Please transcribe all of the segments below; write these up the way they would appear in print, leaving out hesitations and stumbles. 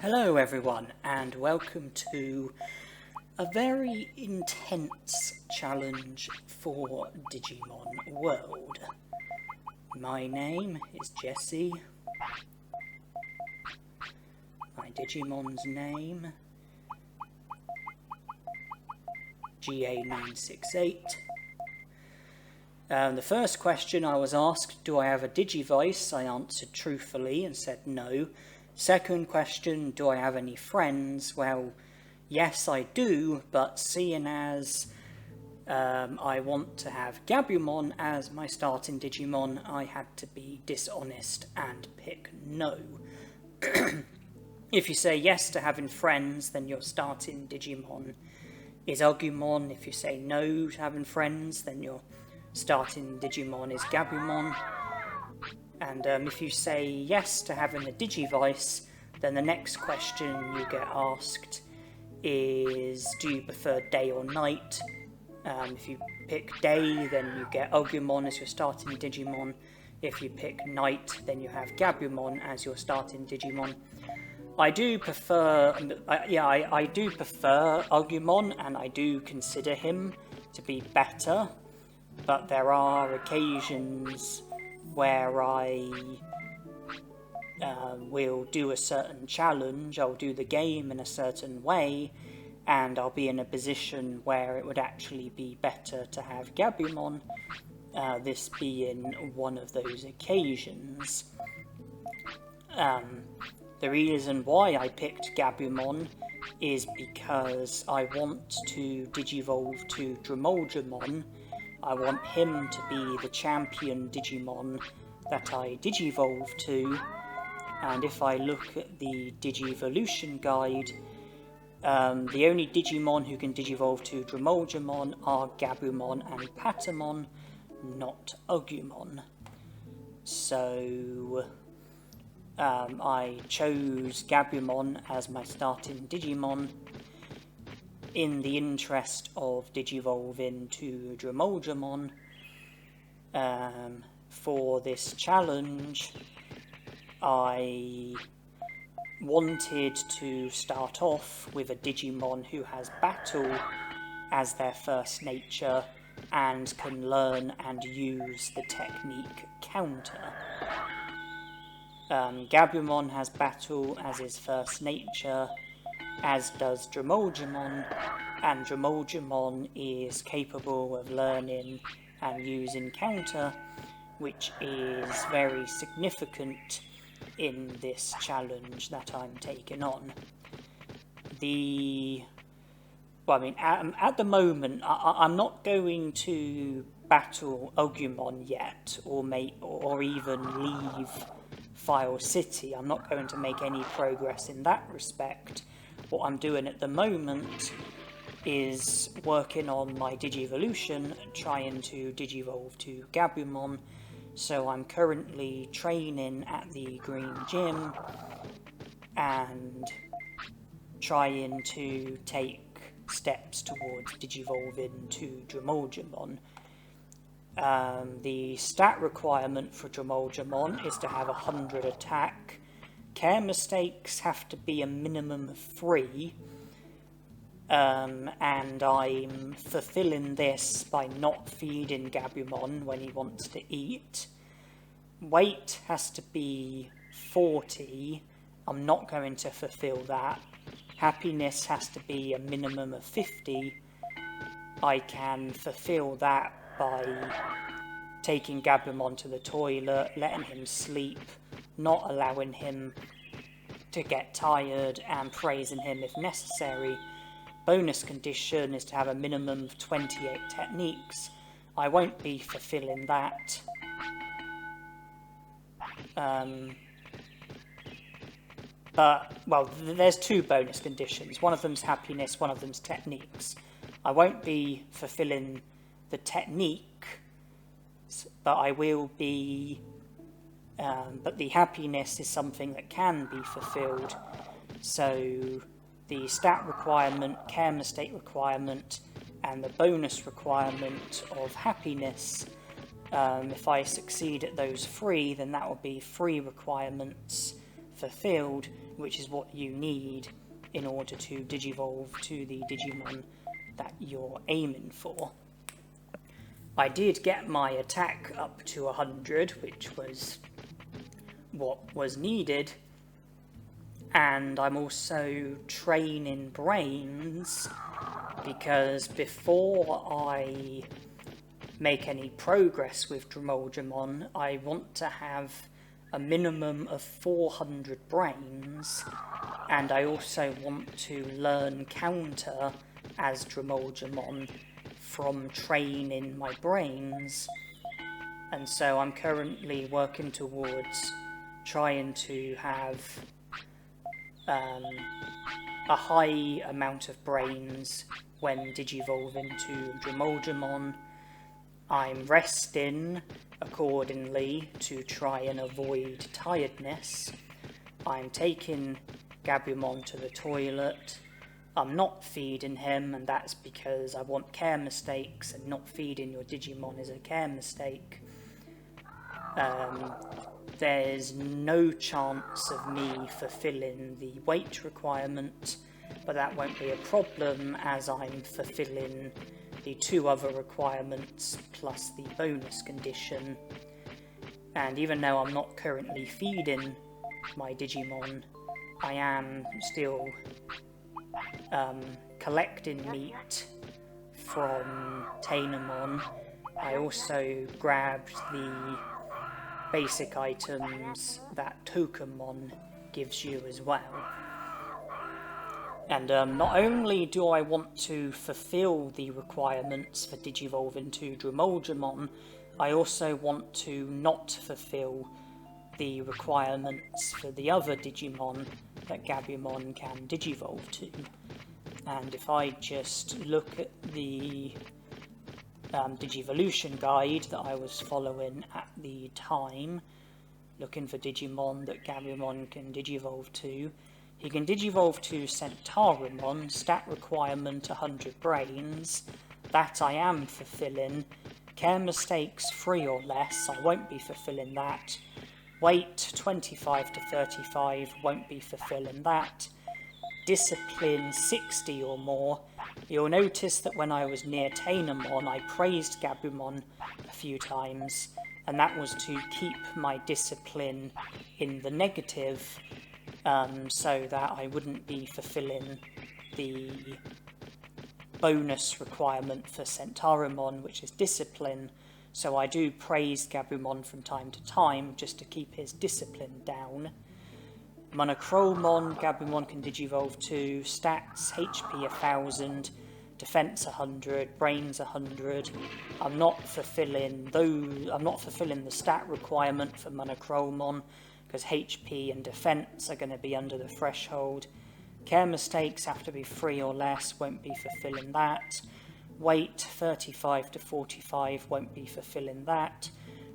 Hello everyone, and welcome to a very intense challenge for Digimon World. My name is Jesse. My Digimon's name, GA968. The first question I was asked, do I have a Digivoice? I answered truthfully and said no. Second question, do I have any friends? Well, yes I do, but seeing as I want to have Gabumon as my starting Digimon, I had to be dishonest and pick no. If you say yes to having friends, then your starting Digimon is Agumon. If you say no to having friends, then your starting Digimon is Gabumon. And if you say yes to having a Digivoice, then the next question you get asked is, do you prefer day or night? If you pick day, then you get Agumon as your starting Digimon. If you pick night, then you have Gabumon as your starting Digimon. I do prefer Agumon, and I do consider him to be better, but there are occasions where I will do a certain challenge, I'll do the game in a certain way, and I'll be in a position where it would actually be better to have Gabumon, this being one of those occasions. The reason why I picked Gabumon is because I want to Digivolve to Dromolgemon. I want him to be the champion Digimon that I Digivolve to, and if I look at the Digivolution guide, the only Digimon who can Digivolve to Dromolgemon are Gabumon and Patamon, not Agumon. So I chose Gabumon as my starting Digimon in the interest of Digivolving to Dromolgemon. For this challenge, I wanted to start off with a Digimon who has Battle as their first nature and can learn and use the technique Counter. Gabumon has Battle as his first nature, as does Dromolgemon, and Dromolgemon is capable of learning and using Counter, which is very significant in this challenge that I'm taking on. At the moment, I'm not going to battle Agumon yet, or even leave File City. I'm not going to make any progress in that respect. What I'm doing at the moment is working on my Digivolution, trying to Digivolve to Gabumon. So I'm currently training at the Green Gym and trying to take steps towards Digivolving to Dromolgemon. The stat requirement for Dromolgemon is to have 100 attack. Care mistakes have to be a minimum of 3, and I'm fulfilling this by not feeding Gabumon when he wants to eat. Weight has to be 40, I'm not going to fulfill that. Happiness has to be a minimum of 50, I can fulfill that by taking Gabumon to the toilet, letting him sleep, not allowing him to get tired, and praising him if necessary. Bonus condition is to have a minimum of 28 techniques. I won't be fulfilling that. There's 2 bonus conditions. One of them's happiness, one of them's techniques. I won't be fulfilling the technique, but I will be... but the happiness is something that can be fulfilled. So the stat requirement, care mistake requirement, and the bonus requirement of happiness, if I succeed at those 3, then that will be 3 requirements fulfilled, which is what you need in order to digivolve to the Digimon that you're aiming for. I did get my attack up to 100, which was what was needed, and I'm also training brains because before I make any progress with Dromolgemon, I want to have a minimum of 400 brains, and I also want to learn counter as Dromolgemon from training my brains. And so I'm currently working towards trying to have a high amount of brains when digivolving to Dromolgemon. I'm resting accordingly to try and avoid tiredness. I'm taking Gabumon to the toilet. I'm not feeding him, and that's because I want care mistakes, and not feeding your Digimon is a care mistake. There's no chance of me fulfilling the weight requirement, but that won't be a problem as I'm fulfilling the 2 other requirements plus the bonus condition. And even though I'm not currently feeding my Digimon, I am still collecting meat from Dynamite. I also grabbed the basic items that Tokenmon gives you as well. And not only do I want to fulfill the requirements for digivolving to Dromolgemon, I also want to not fulfill the requirements for the other Digimon that Gabumon can digivolve to. And if I just look at the Digivolution guide that I was following at the time, looking for Digimon that Gabumon can digivolve to, he can digivolve to Centaurimon, stat requirement 100 brains, that I am fulfilling. Care mistakes 3 or less, I won't be fulfilling that. Weight 25 to 35, won't be fulfilling that. Discipline 60 or more. You'll notice that when I was near Dynamite, I praised Gabumon a few times, and that was to keep my discipline in the negative, so that I wouldn't be fulfilling the bonus requirement for Centaurimon, which is discipline. So I do praise Gabumon from time to time, just to keep his discipline down. Monochromon, Gabumon can digivolve to, stats, HP 1000, defense 100, brains 100. I'm not fulfilling the stat requirement for Monochromon, because HP and defense are going to be under the threshold. Care mistakes have to be 3 or less, won't be fulfilling that. Weight 35 to 45, won't be fulfilling that.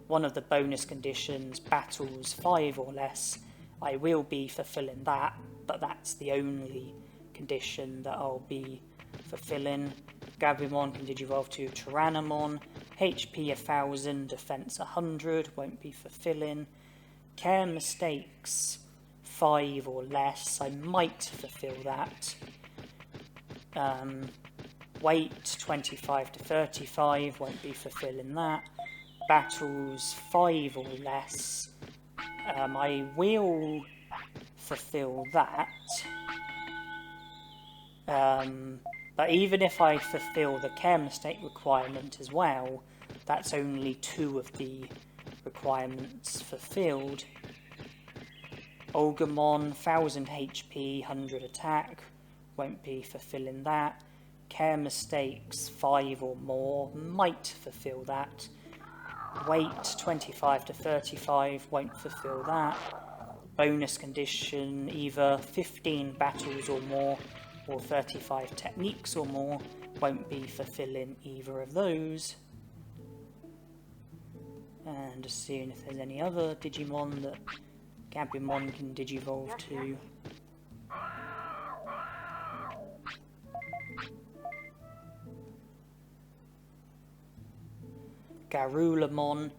One of the bonus conditions, battles 5 or less, I will be fulfilling that, but that's the only condition that I'll be fulfilling. Gabumon can digivolve to Tyrannomon, HP 1000, defense 100, won't be fulfilling. Care mistakes 5 or less, I might fulfill that. Weight 25 to 35, won't be fulfilling that. Battles 5 or less, I will fulfill that. But even if I fulfill the care mistake requirement as well, that's only 2 of the requirements fulfilled. Olgamon, 1000 HP, 100 attack, won't be fulfilling that. Care mistakes 5 or more, might fulfill that. Weight 25 to 35, won't fulfill that. Bonus condition, either 15 battles or more, or 35 techniques or more, won't be fulfilling either of those. And just seeing if there's any other Digimon that Gabumon can digivolve to. Garulamon,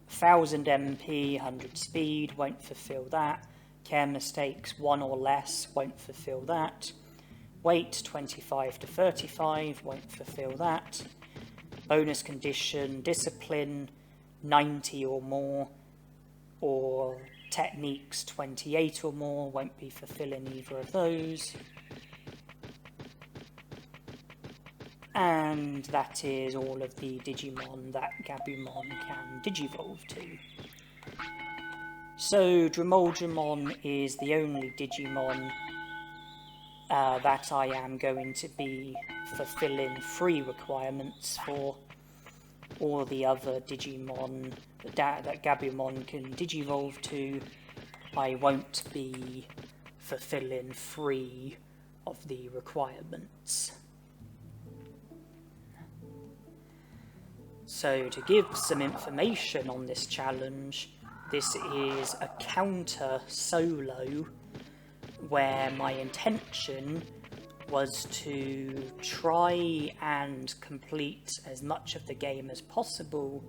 1000 MP, 100 speed, won't fulfill that. Care mistakes 1 or less, won't fulfill that. Weight 25 to 35, won't fulfill that. Bonus condition, discipline 90 or more, or techniques 28 or more, won't be fulfilling either of those. And that is all of the Digimon that Gabumon can Digivolve to. So Dromolgemon is the only Digimon that I am going to be fulfilling free requirements for. All the other Digimon that Gabumon can Digivolve to, I won't be fulfilling free of the requirements. So to give some information on this challenge, this is a counter solo where my intention was to try and complete as much of the game as possible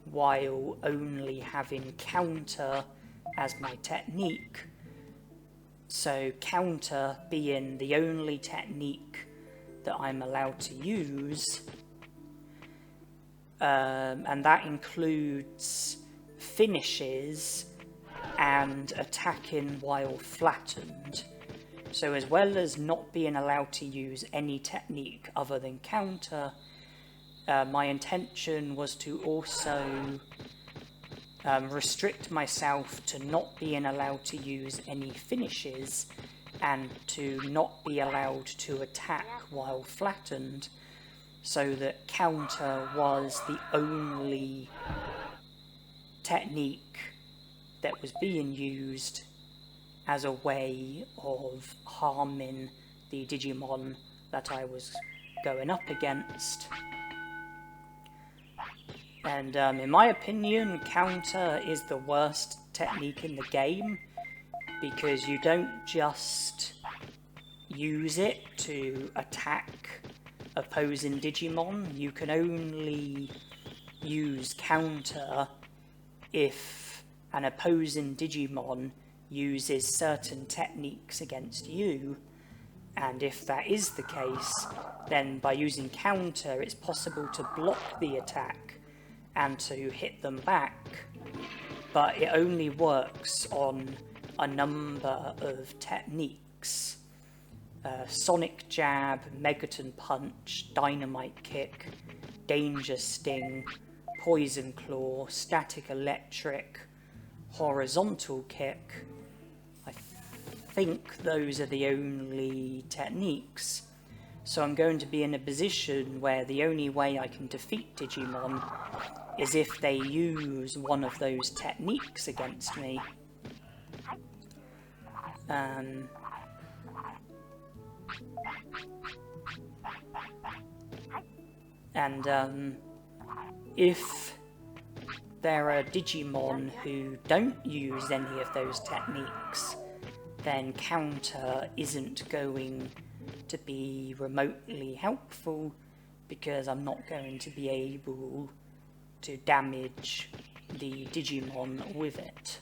while only having counter as my technique. So counter being the only technique that I'm allowed to use, and that includes finishes and attacking while flattened. So as well as not being allowed to use any technique other than counter, my intention was to also restrict myself to not being allowed to use any finishes and to not be allowed to attack while flattened, so that counter was the only technique that was being used as a way of harming the Digimon that I was going up against. And in my opinion, counter is the worst technique in the game, because you don't just use it to attack opposing Digimon. You can only use counter if an opposing Digimon uses certain techniques against you, and if that is the case, then by using counter it's possible to block the attack and to hit them back, but it only works on a number of techniques. Sonic Jab, Megaton Punch, Dynamite Kick, Danger Sting, Poison Claw, Static Electric, Horizontal Kick. I think those are the only techniques. So I'm going to be in a position where the only way I can defeat Digimon is if they use one of those techniques against me. If there are Digimon who don't use any of those techniques, then counter isn't going to be remotely helpful, because I'm not going to be able to damage the Digimon with it.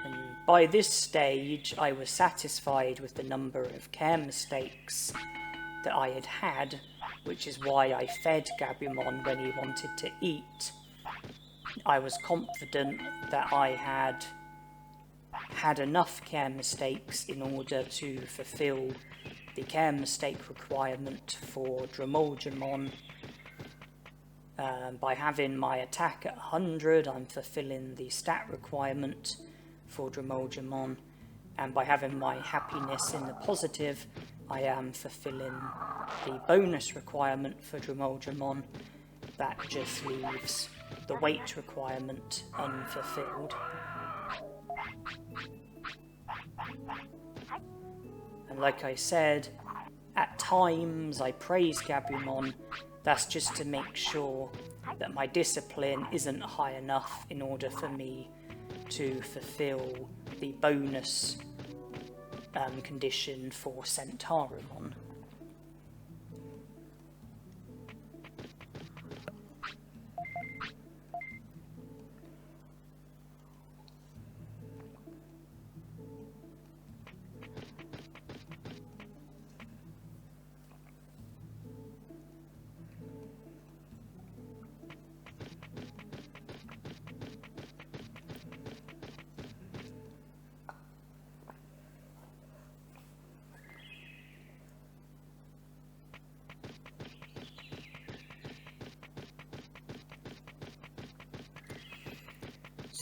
And by this stage, I was satisfied with the number of care mistakes that I had had, which is why I fed Gabumon when he wanted to eat. I was confident that I had enough care mistakes in order to fulfill the care mistake requirement for Dromolgemon. By having my attack at 100, I'm fulfilling the stat requirement for Dromolgemon, and by having my happiness in the positive, I am fulfilling the bonus requirement for Dromolgemon. That just leaves the weight requirement unfulfilled. And like I said, at times I praise Gabumon. That's just to make sure that my discipline isn't high enough in order for me to fulfill the bonus condition for Centaurimon.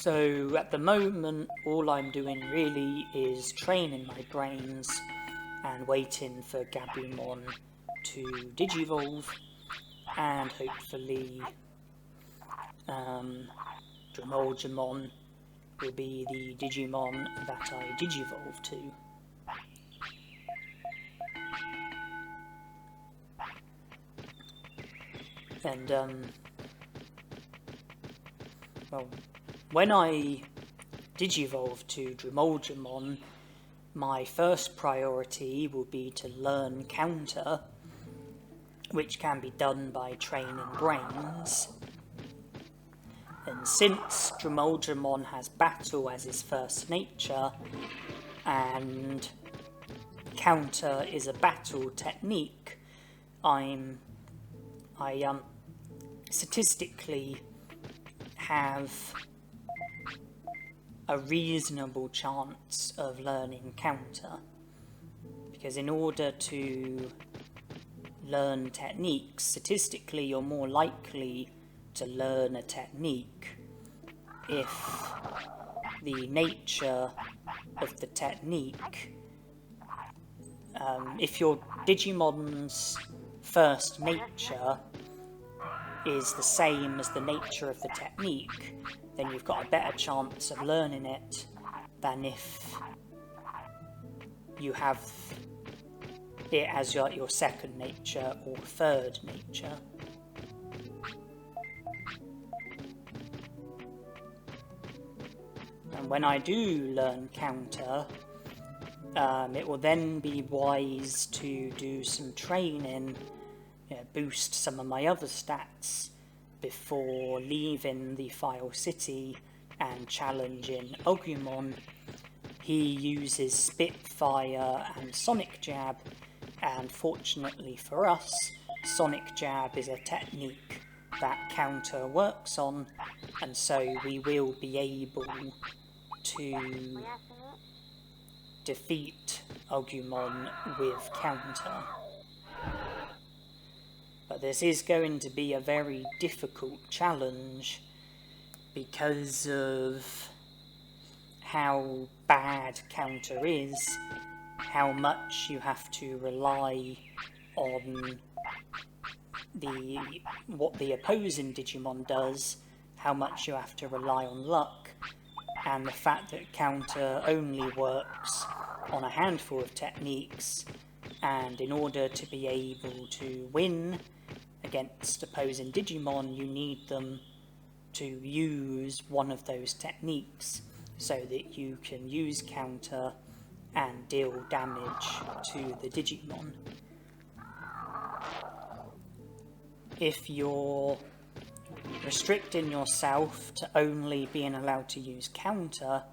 So at the moment, all I'm doing really is training my brains and waiting for Gabumon to digivolve, and hopefully Dremolgemon will be the Digimon that I digivolve to. And well, when I digivolve to Dremolgemon, my first priority will be to learn Counter, which can be done by training brains. And since Dremolgemon has Battle as his first nature, and Counter is a battle technique, I statistically have a reasonable chance of learning Counter, because in order to learn techniques, statistically you're more likely to learn a technique if the nature of the technique, if your Digimon's first nature is the same as the nature of the technique, then you've got a better chance of learning it than if you have it as your second nature or third nature. And when I do learn Counter, it will then be wise to do some training, boost some of my other stats before leaving the File City and challenging Agumon. He uses Spitfire and Sonic Jab, and fortunately for us, Sonic Jab is a technique that Counter works on, and so we will be able to defeat Agumon with Counter. But this is going to be a very difficult challenge because of how bad Counter is, how much you have to rely on what the opposing Digimon does, how much you have to rely on luck, and the fact that Counter only works on a handful of techniques, and in order to be able to win against opposing Digimon, you need them to use one of those techniques so that you can use Counter and deal damage to the Digimon. If you're restricting yourself to only being allowed to use Counter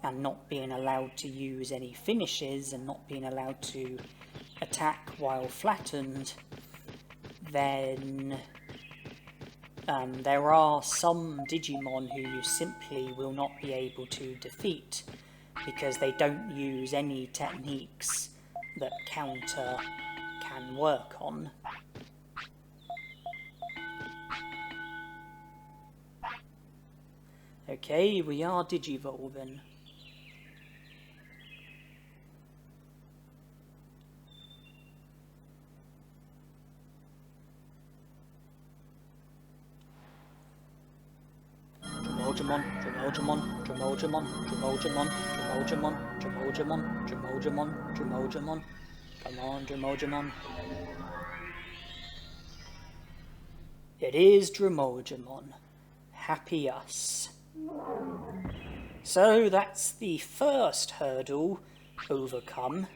and not being allowed to use any finishes and not being allowed to attack while flattened, then there are some Digimon who you simply will not be able to defeat because they don't use any techniques that Counter can work on. Okay, we are digivolving. Dremolgemon, Dremolgemon, Dremolgemon, Dremolgemon, Dremolgemon, Dremolgemon, Dremolgemon, Dremolgemon. Come on, Dremolgemon. It is Dremolgemon. Happy us. So that's the first hurdle overcome.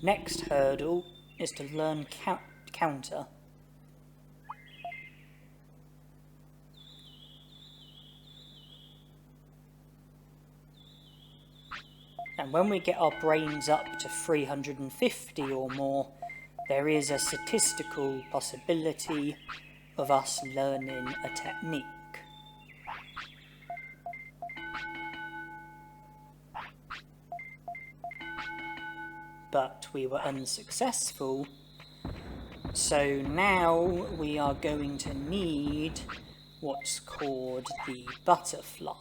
Next hurdle is to learn Counter. And when we get our brains up to 350 or more, there is a statistical possibility of us learning a technique. But we were unsuccessful So now we are going to need what's called the butterfly.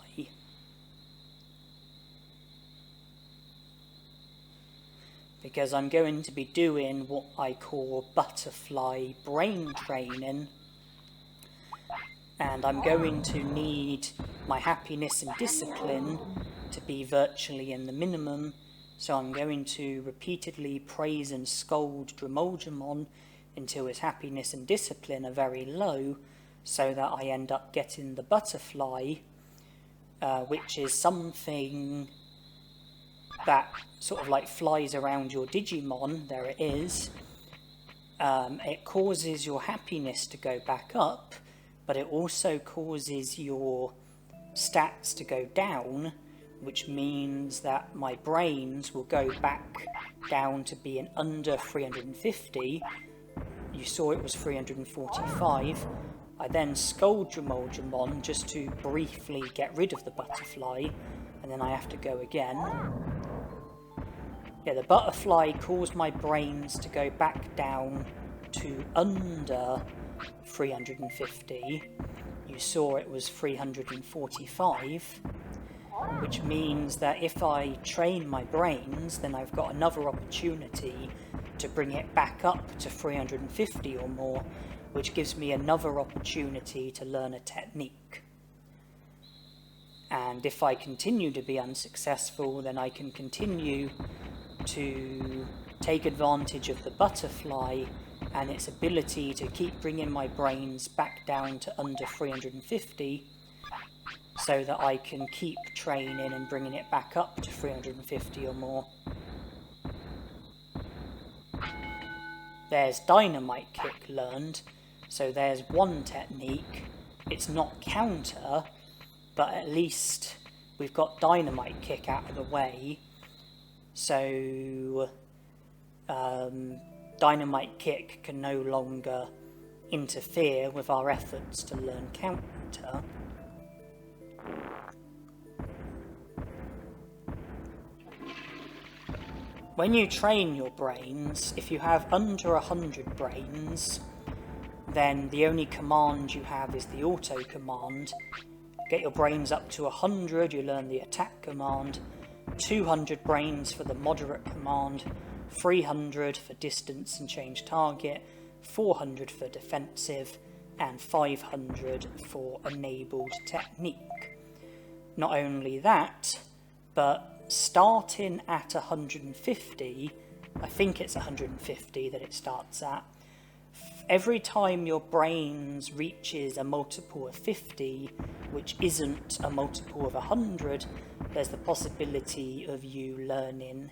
Because I'm going to be doing what I call butterfly brain training. And I'm going to need my happiness and discipline to be virtually in the minimum. So I'm going to repeatedly praise and scold Dramoljamon until his happiness and discipline are very low, so that I end up getting the butterfly, which is something that sort of like flies around your Digimon. There it is. It causes your happiness to go back up, but it also causes your stats to go down, which means that my brains will go back down to being under 350. You saw it was 345. I then scold Dramoljamon just to briefly get rid of the butterfly, and then I have to go again. Yeah, the butterfly caused my brains to go back down to under 350. You saw it was 345, which means that if I train my brains, then I've got another opportunity to bring it back up to 350 or more, which gives me another opportunity to learn a technique. And if I continue to be unsuccessful, then I can continue to take advantage of the butterfly and its ability to keep bringing my brains back down to under 350, so that I can keep training and bringing it back up to 350 or more. There's Dynamite Kick learned, so there's one technique. It's not counter, but at least we've got Dynamite Kick out of the way. So Dynamite Kick can no longer interfere with our efforts to learn counter. When you train your brains, if you have under 100 brains, then the only command you have is the auto command. Get your brains up to 100, you learn the attack command, 200 brains for the moderate command, 300 for distance and change target, 400 for defensive, and 500 for enabled technique. Not only that, but starting at 150, I think it's 150 that it starts at, every time your brains reaches a multiple of 50, which isn't a multiple of 100, there's the possibility of you learning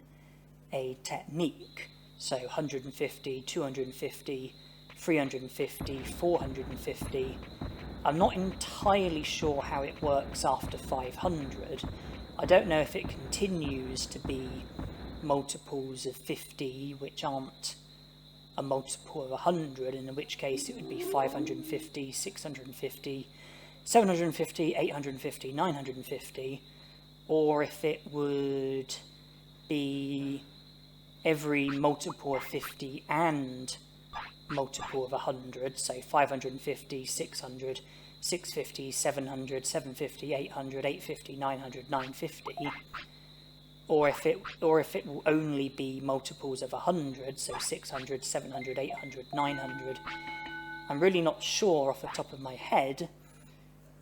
a technique. So 150, 250, 350, 450. I'm not entirely sure how it works after 500. I don't know if it continues to be multiples of 50 which aren't a multiple of 100, in which case it would be 550, 650, 750, 850, 950, or if it would be every multiple of 50 and multiple of 100, so 550, 600, 650, 700, 750, 800, 850, 900, 950, or if it will only be multiples of 100, so 600, 700, 800, 900. I'm really not sure off the top of my head,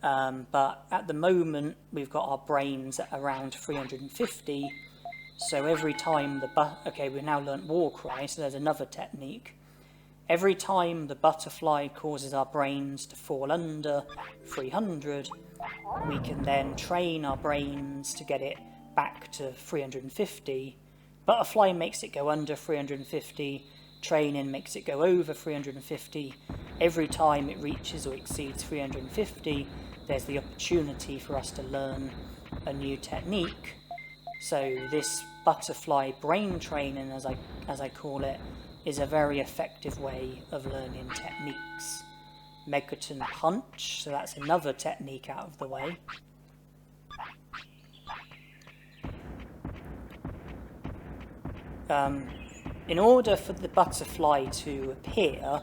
but at the moment we've got our brains at around 350, so every time okay, we've now learnt Warcry, so there's another technique. Every time the butterfly causes our brains to fall under 300, we can then train our brains to get it back to 350. Butterfly makes it go under 350, training makes it go over 350. Every time it reaches or exceeds 350, there's the opportunity for us to learn a new technique. So this butterfly brain training, as I call it, is a very effective way of learning techniques. Megaton Punch, so that's another technique out of the way. in order for the butterfly to appear,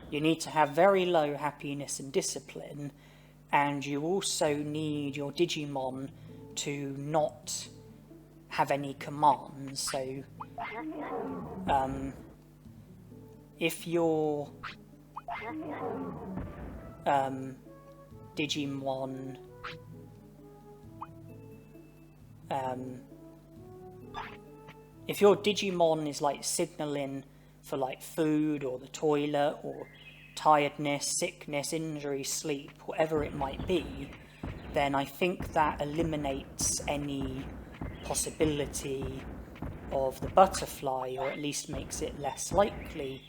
you need to have very low happiness and discipline, and you also need your Digimon to not have any commands. So if your Digimon if your Digimon is like signaling for like food or the toilet or tiredness, sickness, injury, sleep, whatever it might be, then I think that eliminates any possibility of the butterfly, or at least makes it less likely.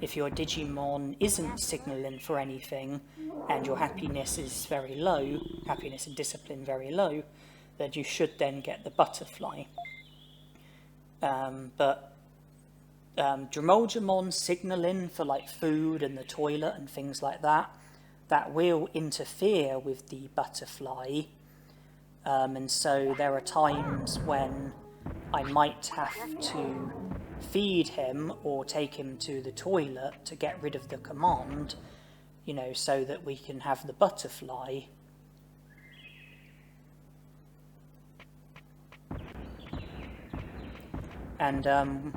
If your Digimon isn't signalling for anything and your happiness is very low, happiness and discipline very low, then you should then get the butterfly. But Dromolgemon signalling for like food and the toilet and things like that, that will interfere with the butterfly. And so there are times when I might have to feed him or take him to the toilet to get rid of the command, you know, so that we can have the butterfly. And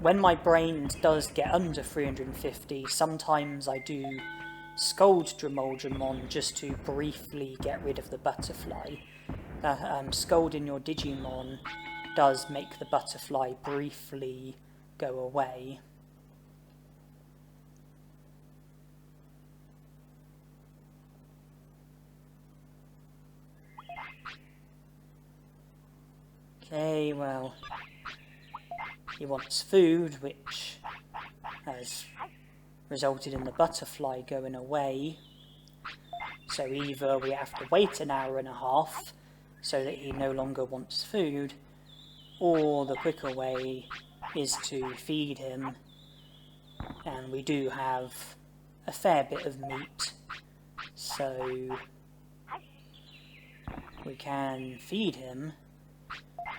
when my brain does get under 350, sometimes I do scold Dromolgemon just to briefly get rid of the butterfly. Scolding your Digimon does make the butterfly briefly go away. Okay, well, he wants food, which has resulted in the butterfly going away. So either we have to wait an hour and a half so that he no longer wants food, or the quicker way is to feed him. And we do have a fair bit of meat, so we can feed him,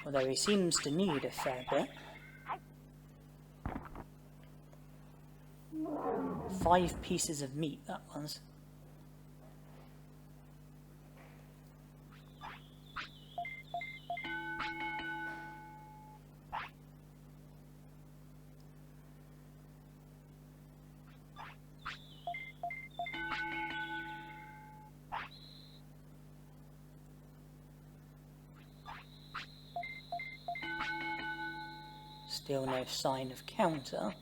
although he seems to need a fair bit. 5 pieces of meat, that was. Still no sign of counter.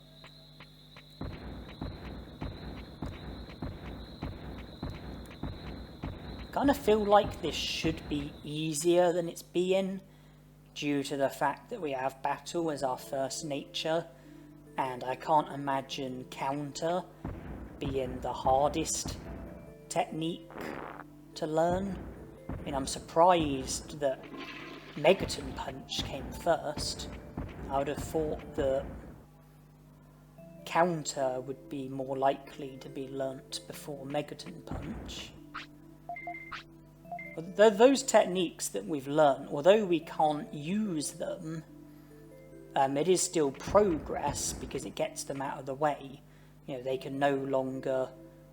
Kind of feel like this should be easier than it's being, due to the fact that we have battle as our first nature, and I can't imagine counter being the hardest technique to learn. I mean, I'm surprised that Megaton Punch came first. I would have thought that counter would be more likely to be learnt before Megaton Punch. Those techniques that we've learnt, although we can't use them, it is still progress because it gets them out of the way. You know, they can no longer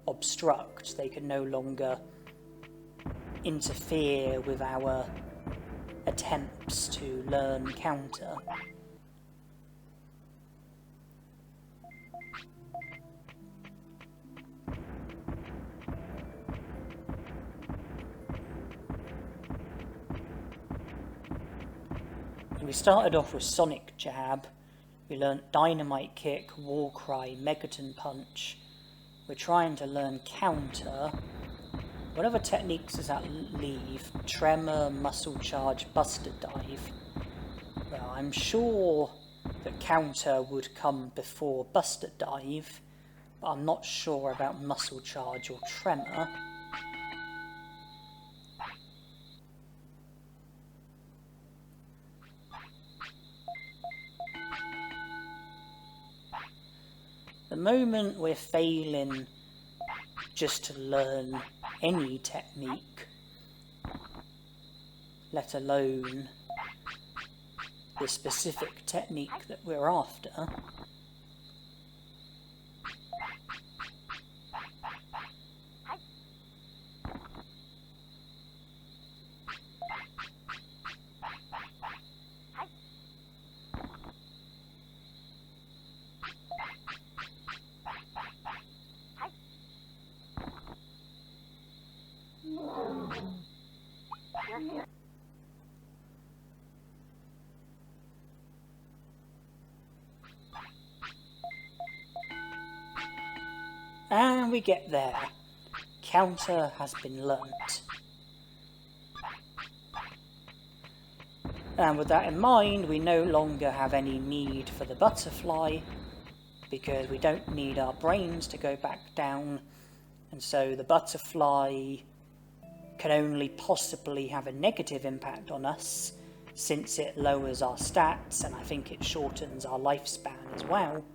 obstruct, they can no longer interfere with our attempts to learn counter. We started off with Sonic Jab, we learnt Dynamite Kick, War Cry, Megaton Punch. We're trying to learn counter. What other techniques does that leave? Tremor, Muscle Charge, Buster Dive. Well, I'm sure that counter would come before Buster Dive, but I'm not sure about Muscle Charge or Tremor. The moment we're failing just to learn any technique, let alone the specific technique that we're after. And we get there. Counter has been learnt. And with that in mind, we no longer have any need for the butterfly, because we don't need our brains to go back down, and so the butterfly can only possibly have a negative impact on us, since it lowers our stats, and I think it shortens our lifespan as well.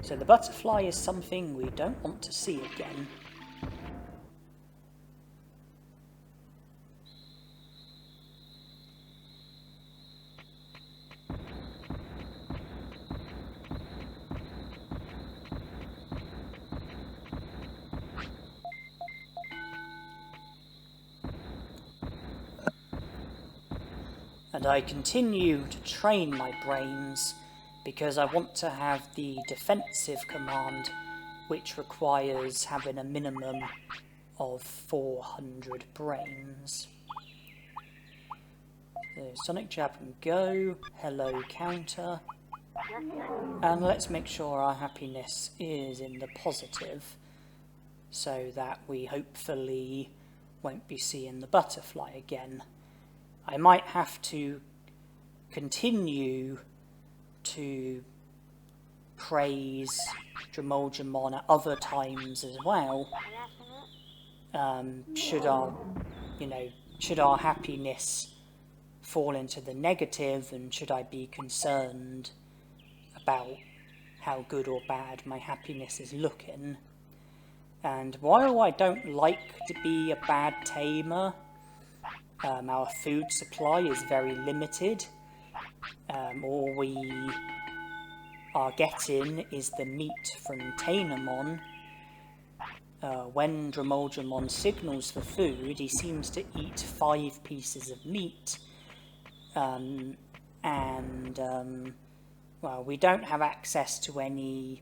So the butterfly is something we don't want to see again. And I continue to train my brains because I want to have the defensive command, which requires having a minimum of 400 brains. So Sonic Jab and go, hello counter, and let's make sure our happiness is in the positive, so that we hopefully won't be seeing the butterfly again. I might have to continue to praise Dromolgemon at other times as well. Should our happiness fall into the negative, and should I be concerned about how good or bad my happiness is looking? And while I don't like to be a bad tamer, our food supply is very limited. All we are getting is the meat from Tainamon. When Dromolgemon signals for food, he seems to eat 5 pieces of meat. Well, we don't have access to any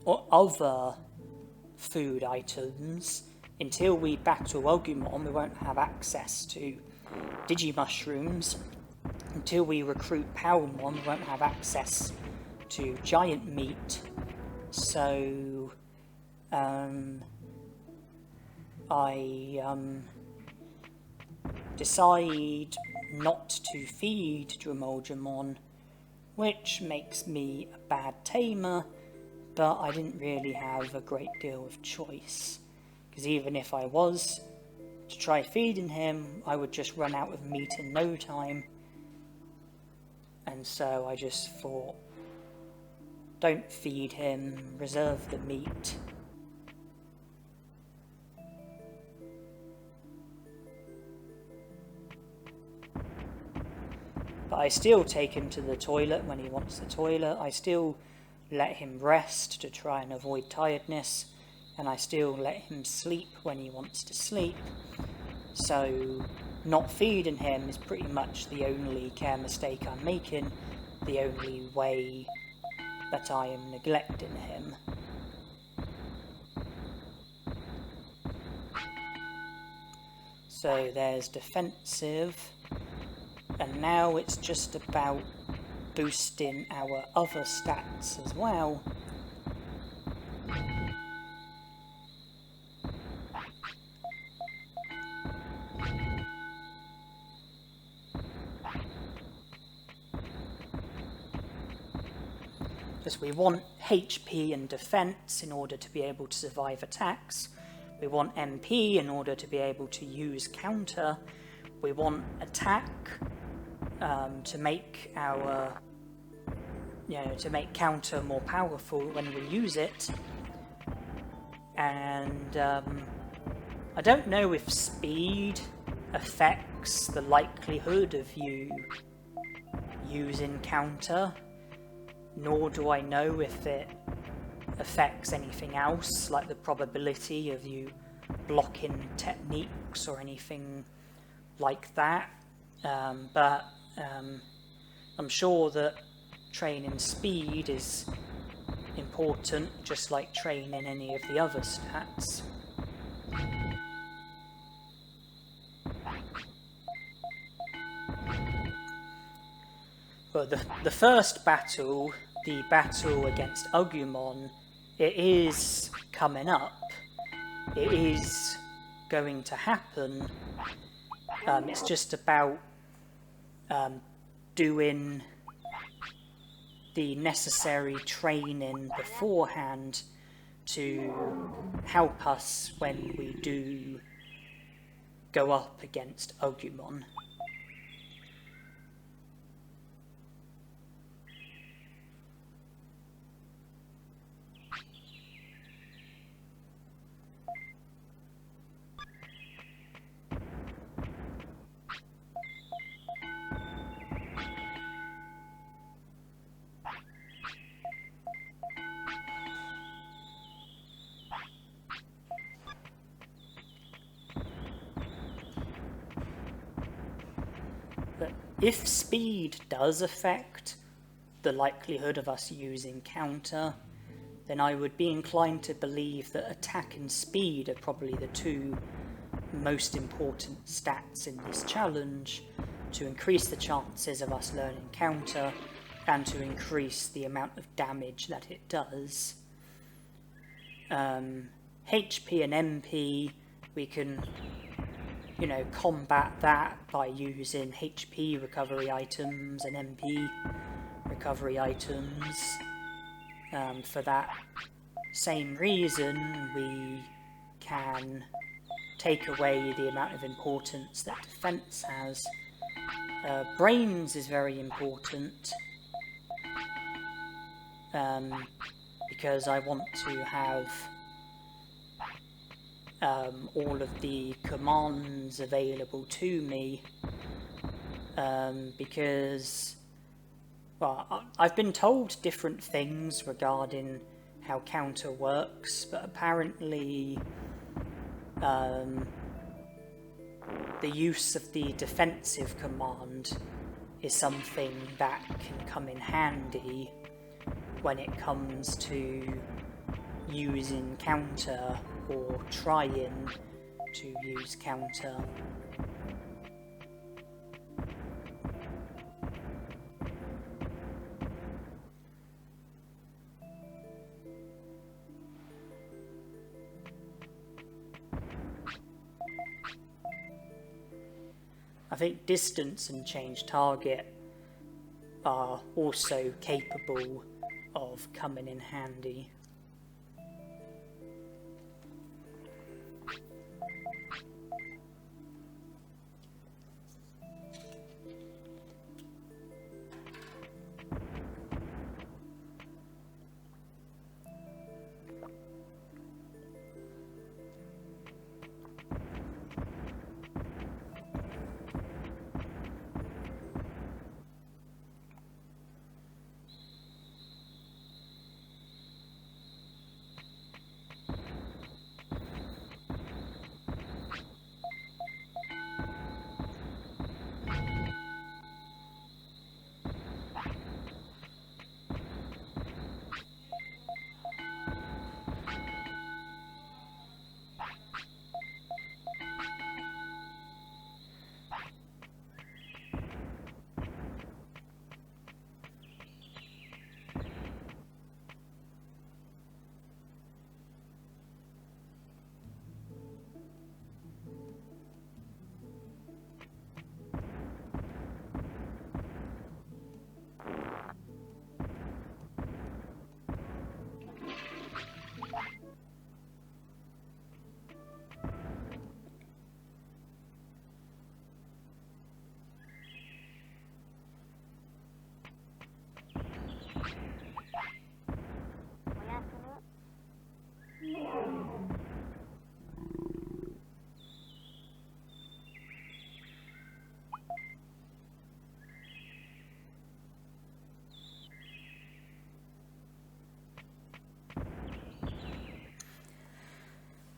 other food items. Until we battle Ogumon, we won't have access to Digimushrooms. Until we recruit Palmon, we won't have access to giant meat. So, I decide not to feed Dromolgemon, which makes me a bad tamer, but I didn't really have a great deal of choice. Because even if I was to try feeding him, I would just run out of meat in no time. And so I just thought, don't feed him, reserve the meat. But I still take him to the toilet when he wants the toilet. I still let him rest to try and avoid tiredness. And I still let him sleep when he wants to sleep. So not feeding him is pretty much the only care mistake I'm making, the only way that I am neglecting him. So there's defensive, and now it's just about boosting our other stats as well. Because we want HP and defense in order to be able to survive attacks. We want MP in order to be able to use counter. We want attack to make our, to make counter more powerful when we use it. And I don't know if speed affects the likelihood of you using counter, nor do I know if it affects anything else, like the probability of you blocking techniques or anything like that. But I'm sure that training speed is important, just like training any of the other stats. But the first battle, the battle against Agumon, it is coming up. It is going to happen. It's just about doing the necessary training beforehand to help us when we do go up against Agumon. If speed does affect the likelihood of us using counter, then I would be inclined to believe that attack and speed are probably the two most important stats in this challenge to increase the chances of us learning counter and to increase the amount of damage that it does. HP and MP, we can combat that by using HP recovery items and MP recovery items. For that same reason, we can take away the amount of importance that defense has. Brains is very important, because I want to have all of the commands available to me, because, well, I've been told different things regarding how counter works, but apparently the use of the defensive command is something that can come in handy when it comes to using counter or trying to use counter. I think distance and change target are also capable of coming in handy.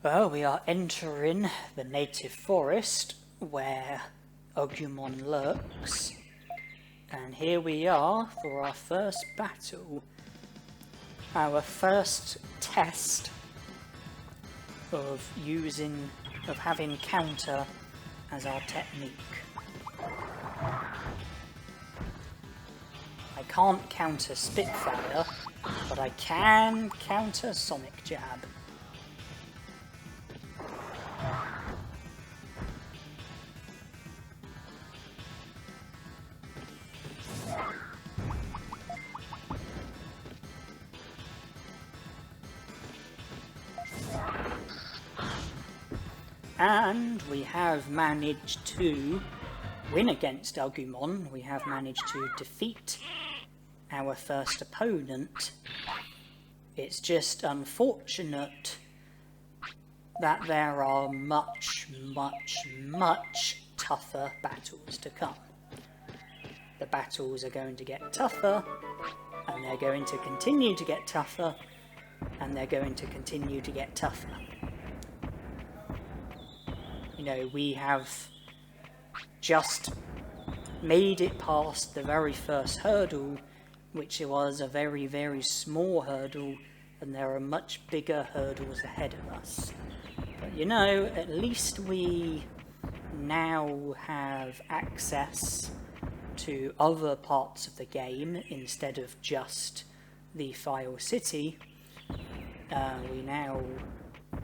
Well, we are entering the native forest where Agumon lurks, and here we are for our first battle, our first test of having counter as our technique. I can't counter Spitfire, but I can counter Sonic Jab. And we have managed to win against Agumon. We have managed to defeat our first opponent. It's just unfortunate that there are much tougher battles to come. The battles are going to get tougher, and they're going to continue to get tougher, and they're going to continue to get tougher. You know, we have just made it past the very first hurdle, which was a very small hurdle, and there are much bigger hurdles ahead of us. But you know, at least we now have access to other parts of the game instead of just the File City. We now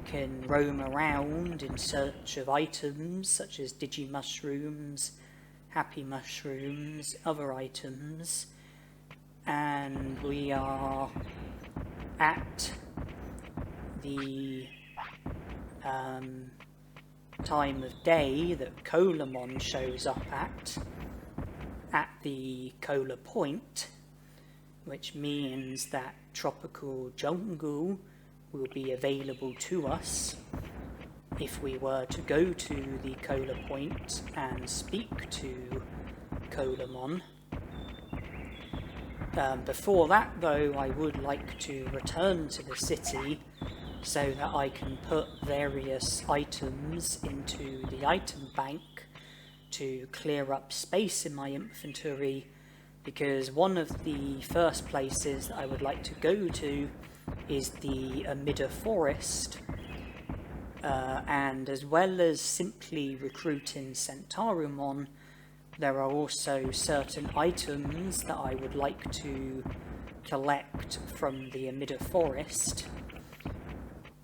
can roam around in search of items such as Digimushrooms, Happy Mushrooms, other items, and we are at the time of day that Colamon shows up at the Cola Point, which means that Tropical Jungle will be available to us if we were to go to the Cola Point and speak to Colamon. Before that though, I would like to return to the city so that I can put various items into the item bank to clear up space in my inventory, because one of the first places that I would like to go to is the Amida Forest, and as well as simply recruiting Centarumon, there are also certain items that I would like to collect from the Amida Forest,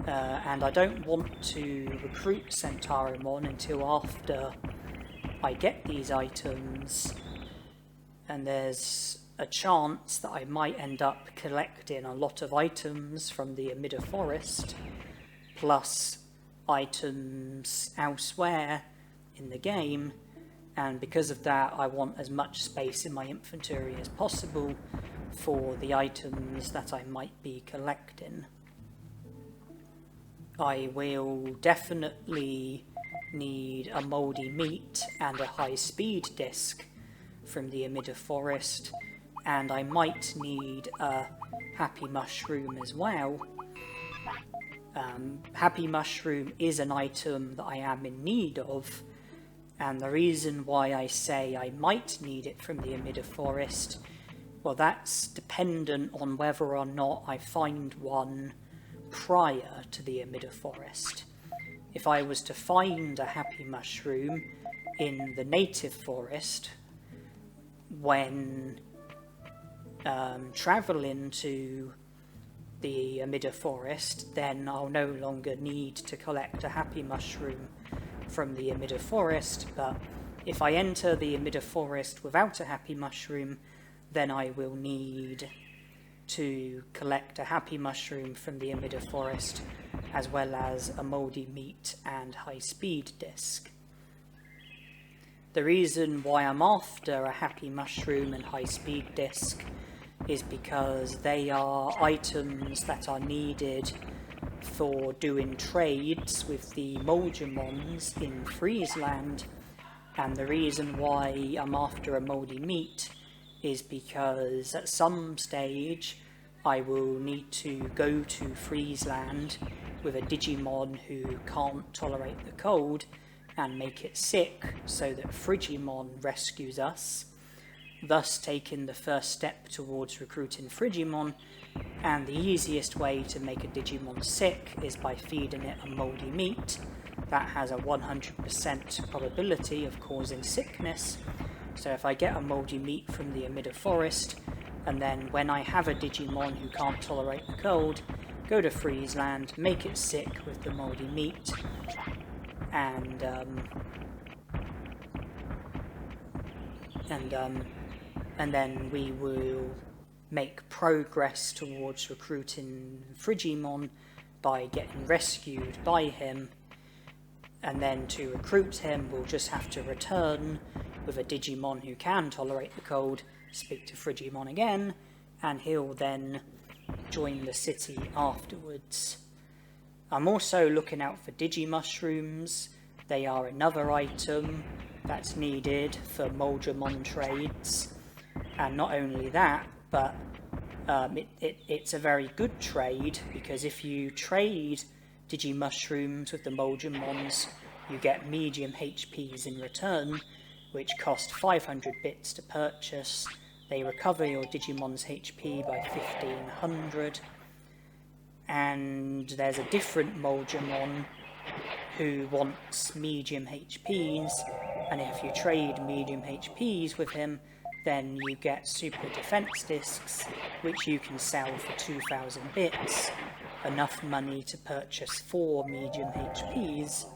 and I don't want to recruit Centarumon until after I get these items, and there's a chance that I might end up collecting a lot of items from the Amida Forest, plus items elsewhere in the game, and because of that I want as much space in my inventory as possible for the items that I might be collecting. I will definitely need a mouldy meat and a high speed disc from the Amida Forest, and I might need a Happy Mushroom as well. Happy Mushroom is an item that I am in need of, and the reason why I say I might need it from the Amida Forest, well, that's dependent on whether or not I find one prior to the Amida Forest. If I was to find a Happy Mushroom in the native forest when travelling to the Amida Forest, then I'll no longer need to collect a Happy Mushroom from the Amida Forest, but if I enter the Amida Forest without a Happy Mushroom, then I will need to collect a Happy Mushroom from the Amida Forest, as well as a mouldy meat and high speed disc. The reason why I'm after a Happy Mushroom and high speed disc is because they are items that are needed for doing trades with the Moldramons in Friesland, and the reason why I'm after a mouldy meat is because at some stage I will need to go to Friesland with a Digimon who can't tolerate the cold and make it sick so that Frigimon rescues us, thus taking the first step towards recruiting Frigimon. And the easiest way to make a Digimon sick is by feeding it a mouldy meat that has a 100% probability of causing sickness. So if I get a mouldy meat from the Emitter Forest, and then when I have a Digimon who can't tolerate the cold, go to Freezeland, make it sick with the mouldy meat, and then we will make progress towards recruiting Frigimon by getting rescued by him. And then to recruit him, we'll just have to return with a Digimon who can tolerate the cold, speak to Frigimon again, and he'll then join the city afterwards. I'm also looking out for Digimushrooms. They are another item that's needed for Moldramon trades. And not only that, but it's a very good trade, because if you trade Digimushrooms with the Moldramons, you get medium HPs in return, which cost 500 bits to purchase. They recover your Digimon's HP by 1500. And there's a different Moldramon who wants medium HPs, and if you trade medium HPs with him, then you get super defense discs, which you can sell for 2000 bits, enough money to purchase 4 medium HPs.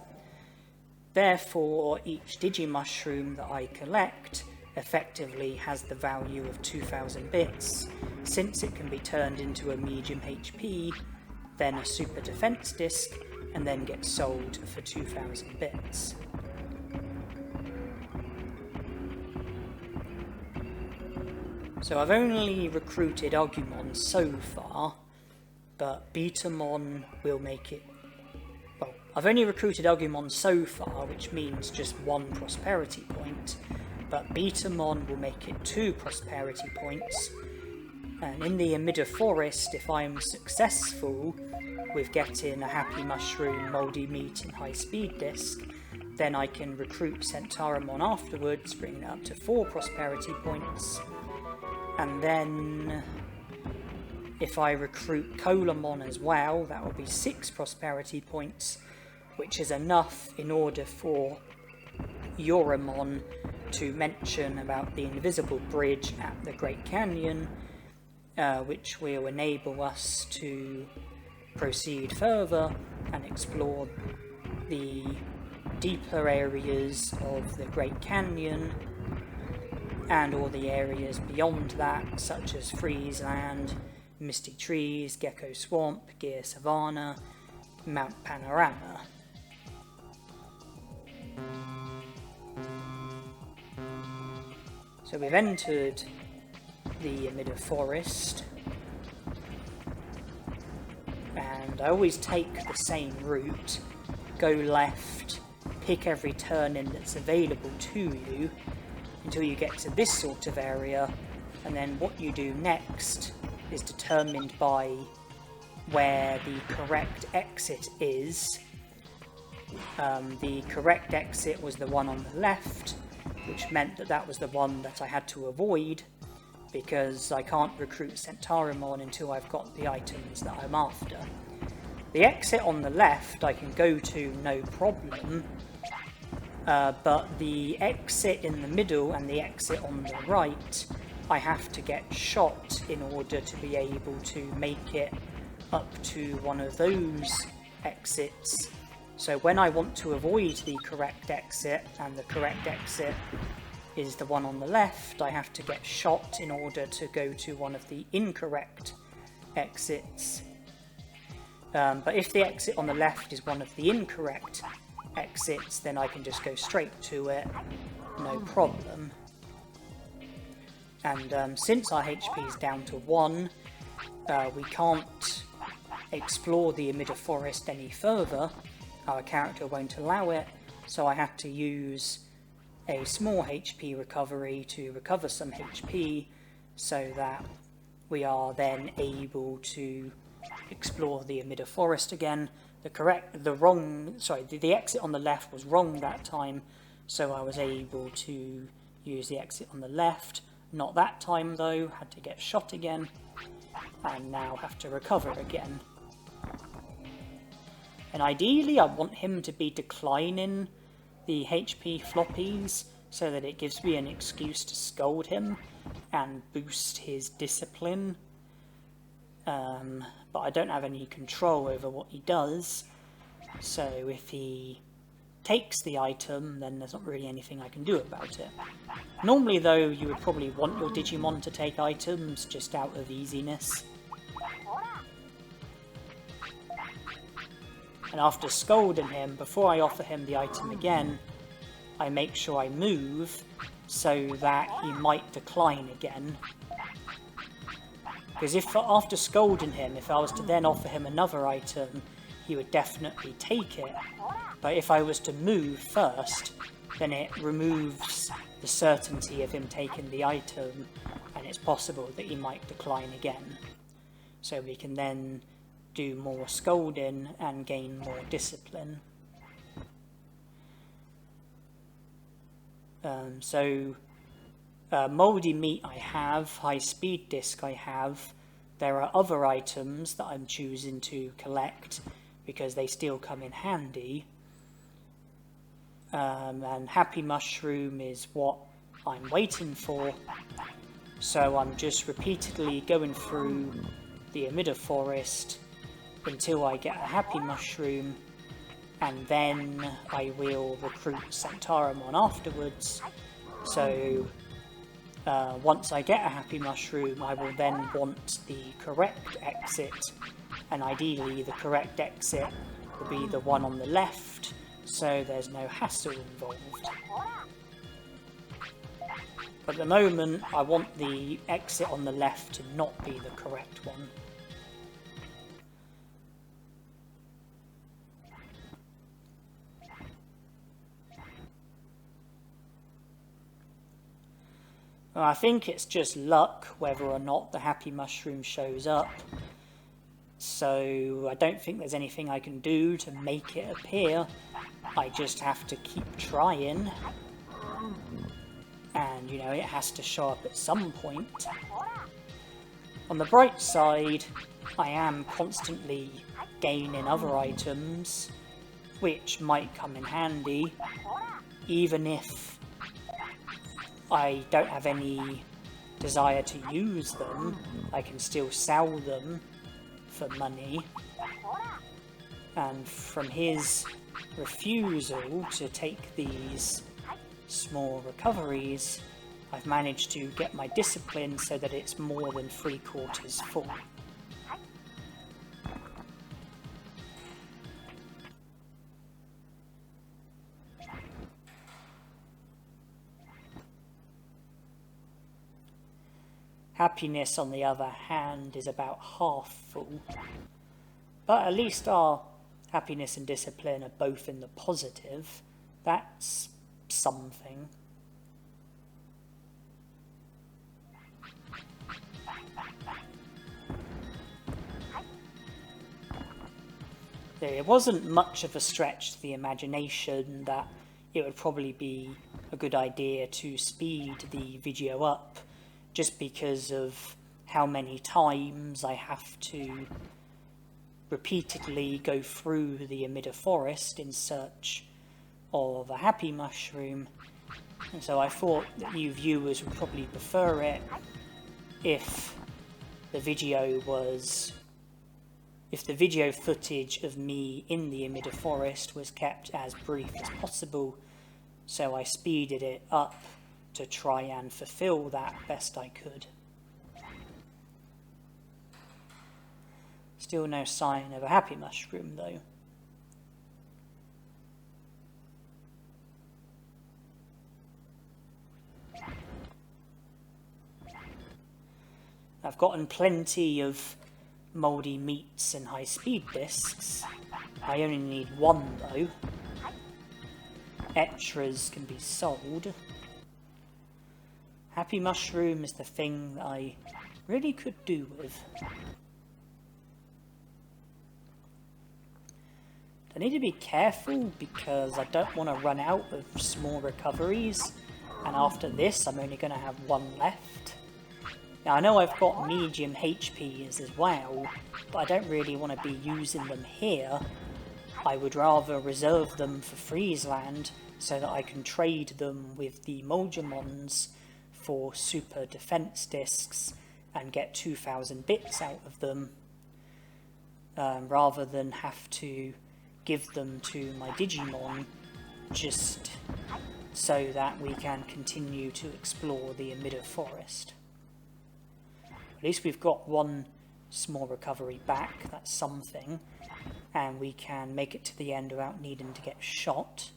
Therefore, each Digimushroom that I collect effectively has the value of 2000 bits. Since it can be turned into a medium HP, then a super defense disc, and then get sold for 2000 bits. So I've only recruited Agumon so far, but Betamon will make it... Well, I've only recruited Agumon so far, which means just 1 prosperity point, but Betamon will make it 2 prosperity points. And in the Emitter Forest, if I'm successful with getting a Happy Mushroom, Mouldy Meat and High Speed Disc, then I can recruit Centauramon afterwards, bringing it up to 4 prosperity points. And then if I recruit Colamon as well, that will be 6 prosperity points, which is enough in order for Yoramon to mention about the invisible bridge at the Great Canyon, which will enable us to proceed further and explore the deeper areas of the Great Canyon and all the areas beyond that, such as Freezeland, Misty Trees, Gecko Swamp, Gear Savannah, Mount Panorama. So we've entered the Emitter Forest, and I always take the same route, go left, pick every turn-in that's available to you until you get to this sort of area, and then what you do next is determined by where the correct exit is. The correct exit was the one on the left, which meant that that was the one that I had to avoid, because I can't recruit Centauramon until I've got the items that I'm after. The exit on the left I can go to no problem, but the exit in the middle and the exit on the right, I have to get shot in order to be able to make it up to one of those exits. So when I want to avoid the correct exit, and the correct exit is the one on the left, I have to get shot in order to go to one of the incorrect exits. But if the exit on the left is one of the incorrect exits, then I can just go straight to it, no problem. And since our HP is down to 1, we can't explore the Emitter Forest any further. Our character won't allow it, so I have to use a small HP recovery to recover some HP, so that we are then able to explore the emitter forest again. The exit on the left was wrong that time, so I was able to use the exit on the left. Not that time though, had to get shot again, and now have to recover again. And ideally I want him to be declining the HP floppies so that it gives me an excuse to scold him and boost his discipline. But I don't have any control over what he does, so if he takes the item, then there's not really anything I can do about it. Normally though, you would probably want your Digimon to take items just out of easiness. And after scolding him, before I offer him the item again, I make sure I move so that he might decline again. Because if after scolding him, if I was to then offer him another item, he would definitely take it. But if I was to move first, then it removes the certainty of him taking the item, and it's possible that he might decline again. So we can then do more scolding and gain more discipline. Mouldy meat I have, high speed disc I have. There are other items that I'm choosing to collect because they still come in handy. And Happy Mushroom is what I'm waiting for. So I'm just repeatedly going through the emitter forest until I get a Happy Mushroom, and then I will recruit Santaramon afterwards. So once I get a Happy Mushroom, I will then want the correct exit, and ideally the correct exit will be the one on the left, so there's no hassle involved. At the moment, I want the exit on the left to not be the correct one. I think it's just luck whether or not the Happy Mushroom shows up, so I don't think there's anything I can do to make it appear. I just have to keep trying, and it has to show up at some point. On the bright side, I am constantly gaining other items, which might come in handy, even if I don't have any desire to use them. I can still sell them for money. And from his refusal to take these small recoveries, I've managed to get my discipline so that it's more than 3/4 full. Happiness, on the other hand, is about half full. But at least our happiness and discipline are both in the positive. That's something. It wasn't much of a stretch to the imagination that it would probably be a good idea to speed the video up, just because of how many times I have to repeatedly go through the emitter forest in search of a Happy Mushroom. And so I thought that you viewers would probably prefer it if the video footage of me in the emitter forest was kept as brief as possible, so I speeded it up to try and fulfill that best I could. Still no sign of a Happy Mushroom though. I've gotten plenty of mouldy meats and high speed discs. I only need one though. Extras can be sold. Happy Mushroom is the thing that I really could do with. I need to be careful because I don't want to run out of small recoveries, and after this I'm only going to have one left. Now I know I've got medium HPs as well, but I don't really want to be using them here. I would rather reserve them for Friesland so that I can trade them with the Moldramons for super defense discs and get 2,000 bits out of them, rather than have to give them to my Digimon just so that we can continue to explore the emitter forest. At least we've got one small recovery back, that's something, and we can make it to the end without needing to get shot.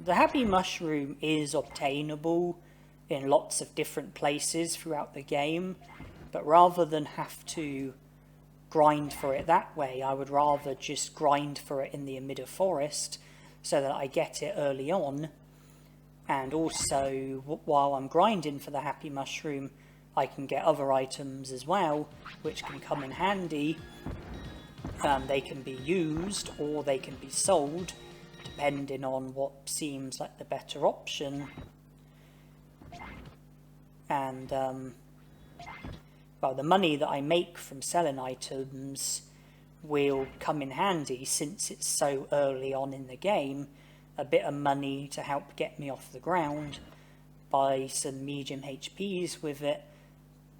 The Happy Mushroom is obtainable in lots of different places throughout the game, but rather than have to grind for it that way, I would rather just grind for it in the emitter forest so that I get it early on, and also while I'm grinding for the Happy Mushroom I can get other items as well which can come in handy. They can be used or they can be sold depending on what seems like the better option. And well, the money that I make from selling items will come in handy since it's so early on in the game. A bit of money to help get me off the ground, buy some medium HPs with it,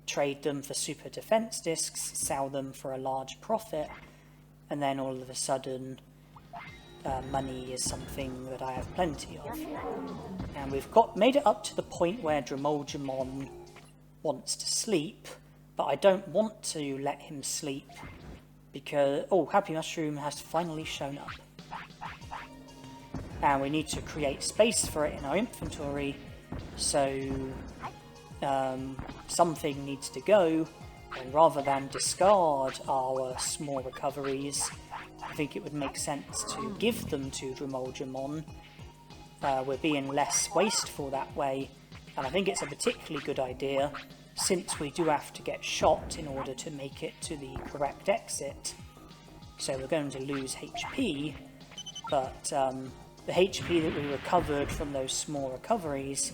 trade them for super defense discs, sell them for a large profit, and then all of a sudden money is something that I have plenty of. And we've made it up to the point where Dremolgemon wants to sleep, but I don't want to let him sleep because... oh, Happy Mushroom has finally shown up. And we need to create space for it in our inventory, so something needs to go, and rather than discard our small recoveries, I think it would make sense to give them to Dremolgemon. We're being less wasteful that way, and I think it's a particularly good idea since we do have to get shot in order to make it to the correct exit. So we're going to lose HP, but the HP that we recovered from those small recoveries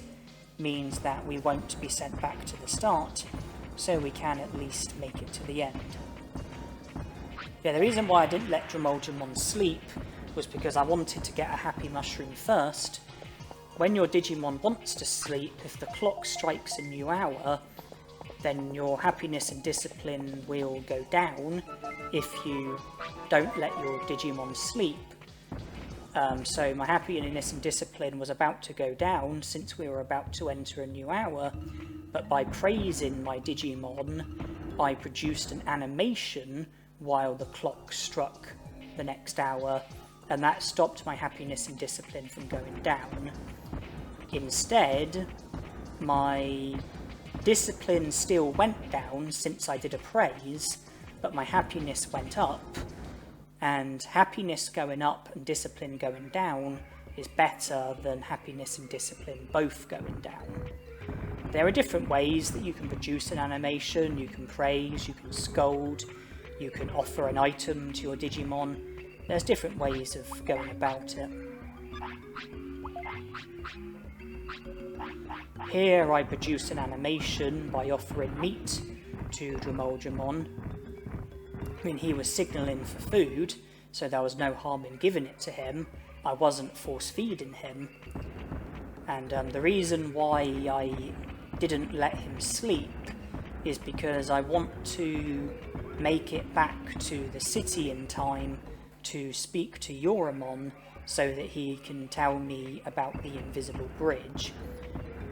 means that we won't be sent back to the start, so we can at least make it to the end. Yeah, the reason why I didn't let Dremolgemon sleep was because I wanted to get a Happy Mushroom first. When your Digimon wants to sleep, if the clock strikes a new hour, then your happiness and discipline will go down if you don't let your Digimon sleep. So my happiness and discipline was about to go down since we were about to enter a new hour, but by praising my Digimon, I produced an animation while the clock struck the next hour, and that stopped my happiness and discipline from going down. Instead, my discipline still went down since I did a praise, but my happiness went up, and happiness going up and discipline going down is better than happiness and discipline both going down. There are different ways that you can produce an animation. You can praise, you can scold, you can offer an item to your Digimon. There's different ways of going about it. Here I produce an animation by offering meat to Dremolgemon. I mean, he was signalling for food, so there was no harm in giving it to him. I wasn't force-feeding him. And the reason why I didn't let him sleep is because I want to make it back to the city in time to speak to Yoramon so that he can tell me about the invisible bridge.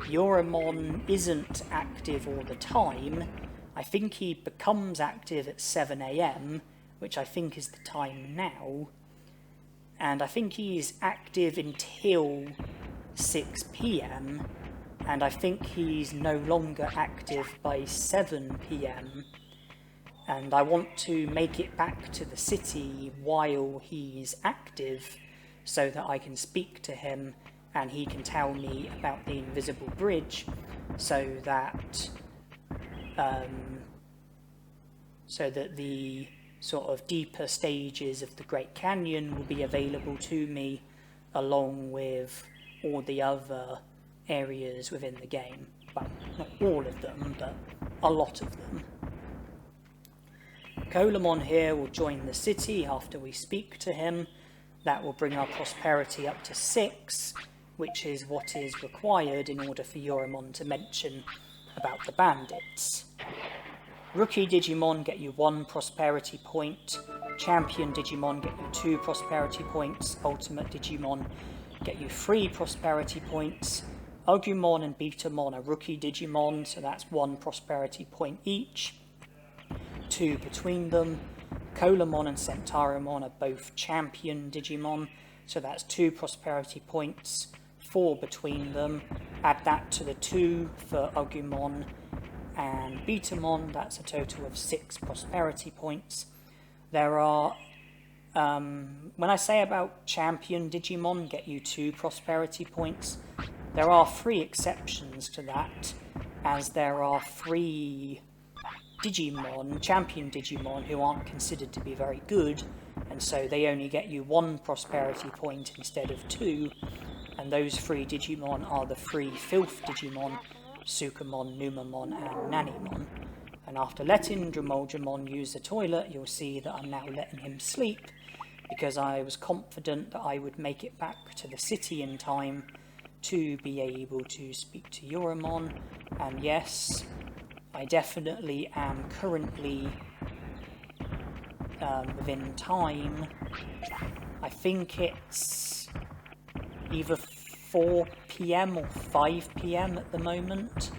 Yoramon isn't active all the time. I think he becomes active at 7 AM, which I think is the time now, and I think he's active until 6 PM, and I think he's no longer active by 7 PM, and I want to make it back to the city while he's active so that I can speak to him and he can tell me about the invisible bridge, so that the sort of deeper stages of the Great Canyon will be available to me, along with all the other areas within the game. Well, not all of them, but a lot of them. Colamon here will join the city after we speak to him. That will bring our prosperity up to 6, which is what is required in order for Yoramon to mention about the bandits. Rookie Digimon get you 1 prosperity point, Champion Digimon get you 2 prosperity points, Ultimate Digimon get you 3 prosperity points, Agumon and Betamon are Rookie Digimon, so that's 1 prosperity point each, 2 between them. Colamon and Centauromon are both Champion Digimon, so that's 2 prosperity points, 4 between them. Add that to the 2 for Agumon and Betamon, that's a total of 6 prosperity points. There are, when I say about Champion Digimon get you 2 prosperity points, there are 3 exceptions to that, as there are 3 Digimon, Champion Digimon, who aren't considered to be very good, and so they only get you 1 prosperity point instead of 2, and those 3 Digimon are the 3 Filth Digimon, Sukamon, Numamon and Nanimon. And after letting Dramoljamon use the toilet, you'll see that I'm now letting him sleep, because I was confident that I would make it back to the city in time to be able to speak to Yoramon. And yes, I definitely am currently within time. I think it's either 4 PM or 5 PM at the moment,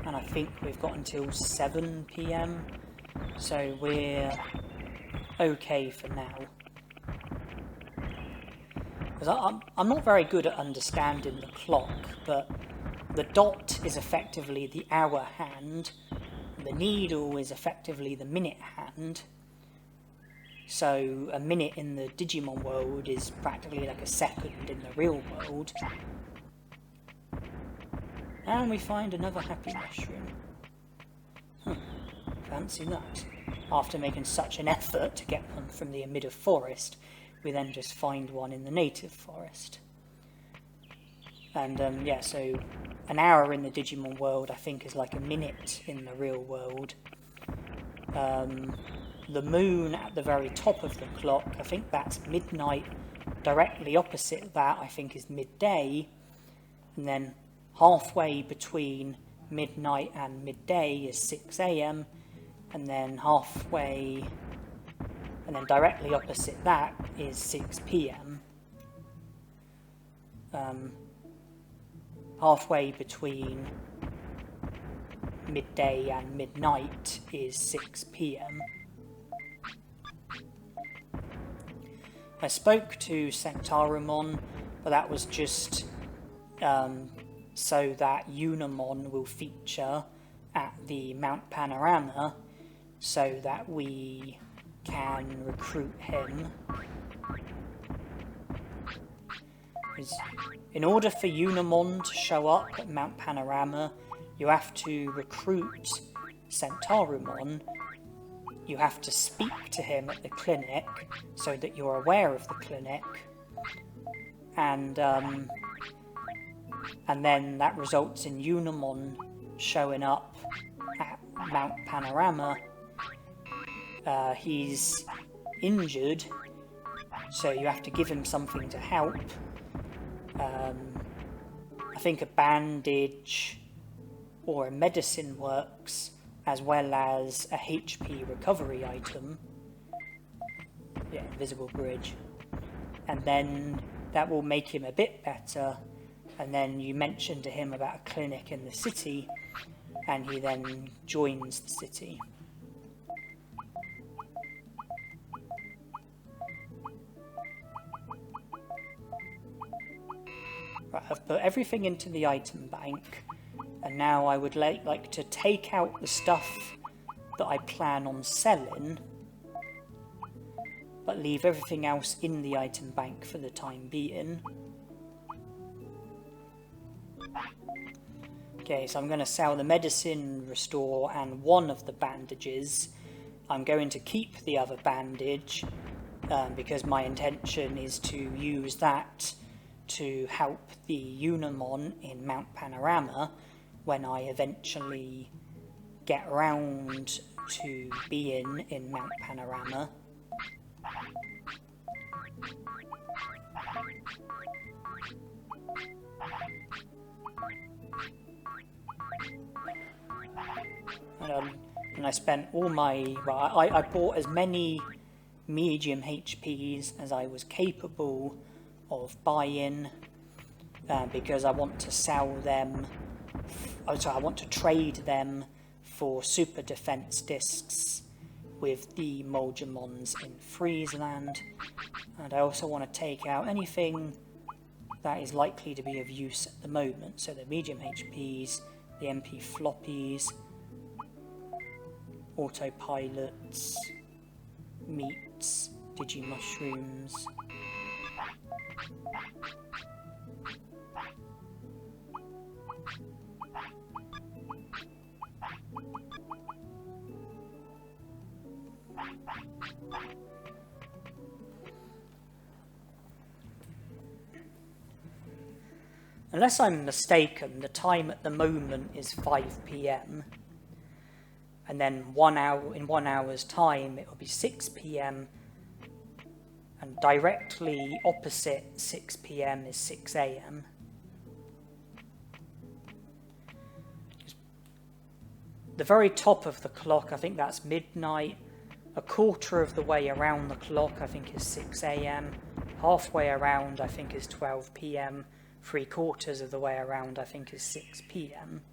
and I think we've got until 7 PM, so we're okay for now. Because I'm not very good at understanding the clock, but the dot is effectively the hour hand, the needle is effectively the minute hand, so a minute in the Digimon world is practically like a second in the real world. And we find another happy mushroom. Fancy that. After making such an effort to get one from the Emitter forest, we then just find one in the native forest. And yeah, so an hour in the Digimon world I think is like a minute in the real world. The moon at the very top of the clock, I think that's midnight. Directly opposite that I think is midday, and then halfway between midnight and midday is 6 AM, and then halfway, and then directly opposite that is 6 PM. Halfway between midday and midnight is 6 PM. I spoke to Centauromon, but that was just so that Unimon will feature at the Mount Panorama, so that we can recruit him. In order for Unimon to show up at Mount Panorama, you have to recruit Centauromon. You have to speak to him at the clinic so that you're aware of the clinic, and then that results in Unimon showing up at Mount Panorama. He's injured, so you have to give him something to help. I think a bandage or a medicine works, as well as a HP recovery item. Yeah, invisible bridge. And then that will make him a bit better, and then you mention to him about a clinic in the city, and he then joins the city. Right, I've put everything into the item bank, And now I would like to take out the stuff that I plan on selling, but leave everything else in the item bank for the time being. Okay, so I'm going to sell the medicine restore and one of the bandages. I'm going to keep the other bandage because my intention is to use that to help the Unimon in Mount Panorama when I eventually get around to being in Mount Panorama. And I spent all my... Well, I bought as many medium HPs as I was capable of buying because I want to sell them... Oh, sorry, I want to trade them for super defense discs with the Moldramons in Friesland. And I also want to take out anything that is likely to be of use at the moment. So the medium HPs, the MP floppies, autopilots, meats, digimushrooms. Unless I'm mistaken, the time at the moment is 5 PM. And then in 1 hour's time, it will be 6 PM. And directly opposite 6 PM is 6 AM. The very top of the clock, I think that's midnight. A quarter of the way around the clock, I think, is 6 AM. Halfway around, I think, is 12 PM. 3/4 of the way around, I think, is 6 PM.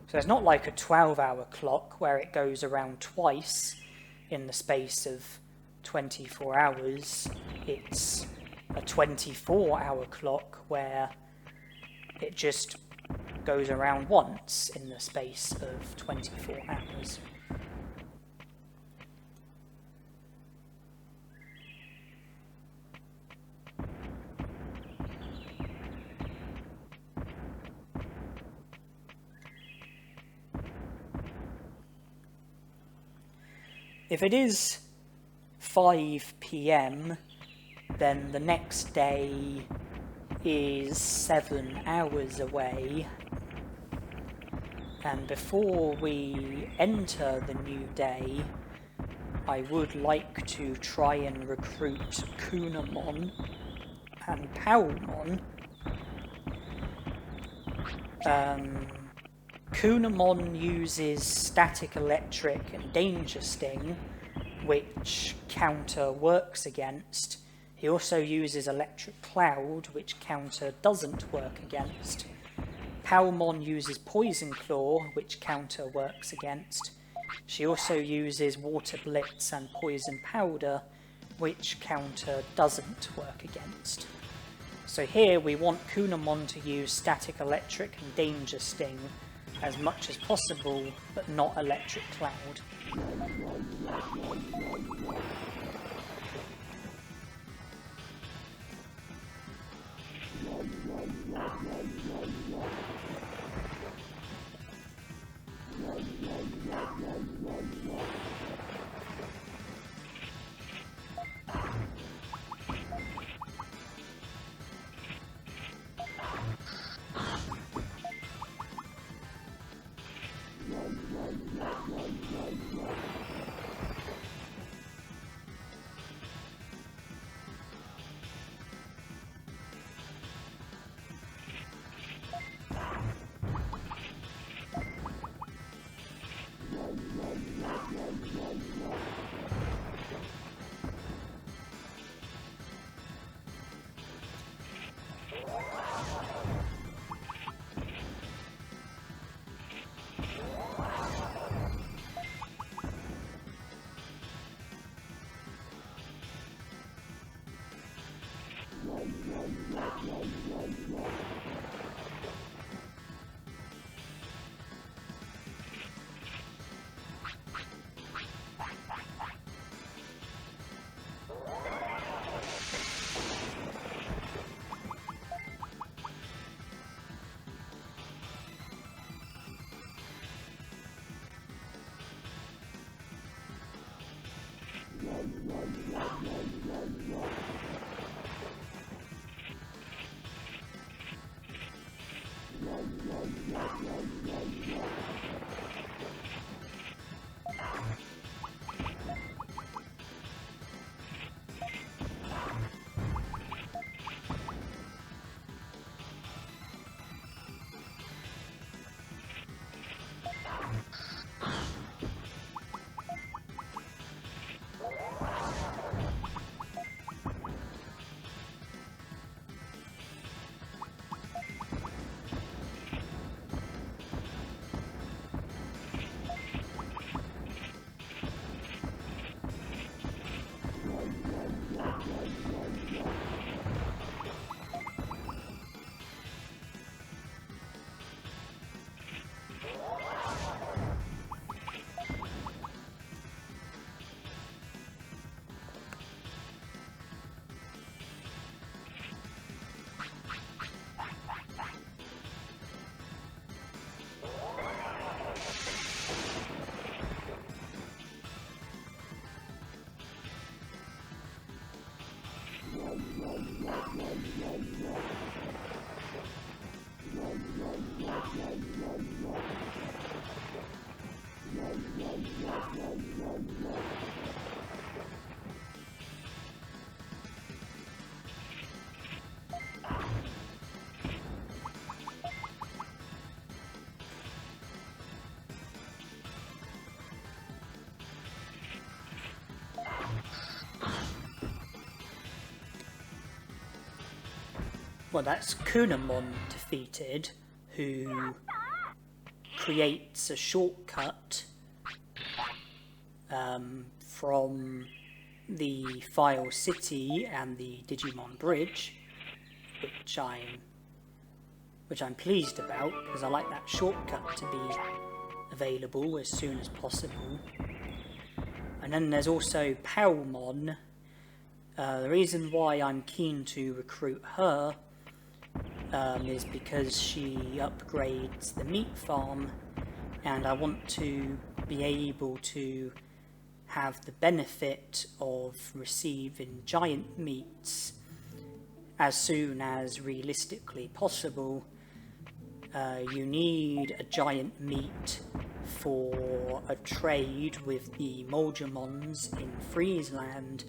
So it's not like a 12-hour clock where it goes around twice in the space of 24 hours. It's a 24-hour clock where it just goes around once in the space of 24 hours. If it is 5 PM, then the next day is 7 hours away. And before we enter the new day, I would like to try and recruit Kunamon and Powmon. Kunamon uses Static Electric and Danger Sting, which Counter works against. He also uses Electric Cloud, which Counter doesn't work against. Powmon uses Poison Claw, which Counter works against. She also uses Water Blitz and Poison Powder, which Counter doesn't work against. So here we want Kunamon to use Static Electric and Danger Sting as much as possible, but not Electric Cloud. Well, that's Kunamon defeated, who creates a shortcut from the File City and the Digimon Bridge, which I'm pleased about, because I like that shortcut to be available as soon as possible. And then there's also Palmon. The reason why I'm keen to recruit her is because she upgrades the meat farm, and I want to be able to have the benefit of receiving giant meats as soon as realistically possible. You need a giant meat for a trade with the Moldramons in Friesland,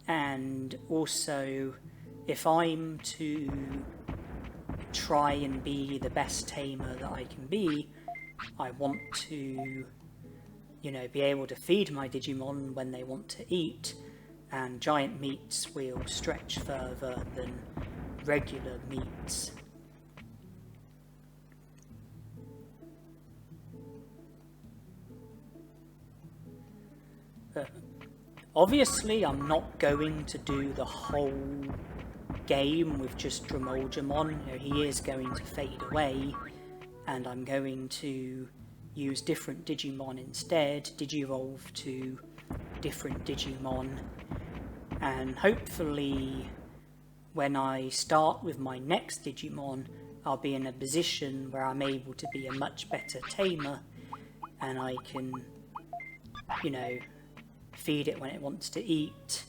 and also if I'm to try and be the best tamer that I can be, I want to, be able to feed my Digimon when they want to eat, and giant meats will stretch further than regular meats. Obviously, I'm not going to do the whole game with just Dromolgemon. He is going to fade away, and I'm going to use different Digimon instead, Digivolve to different Digimon, and hopefully when I start with my next Digimon, I'll be in a position where I'm able to be a much better tamer, and I can, feed it when it wants to eat,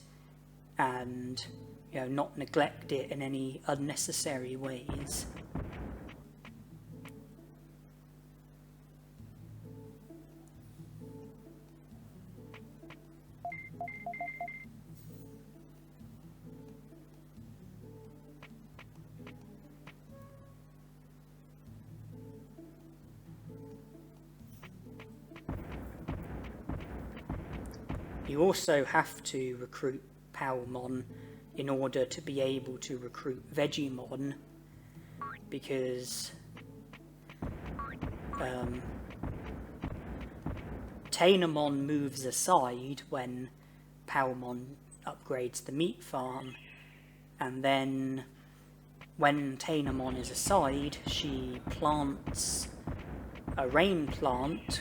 and not neglect it in any unnecessary ways. You also have to recruit Palmon in order to be able to recruit Vegemon, because Tainomon moves aside when Palmon upgrades the meat farm, and then when Tainomon is aside, she plants a rain plant,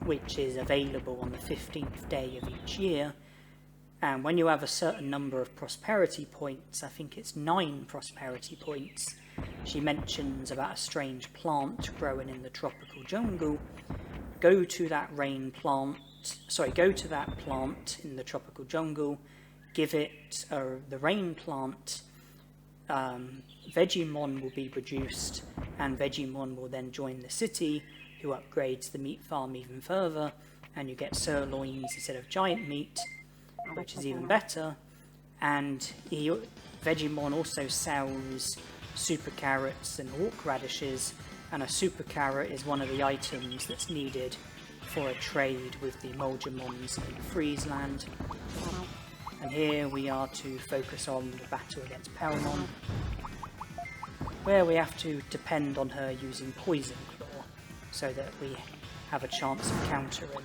which is available on the 15th day of each year, and when you have a certain number of prosperity points, I think it's 9 prosperity points, she mentions about a strange plant growing in the tropical jungle. Go to that plant in the tropical jungle, give it the rain plant, Vegemon will be produced, and Vegemon will then join the city, who upgrades the meat farm even further, and you get sirloins instead of giant meat, which is even better. And Vegemon also sells super carrots and hawk radishes, and a super carrot is one of the items that's needed for a trade with the Moldramons in Friesland. And here we are to focus on the battle against Palmon, where we have to depend on her using Poison Claw so that we have a chance of countering.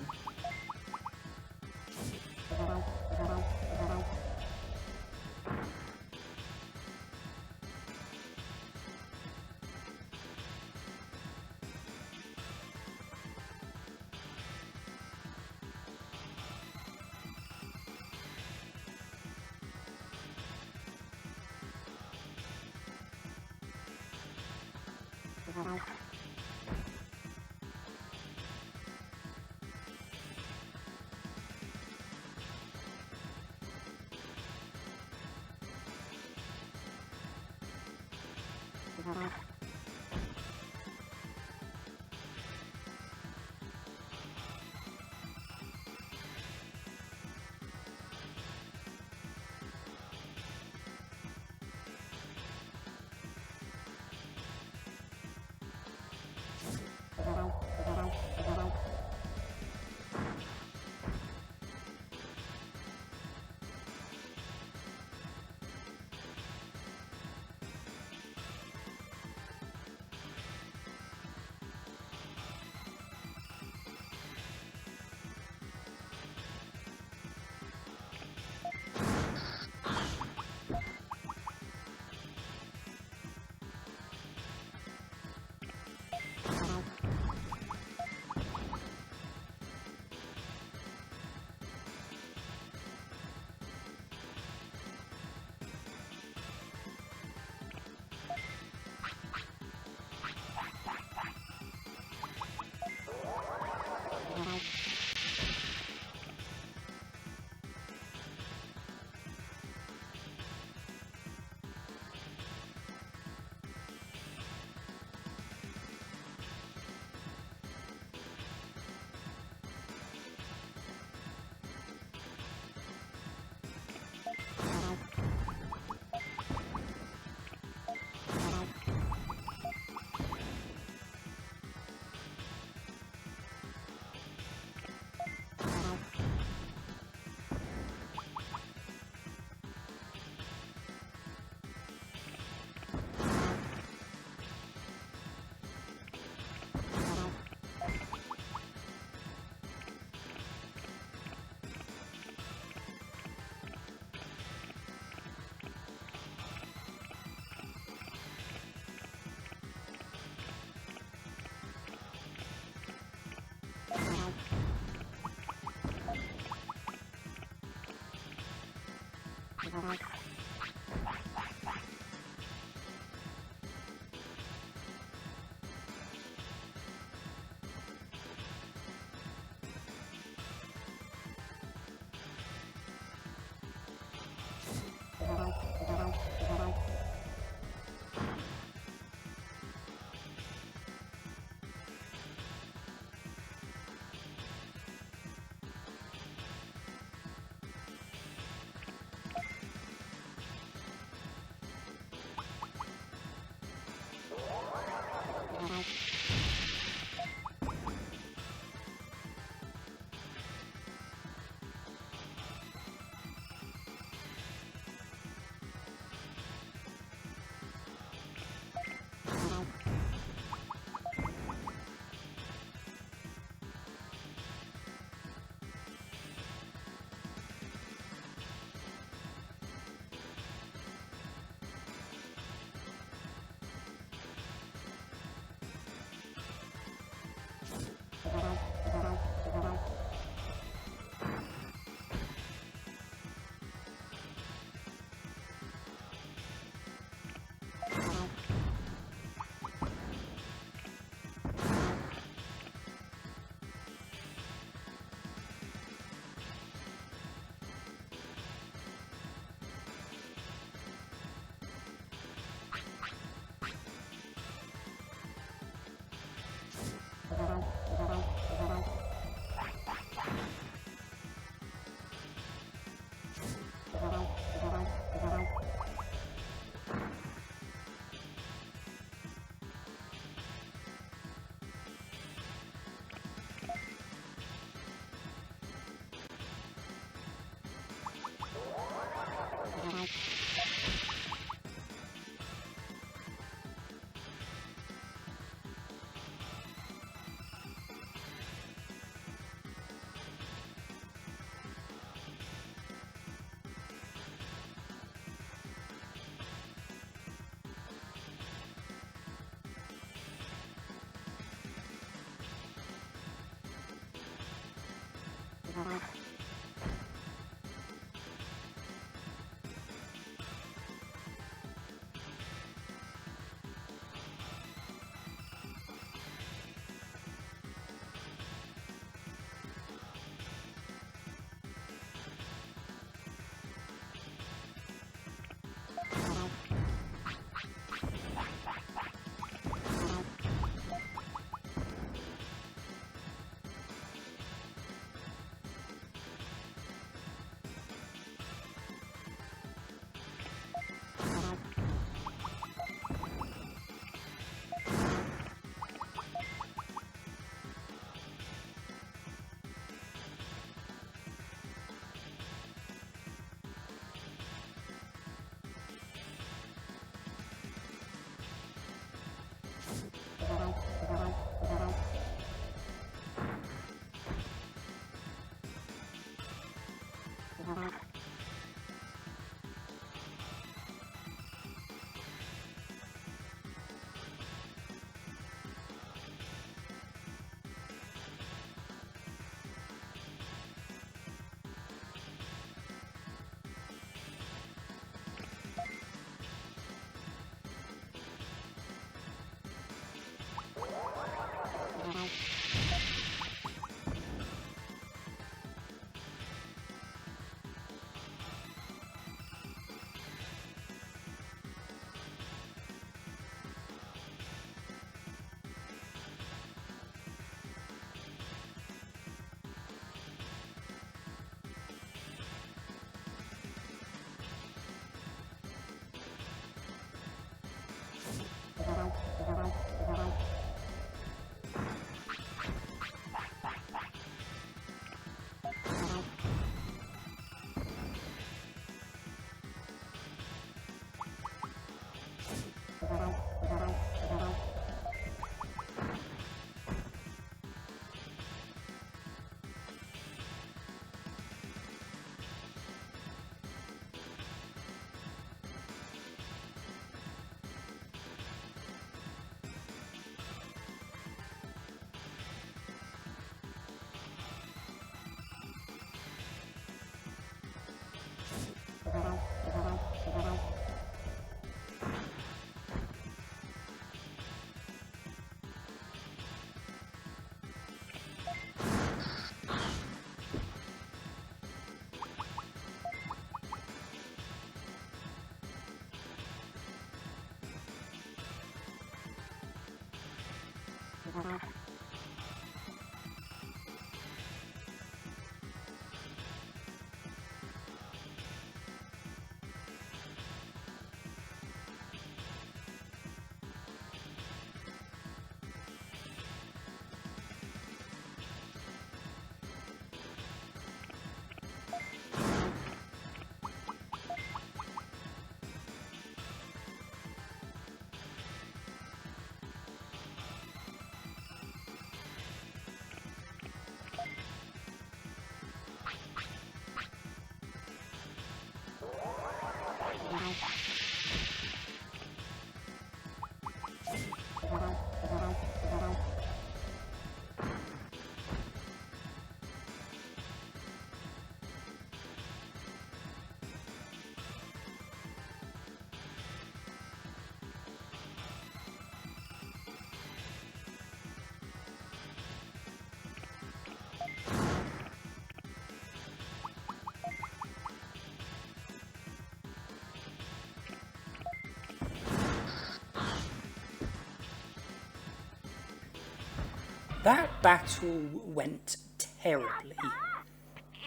That battle went terribly.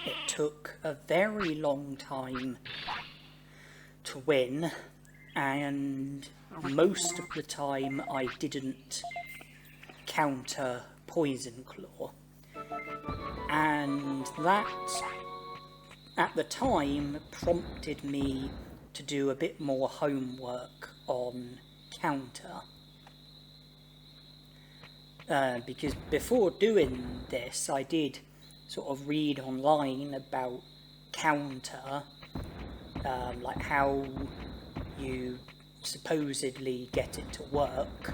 It took a very long time to win, and most of the time I didn't counter Poison Claw. And that, at the time, prompted me to do a bit more homework on counter. Because before doing this, I did sort of read online about counter, like how you supposedly get it to work,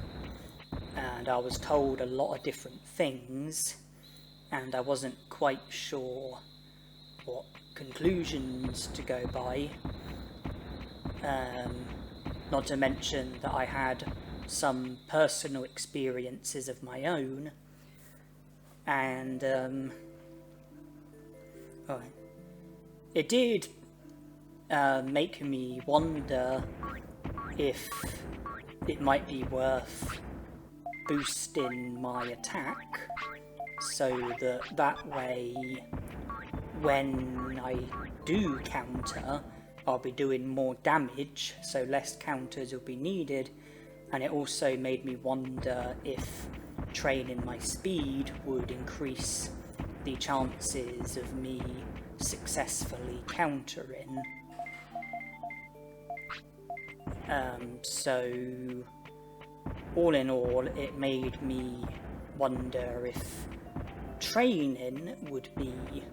and I was told a lot of different things, and I wasn't quite sure what conclusions to go by. Not to mention that I had some personal experiences of my own, and it did make me wonder if it might be worth boosting my attack, so that way when I do counter, I'll be doing more damage, so less counters will be needed. And it also made me wonder if training my speed would increase the chances of me successfully countering. So all in all, it made me wonder if training would be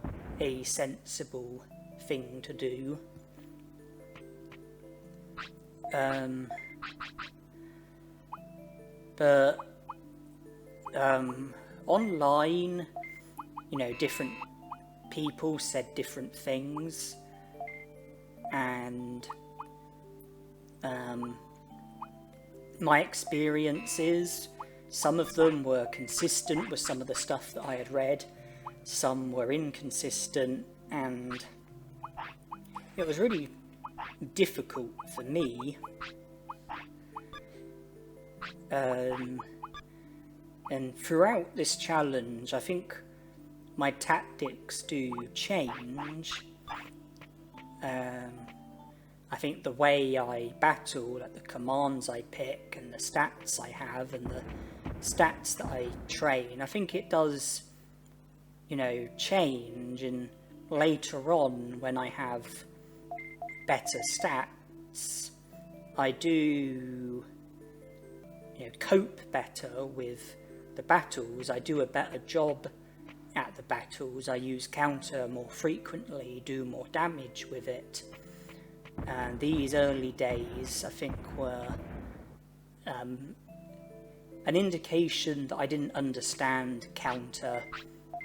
a sensible thing to do. But online, you know, different people said different things, and my experiences, some of them were consistent with some of the stuff that I had read, some were inconsistent, and it was really difficult for me. And throughout this challenge, I think my tactics do change. I think the way I battle, like the commands I pick and the stats I have and the stats that I train, I think it does, you know, change, and later on when I have better stats, I do, you know, cope better with the battles. I do a better job at the battles. I use counter more frequently, do more damage with it. And these early days, I think, were an indication that I didn't understand counter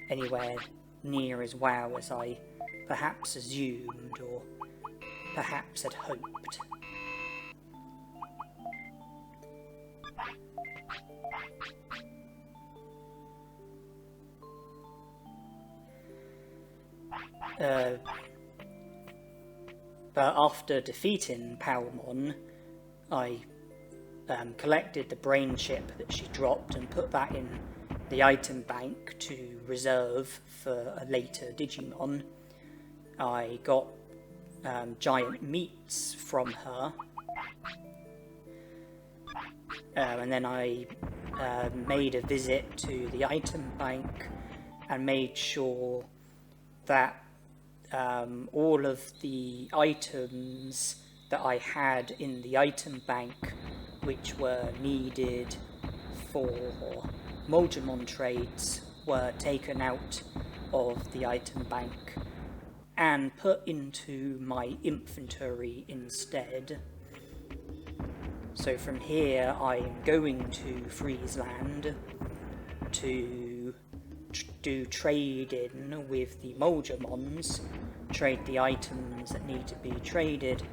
anywhere near as well as I perhaps assumed or perhaps had hoped. But after defeating Palmon, I collected the brain chip that she dropped and put that in the item bank to reserve for a later Digimon. I got giant meats from her, and then I made a visit to the item bank and made sure that all of the items that I had in the item bank, which were needed for Moldramon trades, were taken out of the item bank and put into my inventory instead. So from here I'm going to Friesland to do trading with the Moldramons, trade the items that need to be traded,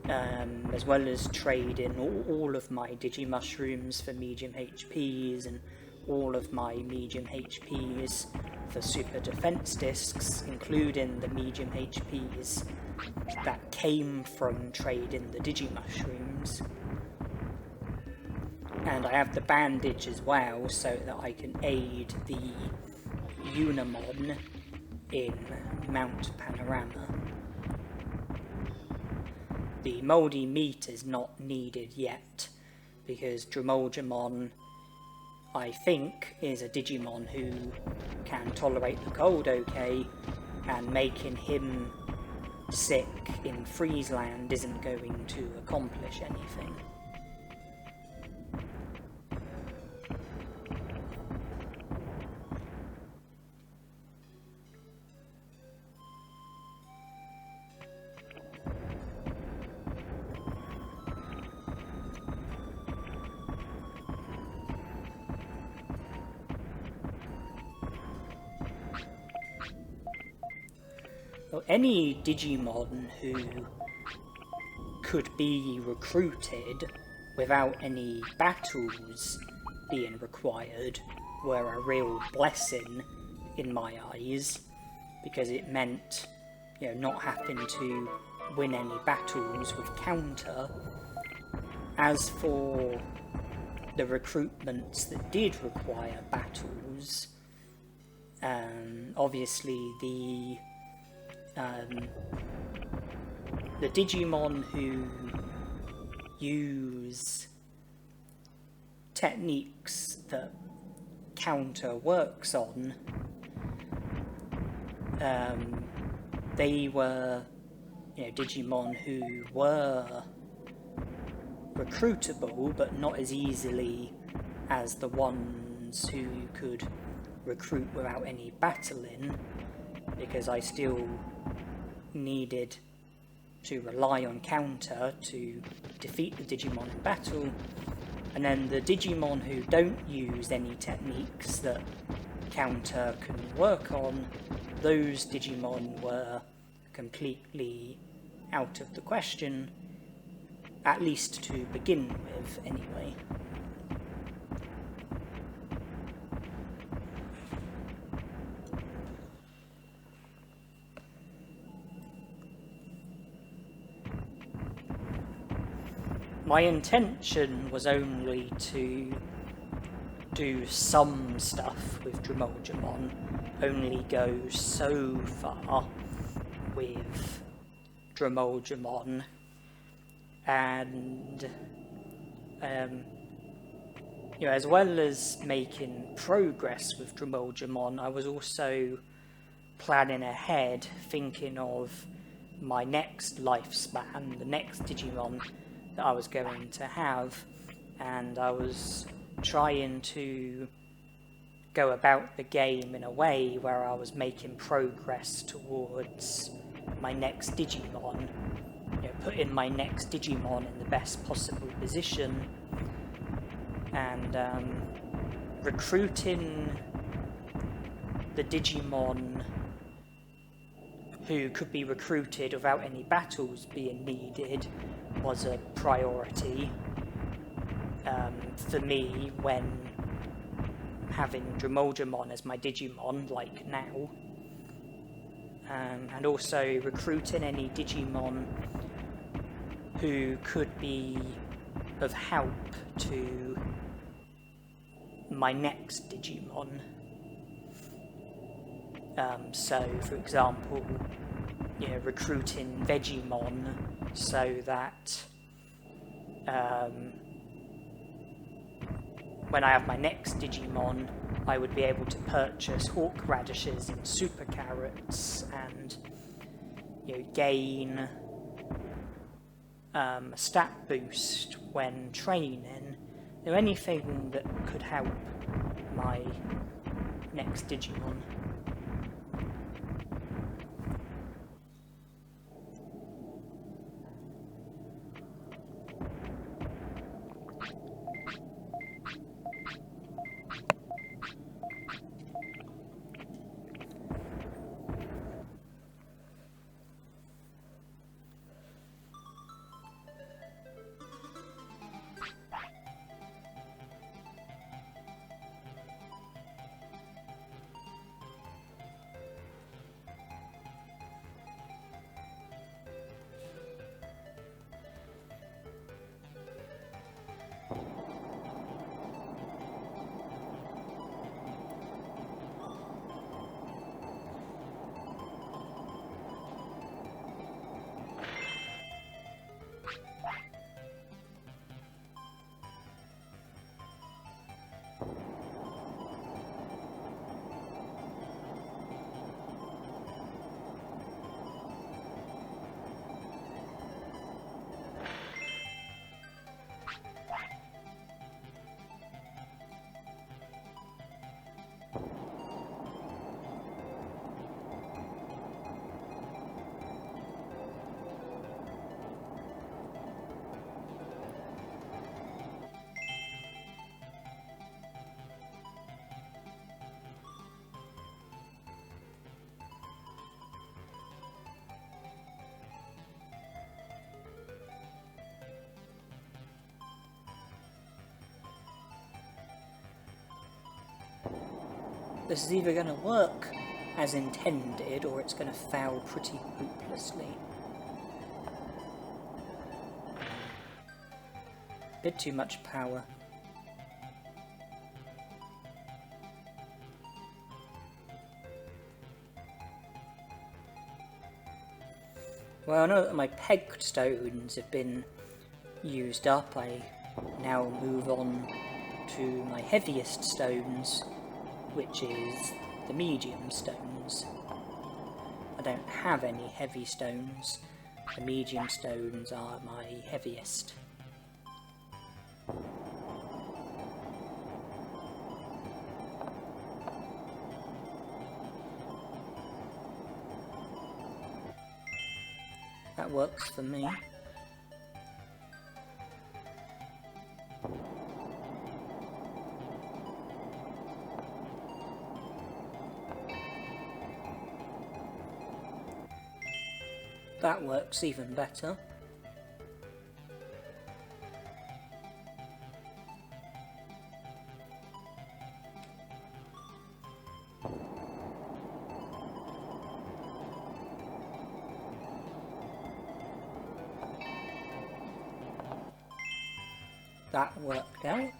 as well as trading all of my Digimushrooms for medium HPs and all of my medium HPs for super defense discs, including the medium HPs that came from trading the Digimushrooms. And I have the bandage as well, so that I can aid the Unimon in Mount Panorama. The mouldy meat is not needed yet, because Dromolgemon, I think, is a Digimon who can tolerate the cold okay, and making him sick in Friesland isn't going to accomplish anything. any Digimon who could be recruited without any battles being required were a real blessing in my eyes, because it meant, you know, not having to win any battles with counter. As for the recruitments that did require battles, obviously the Digimon who use techniques that counter works on, they were, you know, Digimon who were recruitable, but not as easily as the ones who you could recruit without any battling, because I still needed to rely on counter to defeat the Digimon in battle. And then the Digimon who don't use any techniques that counter can work on, those Digimon were completely out of the question, at least to begin with, anyway. My intention was only to do some stuff with Dromojamon, only go so far with Dromojamon, and you know, as well as making progress with Dromojamon, I was also planning ahead, thinking of my next lifespan, the next Digimon that I was going to have, and I was trying to go about the game in a way where I was making progress towards my next Digimon, you know, putting my next Digimon in the best possible position, and recruiting the Digimon who could be recruited without any battles being needed was a priority for me when having Dromojamon as my Digimon, like now, and also recruiting any Digimon who could be of help to my next Digimon. So, for example, you know, recruiting Vegemon so that when I have my next Digimon, I would be able to purchase Hawk Radishes and Super Carrots and, you know, gain a stat boost when training, you know, anything that could help my next Digimon. This is either going to work as intended, or it's going to fail pretty hopelessly. Bit too much power. Well, now that my pegged stones have been used up, I now move on to my heaviest stones, which is the medium stones. I don't have any heavy stones. The medium stones are my heaviest. That works for me. That works even better. That worked out.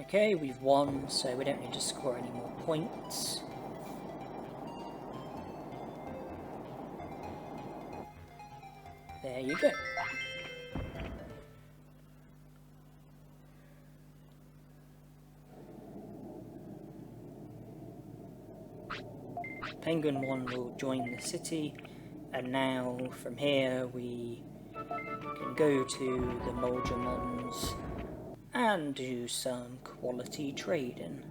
Okay, we've won, so we don't need to score any more points. There you go. Penguin 1 will join the city, and now from here we can go to the Moldramons and do some quality trading.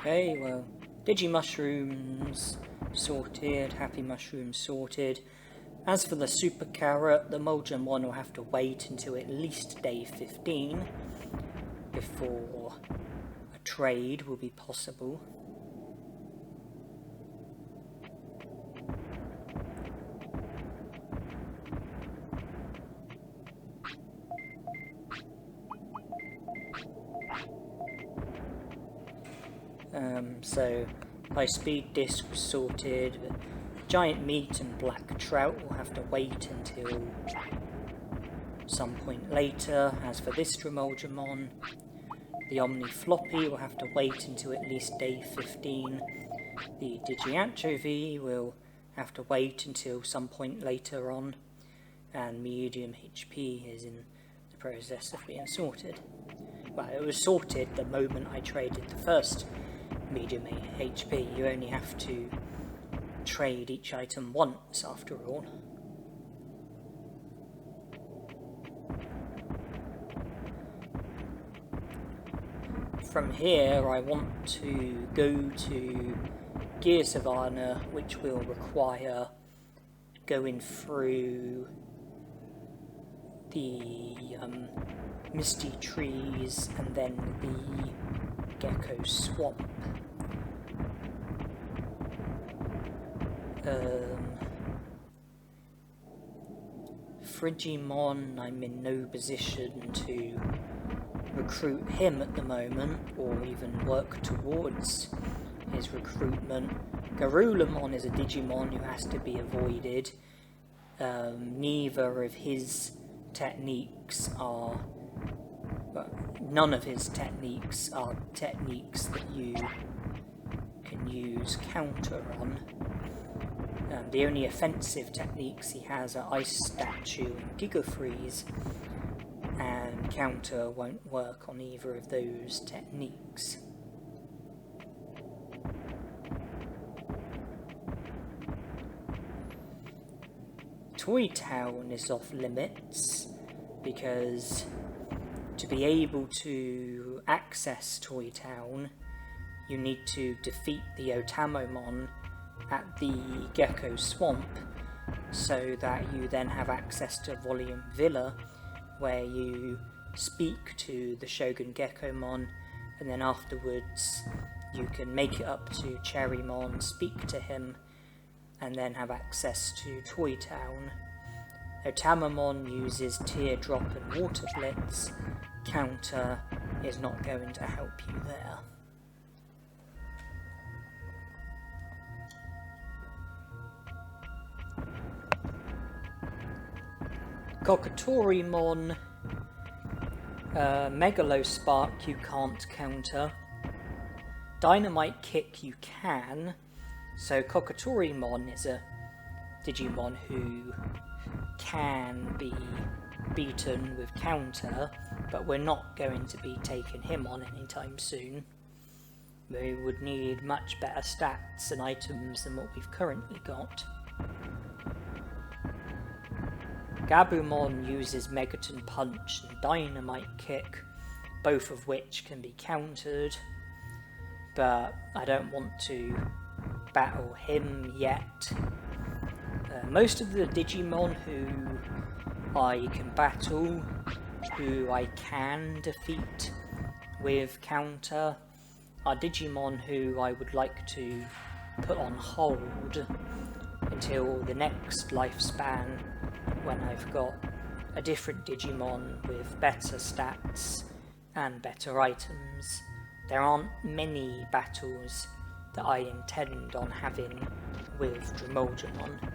Okay, well, Digimushrooms sorted, Happy Mushrooms sorted. As for the Super Carrot, the Moldramon will have to wait until at least day 15 before a trade will be possible. So high speed disc was sorted, but giant meat and black trout will have to wait until some point later. As for this Moldramon, the Omni Floppy will have to wait until at least day 15. The Digianchovy will have to wait until some point later on, and medium HP is in the process of being sorted. Well, it was sorted the moment I traded the first medium HP. You only have to trade each item once after all. From here I want to go to Gear Savannah, which will require going through the misty trees and then the Gecko Swamp. Frigimon, I'm in no position to recruit him at the moment, or even work towards his recruitment. Garulamon is a Digimon who has to be avoided. Neither of his techniques are... well, none of his techniques are techniques that you can use counter on. The only offensive techniques he has are Ice Statue and Giga Freeze, and counter won't work on either of those techniques. Toy Town is off limits because to be able to access Toy Town, you need to defeat the Otamomon at the Gecko Swamp, so that you then have access to Volume Villa, where you speak to the Shogun Geckomon, and then afterwards you can make it up to Cherrymon, speak to him, and then have access to Toy Town. Otamomon uses Teardrop and Water Blitz. Counter is not going to help you there. Kokatorimon, Megalospark you can't counter. Dynamite Kick you can. So Kokatorimon is a Digimon who can be beaten with counter, but we're not going to be taking him on anytime soon. We would need much better stats and items than what we've currently got. Gabumon uses Megaton Punch and Dynamite Kick, both of which can be countered, but I don't want to battle him yet. Most of the Digimon who I can battle, who I can defeat with counter, are Digimon who I would like to put on hold until the next lifespan, when I've got a different Digimon with better stats and better items. There aren't many battles that I intend on having with Dromolgemon.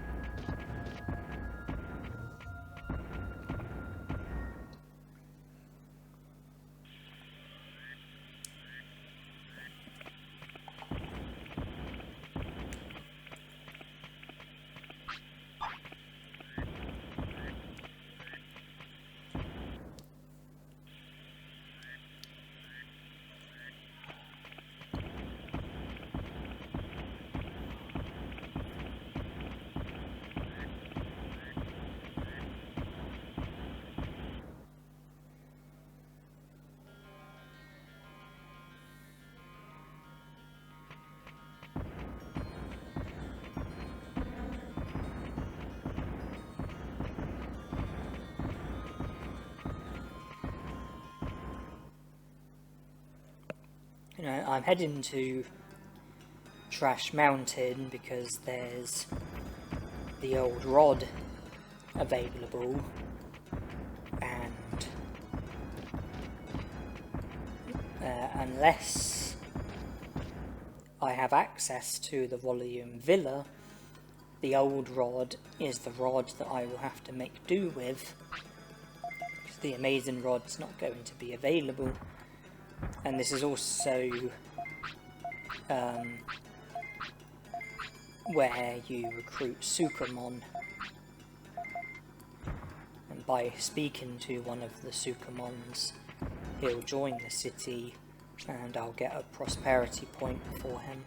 You know, I'm heading to Trash Mountain because there's the old rod available, and unless I have access to the Volume Villa, the old rod is the rod that I will have to make do with, because the Amazing Rod's not going to be available. And this is also where you recruit Sukamon, and by speaking to one of the Sukamons, he'll join the city and I'll get a prosperity point for him.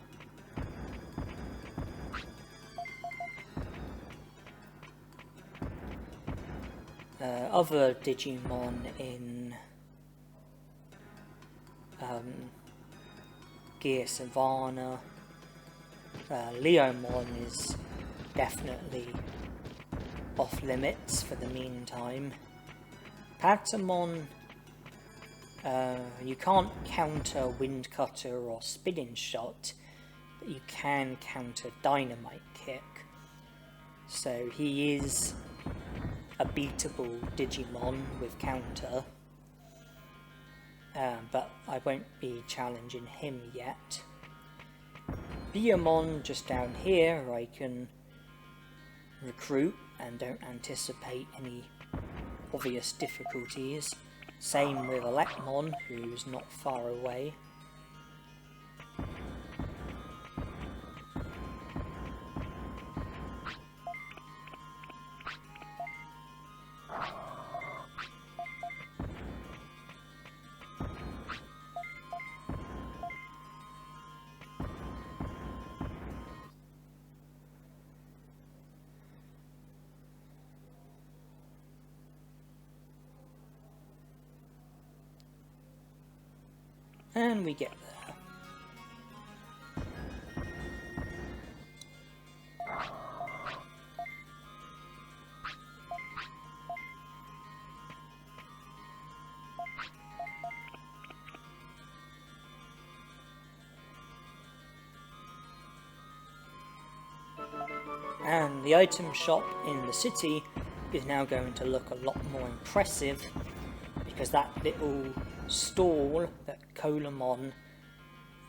Other Digimon in Gear Savannah, Leomon is definitely off limits for the meantime. Patamon, you can't counter Wind Cutter or Spinning Shot, but you can counter Dynamite Kick, so he is a beatable Digimon with counter. But I won't be challenging him yet. Biyomon, just down here, I can recruit and don't anticipate any obvious difficulties. Same with Elecmon, who's not far away. And we get there. And the item shop in the city is now going to look a lot more impressive, because that little stall that Colamon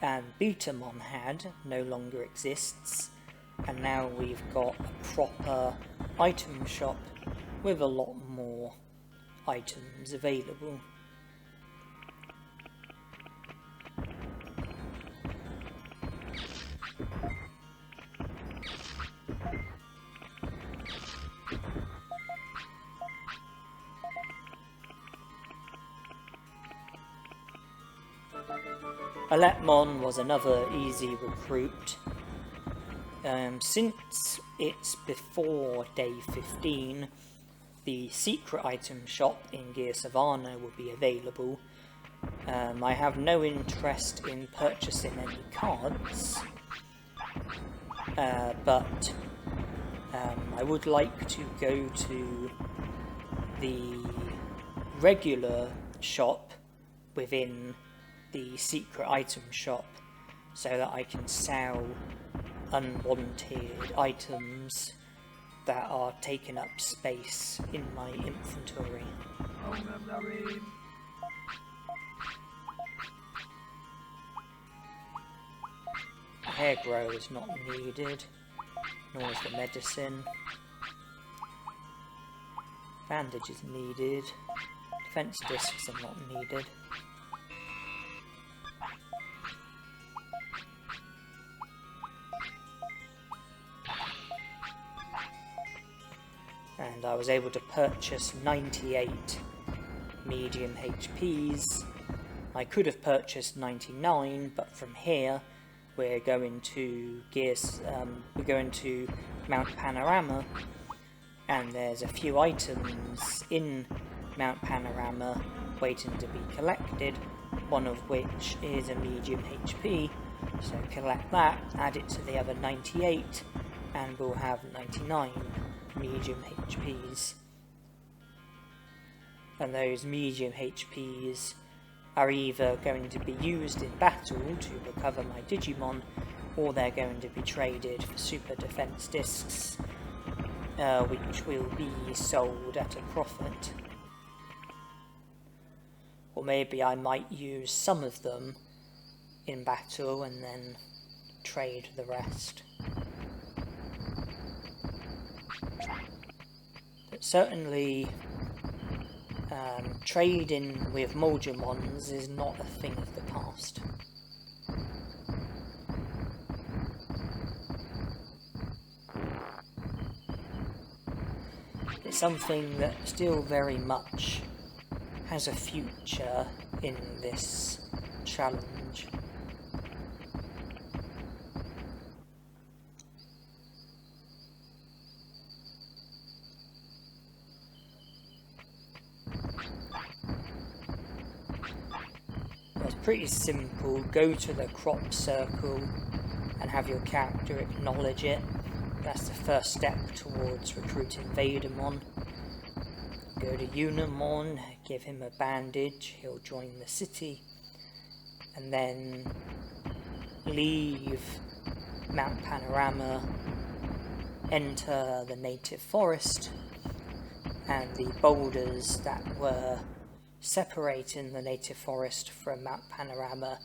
and Betamon had no longer exists, and now we've got a proper item shop with a lot more items available. Aletmon was another easy recruit. Since it's before day 15, the secret item shop in Gear Savannah will be available. I have no interest in purchasing any cards, but I would like to go to the regular shop within the secret item shop so that I can sell unwanted items that are taking up space in my inventory. Hair grow is not needed, nor is the medicine. Bandage is needed. Defense discs are not needed. And I was able to purchase 98 medium HPs. I could have purchased 99, but from here we're going to Mount Panorama, and there's a few items in Mount Panorama waiting to be collected, one of which is a medium HP, so collect that, add it to the other 98, and we'll have 99 medium HPs. And those medium HPs are either going to be used in battle to recover my Digimon, or they're going to be traded for super defense discs, which will be sold at a profit. Or maybe I might use some of them in battle and then trade the rest. But certainly trading with Moldramons is not a thing of the past. It's something that still very much has a future in this challenge. It's pretty simple. Go to the crop circle and have your character acknowledge it. That's the first step towards recruiting Vademon. Go to Unimon, give him a bandage, he'll join the city, and then leave Mount Panorama, enter the native forest, and the boulders that were separating the native forest from Mount Panorama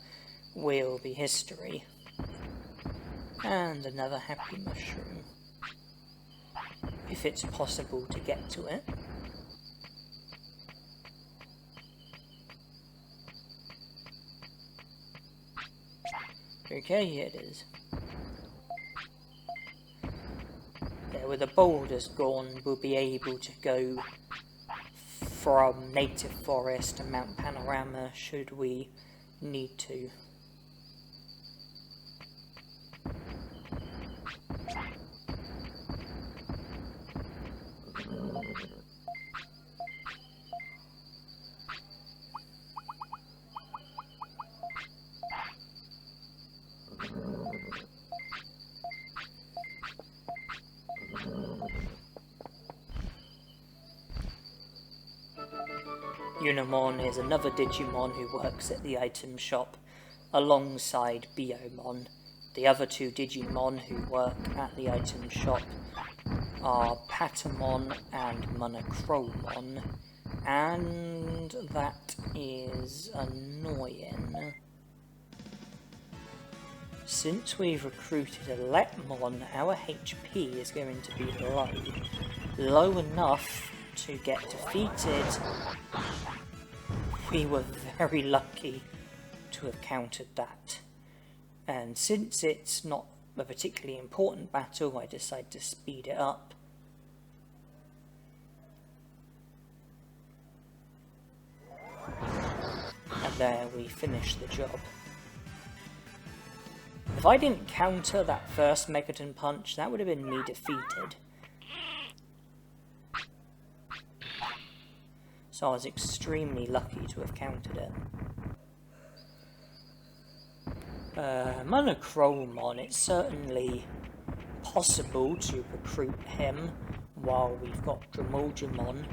will be history. And another happy mushroom, if it's possible to get to it. Okay, here it is. There, with the boulders gone, we'll be able to go from native forest to Mount Panorama should we need to. Unimon is another Digimon who works at the item shop alongside Biomon. The other two Digimon who work at the item shop are Patamon and Monochromon, and that is annoying. Since we've recruited a Letmon, our HP is going to be low enough to get defeated. We were very lucky to have countered that, and since it's not a particularly important battle, I decided to speed it up. And there we finish the job. If I didn't counter that first Megaton Punch, that would have been me defeated. So I was extremely lucky to have countered it. Monochromon, it's certainly possible to recruit him while we've got Dramoljamon.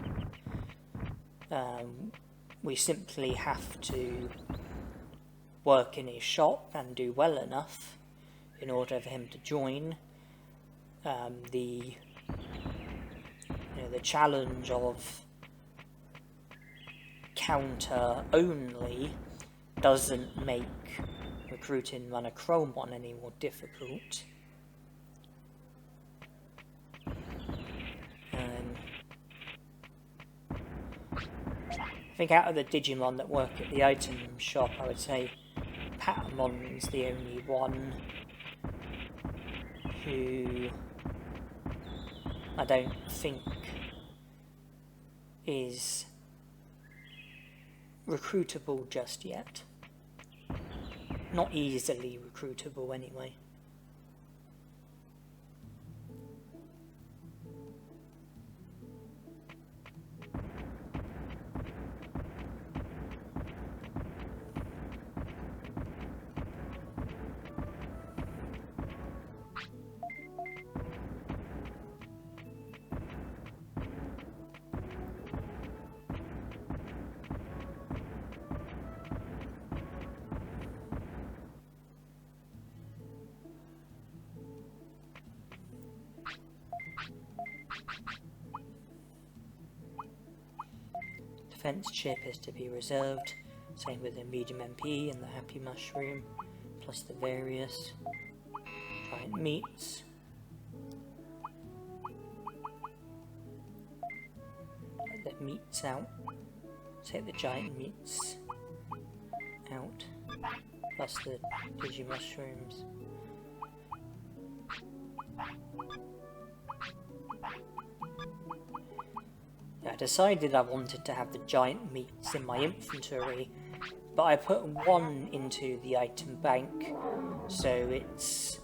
We simply have to work in his shop and do well enough in order for him to join. The challenge of counter only doesn't make recruiting Monochromon any more difficult. I think out of the Digimon that work at the item shop, I would say Patamon's the only one who I don't think is recruitable just yet. Not easily recruitable anyway. Defense chip is to be reserved, same with the medium MP and the happy mushroom, plus the various giant meats. Let the meats out, take the giant meats out, plus the digi mushrooms. I decided I wanted to have the giant meats in my inventory, but I put one into the item bank, so it's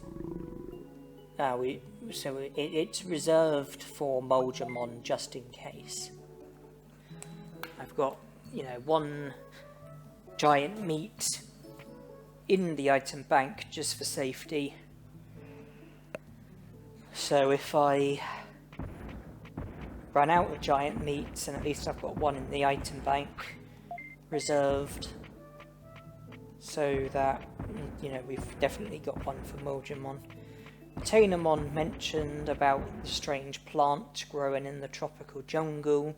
it's reserved for Moljamon just in case. I've got, one giant meat in the item bank just for safety. So if I run out of giant meats, and at least I've got one in the item bank reserved, so that we've definitely got one for Moljamon. Dynamite mentioned about the strange plant growing in the tropical jungle,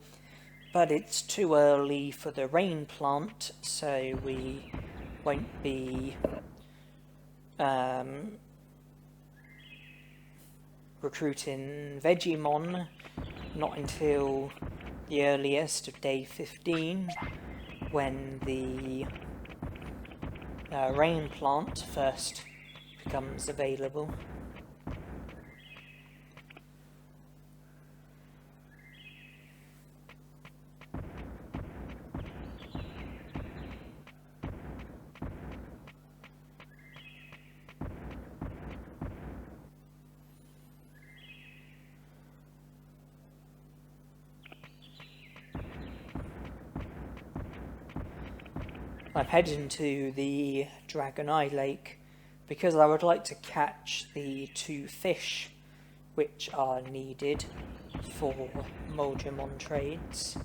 but it's too early for the rain plant, so we won't be recruiting Vegemon not until the earliest of day 15, when the rain plant first becomes available. I'm heading to the Dragon Eye Lake because I would like to catch the 2 fish which are needed for Moljamon trades.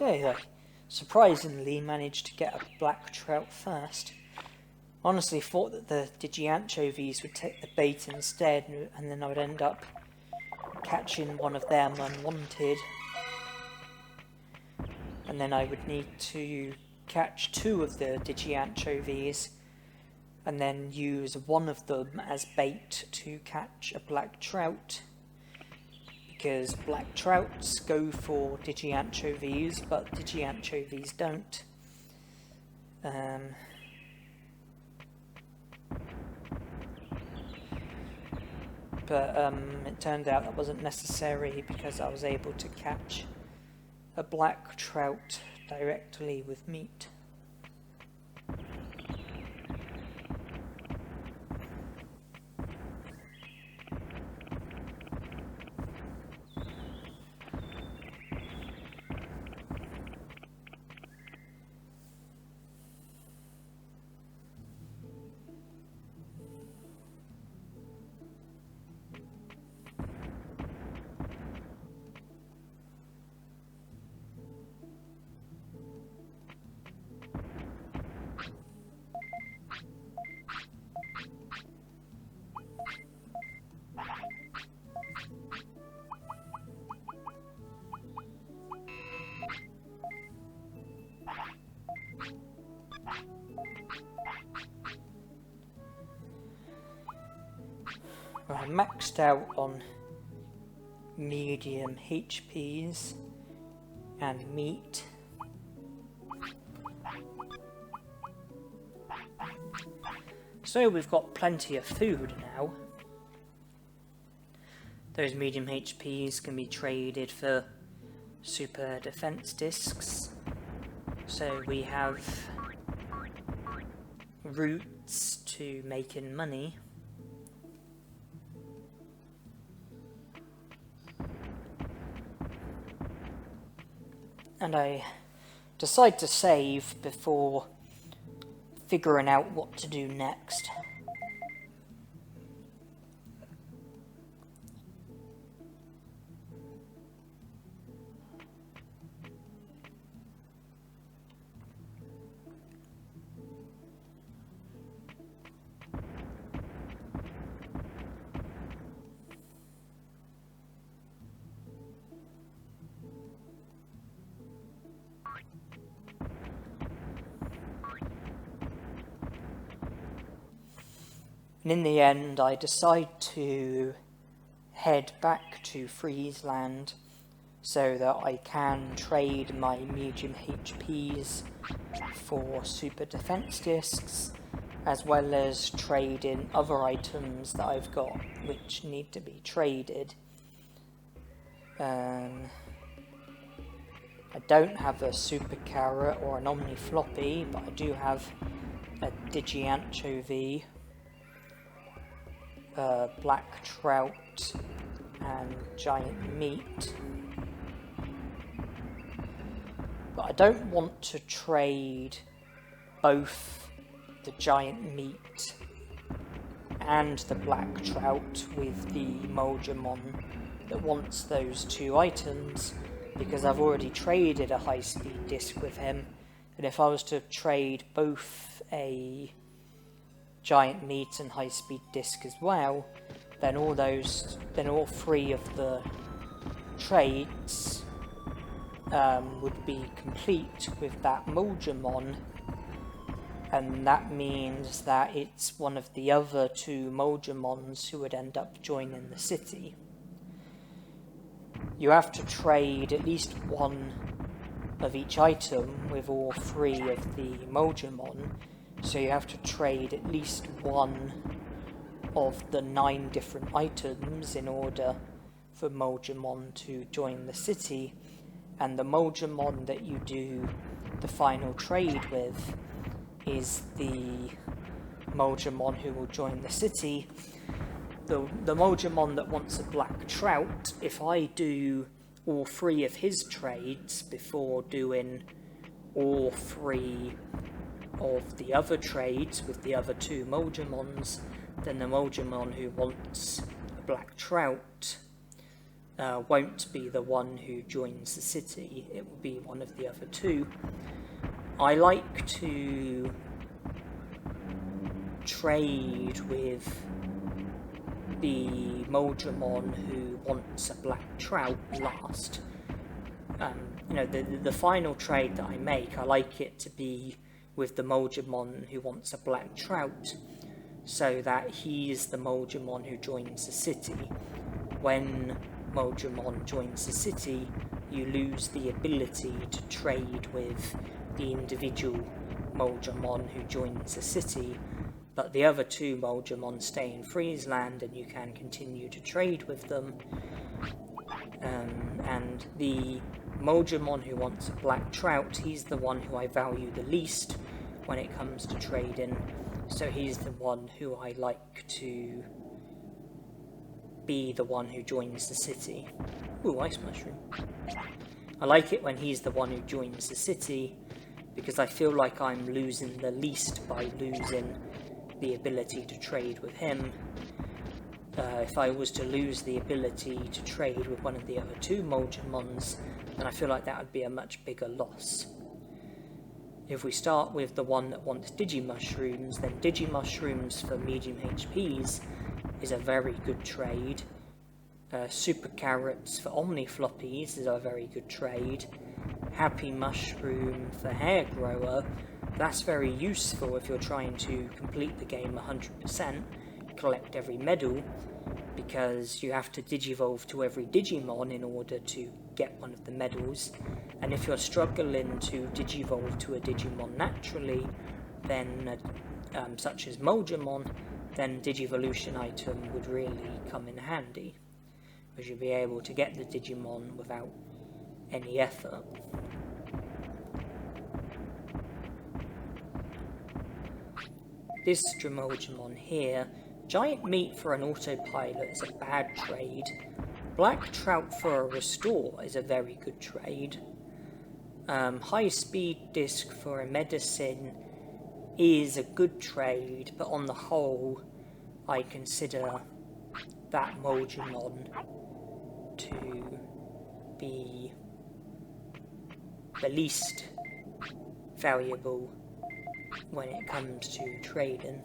Yeah, I surprisingly managed to get a black trout first. Honestly thought that the Digi-anchovies would take the bait instead, and then I would end up catching one of them unwanted. And then I would need to catch 2 of the Digi-anchovies, and then use one of them as bait to catch a black trout. Because black trouts go for Digi-anchovies, but Digi-anchovies don't. But it turned out that wasn't necessary because I was able to catch a black trout directly with meat. I maxed out on medium HPs and meat. So we've got plenty of food now. Those medium HPs can be traded for super defense discs. So we have routes to making money. And I decide to save before figuring out what to do next. And in the end, I decide to head back to Friesland so that I can trade my medium HPs for super defense discs, as well as trade in other items that I've got which need to be traded. I don't have a super carrot or an omni floppy, but I do have a Digi-anchovy, black trout and giant meat. But I don't want to trade both the giant meat and the black trout with the Moldramon that wants those 2 items, because I've already traded a high-speed disc with him, and if I was to trade both a giant meat and high-speed disc as well, then all 3 of the trades would be complete with that Moldramon, and that means that it's one of the other 2 Moldramons who would end up joining the city. You have to trade at least 1 of each item with all 3 of the Moldramon, so you have to trade at least 1 of the 9 different items in order for Moldramon to join the city, and the Moldramon that you do the final trade with is the Moldramon who will join the city. The Moldramon that wants a black trout, if I do all 3 of his trades before doing all 3 of the other trades with the other 2 Moldramons, then the Moldramon who wants a black trout won't be the one who joins the city, it will be one of the other two. I like to trade with the Moldramon who wants a black trout last. You know, the final trade that I make, I like it to be with the Moldramon who wants a black trout, so that he's the Moldramon who joins the city. When Moldramon joins the city, you lose the ability to trade with the individual Moldramon who joins the city, but the other two Moldramon stay in Friesland and you can continue to trade with them. And the Moldramon who wants a black trout, he's the one who I value the least when it comes to trading, so he's the one who I like to be the one who joins the city. Ooh, ice mushroom. I like it when he's the one who joins the city, because I feel like I'm losing the least by losing the ability to trade with him. If I was to lose the ability to trade with one of the other two Moldramons, then I feel like that would be a much bigger loss. If we start with the one that wants Digimushrooms, then Digimushrooms for medium HPs is a very good trade. Super Carrots for Omni Floppies is a very good trade. Happy Mushroom for Hair Grower, that's very useful if you're trying to complete the game 100%, collect every medal, because you have to digivolve to every Digimon in order to get one of the medals, and if you're struggling to digivolve to a Digimon naturally, then such as Moldramon, then Digivolution item would really come in handy, because you'll be able to get the Digimon without any effort. This Moldramon here, Giant Meat for an autopilot is a bad trade. Black Trout for a restore is a very good trade. High Speed Disc for a medicine is a good trade, but on the whole, I consider that Moldramon to be the least valuable when it comes to trading.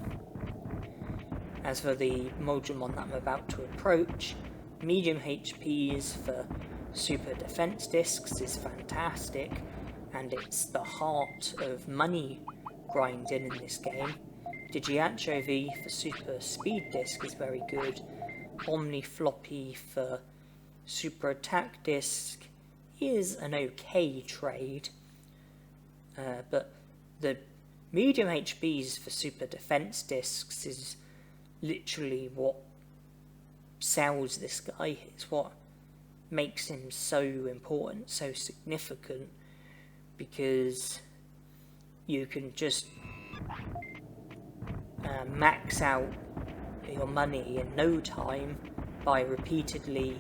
As for the Moldramon that I'm about to approach, medium HPs for super defense discs is fantastic, and it's the heart of money grinding in this game. Digianchovy for super speed disc is very good. Omni Floppy for super attack disc is an okay trade, but the medium HPs for super defense discs is literally what sells this guy. It's what makes him so important, so significant, because you can just max out your money in no time by repeatedly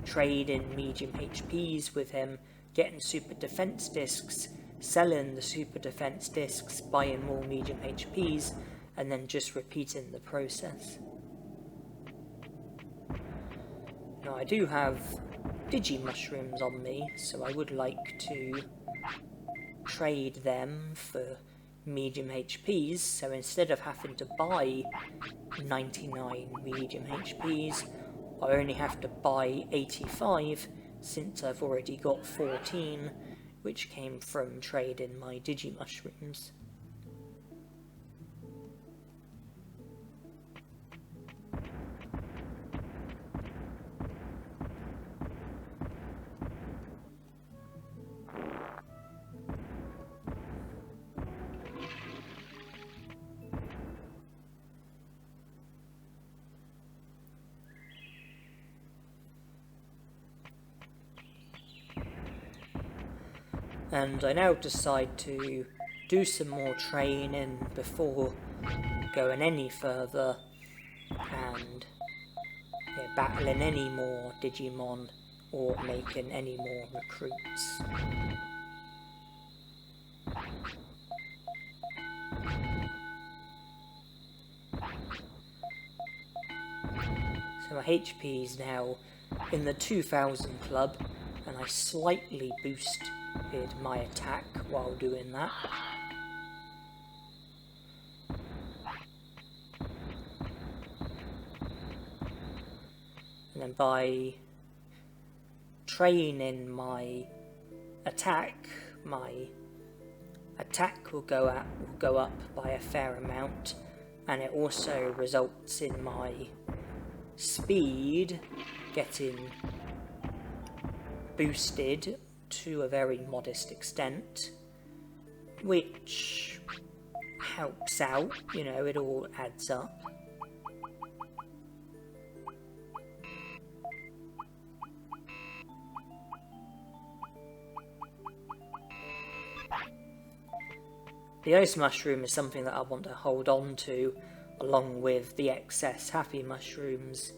trading medium HPs with him, getting super defense discs, selling the super defense discs, buying more medium HPs, and then just repeating the process. Now I do have Digimushrooms on me, so I would like to trade them for medium HPs, so instead of having to buy 99 medium HPs, I only have to buy 85, since I've already got 14, which came from trading my Digimushrooms. And I now decide to do some more training before going any further and battling any more Digimon or making any more recruits. So my HP is now in the 2000 club, and I slightly boosted my attack while doing that. And then by training my attack will go up by a fair amount, and it also results in my speed getting boosted to a very modest extent, which helps out, you know, it all adds up. The ice mushroom is something that I want to hold on to, along with the excess happy mushrooms.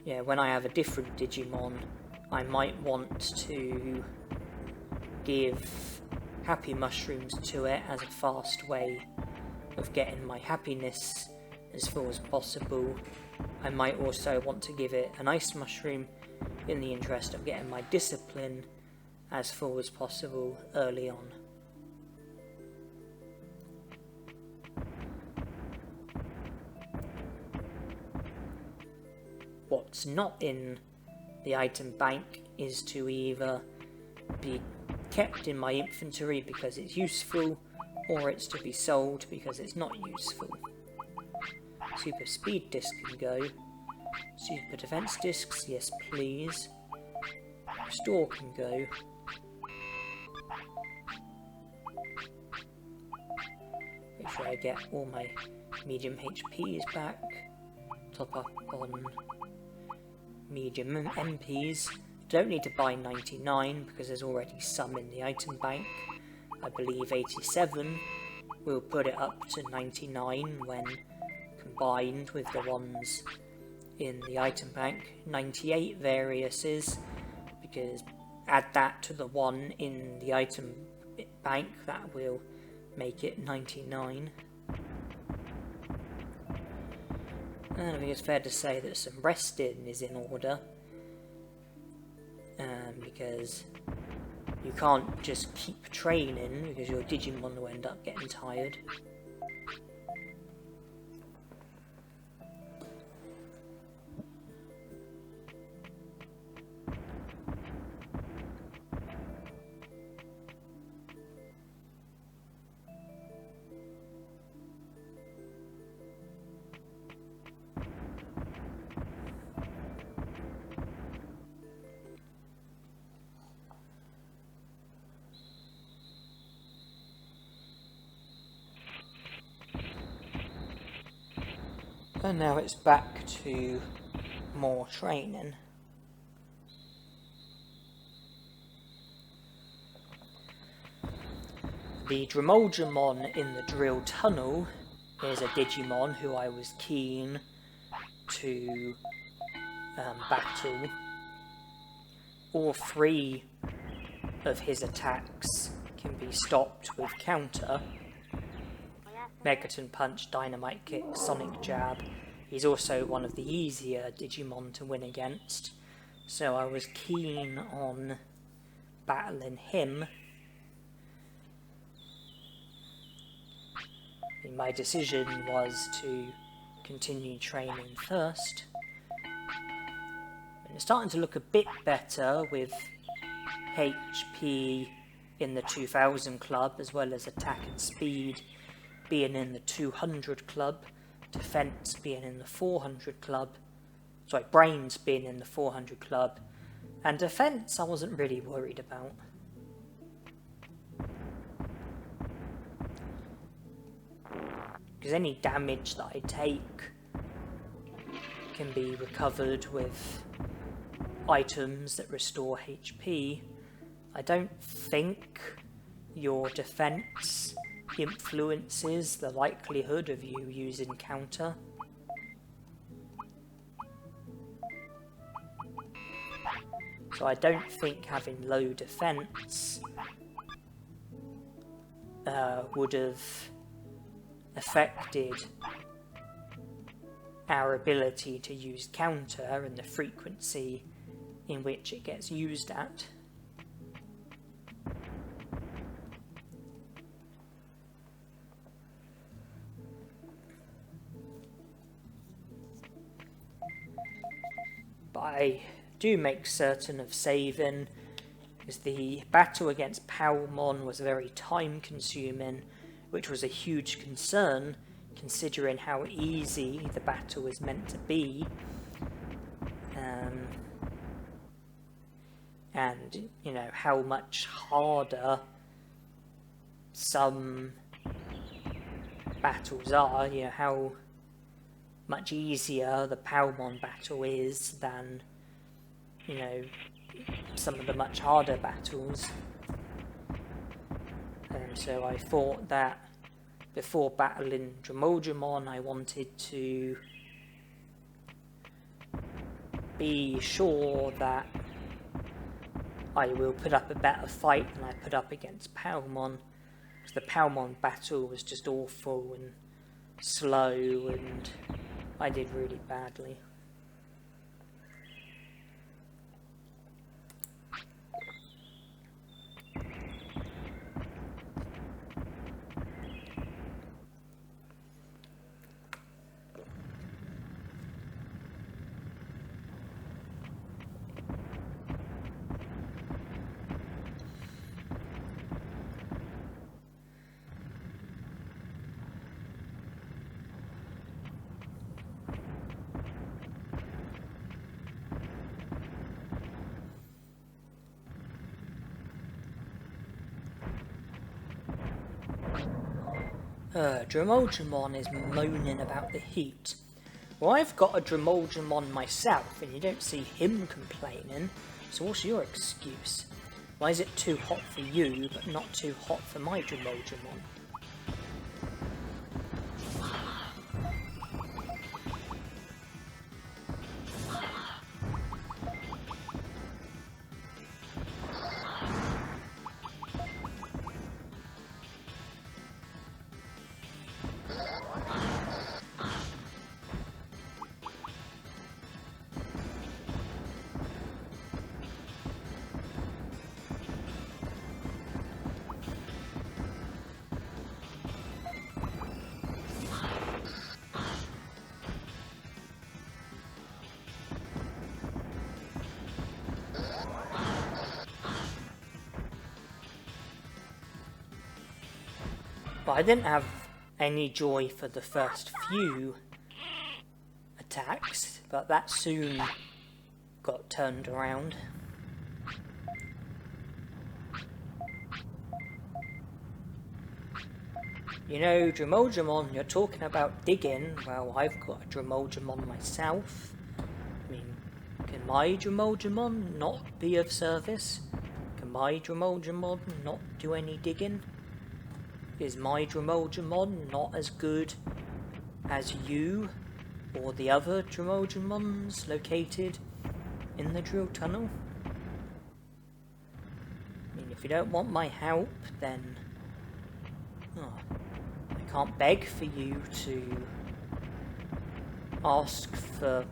Yeah, when I have a different Digimon, I might want to give happy mushrooms to it as a fast way of getting my happiness as full as possible. I might also want to give it an ice mushroom in the interest of getting my discipline as full as possible early on. What's not in the item bank is to either be kept in my inventory because it's useful, or it's to be sold because it's not useful. Super speed disc can go. Super defense discs, yes please. Restore can go. Make sure I get all my medium HPs back. Top up on medium MPs. Don't need to buy 99 because there's already some in the item bank. I believe 87 will put it up to 99 when combined with the ones in the item bank. 98 variouses, because add that to the one in the item bank, that will make it 99. And I think it's fair to say that some resting is in order, because you can't just keep training because your Digimon will end up getting tired. And now it's back to more training. The Dremoljamon in the drill tunnel is a Digimon who I was keen to battle. All three of his attacks can be stopped with counter. Megaton Punch, Dynamite Kick, Sonic Jab. He's also one of the easier Digimon to win against, so I was keen on battling him. My decision was to continue training first. And it's starting to look a bit better with HP in the 2000 club, as well as attack and speed being in the 200 club, defense being in the 400 club, sorry, brains being in the 400 club, and defense I wasn't really worried about. Because any damage that I take can be recovered with items that restore HP. I don't think your defense influences the likelihood of you using counter. So I don't think having low defense would have affected our ability to use counter and the frequency in which it gets used at. But I do make certain of saving, because the battle against Palmon was very time consuming, which was a huge concern considering how easy the battle is meant to be. And, you know, how much harder some battles are, you know, how much easier the Palmon battle is than, you know, some of the much harder battles. And so I thought that before battling Dromodramon, I wanted to be sure that I will put up a better fight than I put up against Palmon, because the Palmon battle was just awful and slow, and I did really badly. Dromodramon is moaning about the heat. Well, I've got a Dromodramon myself, and you don't see him complaining, so what's your excuse? Why is it too hot for you, but not too hot for my Dromodramon? But I didn't have any joy for the first few attacks, but that soon got turned around. You know, Dromodramon, you're talking about digging. Well, I've got a Dromodramon myself. I mean, can my Dromodramon not be of service? Can my Dromodramon not do any digging? Is my Dromodramon not as good as you or the other Dromodramons located in the drill tunnel? I mean, if you don't want my help, then I can't beg for you to ask for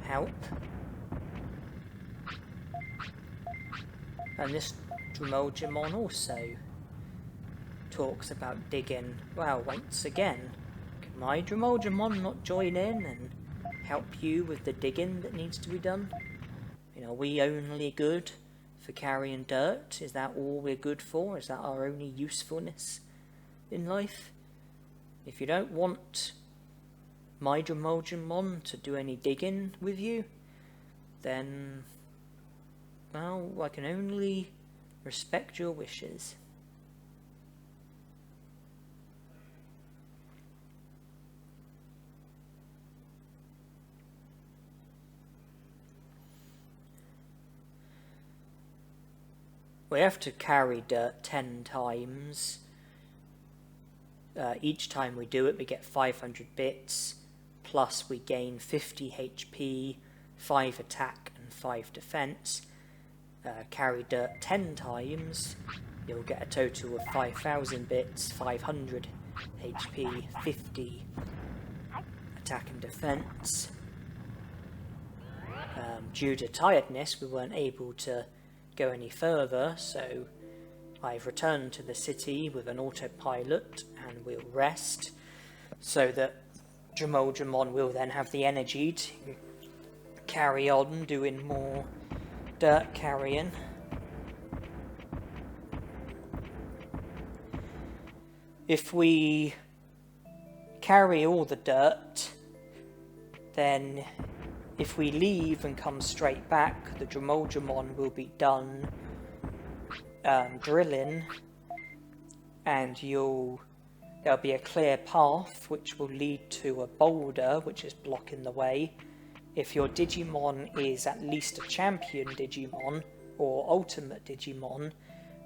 help. And this Dromodramon also talks about digging. Well, once again, can my Dromodramon not join in and help you with the digging that needs to be done? You know, are we only good for carrying dirt? Is that all we're good for? Is that our only usefulness in life? If you don't want my Dromodramon to do any digging with you, then, well, I can only respect your wishes. We have to carry dirt 10 times. Each time we do it, we get 500 bits, plus we gain 50 HP, 5 attack and 5 defense. Carry dirt 10 times, you'll get a total of 5,000 bits, 500 HP, 50 attack and defense. Due to tiredness, we weren't able to go any further, so I've returned to the city with an autopilot and we'll rest, so that Jamon will then have the energy to carry on doing more dirt carrying. If we carry all the dirt, then if we leave and come straight back, the Jamon will be done drilling, and there'll be a clear path which will lead to a boulder which is blocking the way. If your Digimon is at least a champion Digimon or ultimate Digimon,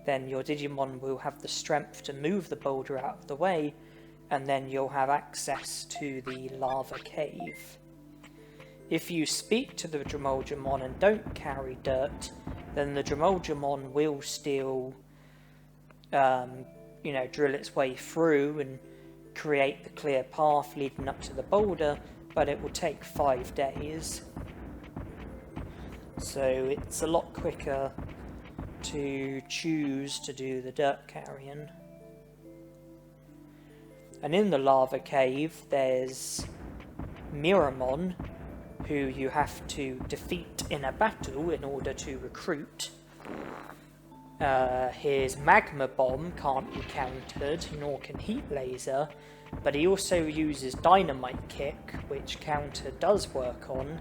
then your Digimon will have the strength to move the boulder out of the way, and then you'll have access to the lava cave. If you speak to the Jamon and don't carry dirt, then the Jamon will still, drill its way through and create the clear path leading up to the boulder, but it will take 5 days. So it's a lot quicker to choose to do the dirt carrying. And in the lava cave, there's Miramon, who you have to defeat in a battle in order to recruit. His magma bomb can't be countered, nor can heat laser, but he also uses Dynamite Kick, which counter does work on.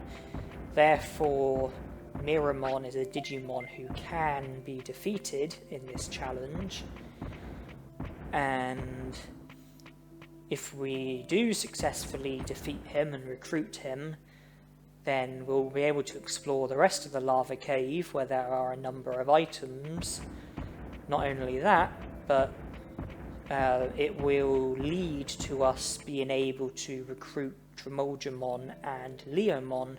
Therefore, Miramon is a Digimon who can be defeated in this challenge. And if we do successfully defeat him and recruit him, then we'll be able to explore the rest of the lava cave, where there are a number of items. Not only that, but it will lead to us being able to recruit Tremolgemon and Leomon,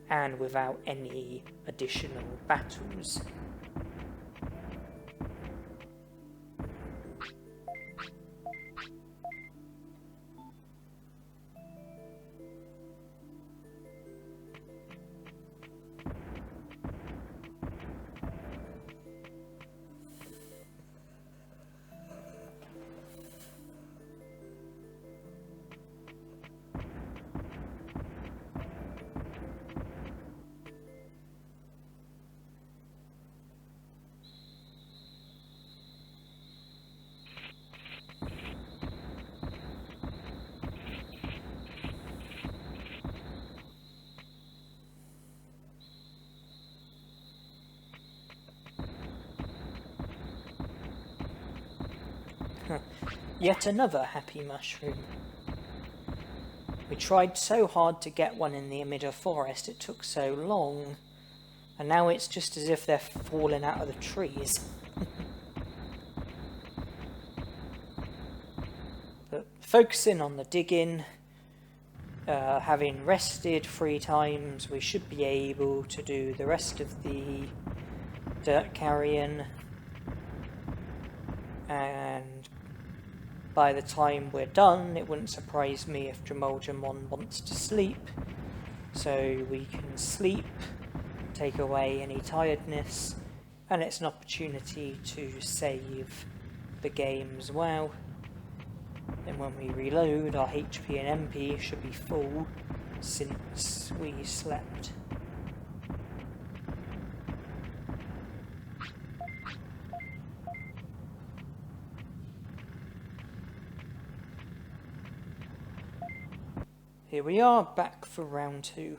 and without any additional battles. Yet another happy mushroom. We tried so hard to get one in the Amida forest, it took so long, and now it's just as if they're falling out of the trees. But focusing on the digging, having rested 3 times, we should be able to do the rest of the dirt carrying, and by the time we're done, it wouldn't surprise me if Tremolgemon wants to sleep, so we can sleep, take away any tiredness, and it's an opportunity to save the game as well. And when we reload, our HP and MP should be full since we slept. Here we are, back for round 2.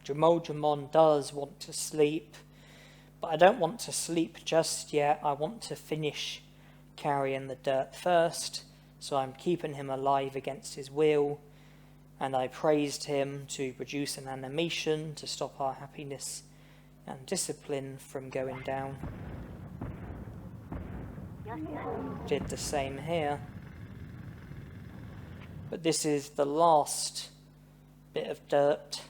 Jamon does want to sleep, but I don't want to sleep just yet. I want to finish carrying the dirt first, so I'm keeping him alive against his will, and I praised him to produce an animation to stop our happiness and discipline from going down. Did the same here. But this is the last bit of dirt.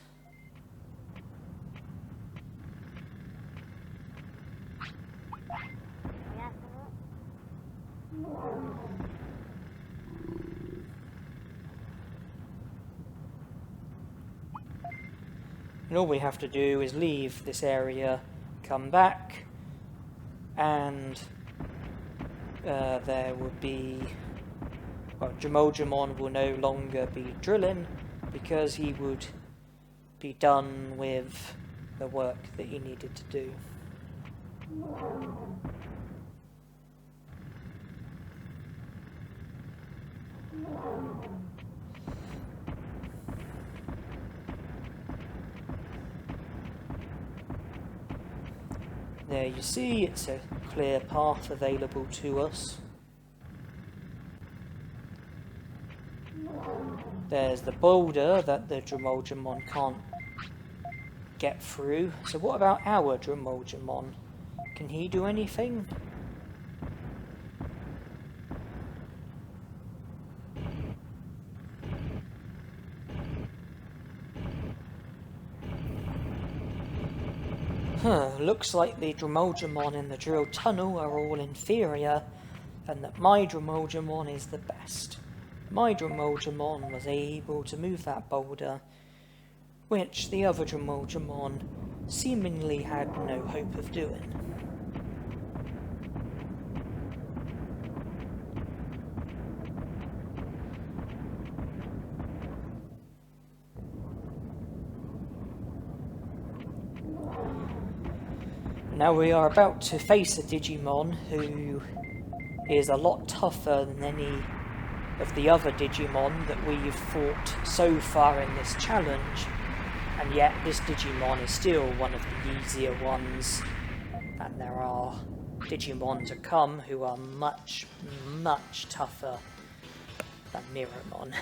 And all we have to do is leave this area, come back, and there will be, well, Jamon will no longer be drilling because he would be done with the work that he needed to do. There you see, it's a clear path available to us. There's the boulder that the Jamon can't get through. So what about our Jamon? Can he do anything? Looks like the Jamon in the drill tunnel are all inferior, and that my Jamon is the best. My Jamon was able to move that boulder, which the other Jamon seemingly had no hope of doing. Now we are about to face a Digimon who is a lot tougher than any of the other Digimon that we've fought so far in this challenge, and yet this Digimon is still one of the easier ones, and there are Digimon to come who are much, much tougher than Miramon.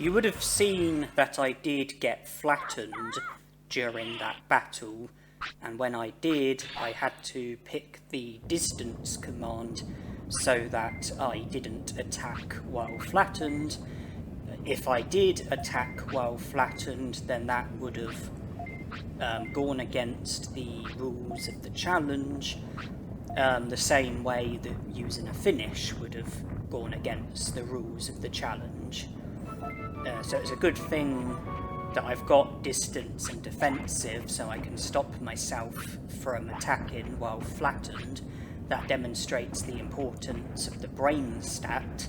You would have seen that I did get flattened during that battle, and when I did, I had to pick the distance command so that I didn't attack while flattened. If I did attack while flattened, then that would have gone against the rules of the challenge, the same way that using a finish would have gone against the rules of the challenge. So it's a good thing that I've got distance and defensive, so I can stop myself from attacking while flattened. That demonstrates the importance of the brain stat.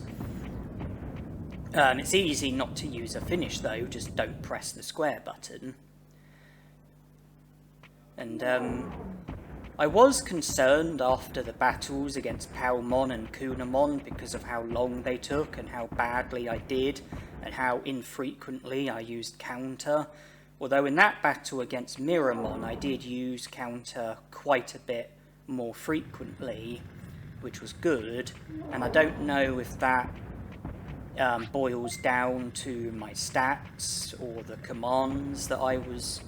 It's easy not to use a finish though, just don't press the square button. And I was concerned after the battles against Palmon and Kunamon because of how long they took and how badly I did and how infrequently I used counter. Although in that battle against Miramon I did use counter quite a bit more frequently, which was good, and I don't know if that boils down to my stats or the commands that I was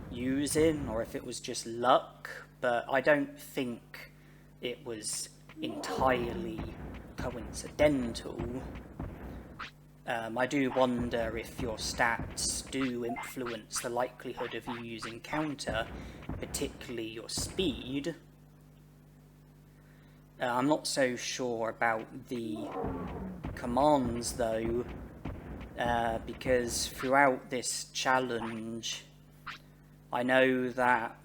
using, or if it was just luck, but I don't think it was entirely coincidental. I do wonder if your stats do influence the likelihood of you using counter, particularly your speed. I'm not so sure about the commands though, because throughout this challenge I know that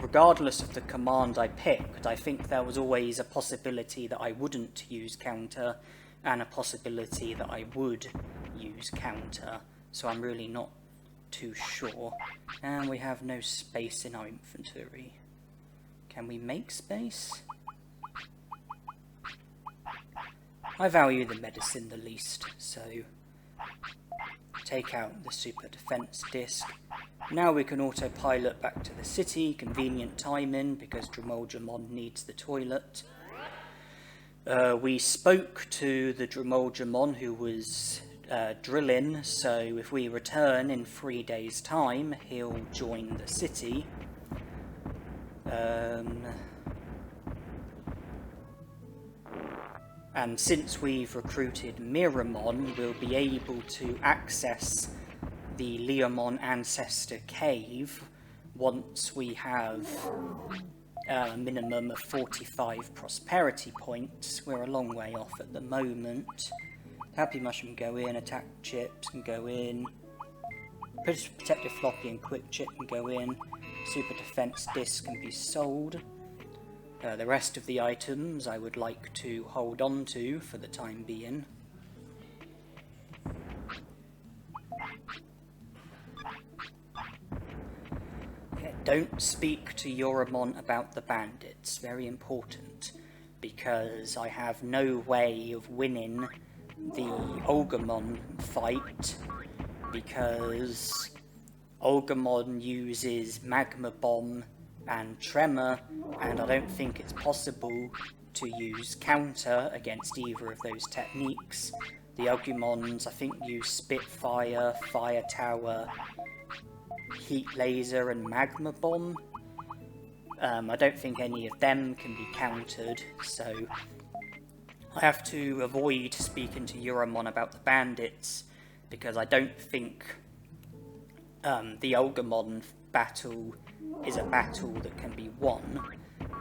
regardless of the command I picked, I think there was always a possibility that I wouldn't use counter and a possibility that I would use counter, so I'm really not too sure. And we have no space in our inventory. Can we make space? I value the medicine the least, so take out the super defense disc. Now we can autopilot back to the city, convenient timing because Dramoljamon needs the toilet. We spoke to the Dramoljamon who was drilling, so if we return in 3 days' time, he'll join the city. And since we've recruited Miramon, we'll be able to access the Leomon Ancestor Cave once we have a minimum of 45 prosperity points. We're a long way off at the moment. Happy Mushroom can go in, Attack Chips can go in, Protective Floppy and Quick Chip can go in, Super Defense Disc can be sold. The rest of the items I would like to hold on to for the time being. Don't speak to Yoramon about the bandits, very important, because I have no way of winning the Olgamon fight, because Olgamon uses Magma Bomb and Tremor, and I don't think it's possible to use counter against either of those techniques. The Agumons, I think, use Spitfire, Fire Tower, Heat Laser and Magma Bomb. I don't think any of them can be countered, so I have to avoid speaking to Yoramon about the bandits, because I don't think the Olgamon battle is a battle that can be won.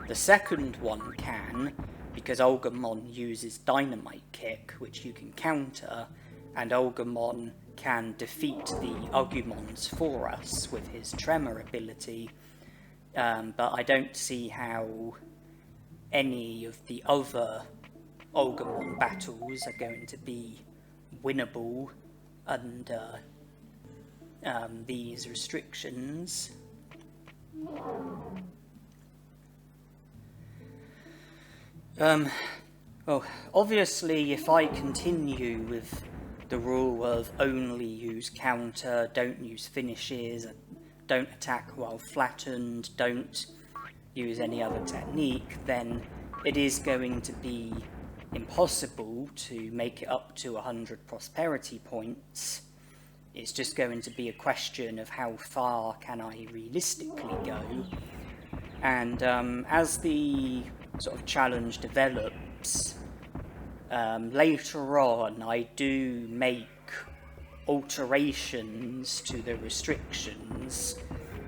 The second one can, because Olgamon uses Dynamite Kick, which you can counter, and Olgamon can defeat the Agumons for us with his Tremor ability, but I don't see how any of the other Olgamon battles are going to be winnable under these restrictions. Well, obviously if I continue with the rule of only use counter, don't use finishes, don't attack while flattened, don't use any other technique, then it is going to be impossible to make it up to 100 prosperity points. It's just going to be a question of how far can I realistically go. And as the sort of challenge develops, later on I do make alterations to the restrictions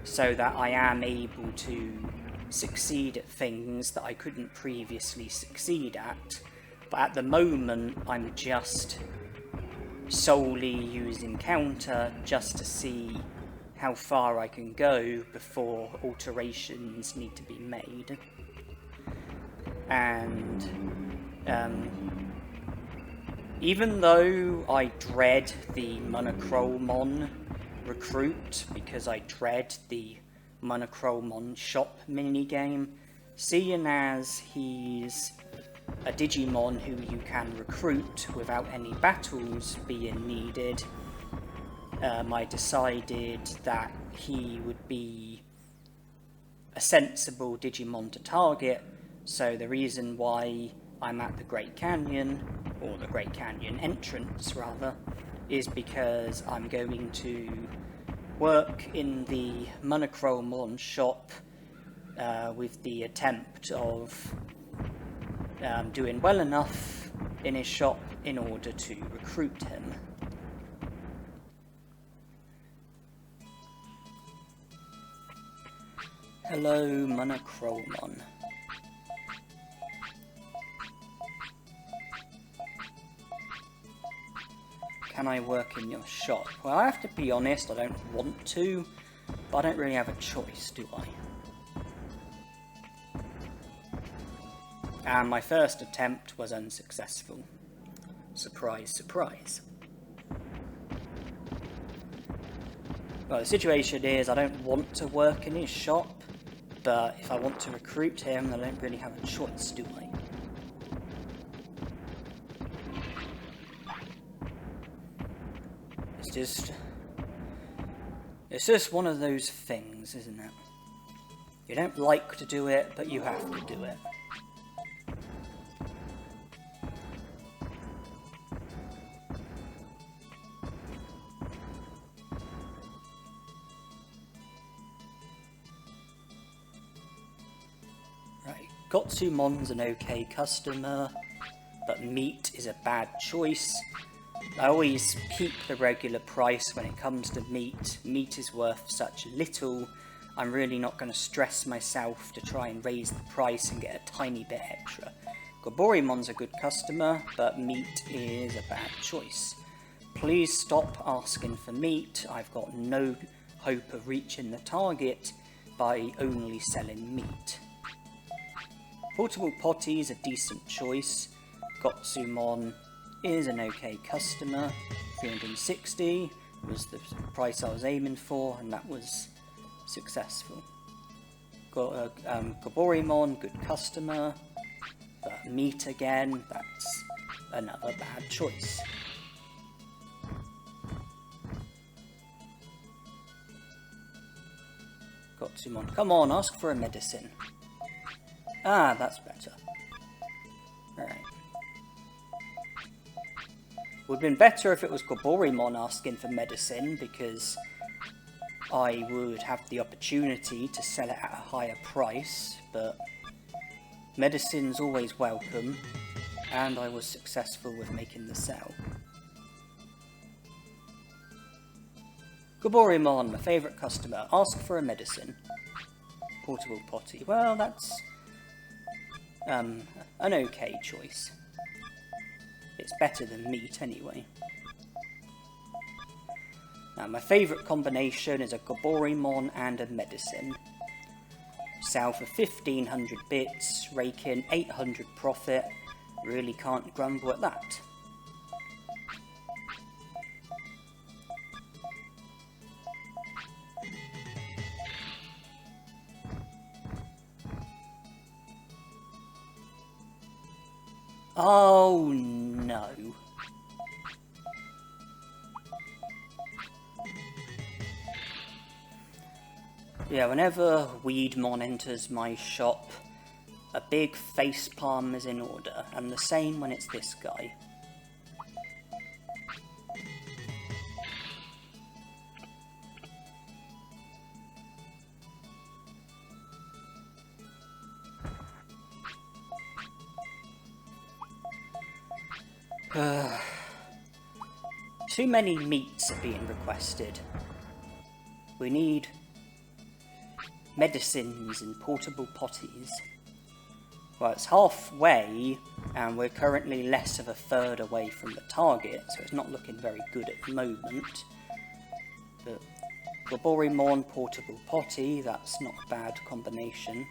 so that I am able to succeed at things that I couldn't previously succeed at. But at the moment I'm just solely using counter just to see how far I can go before alterations need to be made. And even though I dread the Monochromon recruit, because I dread the Monochromon shop minigame, seeing as he's a Digimon who you can recruit without any battles being needed, I decided that he would be a sensible Digimon to target. So the reason why I'm at the Great Canyon, or the Great Canyon entrance rather, is because I'm going to work in the Monochromon shop with the attempt of doing well enough in his shop in order to recruit him. Hello, Monochromon. Can I work in your shop? Well, I have to be honest, I don't want to, but I don't really have a choice, do I? And my first attempt was unsuccessful. Surprise, surprise. Well, the situation is I don't want to work in his shop, but if I want to recruit him, I don't really have a choice, do I? It's just one of those things, isn't it? You don't like to do it, but you have to do it. Right, Gotsumon's an okay customer, but meat is a bad choice. I always keep the regular price when it comes to meat. Meat is worth such little, I'm really not going to stress myself to try and raise the price and get a tiny bit extra. Goborimon's a good customer, but meat is a bad choice. Please stop asking for meat. I've got no hope of reaching the target by only selling meat. Portable Potty is a decent choice. Gotsumon is an okay customer. 360 was the price I was aiming for, and that was successful. Got Goborimon, good customer, but meat again, that's another bad choice. Gotsumon, come on, ask for a medicine. Ah, that's better. Alright. Would have been better if it was Goborimon asking for medicine, because I would have the opportunity to sell it at a higher price, but medicine's always welcome, and I was successful with making the sale. Goborimon, my favourite customer, ask for a medicine. Portable Potty, well that's an okay choice. It's better than meat anyway. Now my favourite combination is a Goborimon and a medicine. Sell for 1500 bits, rake in 800 profit, really can't grumble at that. Oh no. Yeah, whenever Weedmon enters my shop, a big face palm is in order, and the same when it's this guy. Too many meats are being requested. We need medicines and portable potties. Well, it's halfway, and we're currently less of a third away from the target, so it's not looking very good at the moment. But Goborimon, portable potty, that's not a bad combination.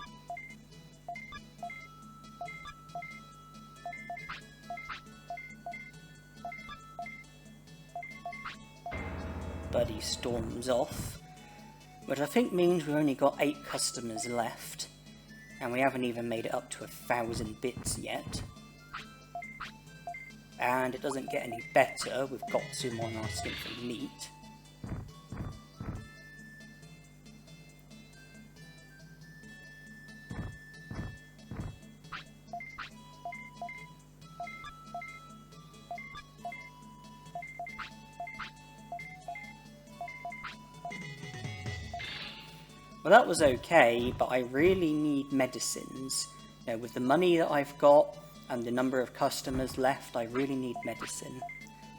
Buddy storms off, which I think means we've only got 8 customers left, and we haven't even made it up to 1,000 bits yet. And it doesn't get any better, we've got someone asking for meat. Well, that was okay, but I really need medicines. You know, with the money that I've got and the number of customers left, I really need medicine,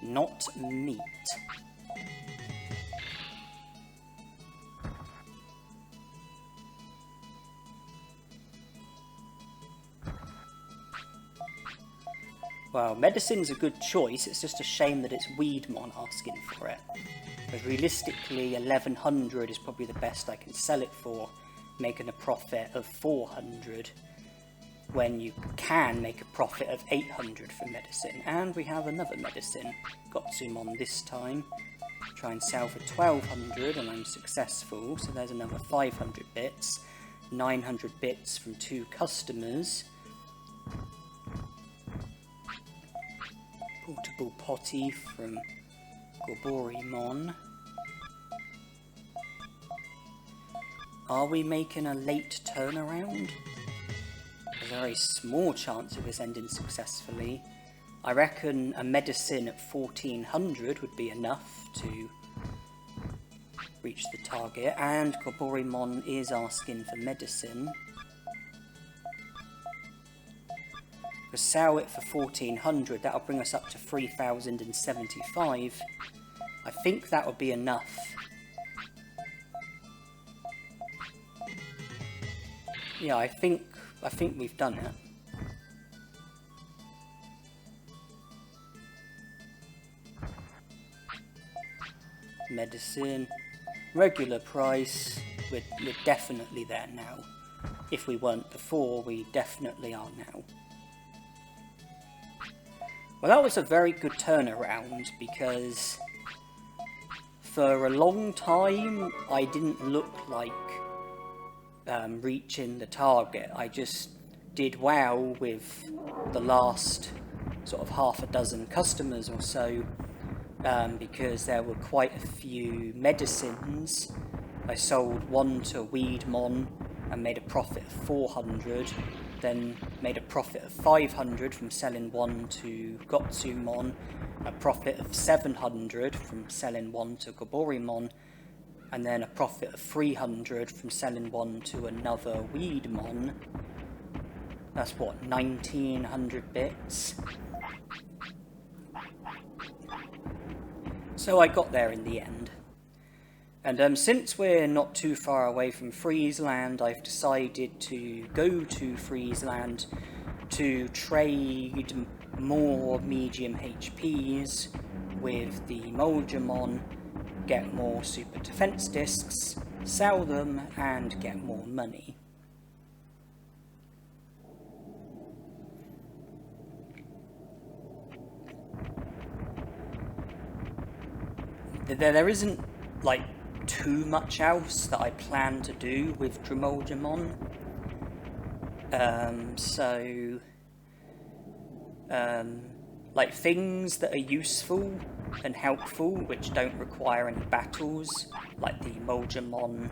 not meat. Well, medicine's a good choice, it's just a shame that it's Weedmon asking for it. Because realistically, 1100 is probably the best I can sell it for, making a profit of 400, when you can make a profit of 800 for medicine. And we have another medicine, Gotsumon this time. Try and sell for 1200 and I'm successful, so there's another 500 bits, 900 bits from 2 customers. Portable potty from Goborimon. Are we making a late turnaround? There's a very small chance of this ending successfully. I reckon a medicine at 1400 would be enough to reach the target, and Goborimon is asking for medicine. We'll sell it for 1400, that'll bring us up to 3075. I think that would be enough. Yeah, I think we've done it. Medicine, regular price, we're definitely there now. If we weren't before, we definitely are now. Well, that was a very good turnaround, because for a long time I didn't look like reaching the target. I just did well with the last sort of half a dozen customers or so, because there were quite a few medicines. I sold one to Weedmon and made a profit of 400, then made a profit of 500 from selling one to Gotsumon, a profit of 700 from selling one to Goborimon, and then a profit of 300 from selling one to another Weedmon. That's what, 1900 bits? So I got there in the end. And since we're not too far away from Friesland, I've decided to go to Friesland to trade more medium HPs with the Moldramon, get more super defense discs, sell them, and get more money. There isn't, like, too much else that I plan to do with Dremolgemon. Like things that are useful and helpful, which don't require any battles, like the Moldramon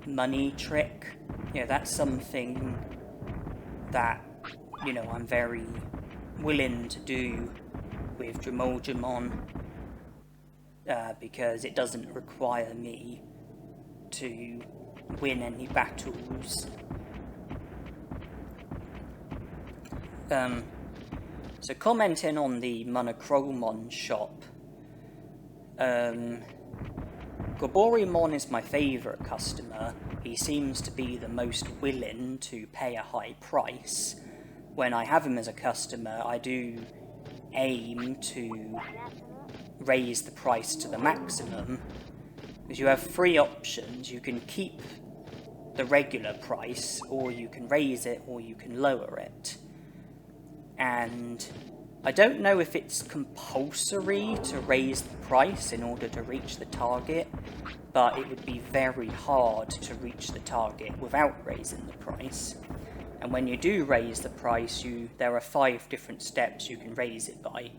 money trick. You know, that's something that, you know, I'm very willing to do with Jamoljamon, because it doesn't require me to win any battles. So commenting on the Monochromon shop, Goborymon is my favourite customer. He seems to be the most willing to pay a high price. When I have him as a customer, I do aim to raise the price to the maximum, because you have three options. You can keep the regular price, or you can raise it, or you can lower it. And I don't know if it's compulsory to raise the price in order to reach the target, but it would be very hard to reach the target without raising the price. And when you do raise the price, there are 5 different steps you can raise it by.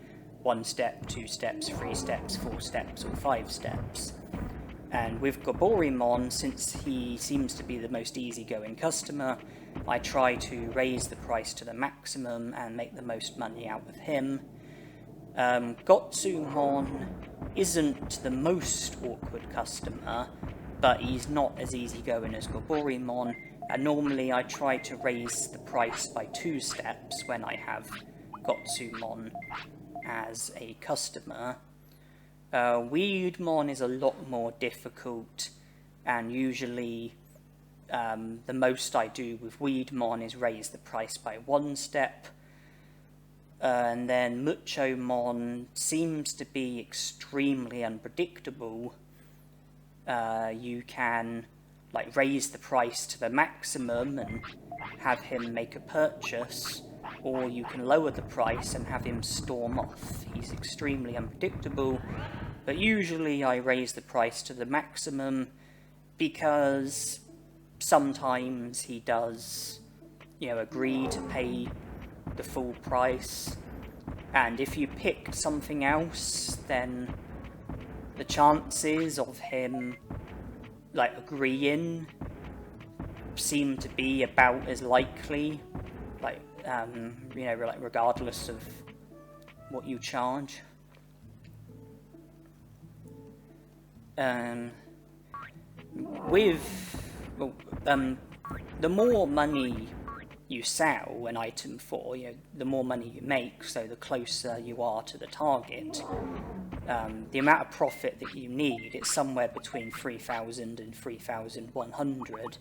1 step, 2 steps, 3 steps, 4 steps, or 5 steps. And with Goborymon, since he seems to be the most easygoing customer, I try to raise the price to the maximum and make the most money out of him. Gotsumon isn't the most awkward customer, but he's not as easygoing as Goborymon, and normally I try to raise the price by 2 steps when I have Gotsumon as a customer. Weedmon is a lot more difficult, and usually the most I do with Weedmon is raise the price by 1 step. And then Muchomon seems to be extremely unpredictable. You can raise the price to the maximum and have him make a purchase, or you can lower the price and have him storm off. He's extremely unpredictable, but usually I raise the price to the maximum because sometimes he does, agree to pay the full price, and if you picked something else, then the chances of him agreeing seem to be about as likely, regardless of what you charge. The more money you sell an item for, the more money you make, so the closer you are to the target. The amount of profit that you need is somewhere between 3,000 and 3,100.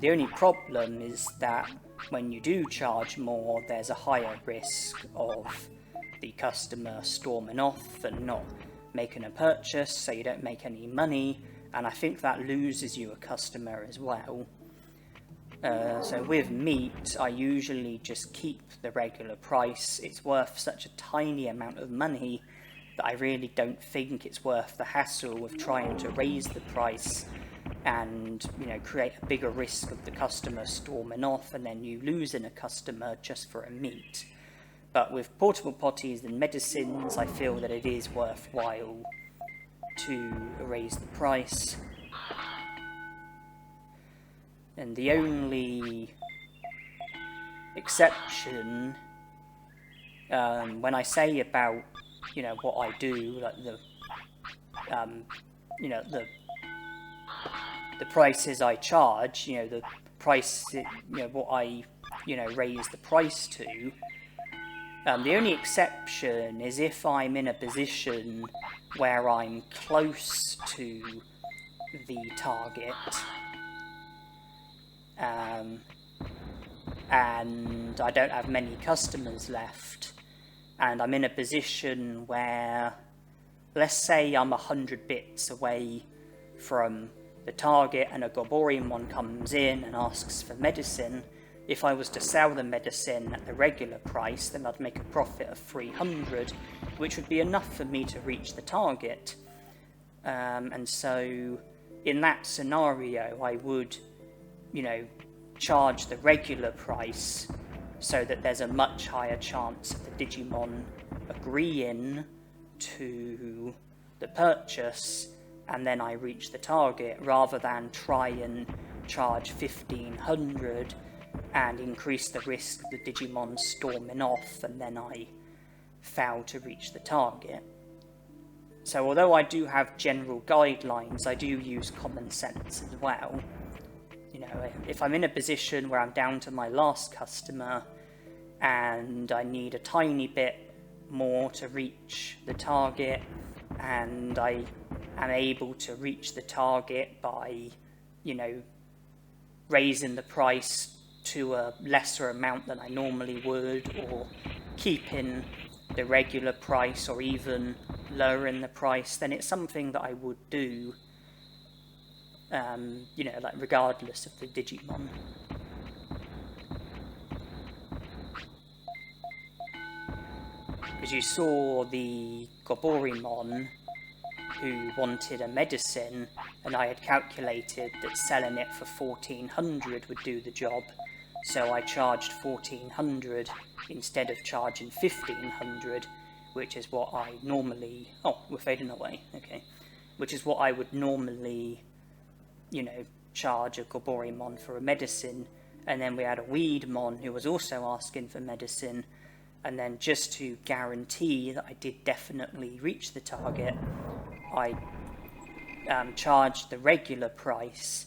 The only problem is that when you do charge more, there's a higher risk of the customer storming off and not making a purchase, so you don't make any money, and I think that loses you a customer as well. So with meat, I usually just keep the regular price. It's worth such a tiny amount of money that I really don't think it's worth the hassle of trying to raise the price and, create a bigger risk of the customer storming off and then you losing a customer just for a meat. But with portable potties and medicines, I feel that it is worthwhile to raise the price. And the only exception, when I say about, what I do, the prices I charge, the price, what I, raise the price to. The only exception is if I'm in a position where I'm close to the target, and I don't have many customers left, and I'm in a position where, let's say I'm 100 bits away from the target and a Goborymon comes in and asks for medicine. If I was to sell the medicine at the regular price, then I'd make a profit of 300, which would be enough for me to reach the target. And so in that scenario, I would, charge the regular price so that there's a much higher chance of the Digimon agreeing to the purchase, and then I reach the target, rather than try and charge 1,500 and increase the risk of the Digimon storming off, and then I fail to reach the target. So although I do have general guidelines, I do use common sense as well. You know, if I'm in a position where I'm down to my last customer and I need a tiny bit more to reach the target, and I am able to reach the target by, you know, raising the price to a lesser amount than I normally would, or keeping the regular price, or even lowering the price, then it's something that I would do, you know, like regardless of the Digimon. Because you saw the Goborimon who wanted a medicine, and I had calculated that selling it for 1400 would do the job, so I charged 1400 instead of charging 1500, which is what I normally... Oh, we're fading away, okay. Which is what I would normally, you know, charge a Goborimon for a medicine. And then we had a Weedmon who was also asking for medicine, and then just to guarantee that I did definitely reach the target, I charged the regular price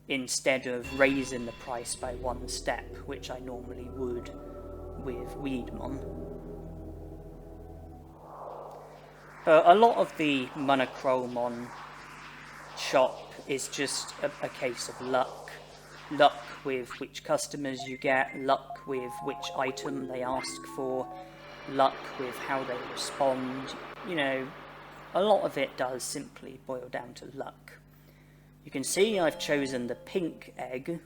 instead of raising the price by one step, which I normally would with Weedmon. But a lot of the Monochromon shop is just a case of luck. Luck with which customers you get, luck with which item they ask for, luck with how they respond. You know, a lot of it does simply boil down to luck. You can see I've chosen the pink egg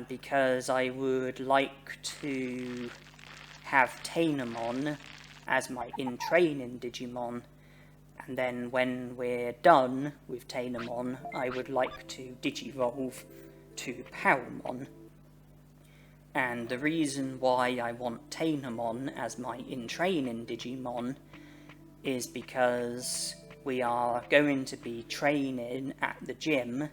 because I would like to have Tainomon as my in-training Digimon, and then when we're done with Tainomon, I would like to Digivolve to Powmon. And the reason why I want Tainomon as my in-training Digimon is because we are going to be training at the gym,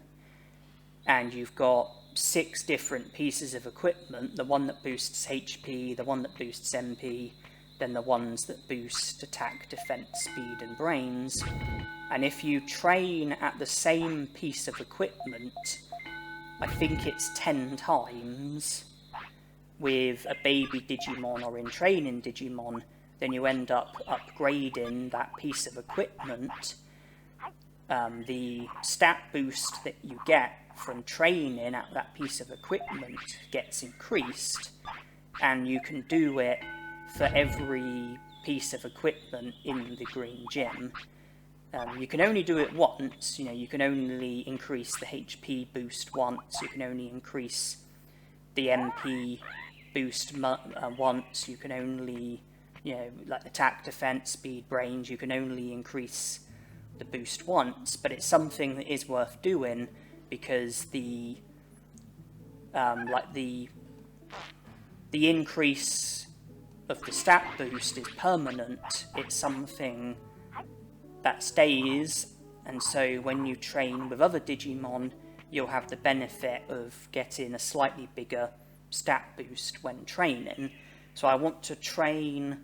and you've got 6 different pieces of equipment, the one that boosts HP, the one that boosts MP, then the ones that boost attack, defense, speed and brains. And if you train at the same piece of equipment, I think it's 10 times, with a baby Digimon or in training Digimon, then you end up upgrading that piece of equipment. The stat boost that you get from training at that piece of equipment gets increased, and you can do it for every piece of equipment in the green gym. You can only do it once, you know, you can only increase the HP boost once, you can only increase the MP boost once, you can only, you know, like attack, defense, speed, brains, you can only increase the boost once, but it's something that is worth doing because the the increase of the stat boost is permanent. It's something that stays, and so when you train with other Digimon, you'll have the benefit of getting a slightly bigger stat boost when training. So I want to train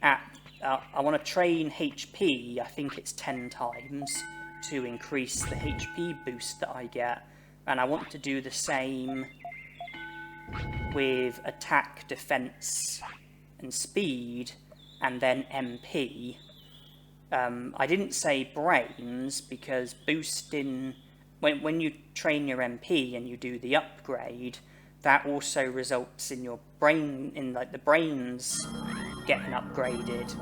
at I want to train HP, I think it's 10 times, to increase the HP boost that I get, and I want to do the same with attack, defense and speed, and then MP. I didn't say brains because boosting, when you train your MP and you do the upgrade, that also results in your brain, in like the brains getting upgraded.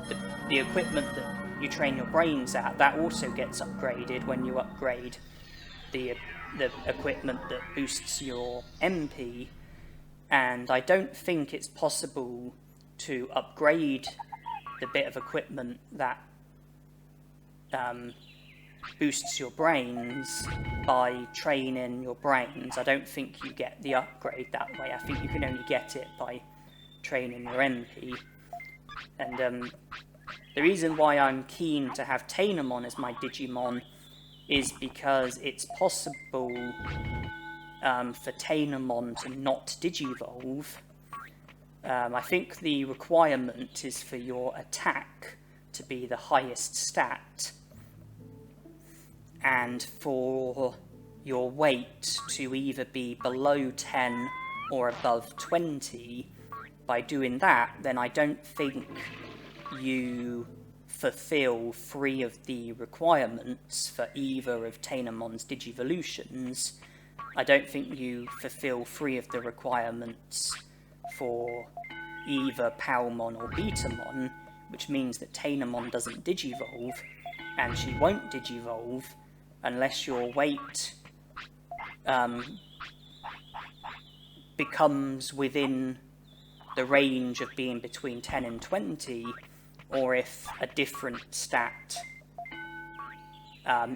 The equipment that you train your brains at, that also gets upgraded when you upgrade the equipment that boosts your MP. And I don't think it's possible to upgrade the bit of equipment that boosts your brains by training your brains. I don't think you get the upgrade that way. I think you can only get it by training your MP. And the reason why I'm keen to have Tainomon as my Digimon is because it's possible for Tainomon to not Digivolve, I think the requirement is for your attack to be the highest stat, and for your weight to either be below 10 or above 20. By doing that, then I don't think you fulfill 3 of the requirements for either of Tainomon's Digivolutions. I don't think you fulfill 3 of the requirements for either Palmon or Betamon, which means that Tainomon doesn't Digivolve, and she won't Digivolve unless your weight becomes within the range of being between 10 and 20, or if a different stat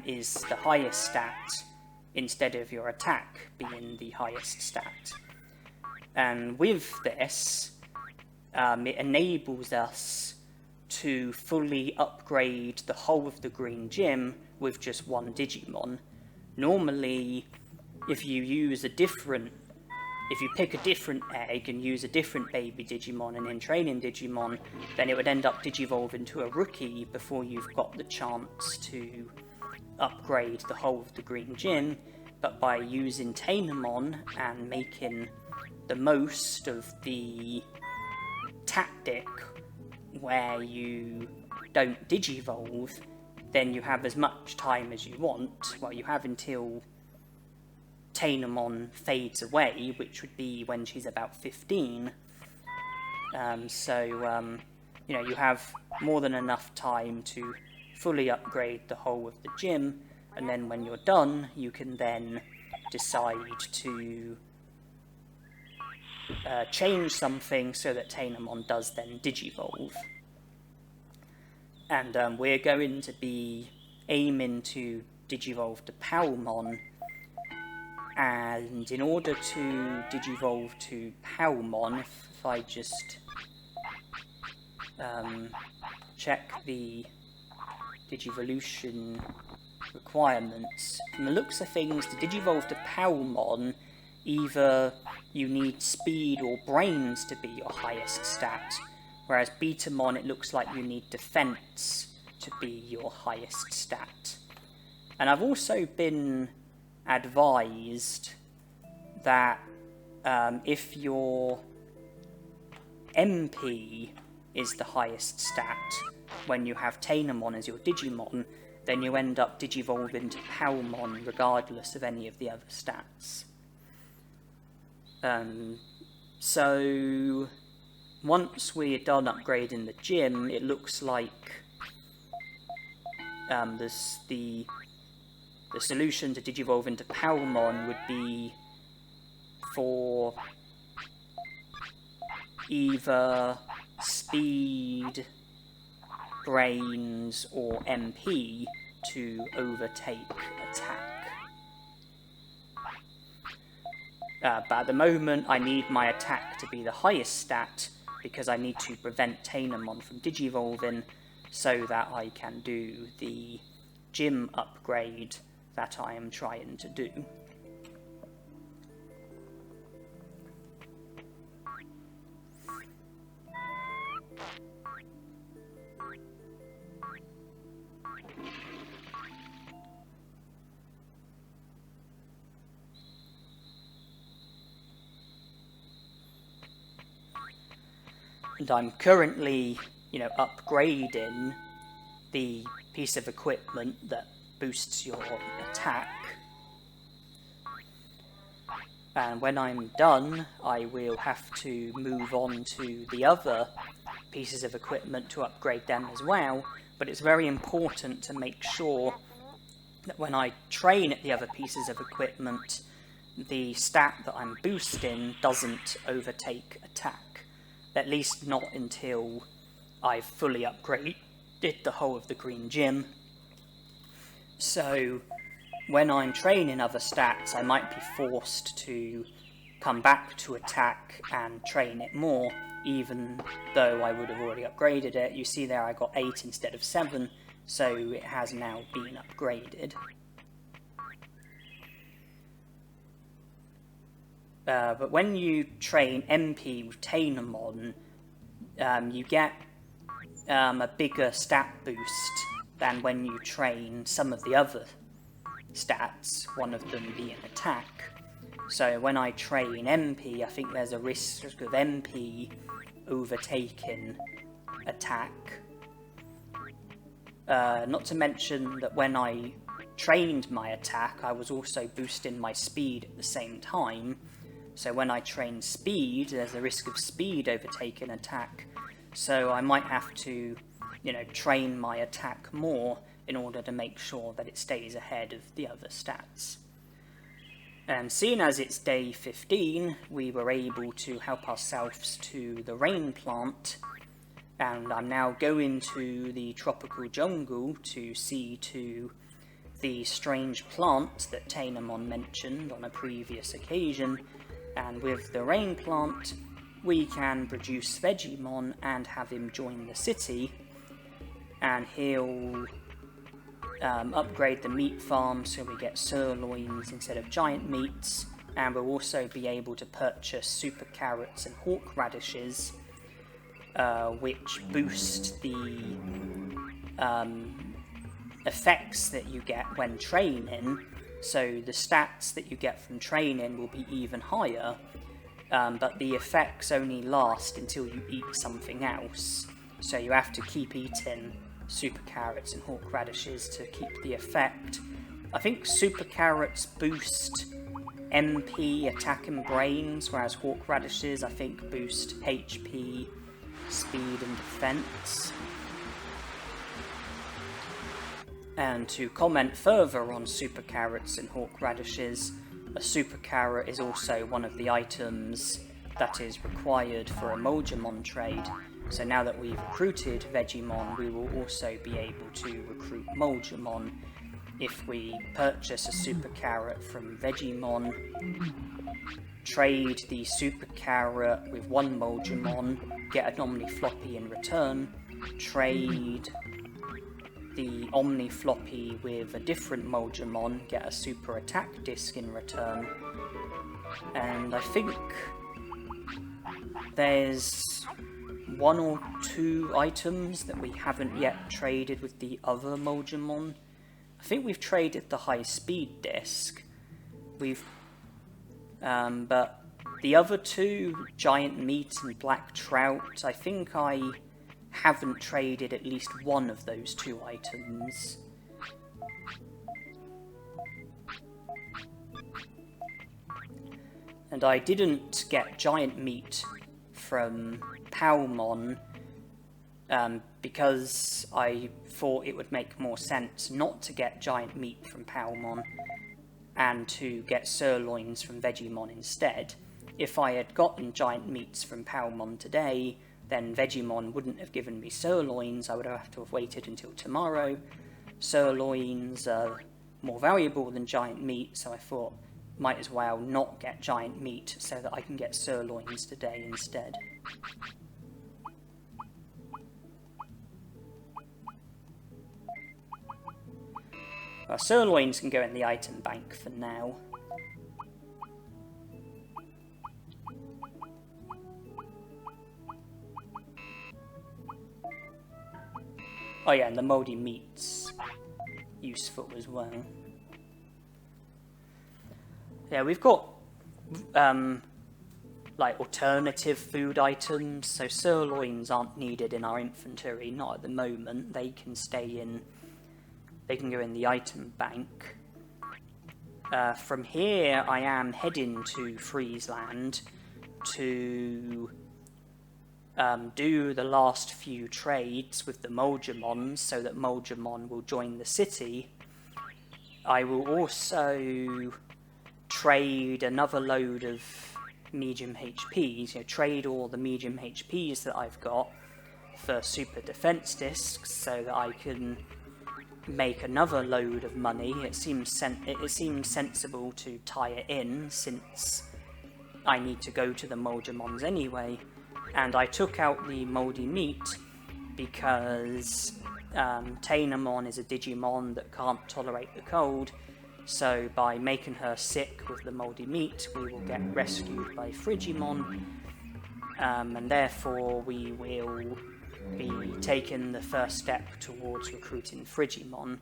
is the highest stat instead of your attack being the highest stat. And with this, it enables us to fully upgrade the whole of the Green Gym with just 1 Digimon. Normally, if you pick a different egg and use a different baby Digimon and in training Digimon, then it would end up Digivolve into a rookie before you've got the chance to upgrade the whole of the Green Gym. But by using Tainomon and making the most of the tactic where you don't Digivolve, then you have as much time as you want. Well, you have until Tainomon fades away, which would be when she's about 15. You have more than enough time to fully upgrade the whole of the gym, and then when you're done, you can then decide to change something so that Tainomon does then Digivolve. And we're going to be aiming to Digivolve to Palmon, and in order to Digivolve to Palmon, if I just check the Digivolution requirements, from the looks of things, to Digivolve to Palmon, either you need speed or brains to be your highest stat, whereas Betamon, it looks like you need defense to be your highest stat. And I've also been advised that if your MP is the highest stat when you have Tainomon as your Digimon, then you end up Digivolving to Palmon regardless of any of the other stats. So once we're done upgrading the gym, it looks like the solution to Digivolve into Palmon would be for either speed, brains, or MP to overtake attack. But at the moment, I need my attack to be the highest stat because I need to prevent Tainomon from Digivolving so that I can do the gym upgrade that I am trying to do. And I'm currently, upgrading the piece of equipment that boosts your attack. And when I'm done, I will have to move on to the other pieces of equipment to upgrade them as well. But it's very important to make sure that when I train at the other pieces of equipment, the stat that I'm boosting doesn't overtake attack. At least not until I've fully upgraded the whole of the Green Gym. So when I'm training other stats, I might be forced to come back to attack and train it more, even though I would have already upgraded it. You see there I got 8 instead of 7, so it has now been upgraded. but when you train MP with Dynamon, you get a bigger stat boost than when you train some of the other stats, one of them being attack. So when I train MP, I think there's a risk of MP overtaking attack. Not to mention that when I trained my attack, I was also boosting my speed at the same time. So when I train speed, there's a risk of speed overtaking attack. So I might have to, train my attack more in order to make sure that it stays ahead of the other stats. And seeing as it's day 15, we were able to help ourselves to the rain plant, and I'm now going to the tropical jungle to see to the strange plant that Dynamon mentioned on a previous occasion, and with the rain plant we can produce Digimon and have him join the city, and he'll upgrade the meat farm so we get sirloins instead of giant meats, and we'll also be able to purchase super carrots and hawk radishes, which boost the effects that you get when training. So the stats that you get from training will be even higher, but the effects only last until you eat something else, so you have to keep eating super carrots and hawk radishes to keep the effect. I think super carrots boost MP, attack and brains, whereas hawk radishes I think boost HP, speed and defense. And to comment further on super carrots and hawk radishes, a super carrot is also one of the items that is required for a Moljamon trade. So now that we've recruited Digimon, we will also be able to recruit Moljamon. If we purchase a super carrot from Digimon, trade the super carrot with one Moljamon, get an Omni Floppy in return, trade the Omni Floppy with a different Moljamon, get a super attack disc in return, and I think there's one or two items that we haven't yet traded with the other Moljamon. I think we've traded the high speed disc. But the other two, giant meat and black trout, I think I haven't traded at least one of those two items. And I didn't get giant meat from Palmon because I thought it would make more sense not to get giant meat from Palmon and to get sirloins from Digimon instead. If I had gotten giant meats from Palmon today, then Digimon wouldn't have given me sirloins. I would have to have waited until tomorrow. Sirloins are more valuable than giant meat, so I thought might as well not get giant meat so that I can get sirloins today instead. Well, sirloins can go in the item bank for now. Oh yeah, and the mouldy meat's useful as well. Yeah, we've got like alternative food items, so sirloins aren't needed in our inventory, not at the moment. They can go in the item bank. From here, I am heading to Friesland to do the last few trades with the Moljamons so that Moljamon will join the city. I will also trade another load of medium HPs, trade all the medium HPs that I've got for super defense discs so that I can make another load of money. It seems sensible to tie it in since I need to go to the Moljamons anyway. And I took out the mouldy meat because Dynamon is a Digimon that can't tolerate the cold, So by making her sick with the mouldy meat, we will get rescued by Frigimon, and therefore we will be taking the first step towards recruiting Frigimon.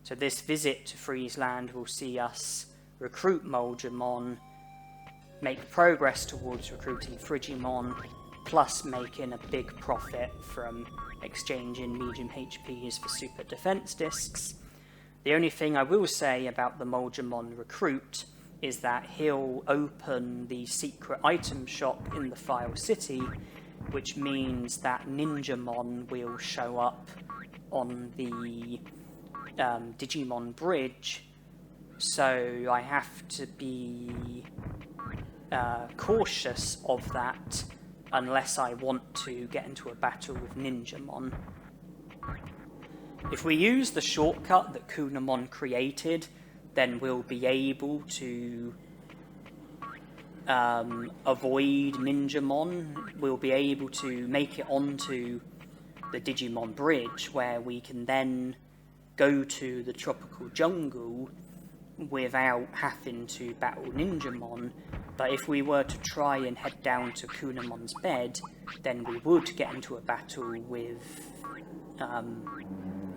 So this visit to Friesland will see us recruit Moldramon, make progress towards recruiting Frigimon, plus making a big profit from exchanging medium HPs for super defense discs. The only thing I will say about the Moldramon recruit is that he'll open the secret item shop in the File City, which means that Ninjamon will show up on the Digimon Bridge, so I have to be cautious of that unless I want to get into a battle with Ninjamon. If we use the shortcut that Kunamon created, then we'll be able to avoid Ninjamon. We'll be able to make it onto the Digimon Bridge, where we can then go to the tropical jungle without having to battle Ninjamon. But if we were to try and head down to Kunamon's bed, then we would get into a battle with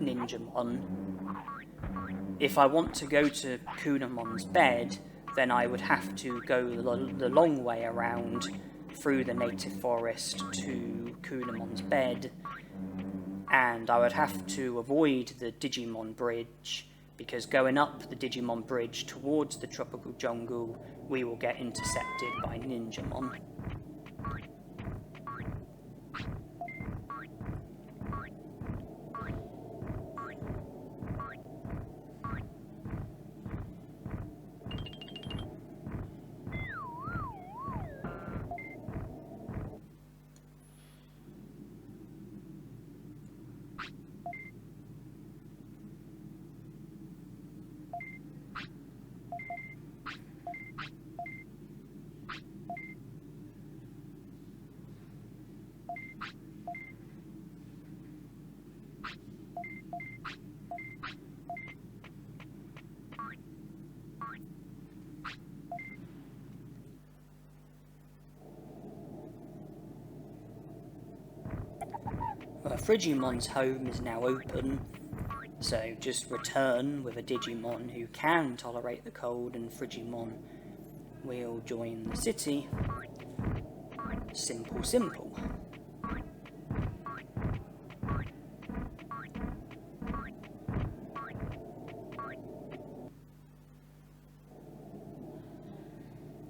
Ninjamon. If I want to go to Kunamon's bed, then I would have to go the long way around through the native forest to Kunamon's bed, and I would have to avoid the Digimon Bridge, because going up the Digimon Bridge towards the tropical jungle, we will get intercepted by Ninjamon. Frigimon's home is now open, so just return with a Digimon who can tolerate the cold, and Frigimon will join the city. Simple, simple.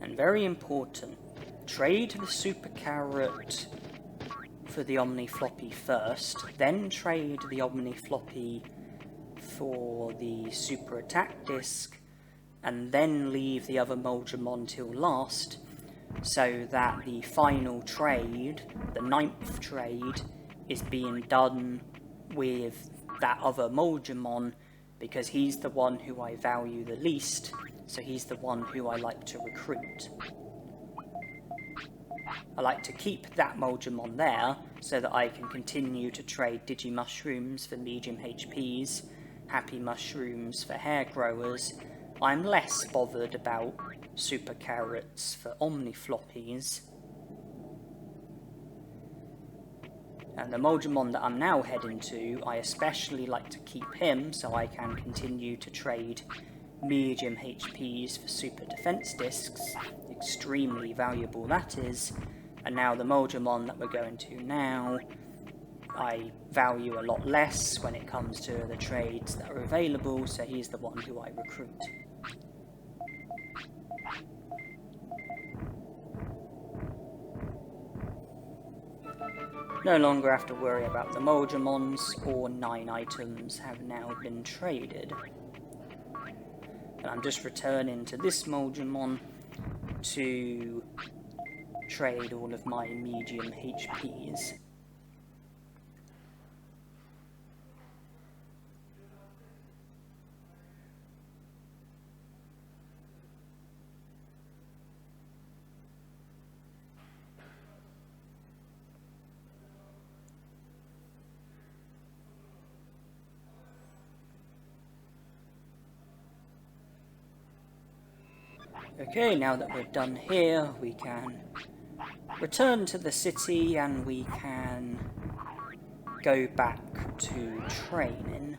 And very important, trade the Super Carrot for the Omni Floppy first, then trade the Omni Floppy for the Super Attack Disc, and then leave the other Moldramon till last, so that the final trade, the 9th trade, is being done with that other Moldramon, because he's the one who I value the least, so he's the one who I like to recruit. I like to keep that Moldramon there, so that I can continue to trade Digimushrooms for medium HPs, Happy Mushrooms for hair growers. I'm less bothered about Super Carrots for Omni Floppies. And the Moldramon that I'm now heading to, I especially like to keep him so I can continue to trade medium HPs for super defense discs. Extremely valuable that is. And now the Moldramon that we're going to now, I value a lot less when it comes to the trades that are available, so he's the one who I recruit. No longer have to worry about the Moldramons, all 9 items have now been traded. And I'm just returning to this Moldramon to trade all of my medium HPs. Okay, now that we're done here, we can return to the city and we can go back to training.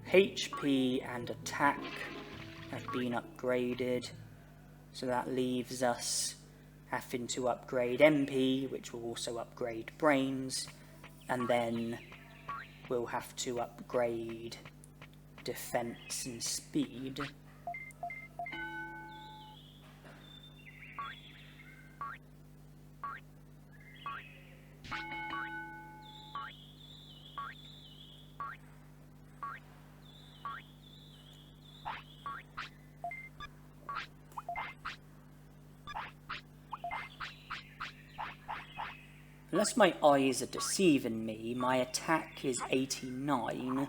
HP and attack have been upgraded, so that leaves us having to upgrade MP, which will also upgrade brains, and then we'll have to upgrade defense and speed. Unless my eyes are deceiving me, my attack is 89,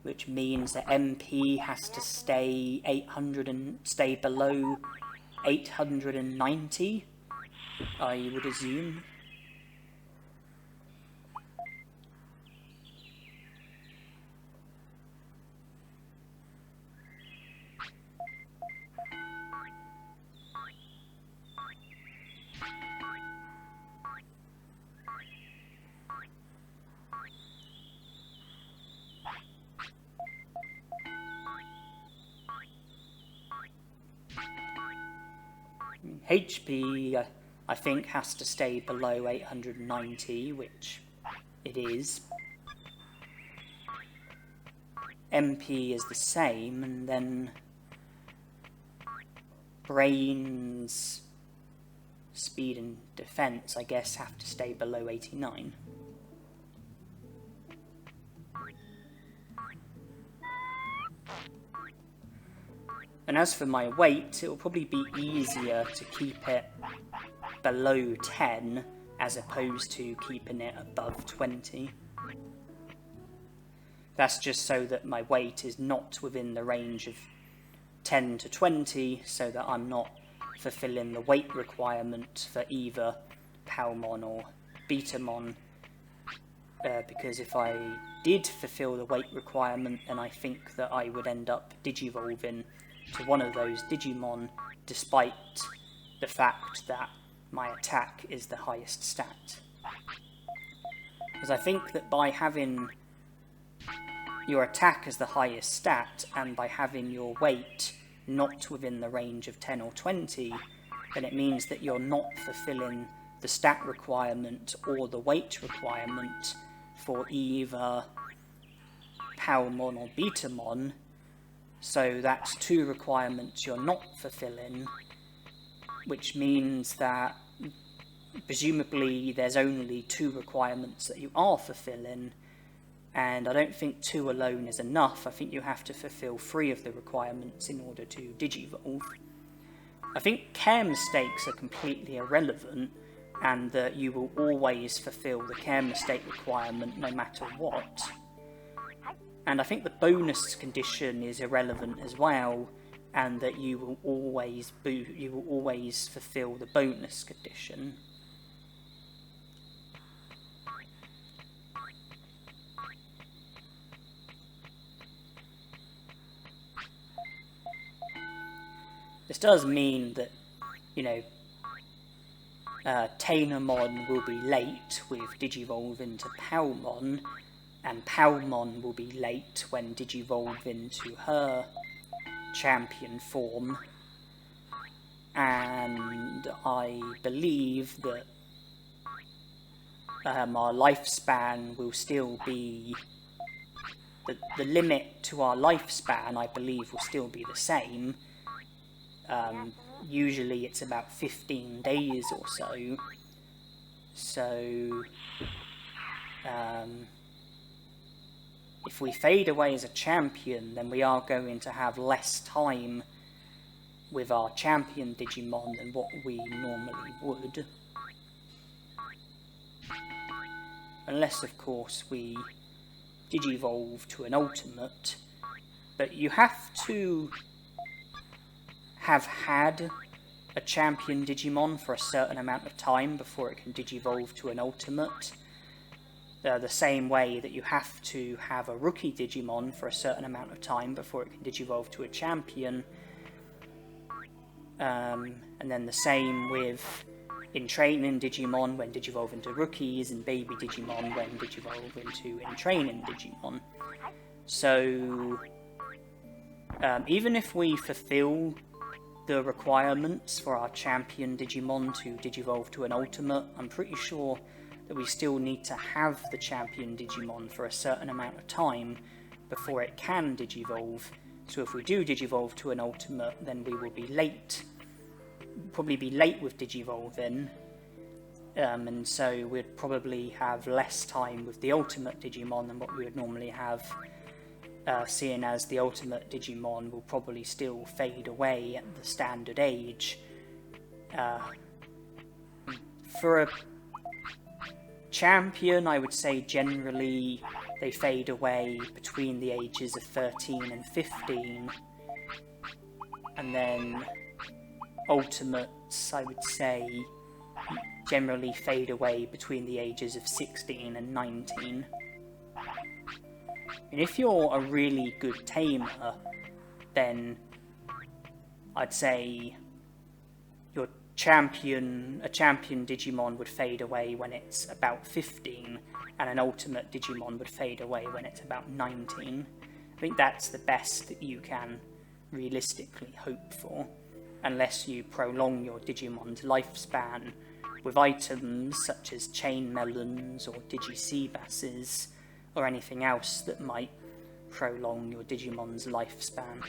which means that MP has to stay stay below 890, I would assume. HP, I think, has to stay below 890, which it is. MP is the same, and then brains, speed and defense, I guess, have to stay below 89. And as for my weight, it will probably be easier to keep it below 10 as opposed to keeping it above 20. That's just so that my weight is not within the range of 10 to 20, so that I'm not fulfilling the weight requirement for either Palmon or Betamon. Because if I did fulfill the weight requirement, then I think that I would end up digivolving to one of those Digimon, despite the fact that my attack is the highest stat. Because I think that by having your attack as the highest stat, and by having your weight not within the range of 10 or 20, then it means that you're not fulfilling the stat requirement or the weight requirement for either Palmon or Betamon. So that's two requirements you're not fulfilling, which means that presumably there's only two requirements that you are fulfilling, and I don't think two alone is enough. I think you have to fulfill 3 of the requirements in order to digivolve. I think care mistakes are completely irrelevant, and that you will always fulfill the care mistake requirement no matter what. And I think the bonus condition is irrelevant as well, and that you will always fulfill the bonus condition. This does mean that, Dynamon will be late with digivolving to Palmon, and Palmon will be late when digivolving to her champion form. And I believe that our lifespan will still be... The limit to our lifespan, I believe, will still be the same. Usually it's about 15 days or so. So, if we fade away as a champion, then we are going to have less time with our champion Digimon than what we normally would. Unless, of course, we digivolve to an ultimate. But you have to have had a champion Digimon for a certain amount of time before it can digivolve to an ultimate. The same way that you have to have a rookie Digimon for a certain amount of time before it can digivolve to a champion. And then the same with in training Digimon when digivolve into rookies, and baby Digimon when digivolve into in training Digimon. So even if we fulfill the requirements for our champion Digimon to digivolve to an ultimate, I'm pretty sure that we still need to have the champion Digimon for a certain amount of time before it can digivolve. So if we do digivolve to an ultimate, then we will be late. Probably be late with digivolving, and so we'd probably have less time with the ultimate Digimon than what we would normally have, seeing as the ultimate Digimon will probably still fade away at the standard age. For a champion, I would say generally they fade away between the ages of 13 and 15, and then ultimates, I would say, generally fade away between the ages of 16 and 19. And if you're a really good tamer, then I'd say your a champion Digimon would fade away when it's about 15, and an ultimate Digimon would fade away when it's about 19. I think that's the best that you can realistically hope for, unless you prolong your Digimon's lifespan with items such as chain melons or Digi-Seabasses, or anything else that might prolong your Digimon's lifespan.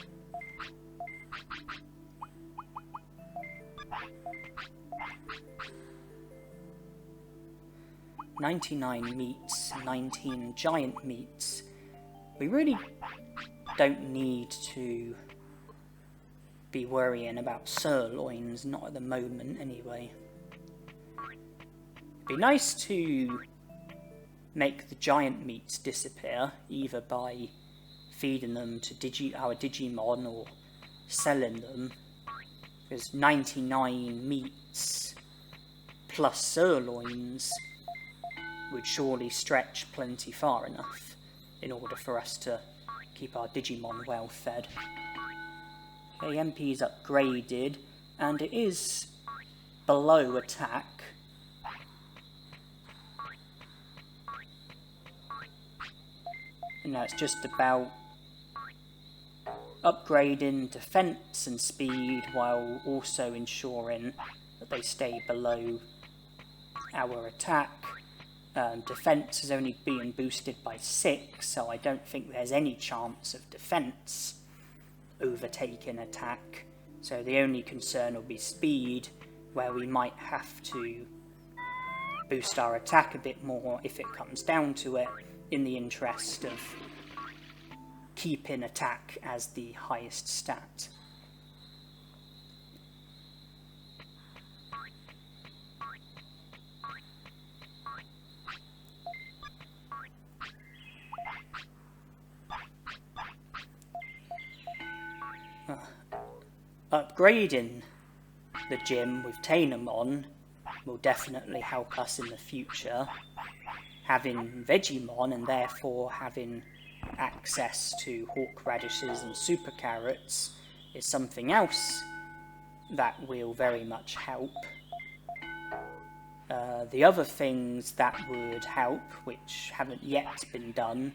"99 meats, 19 giant meats." We really don't need to be worrying about sirloins, not at the moment anyway. It'd be nice to make the giant meats disappear, either by feeding them to our Digimon or selling them, because 99 meats plus sirloins would surely stretch plenty far enough in order for us to keep our Digimon well fed. Okay, MP's upgraded, and it is below attack. And now it's just about upgrading defense and speed while also ensuring that they stay below our attack. Defense is only being boosted by 6, so I don't think there's any chance of defense overtaking attack. So the only concern will be speed, where we might have to boost our attack a bit more if it comes down to it, in the interest of keeping attack as the highest stat. Upgrading the gym with Dynamon will definitely help us in the future. Having Vegemon and therefore having access to hawk radishes and super carrots is something else that will very much help. The other things that would help, which haven't yet been done,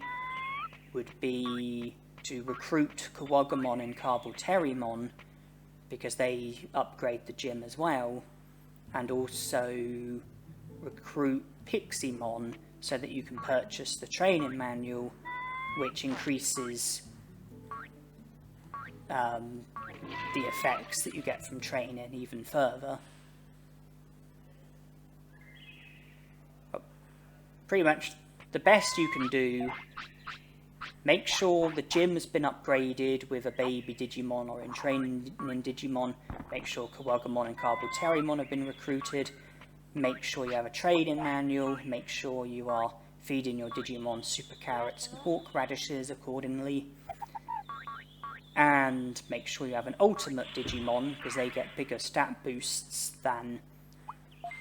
would be to recruit Kawagamon and Carboterimon, because they upgrade the gym as well, and also recruit Piximon so that you can purchase the training manual, which increases the effects that you get from training even further. But pretty much the best you can do: make sure the gym has been upgraded with a baby Digimon or in training Digimon. Make sure Kawagamon and Carboterimon have been recruited. Make sure you have a training manual. Make sure you are feeding your Digimon super carrots and hawk radishes accordingly. and make sure you have an ultimate Digimon, because they get bigger stat boosts than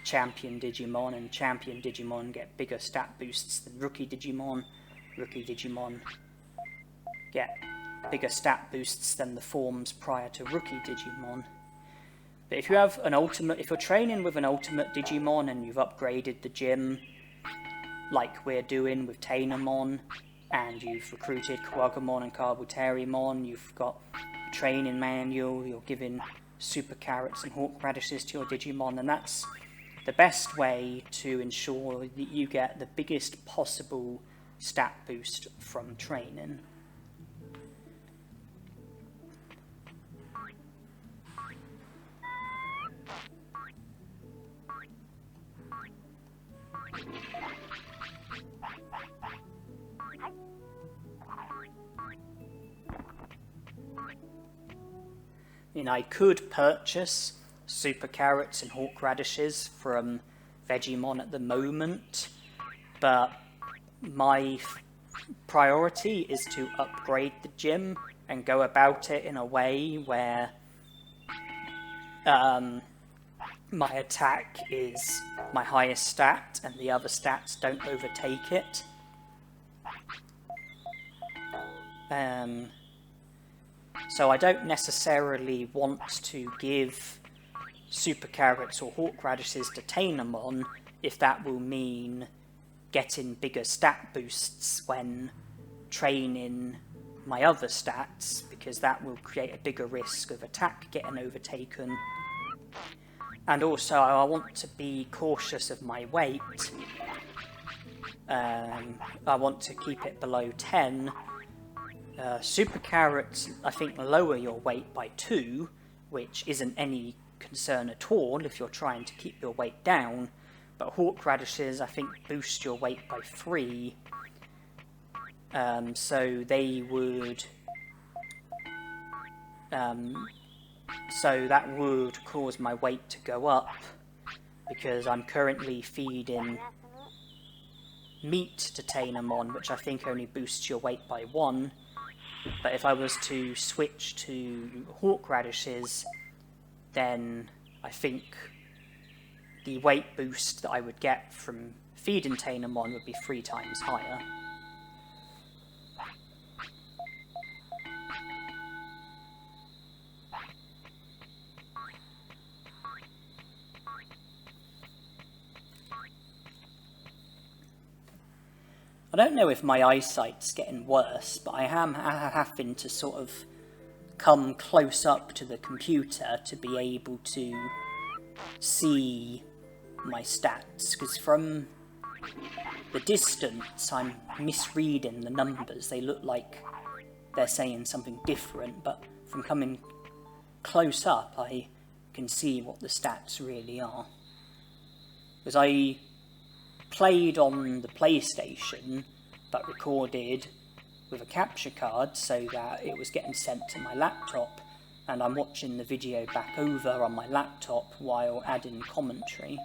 champion Digimon, and champion Digimon get bigger stat boosts than rookie Digimon. Rookie Digimon get bigger stat boosts than the forms prior to rookie Digimon. But if you have an ultimate, if you're training with an ultimate Digimon and you've upgraded the gym, like we're doing with Tainomon, and you've recruited Kawagamon and Kabuterimon, you've got a training manual, you're giving super carrots and hawk radishes to your Digimon, and that's the best way to ensure that you get the biggest possible stat boost from training. I could purchase super carrots and hawk radishes from Vegemon at the moment, but my priority is to upgrade the gym and go about it in a way where my attack is my highest stat and the other stats don't overtake it. So I don't necessarily want to give super carrots or hawk radishes to Tainomon if that will mean getting bigger stat boosts when training my other stats, because that will create a bigger risk of attack getting overtaken. And also I want to be cautious of my weight. I want to keep it below 10. Super carrots, I think, lower your weight by 2, which isn't any concern at all if you're trying to keep your weight down, but hawk radishes, I think, boost your weight by 3, so they would, so that would cause my weight to go up, because I'm currently feeding meat to Tainomon, which I think only boosts your weight by 1. But if I was to switch to hawk radishes, then I think the weight boost that I would get from feeding Tainomon would be 3 times higher. I don't know if my eyesight's getting worse, but I am having to sort of come close up to the computer to be able to see my stats, because from the distance I'm misreading the numbers. They look like they're saying something different, but from coming close up I can see what the stats really are. Because I played on the PlayStation, but recorded with a capture card so that it was getting sent to my laptop, and I'm watching the video back over on my laptop while adding commentary.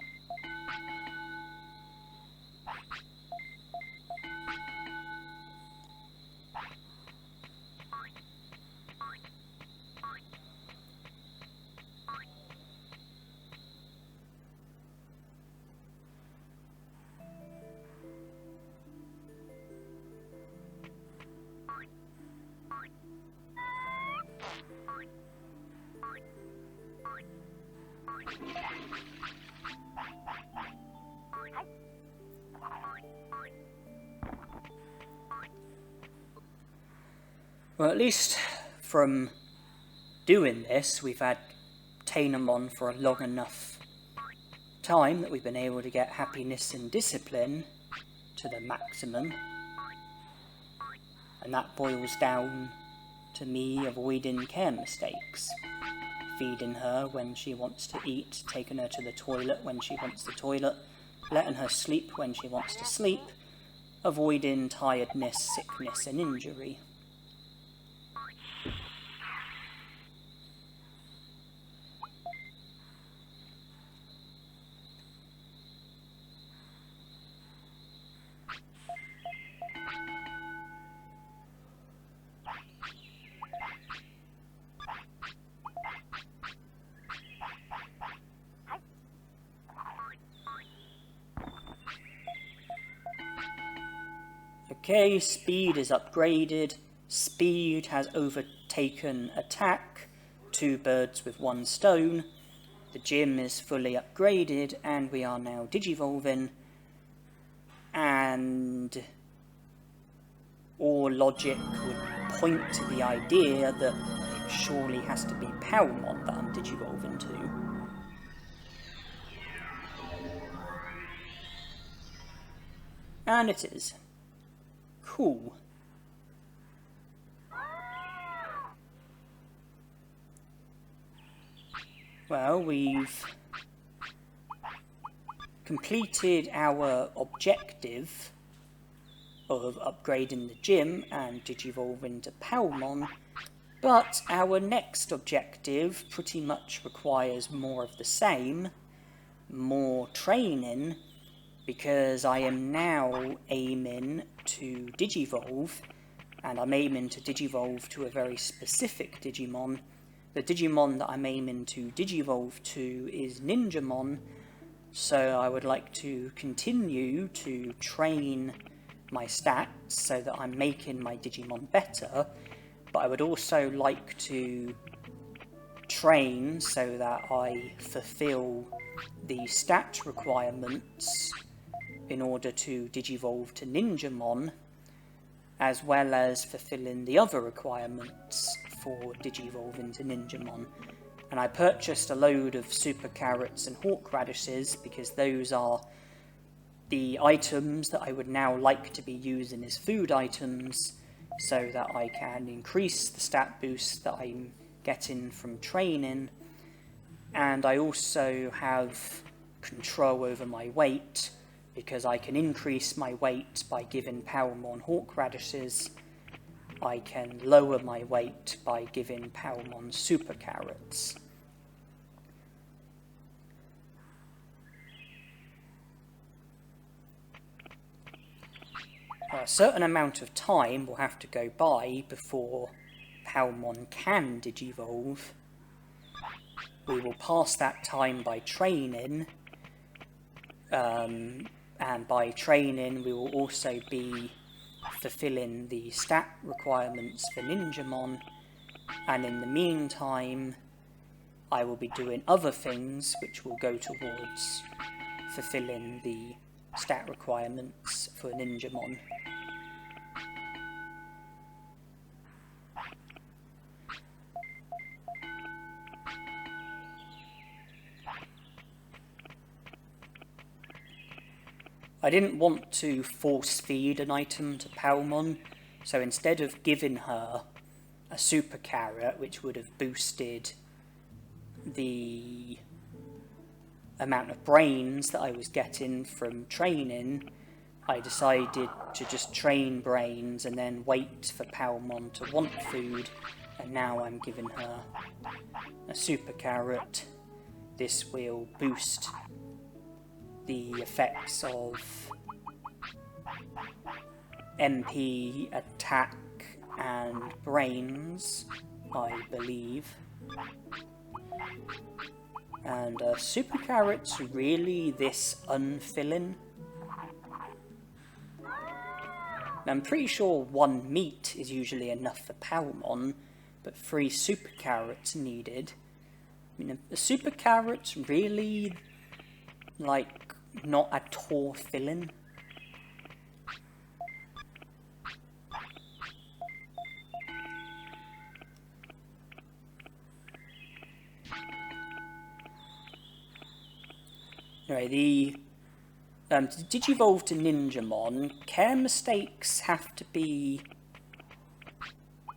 Well, at least from doing this, we've had Tainomon for a long enough time that we've been able to get happiness and discipline to the maximum. And that boils down to me avoiding care mistakes. Feeding her when she wants to eat, taking her to the toilet when she wants the toilet, letting her sleep when she wants to sleep, avoiding tiredness, sickness and injury. Okay, speed is upgraded. Speed has overtaken attack. 2 birds with 1 stone. The gym is fully upgraded and we are now digivolving. And all logic would point to the idea that it surely has to be Palmon that I'm digivolving to. And it is. Cool. Well, we've completed our objective of upgrading the gym and digivolving to Palmon, but our next objective pretty much requires more of the same, more training, because I am now aiming to digivolve, and I'm aiming to digivolve to a very specific Digimon. The Digimon that I'm aiming to digivolve to is Ninjamon, so I would like to continue to train my stats so that I'm making my Digimon better, but I would also like to train so that I fulfill the stat requirements in order to digivolve to Ninjamon, as well as fulfilling the other requirements for digivolving to Ninjamon. And I purchased a load of super carrots and hawk radishes because those are the items that I would now like to be using as food items so that I can increase the stat boost that I'm getting from training. And I also have control over my weight because I can increase my weight by giving Palmon hawk radishes. I can lower my weight by giving Palmon super carrots. A certain amount of time will have to go by before Palmon can digivolve. We will pass that time by training, and by training we will also be fulfilling the stat requirements for Ninjamon, and in the meantime I will be doing other things which will go towards fulfilling the stat requirements for Ninjamon. I didn't want to force feed an item to Palmon, so instead of giving her a super carrot, which would have boosted the amount of brains that I was getting from training, I decided to just train brains and then wait for Palmon to want food, and now I'm giving her a super carrot. This will boost the effects of MP, attack, and brains, I believe. And super carrots really this unfilling? I'm pretty sure 1 meat is usually enough for Palmon, but 3 super carrots needed. I mean, the super carrots really, like, not at all filling. Anyway, to digivolve to Ninjamon, care mistakes have to be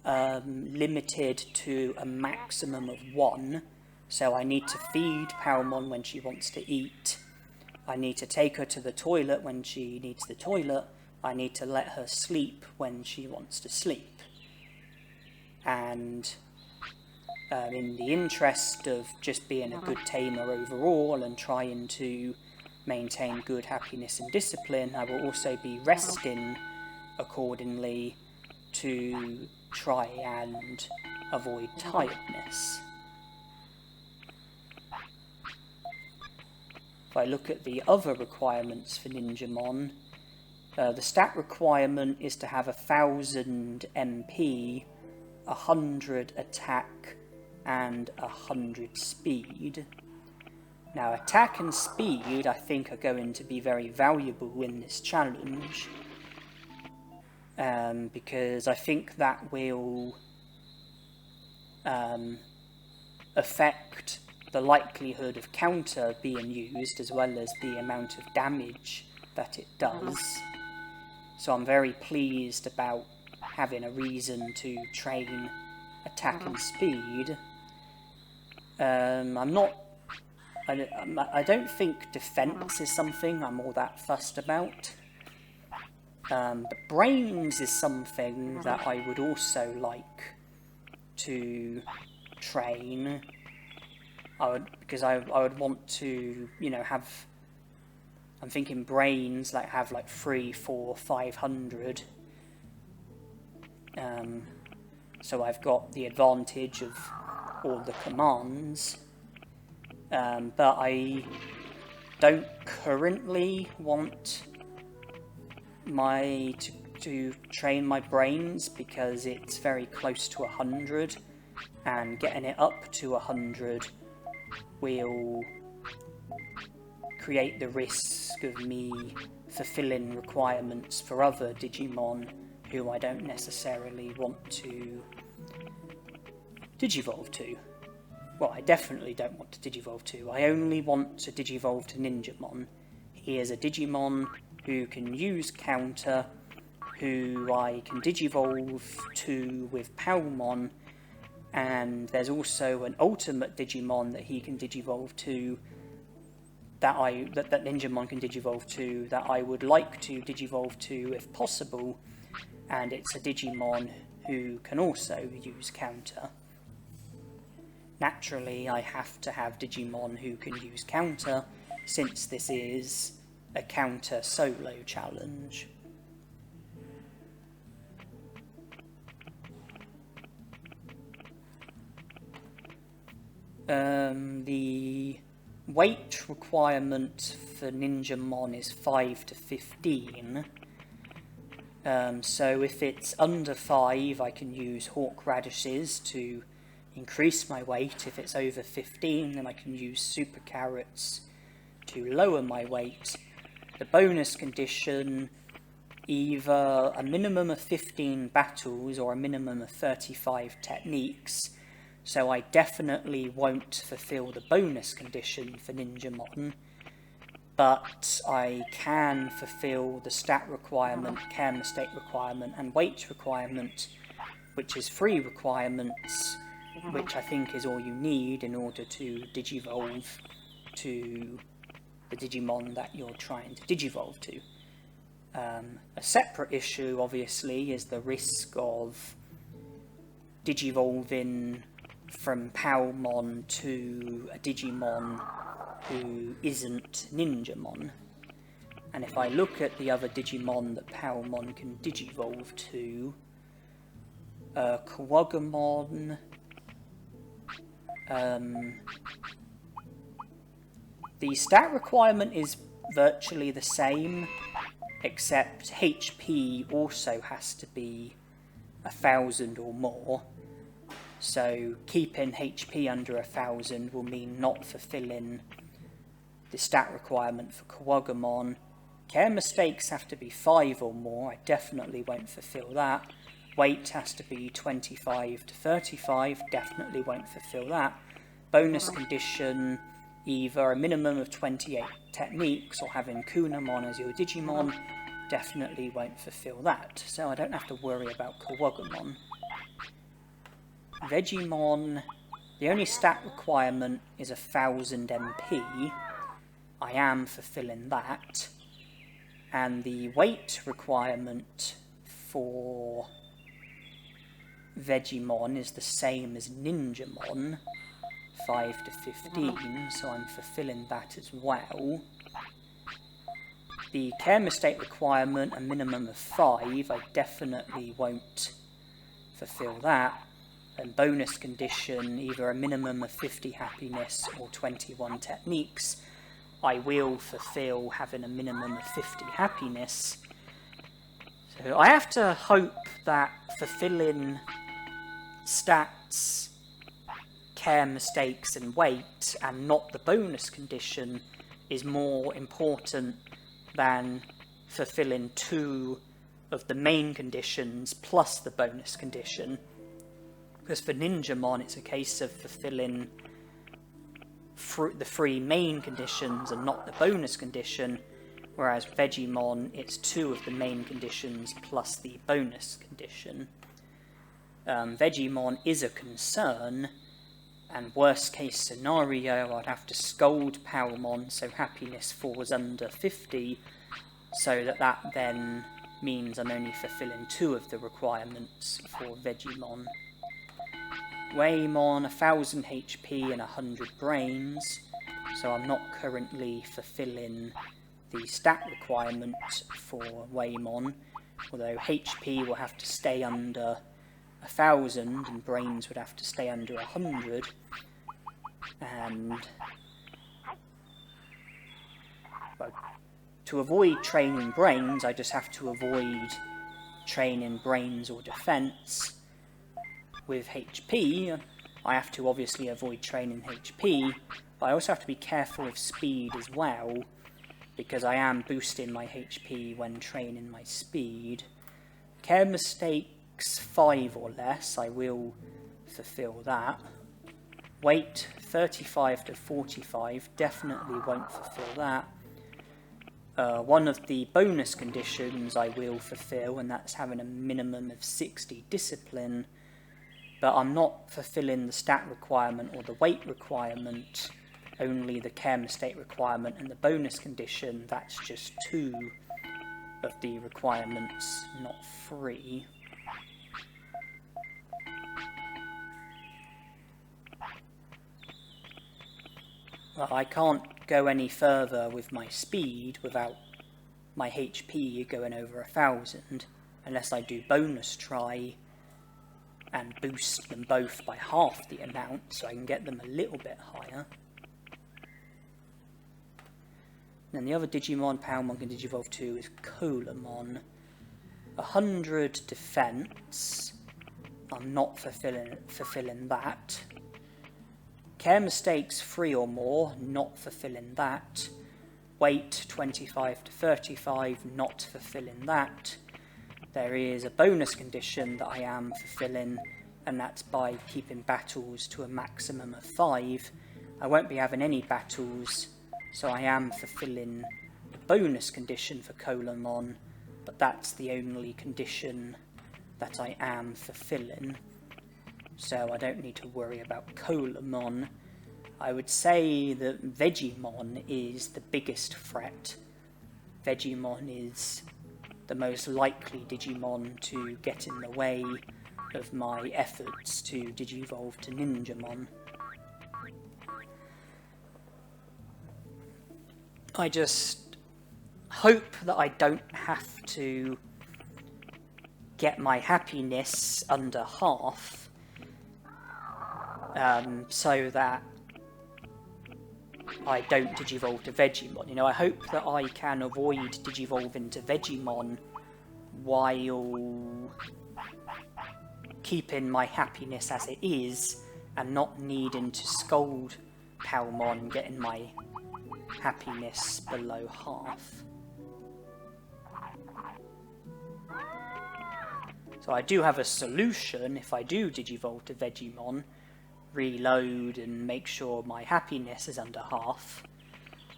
limited to a maximum of 1. So I need to feed Palmon when she wants to eat. I need to take her to the toilet when she needs the toilet. I need to let her sleep when she wants to sleep. And in the interest of just being a good tamer overall and trying to maintain good happiness and discipline, I will also be resting accordingly to try and avoid tiredness. If I look at the other requirements for Ninjamon, The stat requirement is to have 1000 MP, 100 attack, and 100 speed. Now, attack and speed, I think, are going to be very valuable in this challenge, because I think that will affect the likelihood of counter being used, as well as the amount of damage that it does. So I'm very pleased about having a reason to train attack and speed. I don't think defense is something I'm all that fussed about. But brains is something that I would also like to train. Because I would want to, have. I'm thinking brains have 3, 4, 500. So I've got the advantage of all the commands. But I don't currently want to train my brains, because it's very close to 100, and getting it up to 100 will create the risk of me fulfilling requirements for other Digimon who I don't necessarily want to Digivolve to. Well, I definitely don't want to Digivolve to. I only want to Digivolve to Ninjamon. He is a Digimon who can use counter, who I can Digivolve to with Palmon, and there's also an ultimate Digimon that he can Digivolve to, that Ninjamon can Digivolve to, that I would like to Digivolve to if possible, and it's a Digimon who can also use counter. Naturally, I have to have Digimon who can use counter, since this is a counter solo challenge. The weight requirement for Ninjamon is 5 to 15. So if it's under 5, I can use Hawk Radishes to increase my weight. If it's over 15, then I can use Super Carrots to lower my weight. The bonus condition, either a minimum of 15 battles or a minimum of 35 techniques. So I definitely won't fulfill the bonus condition for Ninjamon, but I can fulfill the stat requirement, care mistake requirement, and weight requirement, which is 3 requirements, which I think is all you need in order to Digivolve to the Digimon that you're trying to Digivolve to. A separate issue, obviously, is the risk of Digivolving from Palmon to a Digimon who isn't Ninjamon. And if I look at the other Digimon that Palmon can Digivolve to, Kawagamon, the stat requirement is virtually the same, except HP also has to be 1000 or more. So keeping HP under 1000 will mean not fulfilling the stat requirement for Kawagamon. Care mistakes have to be 5 or more. I definitely won't fulfill that. Weight has to be 25 to 35. Definitely won't fulfill that. Bonus condition, either a minimum of 28 techniques or having Kunamon as your Digimon. Definitely won't fulfill that. So I don't have to worry about Kawagamon. Vegemon, the only stat requirement is 1000 MP. I am fulfilling that. And the weight requirement for Vegemon is the same as Ninjamon, 5 to 15, so I'm fulfilling that as well. The care mistake requirement, a minimum of 5, I definitely won't fulfill that. And bonus condition, either a minimum of 50 happiness or 21 techniques, I will fulfill having a minimum of 50 happiness. So I have to hope that fulfilling stats, care, mistakes and weight, and not the bonus condition, is more important than fulfilling 2 of the main conditions plus the bonus condition. Because for Ninjamon, it's a case of fulfilling the 3 main conditions and not the bonus condition, whereas Vegemon, it's 2 of the main conditions plus the bonus condition. Vegemon is a concern, and worst case scenario, I'd have to scold Palmon so happiness falls under 50, so that then means I'm only fulfilling 2 of the requirements for Vegemon. Waymon, 1000 HP and 100 brains, so I'm not currently fulfilling the stat requirement for Waymon, although HP will have to stay under 1000 and brains would have to stay under 100, and well, to avoid training brains I just have to avoid training brains or defense. With HP I have to obviously avoid training HP, but I also have to be careful of speed as well, because I am boosting my HP when training my speed. Care mistakes 5 or less, I will fulfill that. Weight 35 to 45, definitely won't fulfill that. One of the bonus conditions I will fulfill, and that's having a minimum of 60 discipline, but I'm not fulfilling the stat requirement or the weight requirement, only the care mistake requirement and the bonus condition. That's just 2 of the requirements, not 3. Well, I can't go any further with my speed without my HP going over 1000, unless I do bonus try and boost them both by half the amount, so I can get them a little bit higher. And the other Digimon Palmon can Digivolve to is Colamon. 100 defense, I'm not fulfilling that. Care mistakes 3 or more, not fulfilling that. Weight 25 to 35, not fulfilling that. There is a bonus condition that I am fulfilling, and that's by keeping battles to a maximum of 5. I won't be having any battles, so I am fulfilling the bonus condition for Colamon, but that's the only condition that I am fulfilling, so I don't need to worry about Colamon. I would say that Vegemon is the biggest threat. Vegemon is the most likely Digimon to get in the way of my efforts to Digivolve to Ninjamon. I just hope that I don't have to get my happiness under half, so that I don't Digivolve to Vegemon. You know, I hope that I can avoid Digivolving to Vegemon while keeping my happiness as it is, and not needing to scold Palmon getting my happiness below half. So I do have a solution if I do Digivolve to Vegemon, reload and make sure my happiness is under half.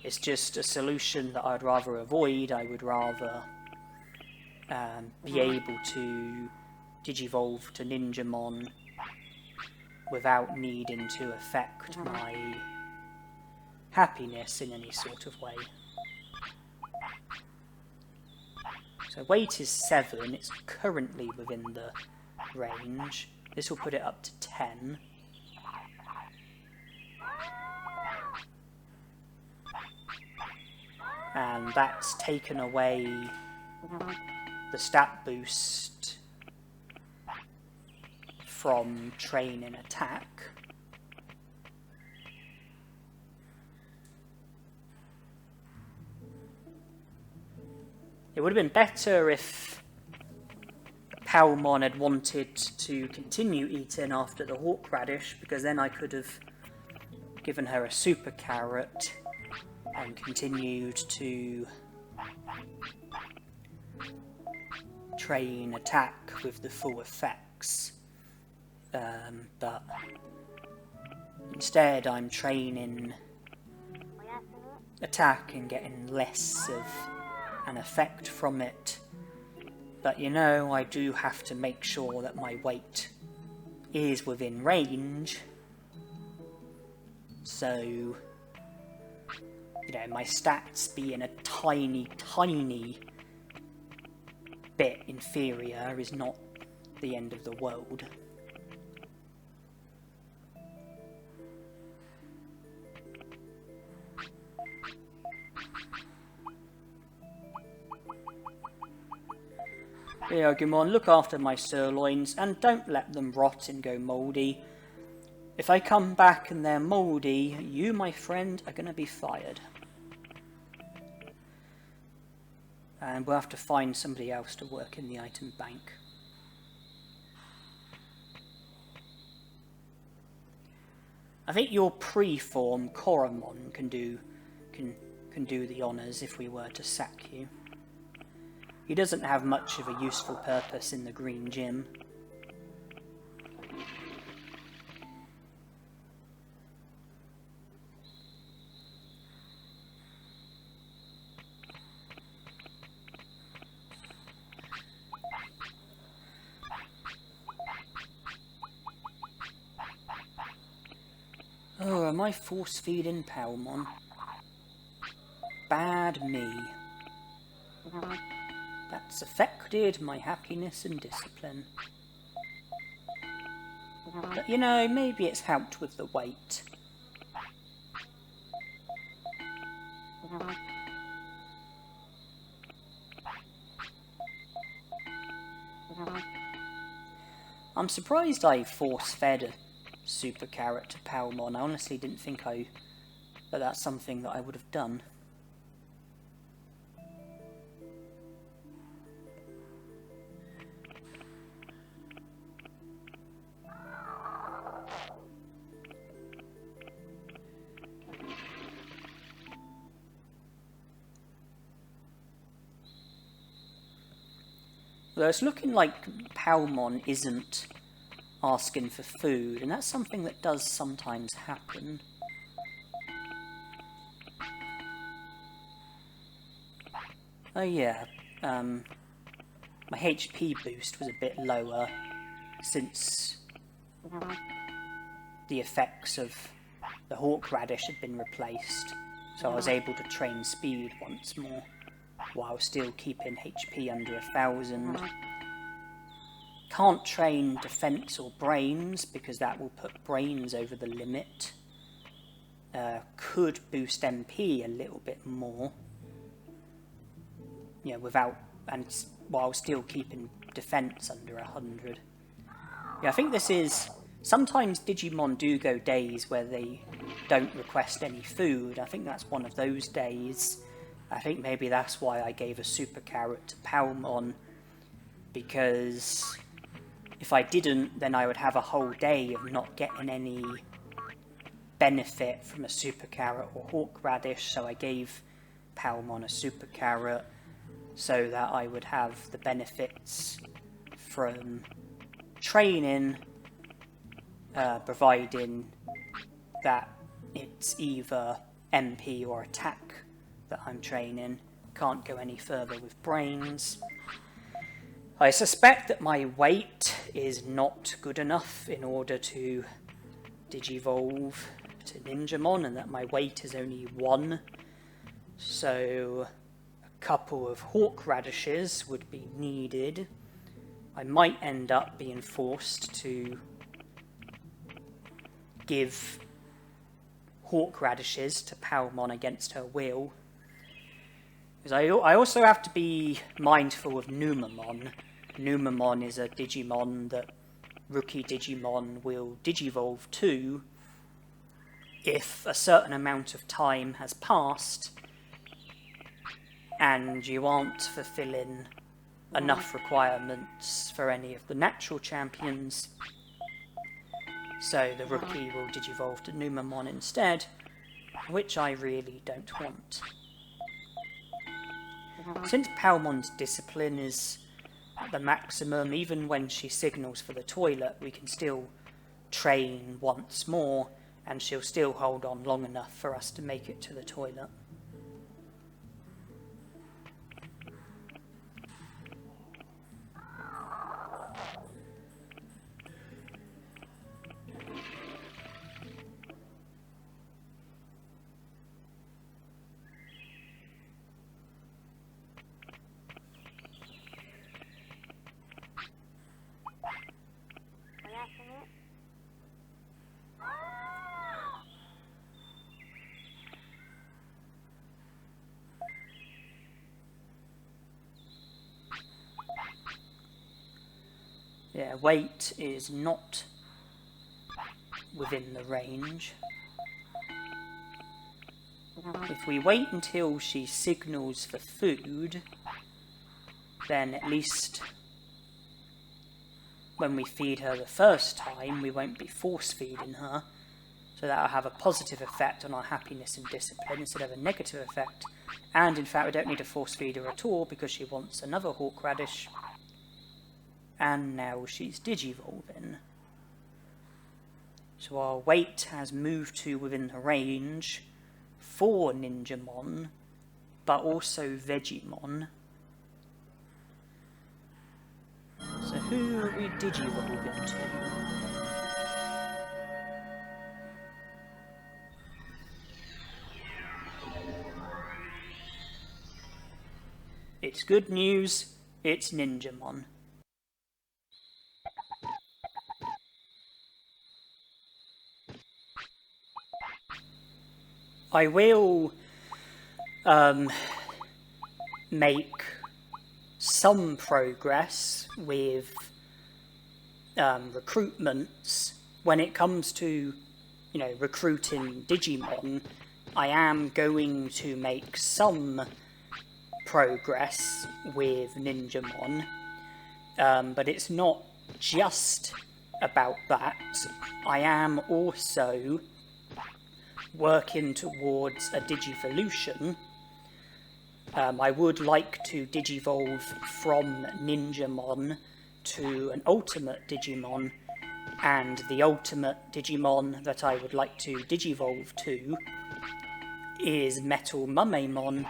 It's just a solution that I'd rather avoid. I would rather be able to Digivolve to Ninjamon without needing to affect my happiness in any sort of way. So weight is 7, it's currently within the range. This will put it up to 10. And that's taken away the stat boost from training attack. It would have been better if Palmon had wanted to continue eating after the horseradish, because then I could have given her a super carrot and continued to train attack with the full effects. But instead I'm training attack and getting less of an effect from it. But you know, I do have to make sure that my weight is within range. So, you know, my stats being a tiny, tiny bit inferior is not the end of the world. Yeah, Digimon, look after my sirloins and don't let them rot and go mouldy. If I come back and they're mouldy, you, my friend, are going to be fired. And we'll have to find somebody else to work in the item bank. I think your pre-form Koromon can do the honours if we were to sack you. He doesn't have much of a useful purpose in the green gym. Oh, am I force-feeding Palmon? Bad me. That's affected my happiness and discipline. But you know, maybe it's helped with the weight. I'm surprised I force-fed a super carrot to Palmon. I honestly didn't think that that's something that I would have done. Though it's looking like Palmon isn't asking for food, and that's something that does sometimes happen. Oh yeah, my HP boost was a bit lower since the effects of the horseradish had been replaced, so I was able to train speed once more, while still keeping HP under 1000. Can't train defense or brains, because that will put brains over the limit. Could boost MP a little bit more. Yeah, while still keeping defense under 100. Yeah, I think this is... Sometimes Digimon do go days where they don't request any food. I think that's one of those days. I think maybe that's why I gave a super carrot to Palmon, because if I didn't, then I would have a whole day of not getting any benefit from a super carrot or horseradish, so I gave Palmon a super carrot so that I would have the benefits from training, providing that it's either MP or attack that I'm training. Can't go any further with brains. I suspect that my weight is not good enough in order to digivolve to Ninjamon, and that my weight is only 1. So a couple of horseradishes would be needed. I might end up being forced to give horseradishes to Palmon against her will. Because I also have to be mindful of Numamon. Numamon is a Digimon that rookie Digimon will digivolve to if a certain amount of time has passed and you aren't fulfilling enough requirements for any of the natural champions, so the rookie will digivolve to Numamon instead, which I really don't want. Since Palmon's discipline is at the maximum, even when she signals for the toilet, we can still train once more, and she'll still hold on long enough for us to make it to the toilet. Yeah, weight is not within the range. If we wait until she signals for food, then at least when we feed her the first time, we won't be force-feeding her. So that'll have a positive effect on our happiness and discipline instead of a negative effect. And in fact, we don't need to force-feed her at all because she wants another Hawkradish. And now she's digivolving. So our weight has moved to within the range for Ninjamon, but also Vegiemon. So who are we digivolving to? It's good news, it's Ninjamon. I will make some progress with recruitments when it comes to, recruiting Digimon. I am going to make some progress with Ninjamon, but it's not just about that. I am also working towards a Digivolution. I would like to digivolve from Ninjamon to an ultimate Digimon, and the ultimate Digimon that I would like to digivolve to is Metal Mumemon.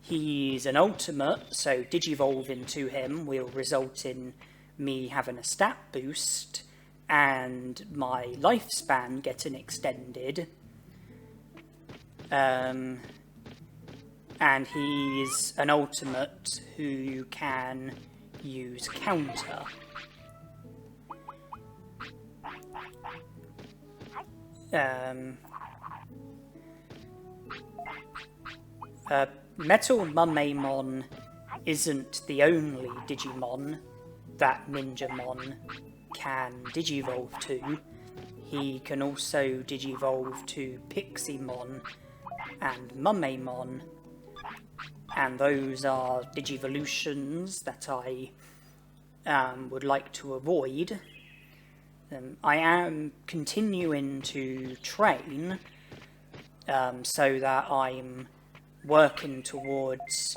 He's an ultimate, so digivolving to him will result in me having a stat boost and my lifespan getting extended. And he's an ultimate who can use counter. Metal Mumemon isn't the only Digimon that Ninjamon can digivolve to. He can also digivolve to Pixiemon and Mumemon, and those are Digivolutions that I would like to avoid. I am continuing to train so that I'm working towards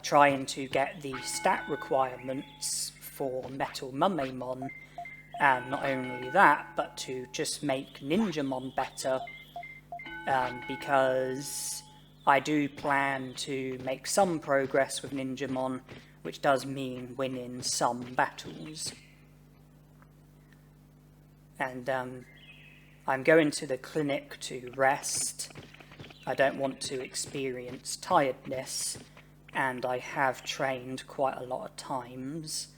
trying to get the stat requirements for Metal Mumemon, and not only that, but to just make Ninjamon better, because I do plan to make some progress with Ninjamon, which does mean winning some battles. And I'm going to the clinic to rest. I don't want to experience tiredness, and I have trained quite a lot of times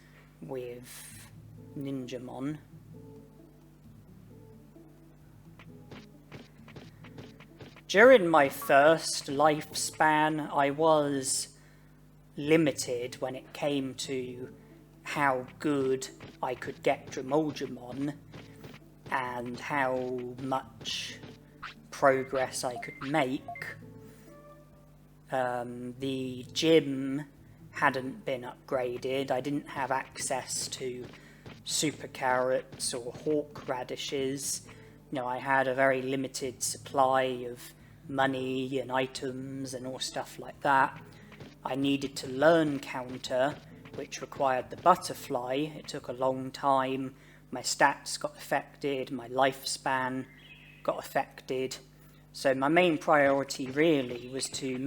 with Ninjamon. During my first lifespan, I was limited when it came to how good I could get Dramoljamon and how much progress I could make. The gym hadn't been upgraded. I didn't have access to super carrots or hawk radishes. You know, I had a very limited supply of money and items and all stuff like that. I needed to learn counter, which required the butterfly. It took a long time. My stats got affected, my lifespan got affected. So my main priority really was to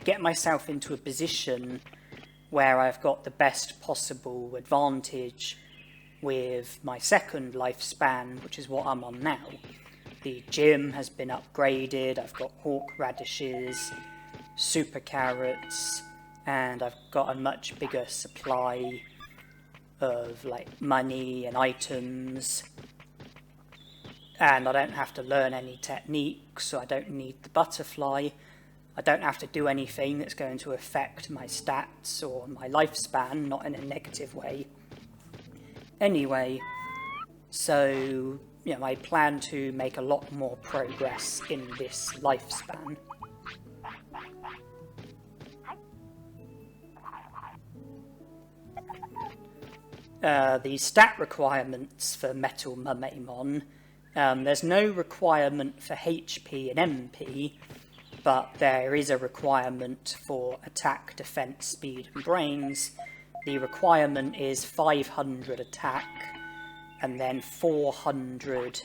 get myself into a position where I've got the best possible advantage with my second lifespan, which is what I'm on now. The gym has been upgraded, I've got hawk radishes, super carrots, and I've got a much bigger supply of like money and items, and I don't have to learn any techniques, so I don't need the butterfly. I don't have to do anything that's going to affect my stats or my lifespan, not in a negative way. Anyway, so you know, I plan to make a lot more progress in this lifespan. The stat requirements for Metal Mumemon, there's no requirement for HP and MP, but there is a requirement for attack, defense, speed, and brains. The requirement is 500 attack, and then 400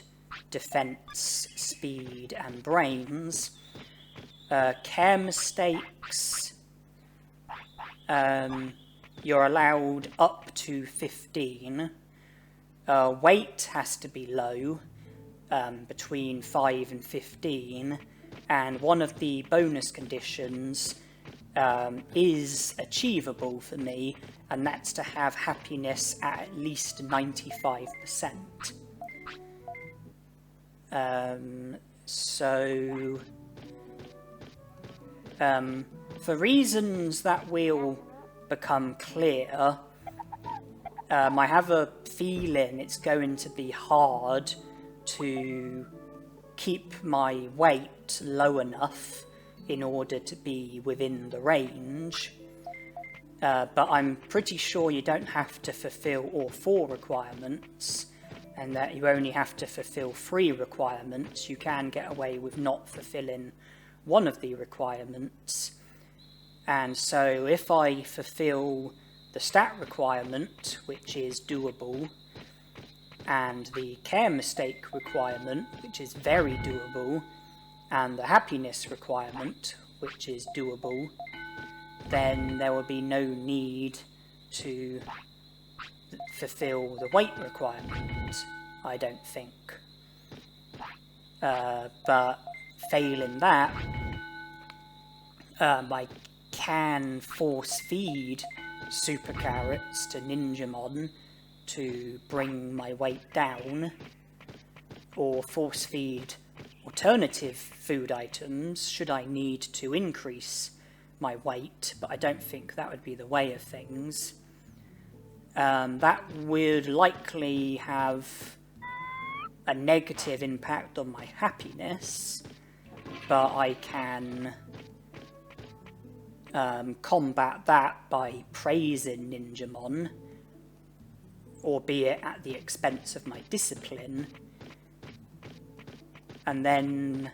defense, speed, and brains. Care mistakes, you're allowed up to 15. Weight has to be low, between 5 and 15. And one of the bonus conditions is achievable for me, and that's to have happiness at least 95%. For reasons that will become clear, I have a feeling it's going to be hard to keep my weight low enough in order to be within the range, but I'm pretty sure you don't have to fulfill all 4 requirements, and that you only have to fulfill 3 requirements. You can get away with not fulfilling one of the requirements. And so if I fulfill the stat requirement, which is doable, and the care mistake requirement, which is very doable, and the happiness requirement, which is doable, then there will be no need to fulfill the weight requirement, I don't think. But failing that, I can force feed super carrots to Ninjamon to bring my weight down, or force feed alternative food items should I need to increase my weight, but I don't think that would be the way of things. That would likely have a negative impact on my happiness, but I can combat that by praising Ninjamon, albeit at the expense of my discipline, and then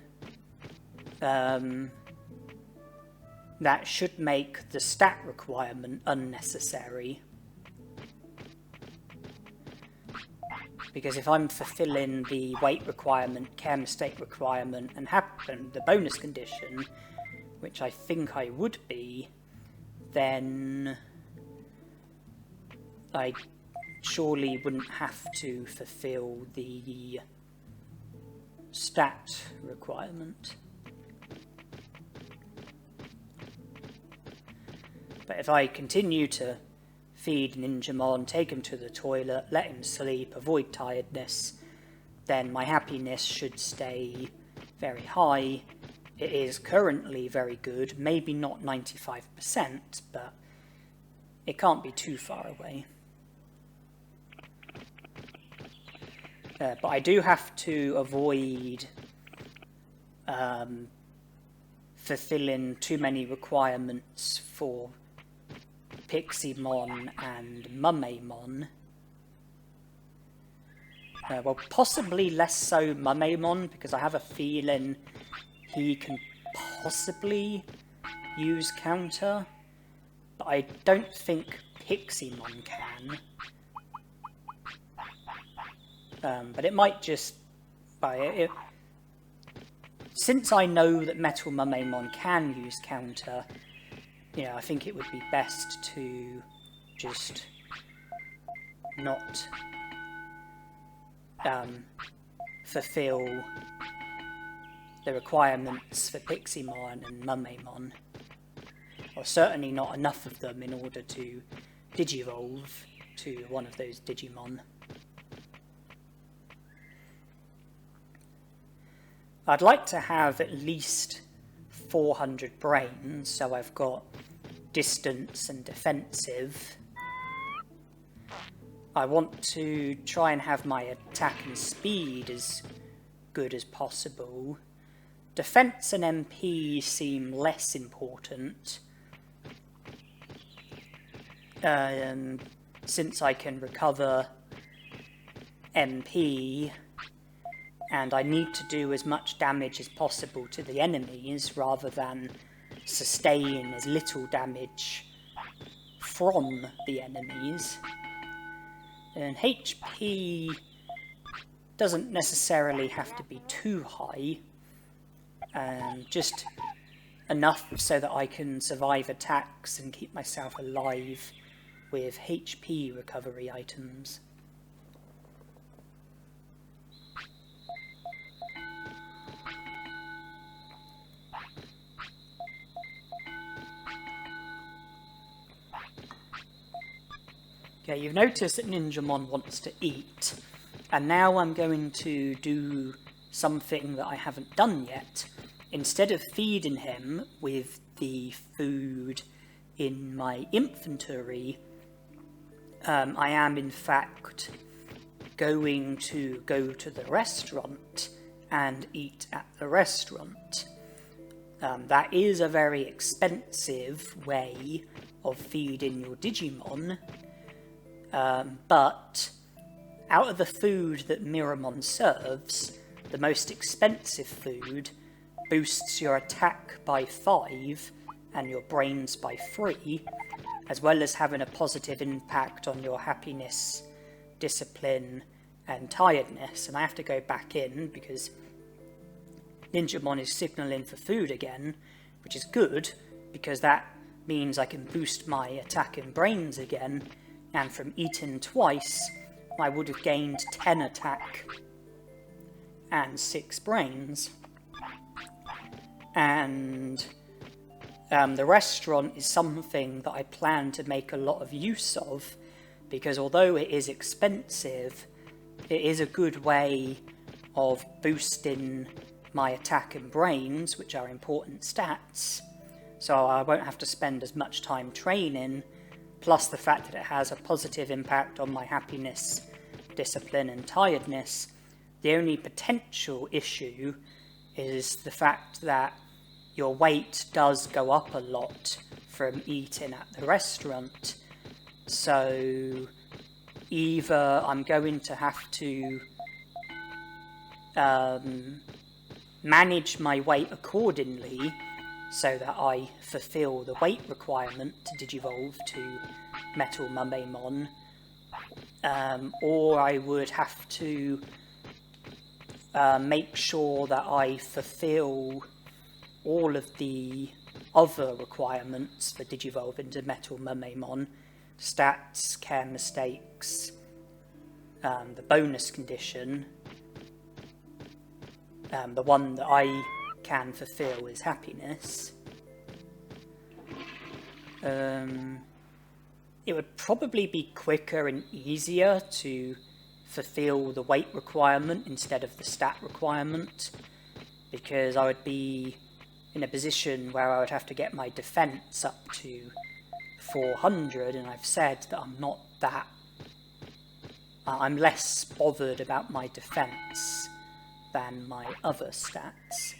that should make the stat requirement unnecessary. Because if I'm fulfilling the weight requirement, care mistake requirement, and the bonus condition, which I think I would be, then I surely wouldn't have to fulfill the stat requirement. But if I continue to feed Ninjamon, take him to the toilet, let him sleep, avoid tiredness, then my happiness should stay very high. It is currently very good, maybe not 95%, but it can't be too far away. But I do have to avoid fulfilling too many requirements for Piximon and Mumemon. Well, possibly less so Mumemon, because I have a feeling he can possibly use counter, but I don't think Piximon can. But it might just... since I know that Metal Mumemon can use counter, I think it would be best to just not fulfill the requirements for Piximon and Mumemon, or certainly not enough of them in order to digivolve to one of those Digimon. I'd like to have at least 400 brains, so I've got distance and defensive. I want to try and have my attack and speed as good as possible. Defense and MP seem less important, since I can recover MP, and I need to do as much damage as possible to the enemies rather than sustain as little damage from the enemies. And HP doesn't necessarily have to be too high, just enough so that I can survive attacks and keep myself alive with HP recovery items. Okay, you've noticed that Ninjamon wants to eat, and now I'm going to do something that I haven't done yet. Instead of feeding him with the food in my inventory, I am in fact going to go to the restaurant and eat at the restaurant. That is a very expensive way of feeding your Digimon, but out of the food that Miramon serves, the most expensive food boosts your attack by 5 and your brains by 3, as well as having a positive impact on your happiness, discipline, and tiredness. And I have to go back in because Ninjamon is signalling for food again, which is good, because that means I can boost my attack and brains again, and from eating twice, I would have gained 10 attack and 6 brains. And the restaurant is something that I plan to make a lot of use of, because although it is expensive, it is a good way of boosting my attack and brains, which are important stats, so I won't have to spend as much time training, plus the fact that it has a positive impact on my happiness, discipline, and tiredness. The only potential issue is the fact that your weight does go up a lot from eating at the restaurant, so either I'm going to have to manage my weight accordingly so that I fulfill the weight requirement to digivolve to Metal Mumemon, or I would have to make sure that I fulfill all of the other requirements for digivolve into Metal Mumemon: stats, care mistakes, the bonus condition. The one that I can fulfill is happiness. It would probably be quicker and easier to fulfill the weight requirement instead of the stat requirement, because I would be in a position where I would have to get my defense up to 400, and I've said that I'm not that... I'm less bothered about my defense than my other stats.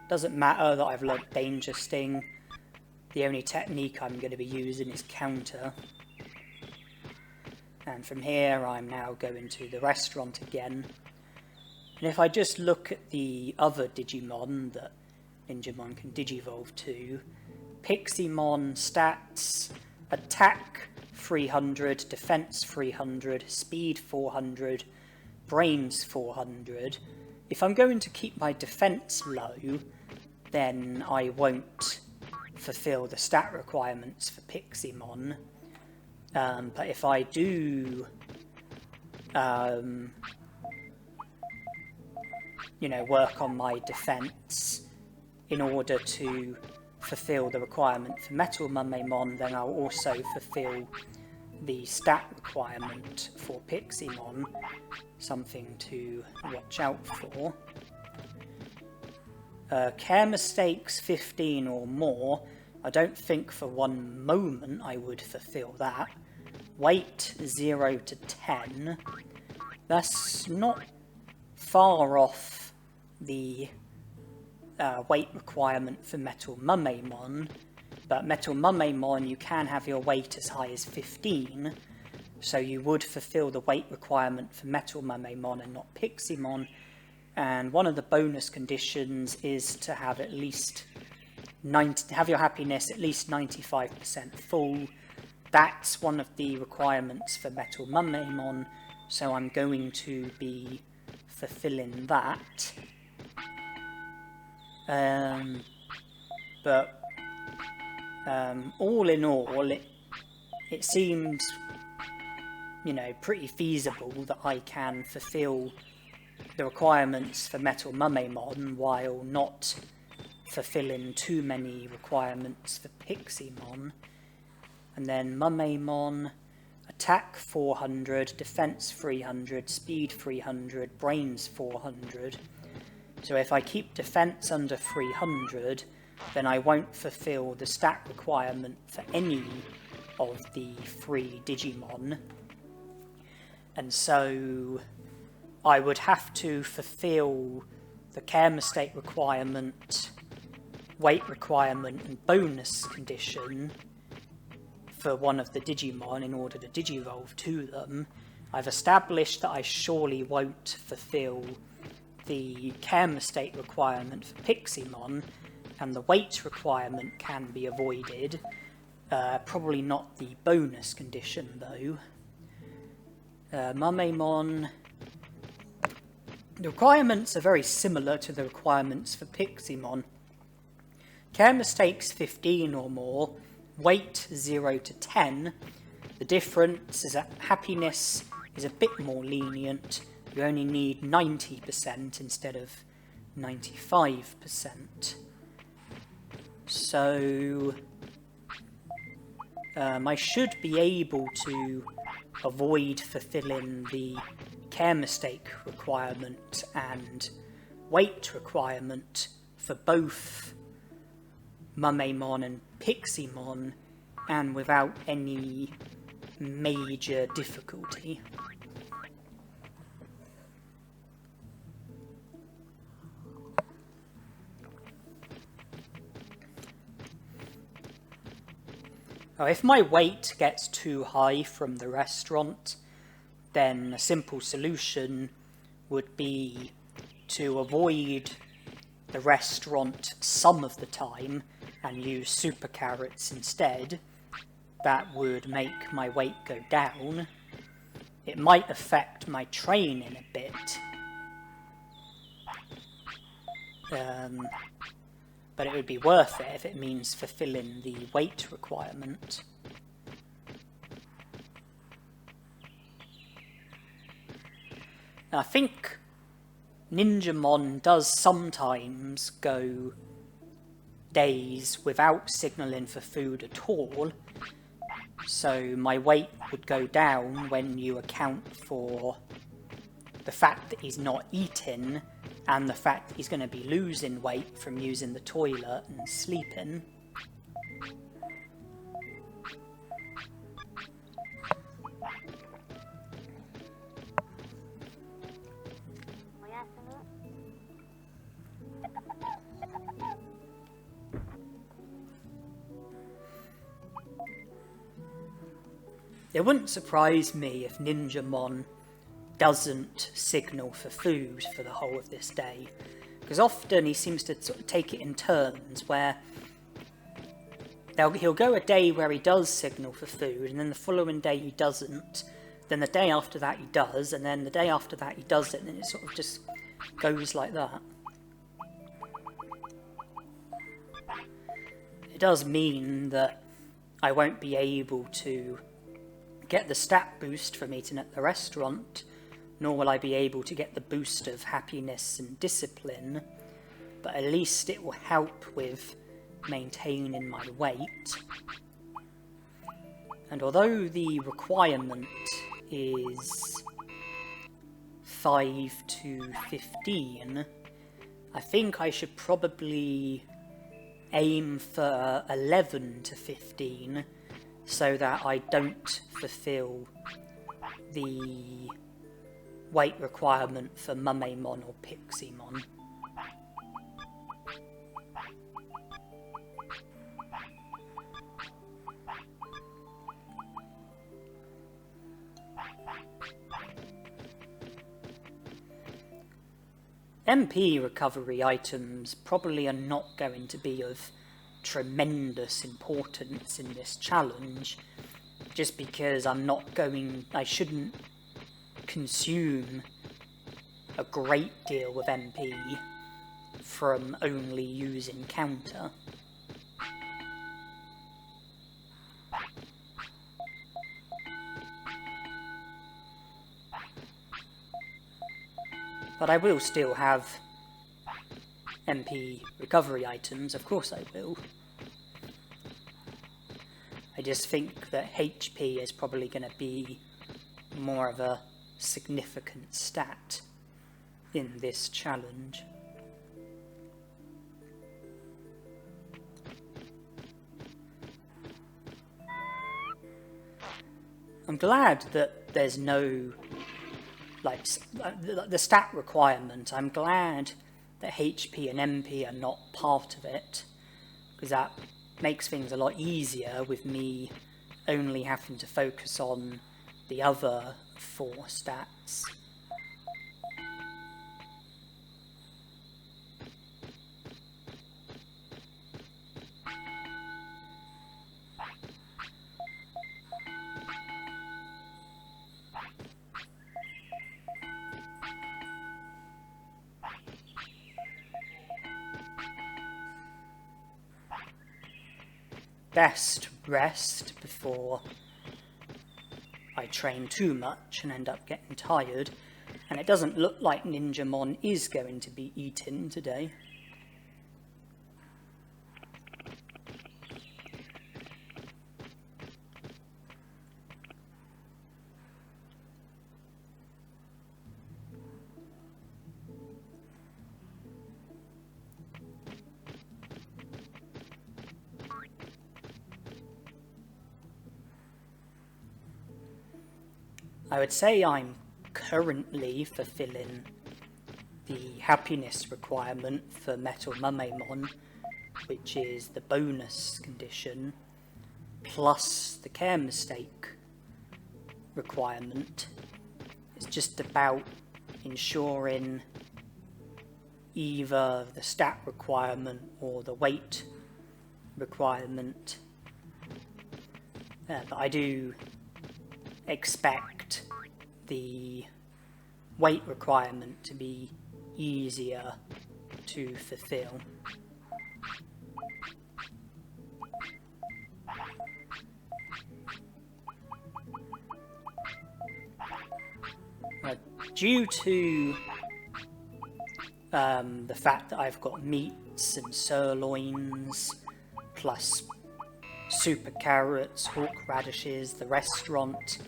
Doesn't matter that I've learnt Danger Sting. The only technique I'm going to be using is Counter. And from here I'm now going to the restaurant again. And if I just look at the other Digimon that Ninjamon can Digivolve to, Piximon stats, attack 300, defense 300, speed 400, brains 400. If I'm going to keep my defense low, then I won't fulfill the stat requirements for Piximon. But if I do, work on my defense in order to fulfill the requirement for Metal Mumemon, then I'll also fulfill the stat requirement for Piximon. Something to watch out for. Care mistakes 15 or more. I don't think for one moment I would fulfill that. Weight 0 to 10. That's not far off the weight requirement for Metal Mumemon, but Metal Mumemon you can have your weight as high as 15, so you would fulfill the weight requirement for Metal Mumemon and not Piximon. And one of the bonus conditions is to have at least have your happiness at least 95% full. That's one of the requirements for Metal Mumemon, so I'm going to be fulfilling that. But all in all, it seems, pretty feasible that I can fulfill the requirements for Metal Mumemon while not fulfilling too many requirements for Piximon. And then Mumemon, attack 400, defense 300, speed 300, brains 400. So if I keep defense under 300, then I won't fulfill the stat requirement for any of the 3 Digimon. And so I would have to fulfill the care mistake requirement, weight requirement, and bonus condition for one of the Digimon in order to Digivolve to them. I've established that I surely won't fulfill the care mistake requirement for Piximon, and the weight requirement can be avoided. Probably not the bonus condition though. Mumemon, the requirements are very similar to the requirements for Piximon. Care mistakes 15 or more, weight 0 to 10. The difference is that happiness is a bit more lenient. You only need 90% instead of 95%. So I should be able to avoid fulfilling the care mistake requirement and weight requirement for both Mumemon and Piximon, and without any major difficulty. Now, if my weight gets too high from the restaurant, then a simple solution would be to avoid the restaurant some of the time and use super carrots instead. That would make my weight go down. It might affect my training a bit, but it would be worth it if it means fulfilling the weight requirement. Now, I think Ninjamon does sometimes go days without signalling for food at all, so my weight would go down when you account for the fact that he's not eating and the fact that he's going to be losing weight from using the toilet and sleeping. It wouldn't surprise me if Ninjamon doesn't signal for food for the whole of this day, because often he seems to sort of take it in turns, where he'll go a day where he does signal for food, and then the following day he doesn't, then the day after that he does, and then the day after that he doesn't, and it sort of just goes like that. It does mean that I won't be able to get the stat boost from eating at the restaurant, nor will I be able to get the boost of happiness and discipline, but at least it will help with maintaining my weight. And although the requirement is 5 to 15, I think I should probably aim for 11 to 15 so that I don't fulfill the weight requirement for Mumemon or Piximon. MP recovery items probably are not going to be of tremendous importance in this challenge, just because I shouldn't consume a great deal of MP from only using counter. But I will still have MP recovery items, of course I will. I just think that HP is probably going to be more of a significant stat in this challenge. I'm glad that there's no the stat requirement. I'm glad that HP and MP are not part of it, because that makes things a lot easier with me only having to focus on the other 4 stats. Best rest before I train too much and end up getting tired, and it doesn't look like Ninjamon is going to be eaten today. I would say I'm currently fulfilling the happiness requirement for Metal Mumemon, which is the bonus condition, plus the care mistake requirement. It's just about ensuring either the stat requirement or the weight requirement. But I do expect the weight requirement to be easier to fulfill. Due to the fact that I've got meats and sirloins, plus super carrots, hawk radishes, the restaurant,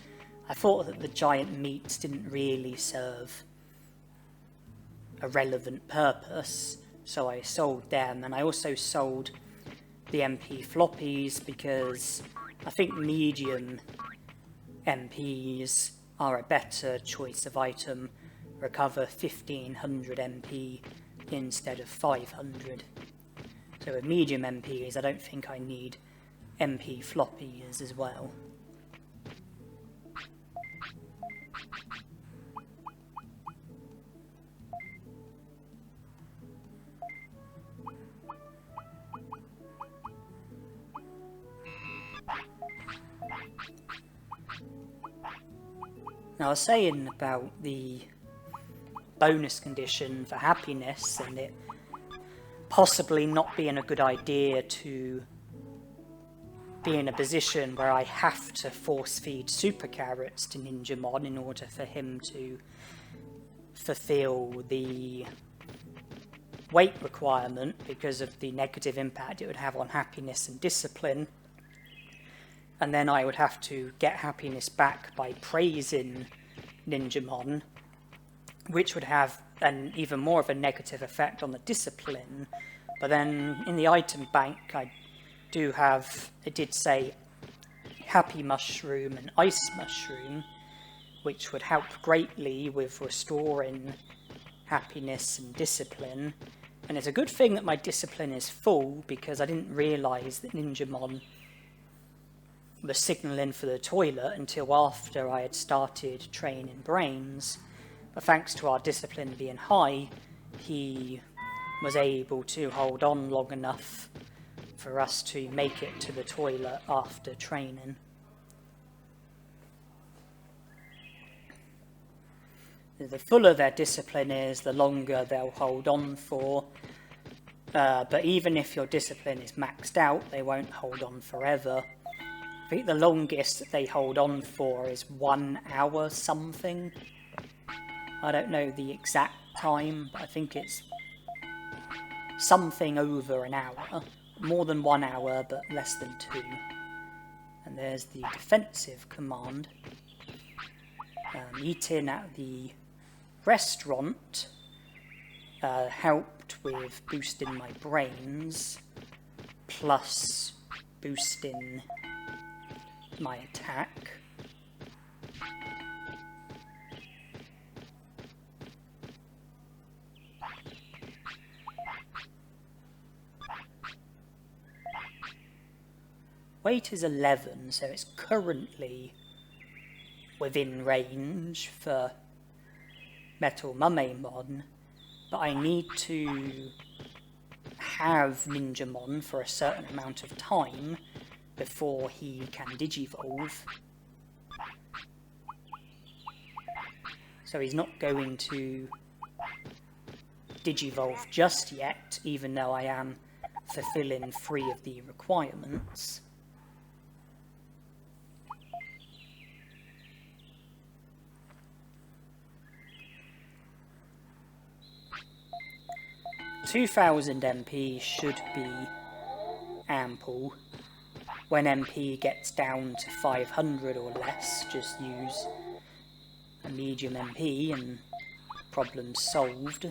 I thought that the giant meats didn't really serve a relevant purpose, so I sold them, and I also sold the MP floppies because I think medium MPs are a better choice of item. Recover 1500 MP instead of 500. So with medium MPs, I don't think I need MP floppies as well. Now, I was saying about the bonus condition for happiness and it possibly not being a good idea to be in a position where I have to force feed super carrots to Ninjamon in order for him to fulfill the weight requirement because of the negative impact it would have on happiness and discipline. And then I would have to get happiness back by praising Ninjamon, which would have an even more of a negative effect on the discipline. But then in the item bank I did say Happy Mushroom and Ice Mushroom, which would help greatly with restoring happiness and discipline. And it's a good thing that my discipline is full, because I didn't realise that Ninjamon was signalling for the toilet until after I had started training brains. But thanks to our discipline being high, he was able to hold on long enough for us to make it to the toilet after training. The fuller their discipline is, the longer they'll hold on for. But even if your discipline is maxed out, they won't hold on forever. I think the longest that they hold on for is 1 hour something. I don't know the exact time, but I think it's something over an hour. More than 1 hour, but less than 2. And there's the defensive command. Eating at the restaurant helped with boosting my brains, plus boosting my attack. Weight is 11, so it's currently within range for Metal Mummemon, but I need to have Ninjamon for a certain amount of time before he can Digivolve. So he's not going to Digivolve just yet, even though I am fulfilling 3 of the requirements. $2,000 MP should be ample. When MP gets down to 500 or less, just use a medium MP and problem's solved.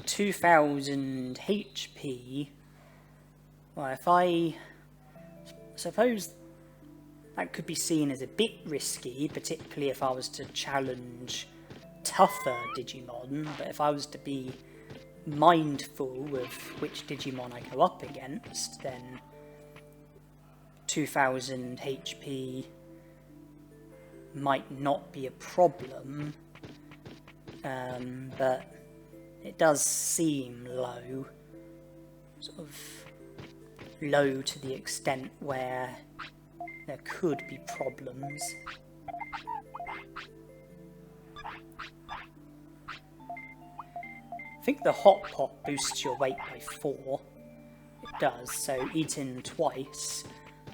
2,000 HP. Well, if I suppose that could be seen as a bit risky, particularly if I was to challenge tougher Digimon, but if I was to be mindful of which Digimon I go up against, then 2,000 HP might not be a problem, but it does seem low, sort of low to the extent where there could be problems. I think the Hot Pot boosts your weight by 4. It does, so eating twice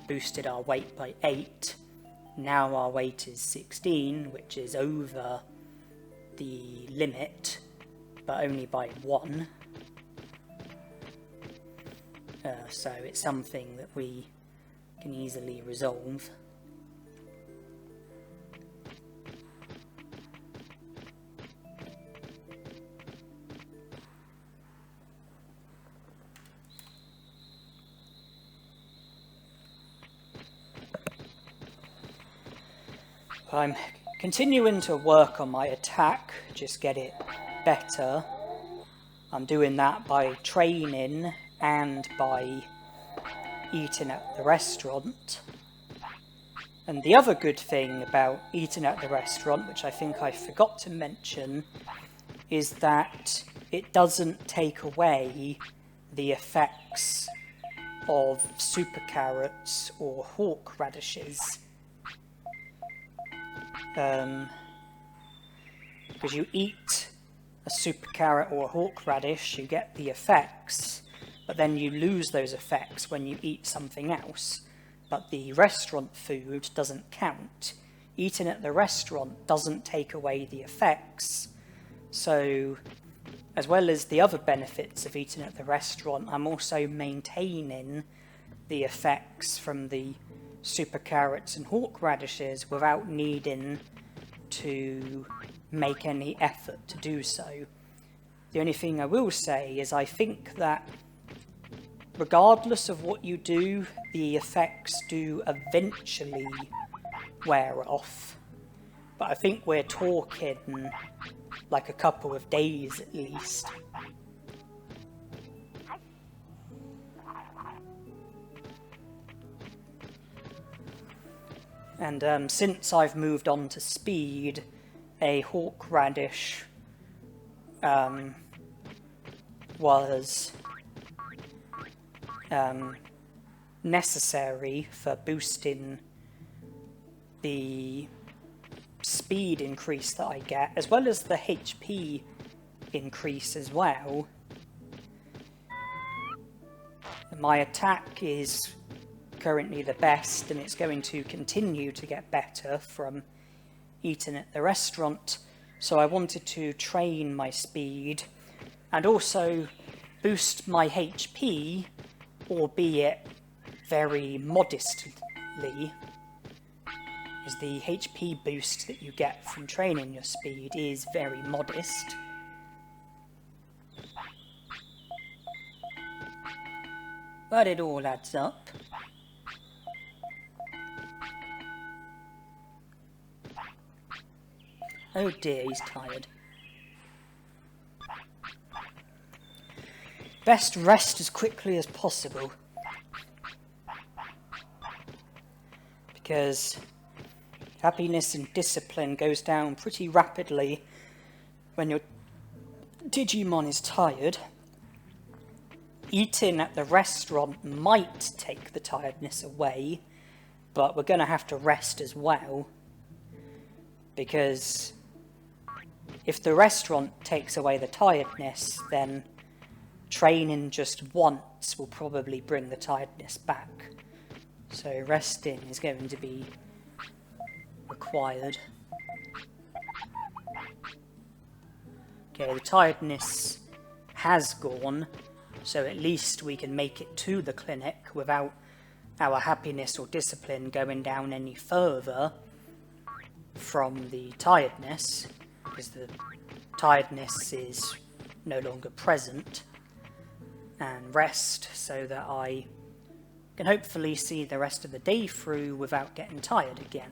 boosted our weight by 8. Now our weight is 16, which is over the limit, but only by 1. So it's something that we can easily resolve. I'm continuing to work on my attack, just get it better. I'm doing that by training and by eating at the restaurant. And the other good thing about eating at the restaurant, which I think I forgot to mention, is that it doesn't take away the effects of super carrots or hawk radishes. Because you eat a super carrot or a hawk radish, you get the effects, but then you lose those effects when you eat something else. But the restaurant food doesn't count. Eating at the restaurant doesn't take away the effects. So, as well as the other benefits of eating at the restaurant, I'm also maintaining the effects from the super carrots and hawk radishes without needing to make any effort to do so. The only thing I will say is I think that regardless of what you do, the effects do eventually wear off. But I think we're talking like a couple of days at least. And since I've moved on to speed, a hawk radish was necessary for boosting the speed increase that I get, as well as the HP increase as well. My attack is currently the best, and it's going to continue to get better from eating at the restaurant, so I wanted to train my speed and also boost my HP, albeit very modestly, as the HP boost that you get from training your speed is very modest. But it all adds up. Oh dear, he's tired. Best rest as quickly as possible. Because happiness and discipline goes down pretty rapidly when your Digimon is tired. Eating at the restaurant might take the tiredness away, but we're going to have to rest as well. Because if the restaurant takes away the tiredness, then training just once will probably bring the tiredness back. So resting is going to be required. Okay, the tiredness has gone, so at least we can make it to the clinic without our happiness or discipline going down any further from the tiredness, because the tiredness is no longer present, and rest so that I can hopefully see the rest of the day through without getting tired again.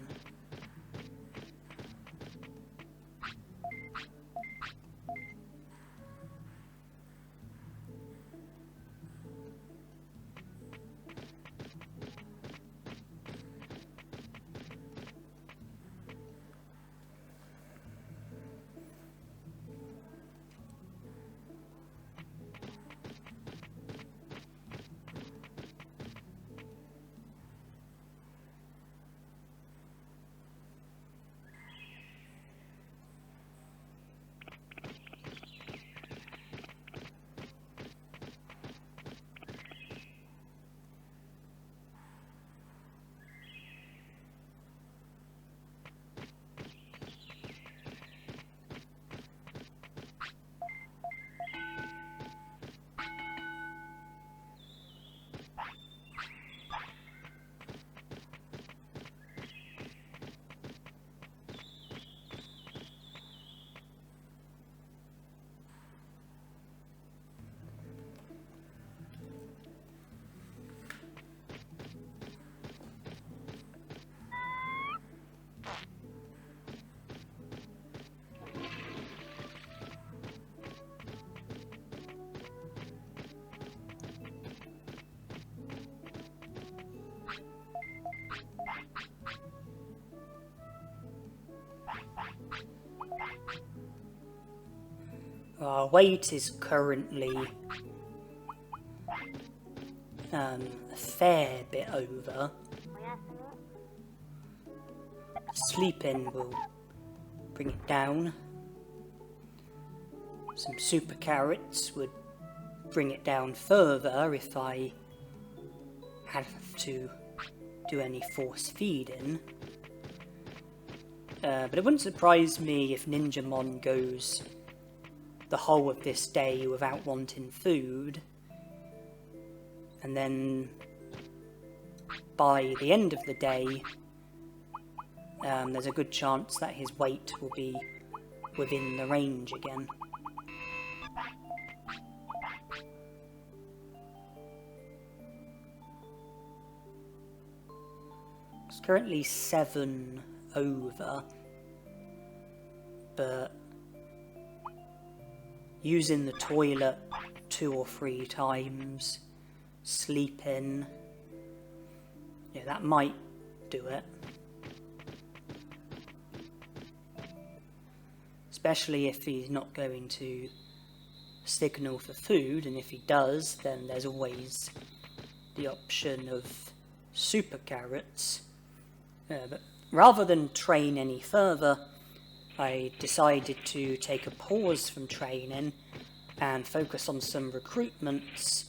Our weight is currently a fair bit over. Sleep-in will bring it down. Some super carrots would bring it down further if I have to do any force feeding. But it wouldn't surprise me if Ninjamon goes the whole of this day without wanting food, and then by the end of the day there's a good chance that his weight will be within the range again. It's currently 7 over, but using the toilet 2 or 3 times, sleeping, yeah, that might do it. Especially if he's not going to signal for food, and if he does, then there's always the option of super carrots. But rather than train any further, I decided to take a pause from training and focus on some recruitments,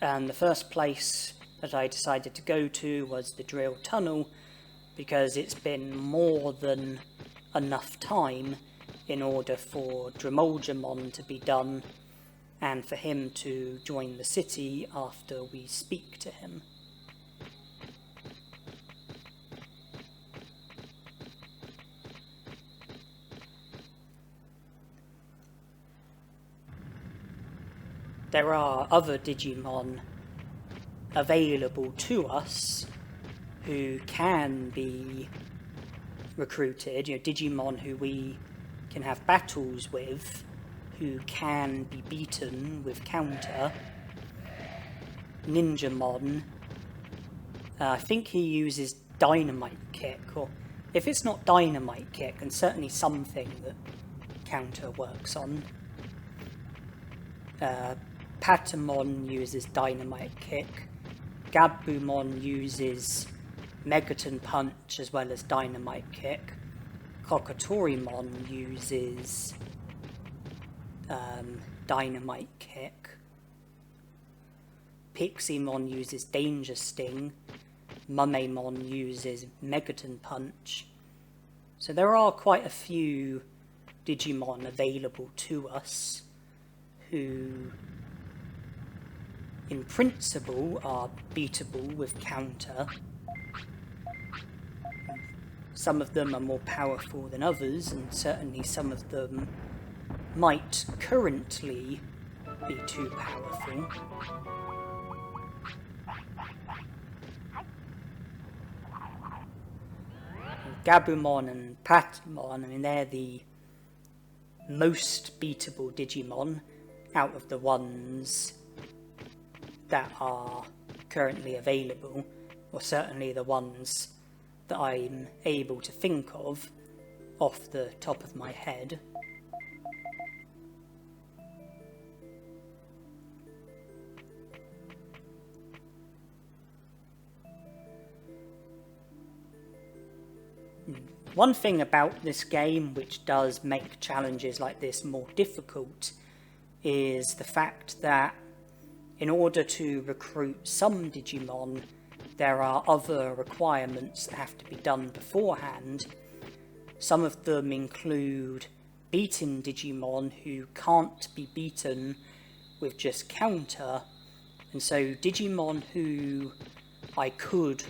and the first place that I decided to go to was the drill tunnel, because it's been more than enough time in order for Dremoljamon to be done and for him to join the city after we speak to him. There are other Digimon available to us who can be recruited, Digimon who we can have battles with, who can be beaten with counter. Ninjamon, I think he uses Dynamite Kick, or if it's not Dynamite Kick, then certainly something that counter works on. Patamon uses Dynamite Kick. Gabumon uses Megaton Punch as well as Dynamite Kick. Kokatorimon uses Dynamite Kick. Pixiemon uses Danger Sting. Mumemon uses Megaton Punch. So there are quite a few Digimon available to us who in principle are beatable with counter. Some of them are more powerful than others, and certainly some of them might currently be too powerful. Gabumon and Patamon, they're the most beatable Digimon out of the ones that are currently available, or certainly the ones that I'm able to think of off the top of my head. One thing about this game which does make challenges like this more difficult is the fact that in order to recruit some Digimon, there are other requirements that have to be done beforehand. Some of them include beating Digimon who can't be beaten with just counter, and so Digimon who I could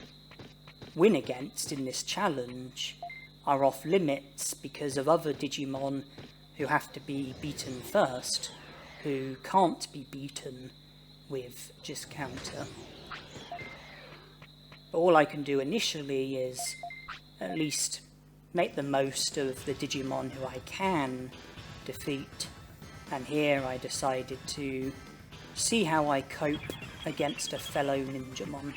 win against in this challenge are off limits because of other Digimon who have to be beaten first, who can't be beaten with just counter. All I can do initially is at least make the most of the Digimon who I can defeat, and here I decided to see how I cope against a fellow Ninjamon.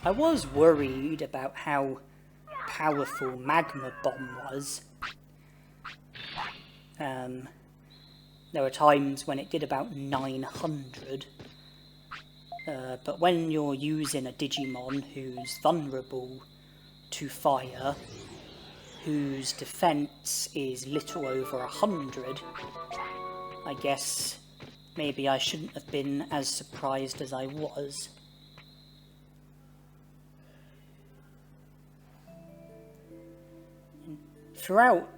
I was worried about how powerful Magma Bomb was. There were times when it did about 900. But when you're using a Digimon who's vulnerable to fire, whose defense is little over 100, I guess maybe I shouldn't have been as surprised as I was. Throughout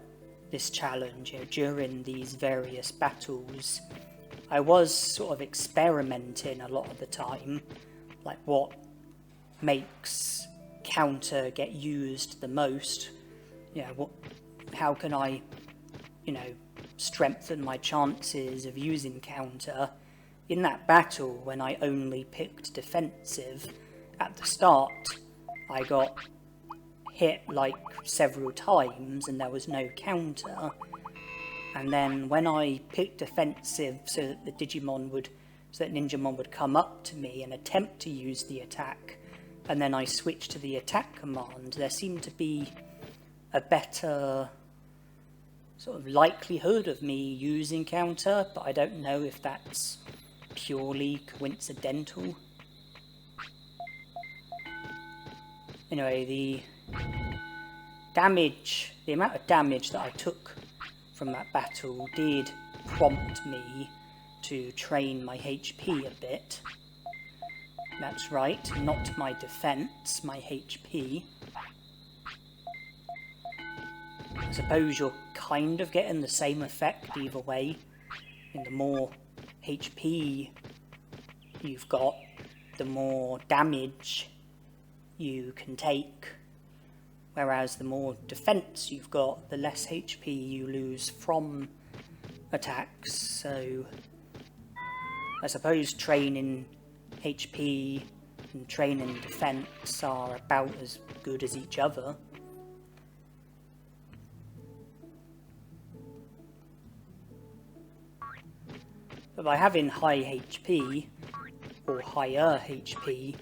this challenge, during these various battles, I was sort of experimenting a lot of the time, like what makes counter get used the most. How can I, strengthen my chances of using counter. In that battle, when I only picked defensive, at the start, I got hit like several times and there was no counter. And then when I picked defensive so that Ninjamon would come up to me and attempt to use the attack, and then I switched to the attack command, there seemed to be a better sort of likelihood of me using counter, but I don't know if that's purely coincidental. Anyway, damage, the amount of damage that I took from that battle did prompt me to train my HP a bit. That's right, not my defense, my HP. I suppose you're kind of getting the same effect either way. And the more HP you've got, the more damage you can take. Whereas the more defense you've got, the less HP you lose from attacks. So I suppose training HP and training defense are about as good as each other. But by having high HP, or higher HP,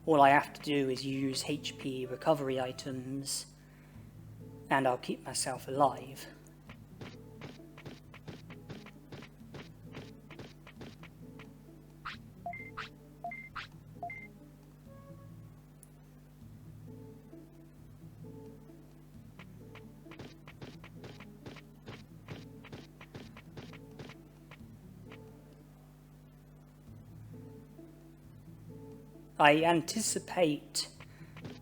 all I have to do is use HP recovery items, and I'll keep myself alive. I anticipate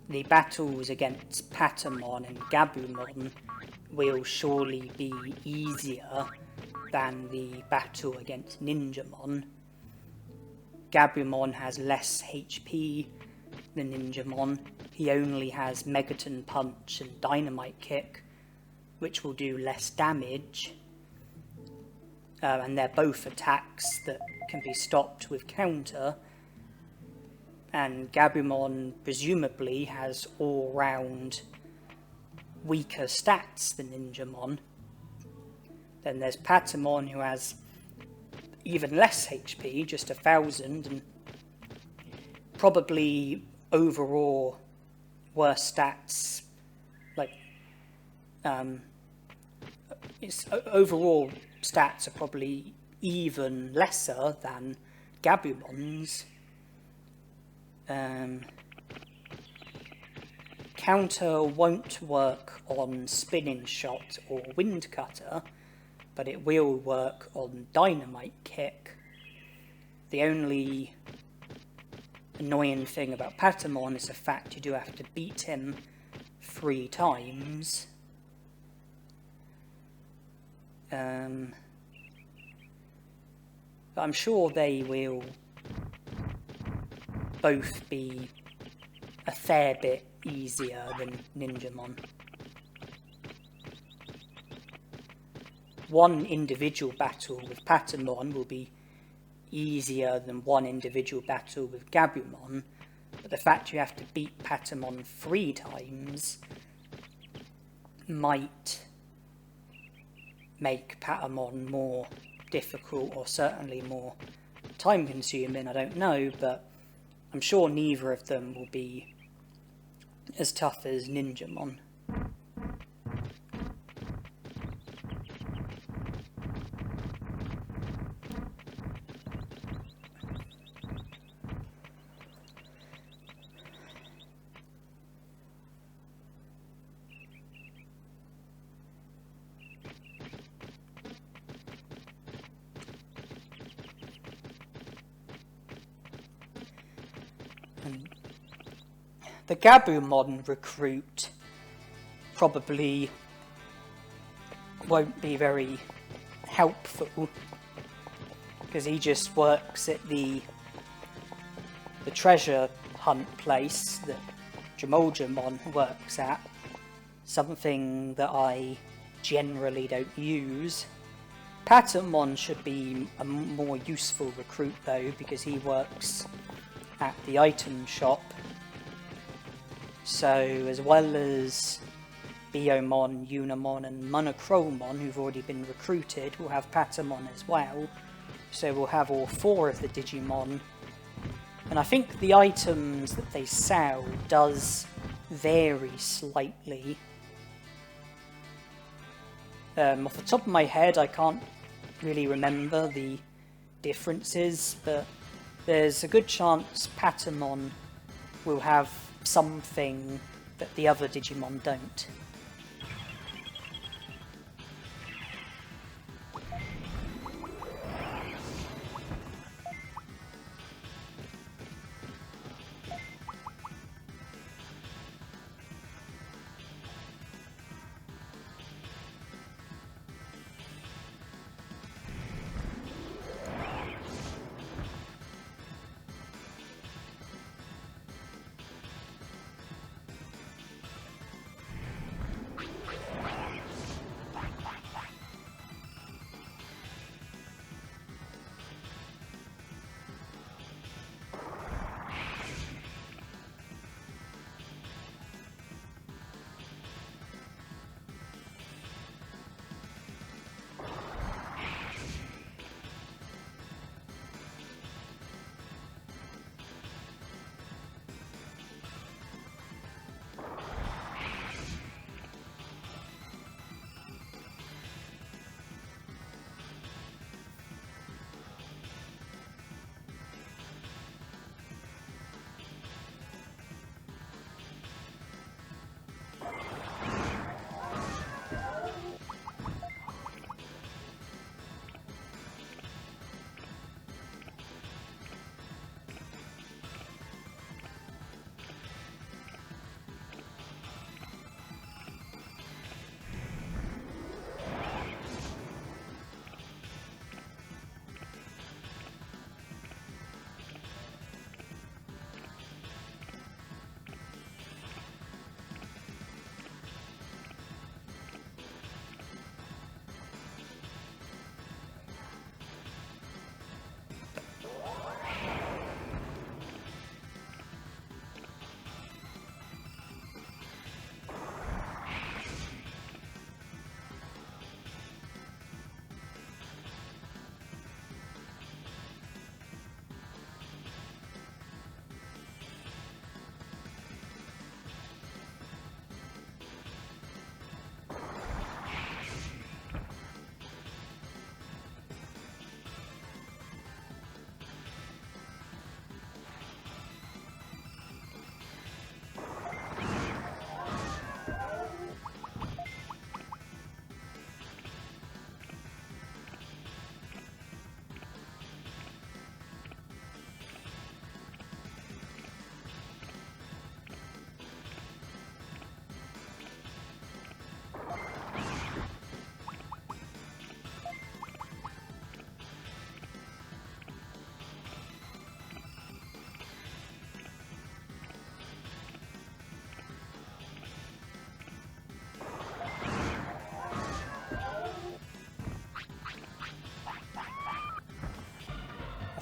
the battles against Patamon and Gabumon will surely be easier than the battle against Ninjamon. Gabumon has less HP than Ninjamon. He only has Megaton Punch and Dynamite Kick, which will do less damage. And they're both attacks that can be stopped with counter. And Gabumon presumably has all-round weaker stats than Ninjamon. Then there's Patamon, who has even less HP, just 1,000, and probably overall worse stats. Like, its overall stats are probably even lesser than Gabumon's. Counter won't work on Spinning Shot or Wind Cutter, but it will work on Dynamite Kick. The only annoying thing about Patamon is the fact you do have to beat him 3 times. But I'm sure they will both be a fair bit easier than Ninjamon. One individual battle with Patamon will be easier than one individual battle with Gabumon, but the fact you have to beat Patamon 3 times might make Patamon more difficult, or certainly more time consuming, I don't know, but I'm sure neither of them will be as tough as Ninjamon. The Gabumon recruit probably won't be very helpful, because he just works at the treasure hunt place that Jamoljamon works at, something that I generally don't use. Patamon should be a more useful recruit though, because he works at the item shop. So, as well as Biomon, Unimon and Monochromon, who've already been recruited, we'll have Patamon as well. So we'll have all 4 of the Digimon. And I think the items that they sell does vary slightly. Off the top of my head, I can't really remember the differences, but there's a good chance Patamon will have something that the other Digimon don't.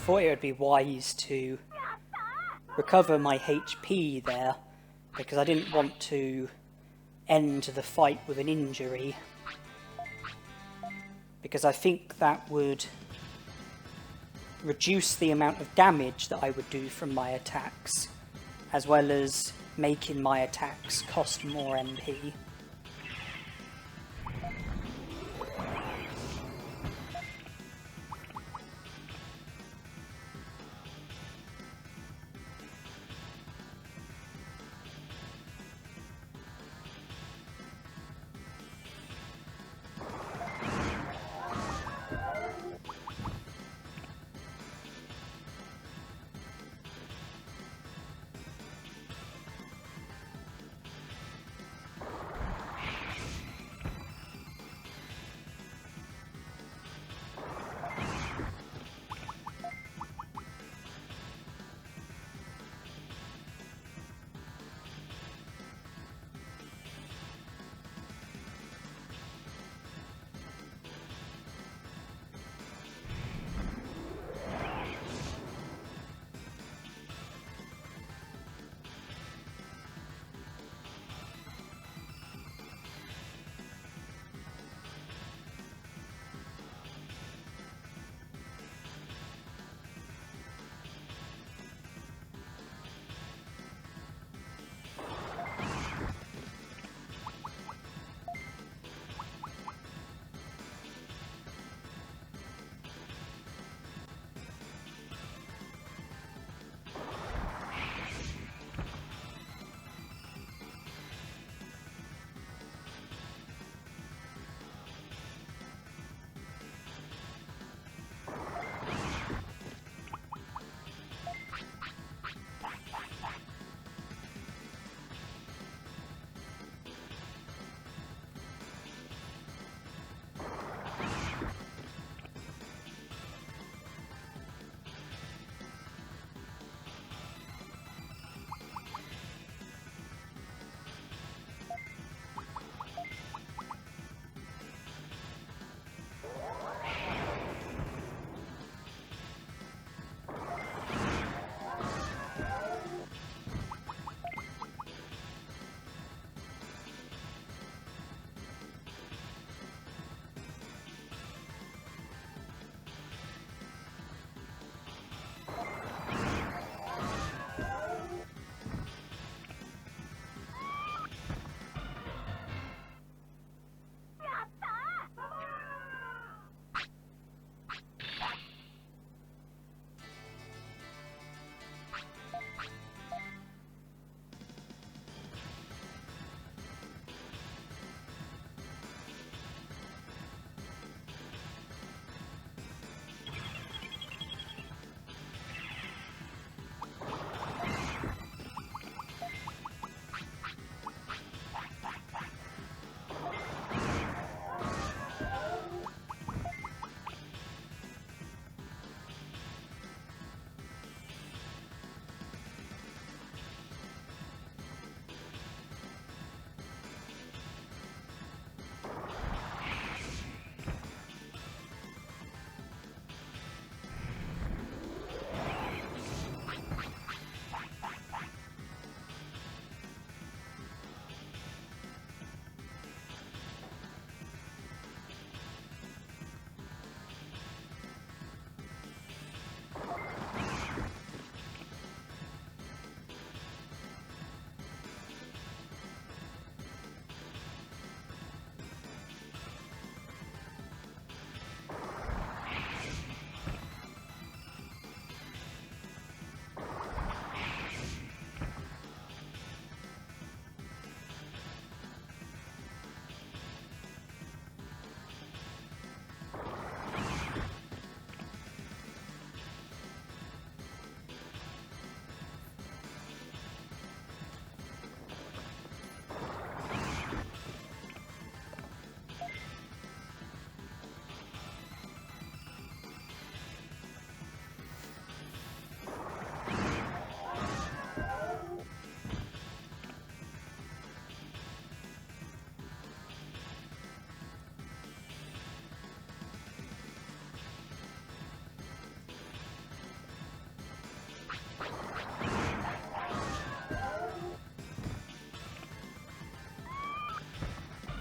thought it would be wise to recover my HP there, because I didn't want to end the fight with an injury, because I think that would reduce the amount of damage that I would do from my attacks, as well as making my attacks cost more MP.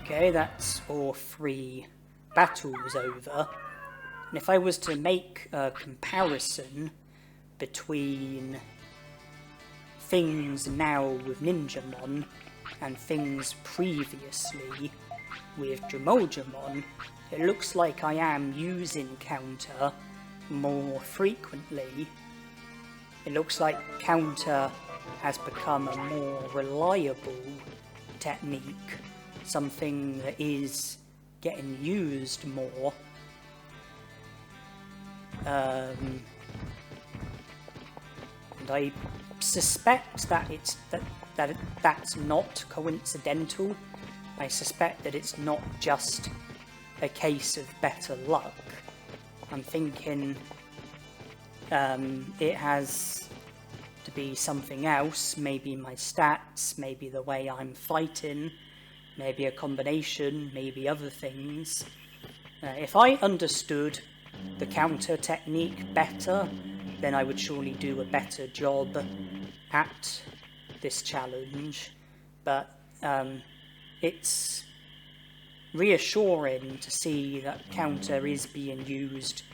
Okay, that's all 3 battles over. And if I was to make a comparison between things now with Ninjamon and things previously with Jamoljamon, it looks like I am using counter more frequently. It looks like counter has become a more reliable technique, something that is getting used more. And I suspect that that's not coincidental. I suspect that it's not just a case of better luck. I'm thinking it has to be something else, maybe my stats, maybe the way I'm fighting, maybe a combination, maybe other things. If I understood the counter technique better, then I would surely do a better job at this challenge. But it's reassuring to see that counter is being used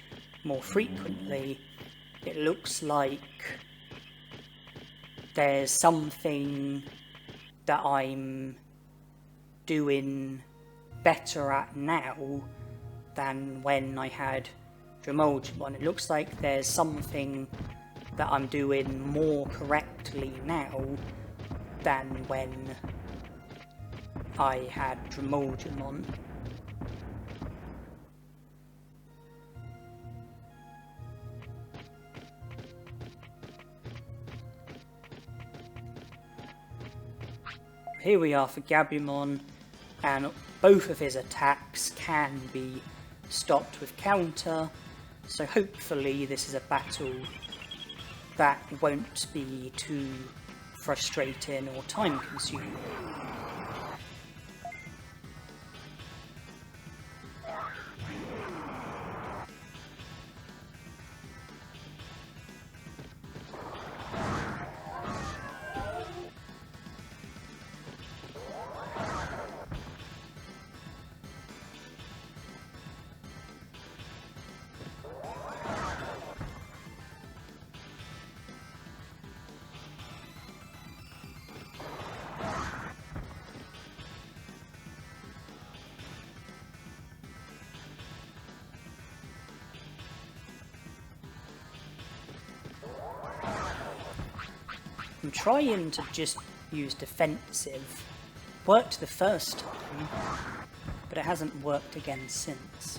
more frequently. It looks like there's something that I'm doing better at now than when I had Jamoljamon. It looks like there's something that I'm doing more correctly now than when I had Jamoljamon. Here we are for Gabumon, and both of his attacks can be stopped with counter, so hopefully this is a battle that won't be too frustrating or time consuming. I'm trying to just use defensive. Worked the first time, but it hasn't worked again since.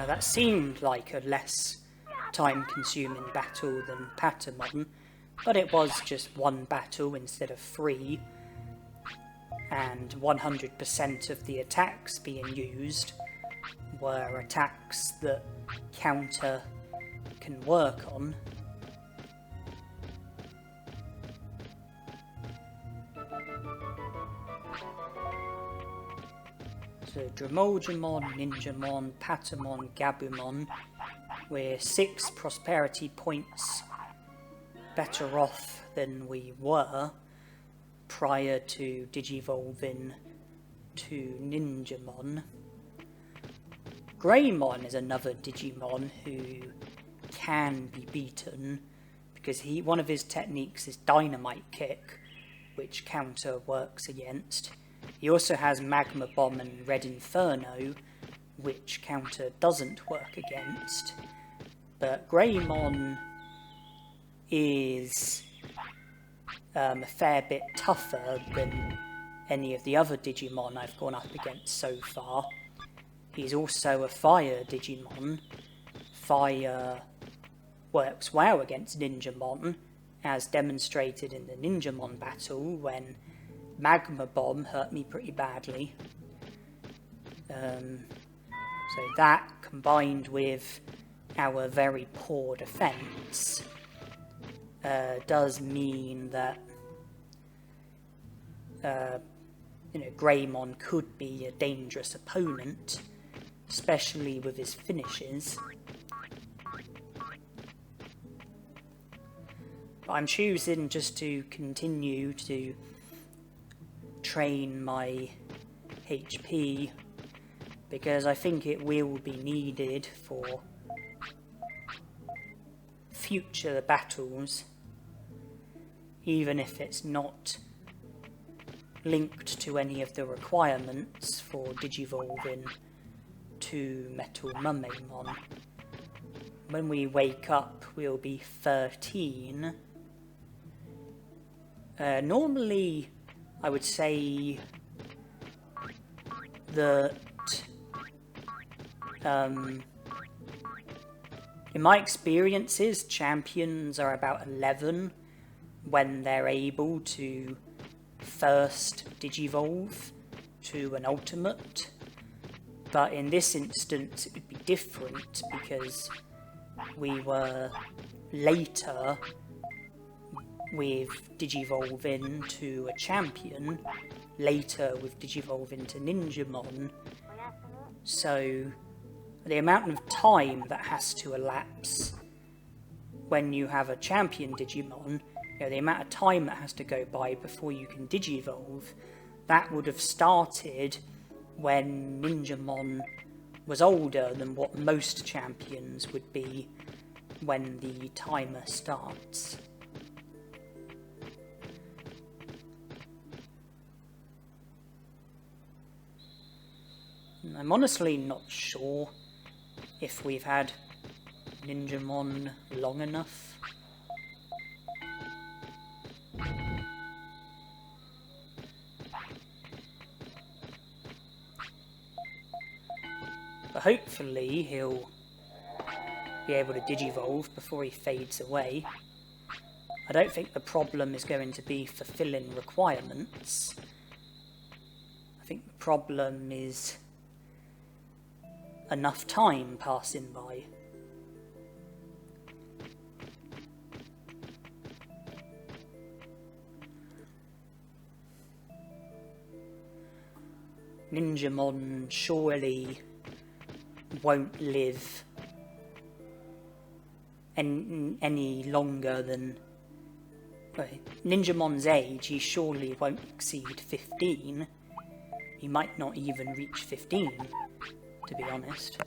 That seemed like a less time-consuming battle than Patamon, but it was just one battle instead of 3, and 100% of the attacks being used were attacks that counter can work on. So Dromolgemon, Ninjamon, Patamon, Gabumon, we're 6 prosperity points better off than we were prior to digivolving to Ninjamon. Greymon is another Digimon who can be beaten because one of his techniques is Dynamite Kick, which counter works against. He also has Magma Bomb and Red Inferno, which counter doesn't work against. But Greymon is a fair bit tougher than any of the other Digimon I've gone up against so far. He's also a fire Digimon. Fire works well against Ninjamon, as demonstrated in the Ninjamon battle when Magma Bomb hurt me pretty badly. So that, combined with our very poor defense, does mean that Greymon could be a dangerous opponent, especially with his finishes. But I'm choosing just to continue to train my HP because I think it will be needed for future battles, even if it's not linked to any of the requirements for digivolving to Metal Mummemon. When we wake up, we'll be 13. Normally, I would say that in my experiences, champions are about 11 when they're able to first digivolve to an ultimate. But in this instance, it would be different because we were later with digivolving to a champion, later with digivolving to Ninjamon. So the amount of time that has to elapse when you have a champion Digimon, the amount of time that has to go by before you can digivolve, that would have started when Ninjamon was older than what most champions would be when the timer starts. I'm honestly not sure if we've had Ninjamon long enough. But hopefully he'll be able to digivolve before he fades away. I don't think the problem is going to be fulfilling requirements. I think the problem is enough time passing by. Ninjamon surely won't live any longer than... Ninjamon's age, he surely won't exceed 15. He might not even reach 15, to be honest.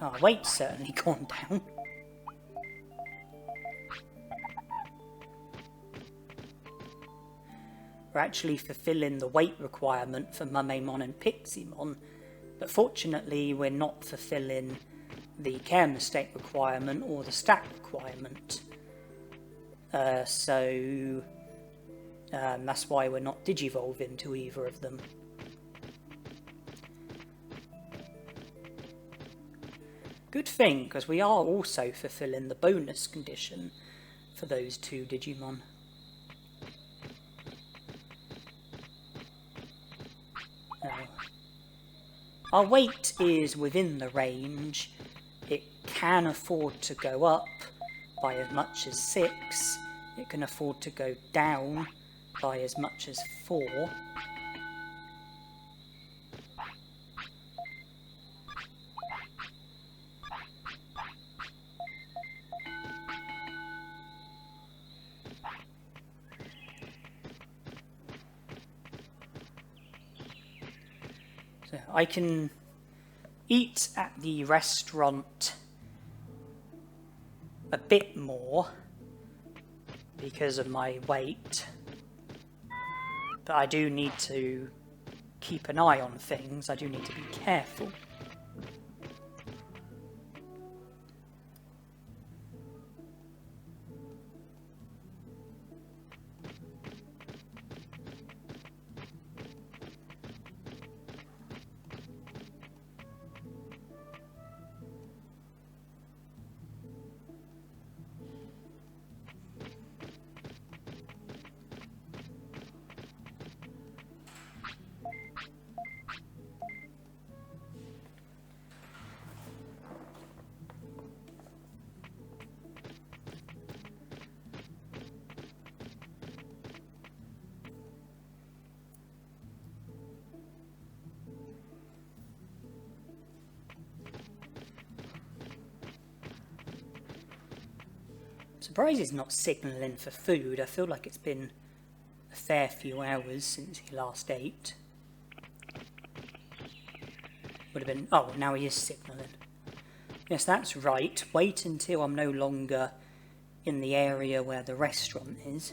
Oh, weight's certainly gone down. We're actually fulfilling the weight requirement for Mummemon and Piximon, but fortunately we're not fulfilling the care mistake requirement or the stat requirement. So that's why we're not digivolving to either of them. Good thing, because we are also fulfilling the bonus condition for those 2 Digimon. Our weight is within the range. It can afford to go up by as much as 6. It can afford to go down by as much as 4. So I can eat at the restaurant a bit more because of my weight, but I do need to keep an eye on things. I do need to be careful. Surprised he's not signalling for food. I feel like it's been a fair few hours since he last ate. Would have been... Oh, now he is signalling. Yes, that's right. Wait until I'm no longer in the area where the restaurant is.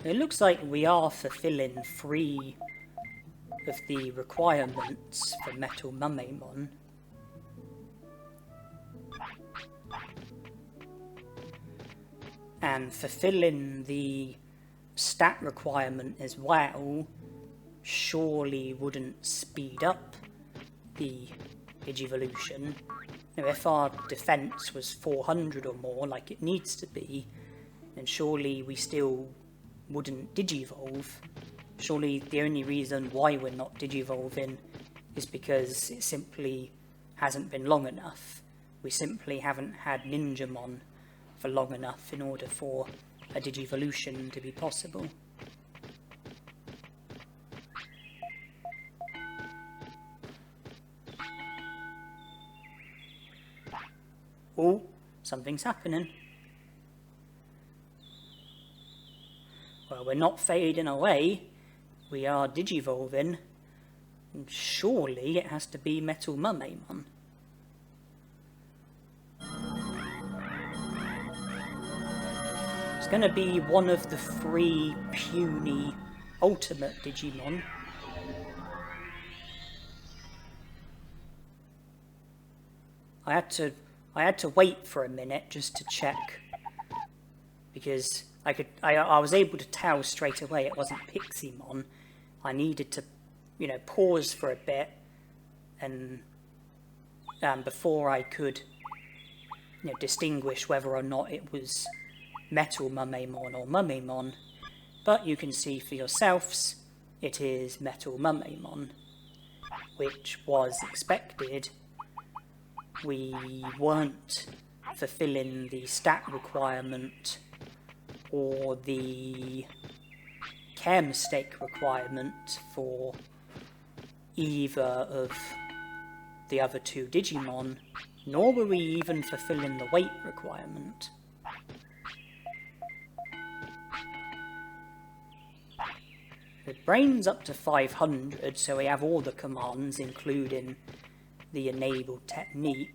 It looks like we are fulfilling 3 of the requirements for Metal Mumemon. And fulfilling the stat requirement as well surely wouldn't speed up the Digivolution. Now, if our defense was 400 or more, like it needs to be, then surely we still wouldn't digivolve. Surely the only reason why we're not digivolving is because it simply hasn't been long enough. We simply haven't had Ninjamon for long enough in order for a digivolution to be possible. Oh, something's happening. Well, we're not fading away, we are digivolving, and surely it has to be Metal Mumemon. It's going to be one of the 3 puny ultimate Digimon. I had to wait for a minute just to check, because I was able to tell straight away it wasn't Piximon. I needed to, pause for a bit, and before I could, distinguish whether or not it was Metal Mumemon or Mumemon. But you can see for yourselves, it is Metal Mumemon, which was expected. We weren't fulfilling the stat requirement or the care mistake requirement for either of the other 2 Digimon, nor were we even fulfilling the weight requirement. The brain's up to 500, so we have all the commands, including the enabled technique.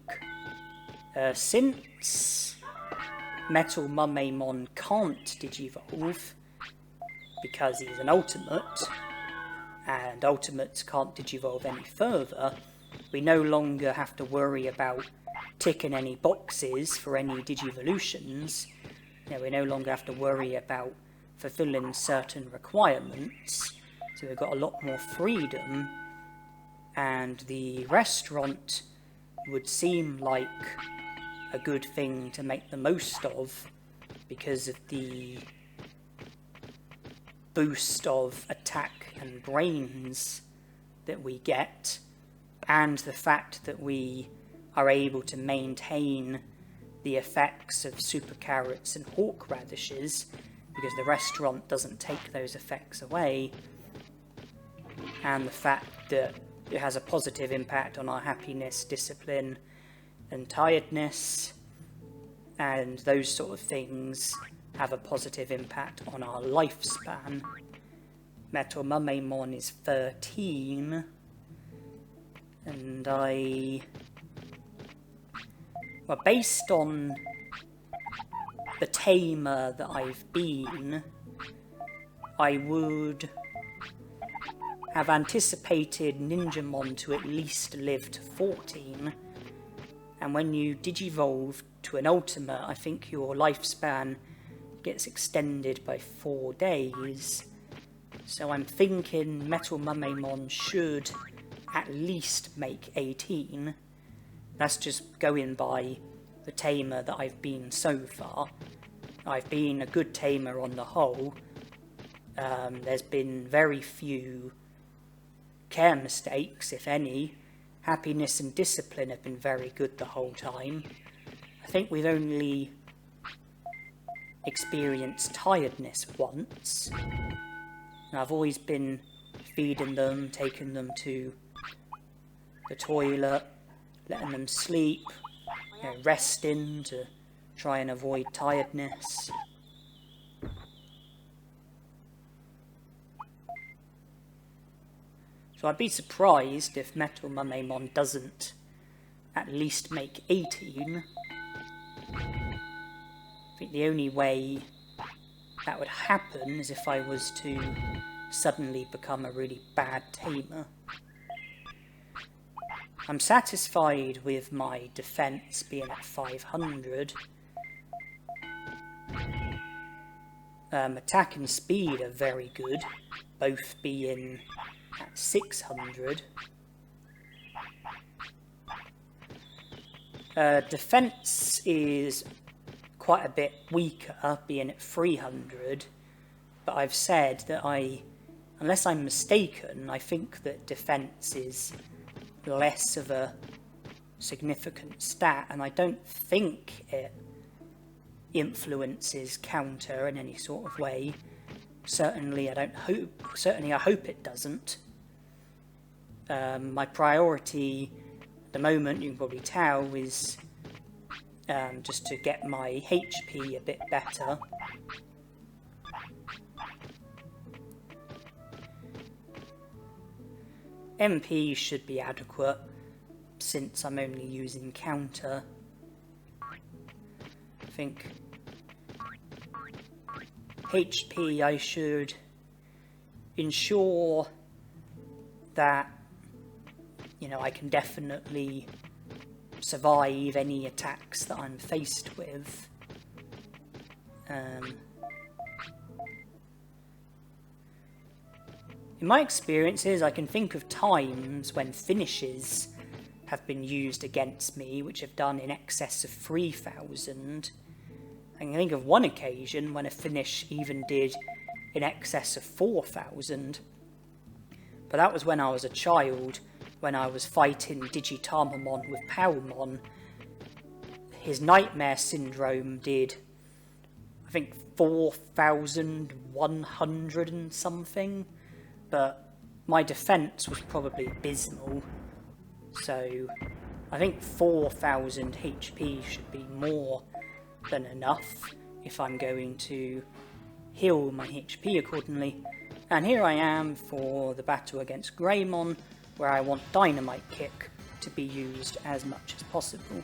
Since Metal Mumemon can't digivolve, because he's an ultimate, and ultimates can't digivolve any further, we no longer have to worry about ticking any boxes for any Digivolutions. We no longer have to worry about fulfilling certain requirements, so we've got a lot more freedom, and the restaurant would seem like a good thing to make the most of because of the boost of attack and brains that we get, and the fact that we are able to maintain the effects of super carrots and hawk radishes because the restaurant doesn't take those effects away, and the fact that it has a positive impact on our happiness, discipline and tiredness, and those sort of things have a positive impact on our lifespan. Metal Mumemon is 13, and well, based on the tamer that I've been, I would have anticipated Ninjamon to at least live to 14, and when you digivolve to an ultimate, I think your lifespan gets extended by 4 days. So I'm thinking Metal Mumemon should at least make 18. That's just going by the tamer that I've been so far. I've been a good tamer on the whole. There's been very few care mistakes, if any. Happiness and discipline have been very good the whole time. I think we've only experienced tiredness once. And I've always been feeding them, taking them to the toilet, letting them sleep, resting to try and avoid tiredness. So I'd be surprised if Metal Mumemon doesn't at least make 18. I think the only way that would happen is if I was to suddenly become a really bad tamer. I'm satisfied with my defense being at 500. Attack and speed are very good, both being at 600. Defense is quite a bit weaker, being at 300, but I've said that unless I'm mistaken, I think that defense is less of a significant stat, and I don't think it influences counter in any sort of way. Certainly I hope it doesn't. My priority at the moment, you can probably tell, is just to get my HP a bit better. MP should be adequate, since I'm only using counter. I think HP, I should ensure that, I can definitely survive any attacks that I'm faced with. In my experiences, I can think of times when finishes have been used against me, which have done in excess of 3,000. I can think of one occasion when a finish even did in excess of 4,000. But that was when I was a child, when I was fighting Digitamamon with Powmon. His Nightmare Syndrome did, I think, 4,100 and something. But my defense was probably abysmal, so I think 4,000 HP should be more than enough if I'm going to heal my HP accordingly. And here I am for the battle against Greymon, where I want Dynamite Kick to be used as much as possible.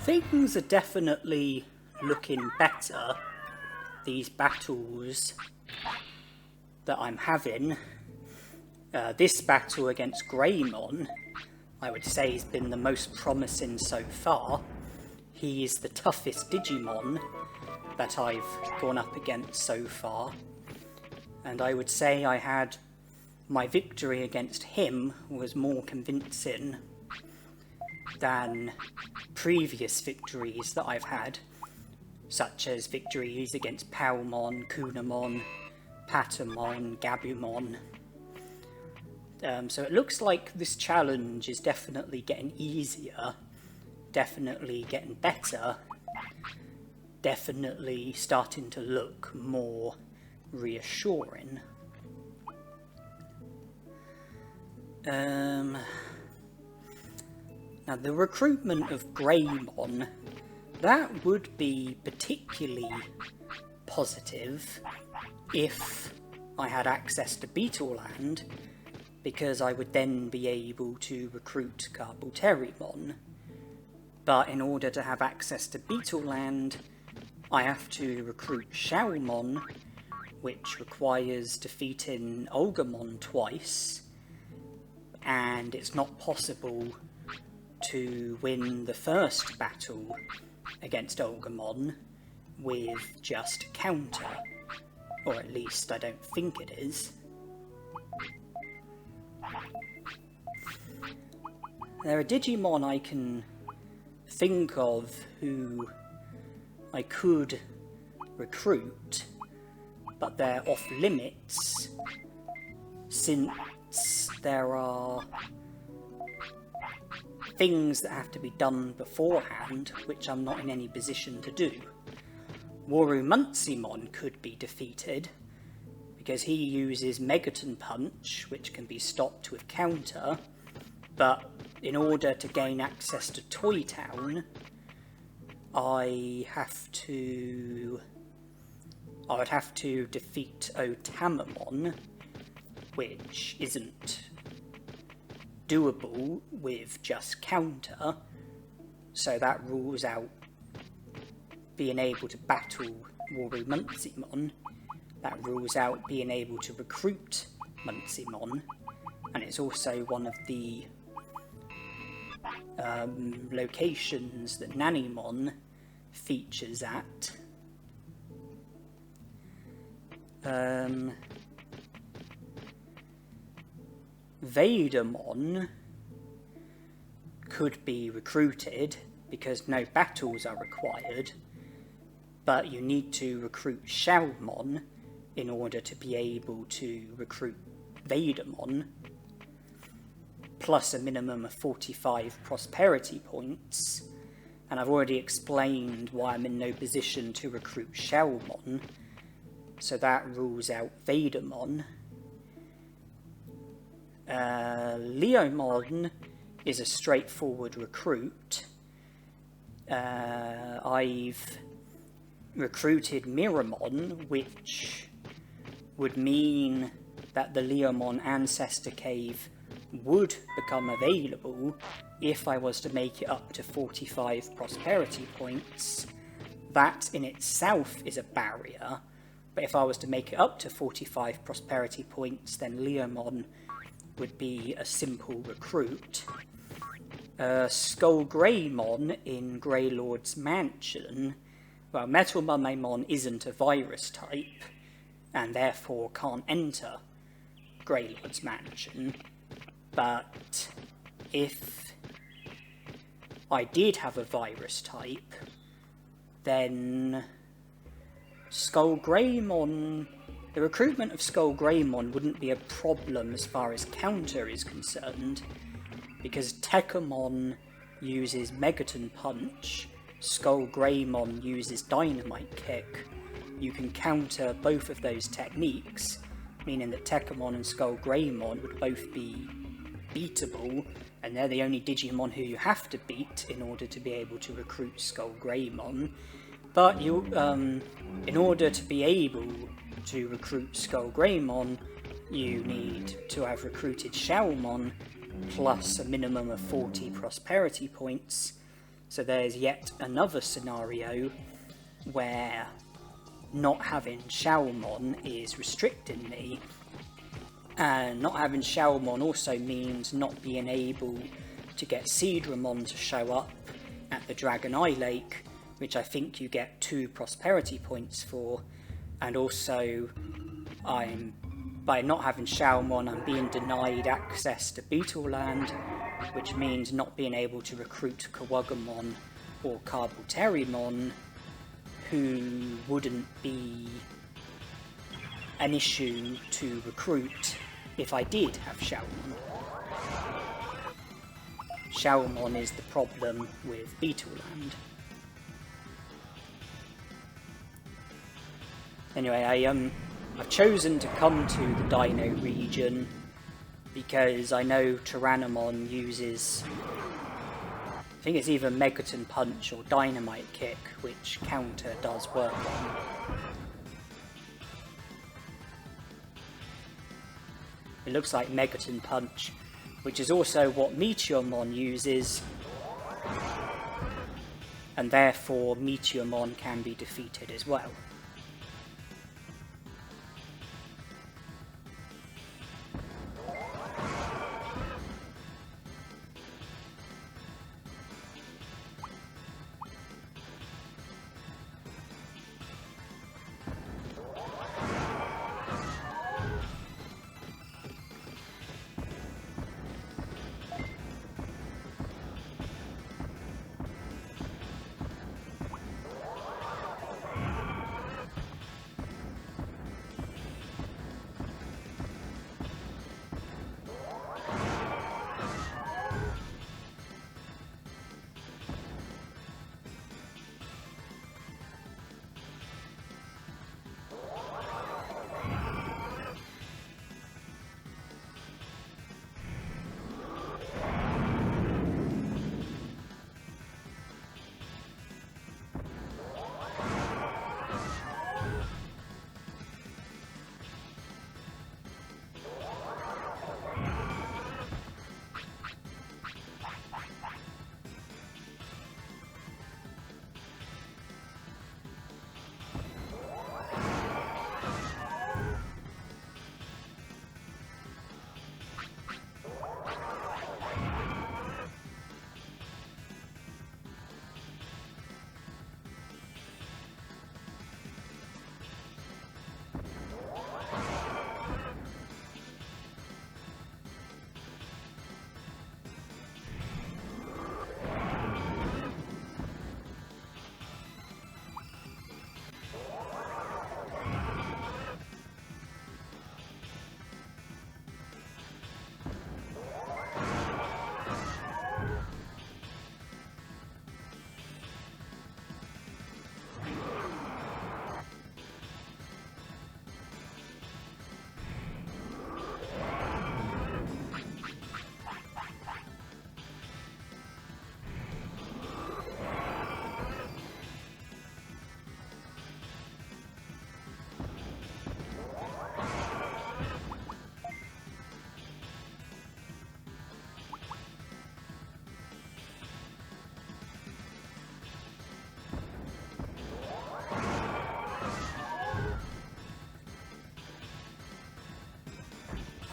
things are definitely looking better. These battles that I'm having, this battle against Greymon, I would say has been the most promising so far. He is the toughest Digimon that I've gone up against so far, and I would say my victory against him was more convincing than previous victories that I've had, such as victories against Palmon, Kunamon, Patamon, Gabumon. So it looks like this challenge is definitely getting easier, definitely getting better, definitely starting to look more reassuring. Now the recruitment of Greymon, that would be particularly positive if I had access to Beetleland, because I would then be able to recruit Garbalterimon. But in order to have access to Beetleland, I have to recruit Xiaomon, which requires defeating Olgamon twice, and it's not possible to win the first battle against Olgamon with just counter, or at least I don't think it is. There are Digimon I can think of who I could recruit, but they're off limits since there are things that have to be done beforehand, which I'm not in any position to do. Warumuncimon could be defeated, because he uses Megaton Punch, which can be stopped with counter, but in order to gain access to Toy Town, I would have to defeat Otamamon, which isn't doable with just counter, so that rules out being able to battle Warumuncimon. That rules out being able to recruit Muncimon, and it's also one of the locations that Nanimon features at. Vadermon could be recruited because no battles are required, but you need to recruit Xiaomon in order to be able to recruit Vadermon, plus a minimum of 45 prosperity points, and I've already explained why I'm in no position to recruit Xiaomon, so that rules out Vadermon. Leomon is a straightforward recruit. I've recruited Miramon, which would mean that the Leomon Ancestor Cave would become available if I was to make it up to 45 prosperity points. That in itself is a barrier, but if I was to make it up to 45 prosperity points, then Leomon would be a simple recruit. Skullgreymon in Greylord's Mansion, well, Metal Mummemon isn't a virus type, and therefore can't enter Greylord's Mansion, but if I did have a virus type, then Skullgreymon, the recruitment of Skullgreymon wouldn't be a problem as far as counter is concerned, because Tekamon uses Megaton Punch, Skullgreymon uses Dynamite Kick. You can counter both of those techniques, meaning that Tekamon and Skullgreymon would both be beatable, and they're the only Digimon who you have to beat in order to be able to recruit Skullgreymon. But in order to be able to recruit Skullgreymon, you need to have recruited Xiaomon plus a minimum of 40 prosperity points, So there's yet another scenario where not having Showermon is restricting me, and not having Showermon also means not being able to get Seedramon to show up at the Dragon Eye Lake, which I think you get 2 prosperity points for, and also by not having Showermon, I'm being denied access to Beetleland, which means not being able to recruit Kawugamon or Carboterimon, who wouldn't be an issue to recruit if I did have Showermon. Showermon is the problem with Beetleland. Anyway, I've chosen to come to the Dino region because I know Tyrannomon uses, I think it's either Megaton Punch or Dynamite Kick, which counter does work on. It looks like Megaton Punch, which is also what Meteormon uses, and therefore Meteormon can be defeated as well.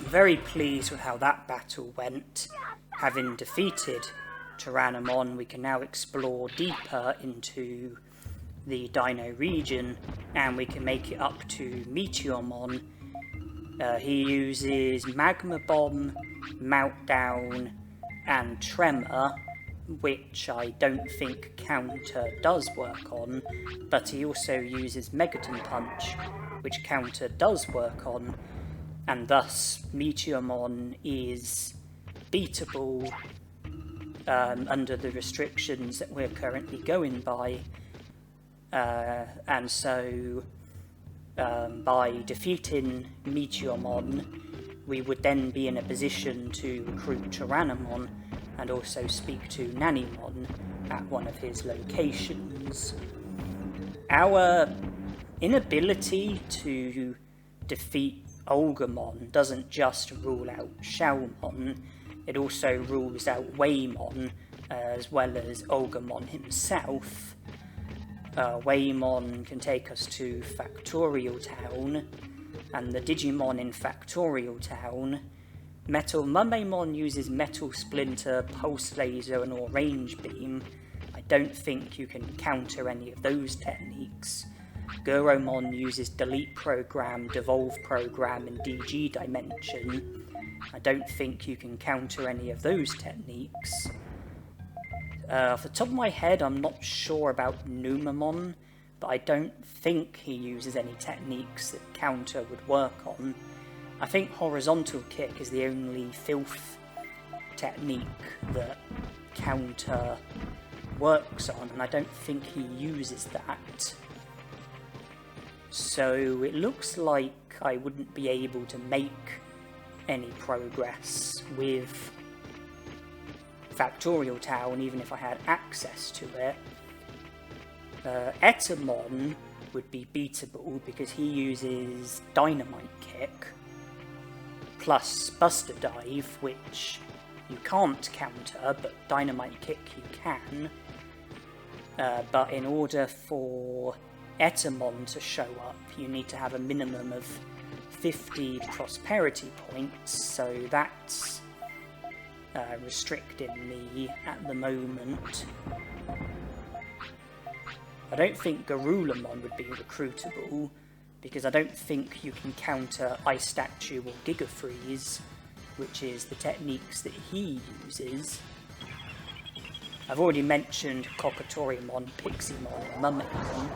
Very pleased with how that battle went. Having defeated Tyrannomon, we can now explore deeper into the Dino region, and we can make it up to Meteormon. He uses Magma Bomb, Meltdown, and Tremor, which I don't think counter does work on, but he also uses Megaton Punch, which counter does work on, and thus Meteormon is beatable under the restrictions that we're currently going by, and so by defeating Meteormon we would then be in a position to recruit Tyrannomon and also speak to Nanimon at one of his locations. Our inability to defeat Olgamon doesn't just rule out Showermon, it also rules out Waymon as well as Olgamon himself. Waymon can take us to Factorial Town, and the Digimon in Factorial Town. Metal Mumemon uses Metal Splinter, Pulse Laser, and or Range Beam. I don't think you can counter any of those techniques. Guromon uses Delete Program, Devolve Program, and DG Dimension. I don't think you can counter any of those techniques. Off the top of my head, I'm not sure about Numamon, but I don't think he uses any techniques that counter would work on. I think Horizontal Kick is the only filth technique that counter works on, and I don't think he uses that. So it looks like I wouldn't be able to make any progress with Factorial Town, even if I had access to it. Etamon would be beatable because he uses Dynamite Kick plus Buster Dive, which you can't counter, but Dynamite Kick you can. But in order for Etamon to show up, you need to have a minimum of 50 prosperity points, so that's restricting me at the moment. I don't think Garulamon would be recruitable, because I don't think you can counter Ice Statue or Giga Freeze, which is the techniques that he uses. I've already mentioned Kokotorimon, Piximon, and Mumemon.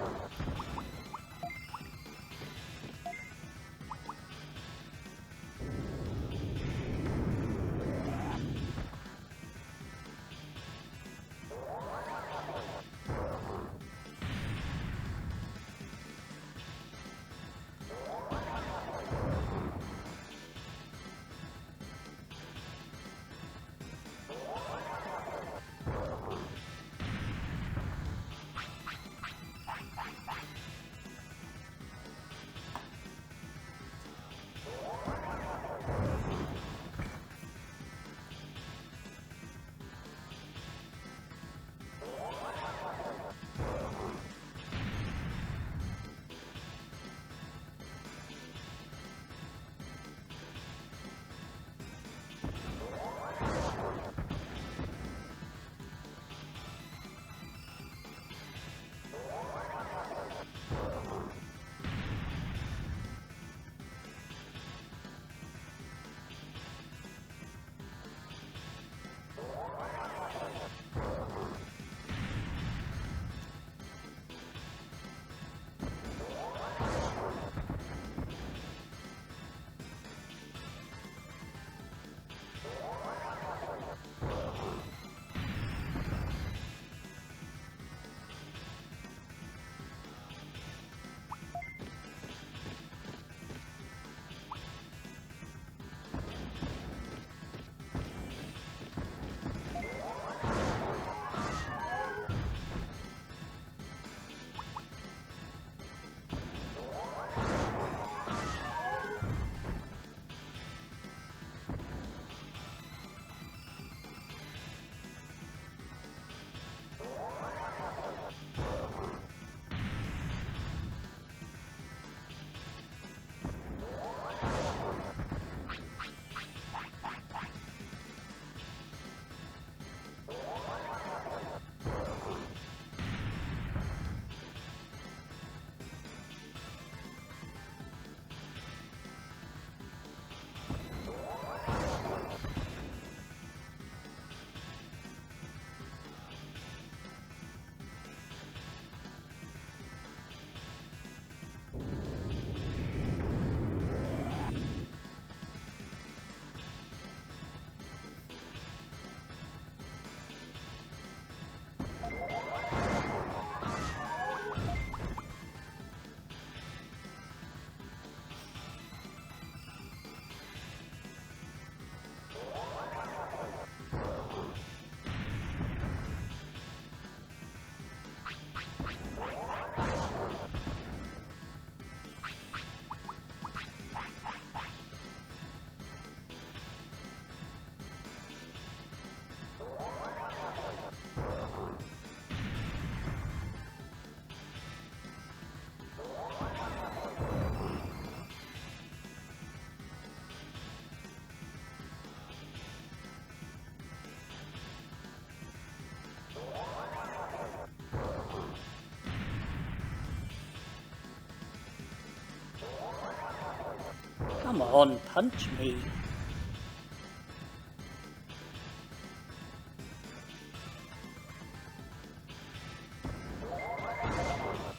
Come on, punch me.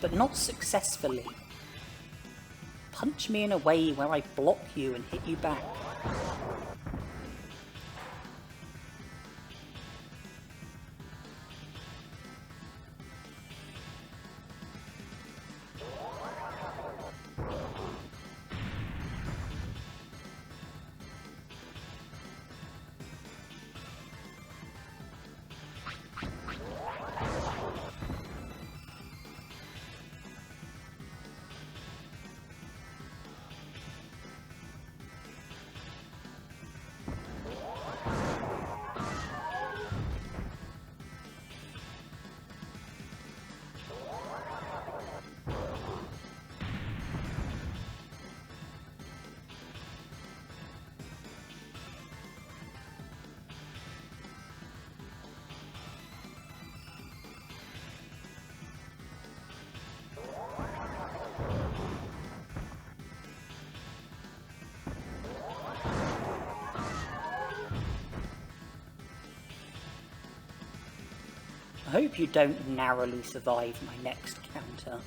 But not successfully. Punch me in a way where I block you and hit you back. I hope you don't narrowly survive my next counter.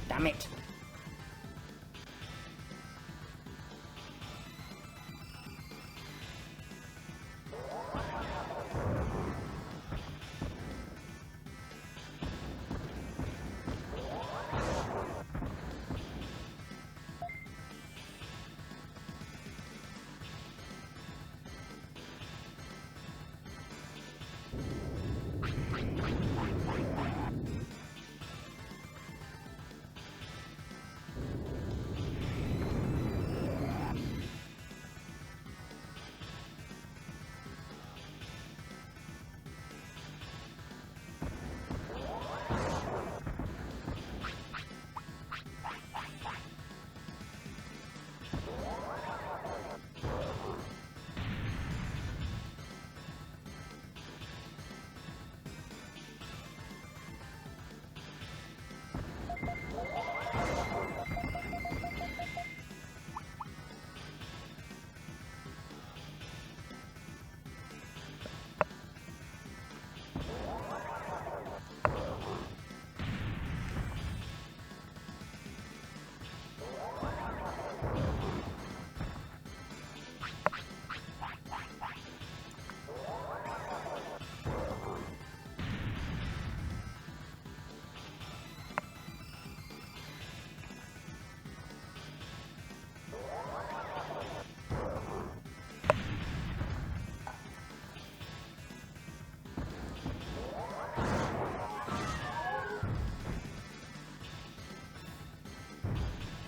Damn it.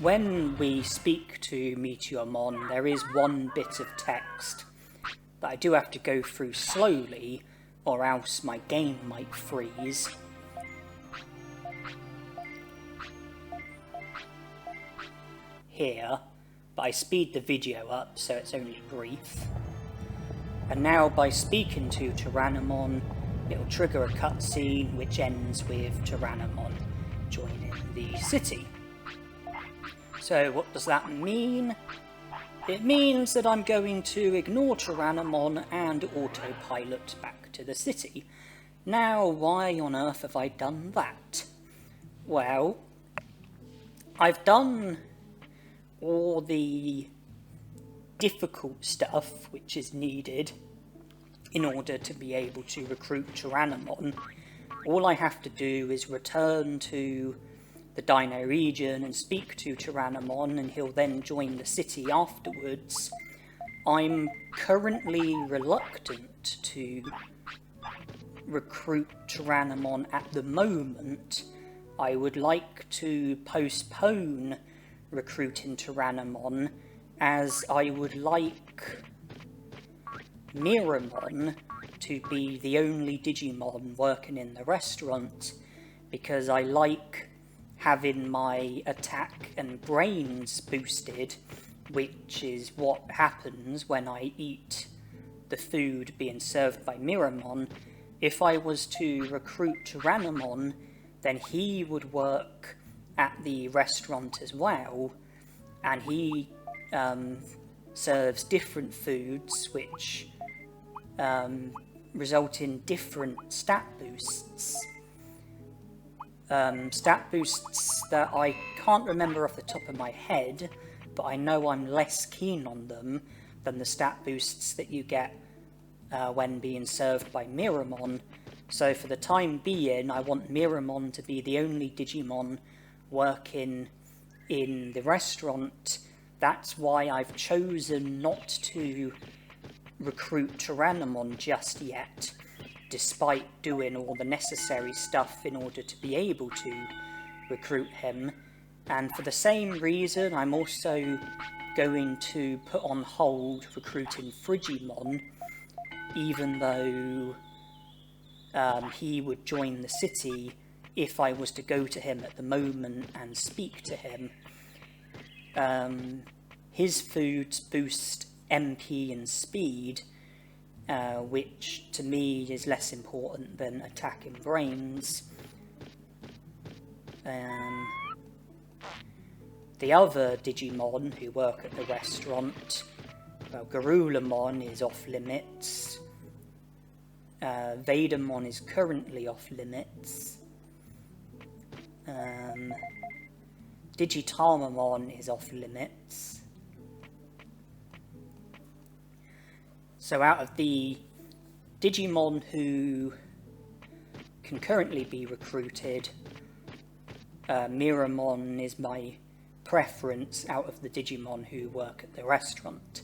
When we speak to Meteormon, there is one bit of text that I do have to go through slowly, or else my game might freeze. Here, but I speed the video up so it's only brief. And now by speaking to Tyrannomon, it'll trigger a cutscene which ends with Tyrannomon joining the city. So what does that mean? It means that I'm going to ignore Tyrannomon and autopilot back to the city. Now, why on earth have I done that? Well, I've done all the difficult stuff which is needed in order to be able to recruit Tyrannomon. All I have to do is return to the Dino region and speak to Tyrannomon, and he'll then join the city afterwards. I'm currently reluctant to recruit Tyrannomon at the moment. I would like to postpone recruiting Tyrannomon, as I would like Miramon to be the only Digimon working in the restaurant, because I like having my attack and brains boosted, which is what happens when I eat the food being served by Miramon. If I was to recruit Tyrannomon, then he would work at the restaurant as well, and he serves different foods which result in different stat boosts. Stat boosts that I can't remember off the top of my head, but I know I'm less keen on them than the stat boosts that you get when being served by Miramon. So for the time being, I want Miramon to be the only Digimon working in the restaurant. That's why I've chosen not to recruit Tyrannomon just yet, despite doing all the necessary stuff in order to be able to recruit him. And for the same reason, I'm also going to put on hold recruiting Frigimon, even though he would join the city if I was to go to him at the moment and speak to him. His foods boost MP and speed, which to me is less important than attack and brains. The other Digimon who work at the restaurant, well, Garulamon is off limits. Vadermon is currently off limits. Digitamamon is off limits. So out of the Digimon who can currently be recruited, Miramon is my preference out of the Digimon who work at the restaurant.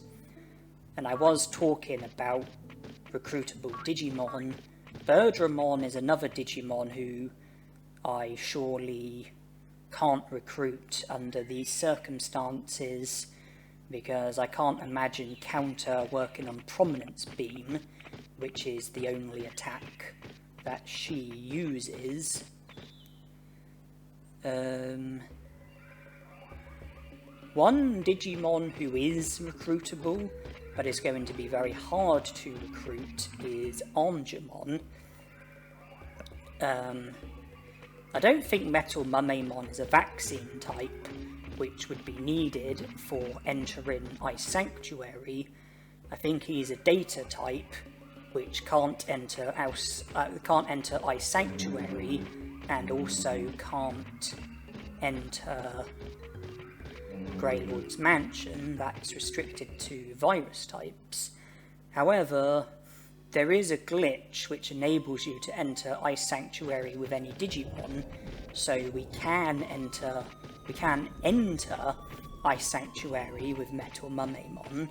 And I was talking about recruitable Digimon. Birdramon is another Digimon who I surely can't recruit under these circumstances, because I can't imagine Counter working on Prominence Beam, which is the only attack that she uses. One Digimon who is recruitable, but is going to be very hard to recruit, is Angemon. I don't think Metal Mumemon is a vaccine type, which would be needed for entering Ice Sanctuary. I think he's a data type, which can't enter Ice Sanctuary, and also can't enter Greylord's Mansion. That's restricted to virus types. However, there is a glitch which enables you to enter Ice Sanctuary with any Digimon, so we can enter Ice Sanctuary with Metal Mumemon.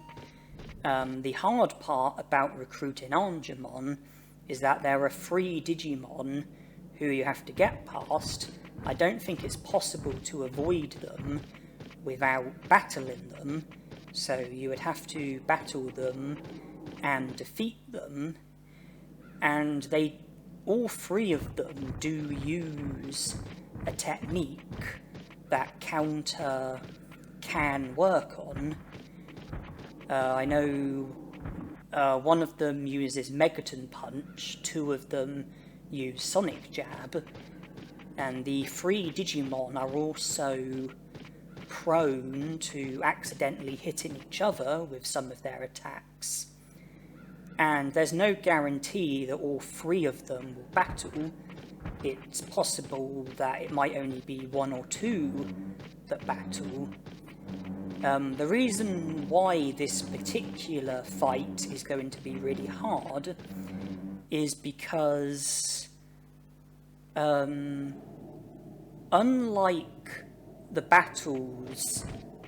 The hard part about recruiting Angemon is that there are 3 Digimon who you have to get past. I don't think it's possible to avoid them without battling them, so you would have to battle them and defeat them, and all 3 of them do use a technique that Counter can work on. I know one of them uses Megaton Punch, 2 of them use Sonic Jab, and the 3 Digimon are also prone to accidentally hitting each other with some of their attacks. And there's no guarantee that all 3 of them will battle. It's possible that it might only be 1 or 2 that battle. The reason why this particular fight is going to be really hard is because, unlike the battles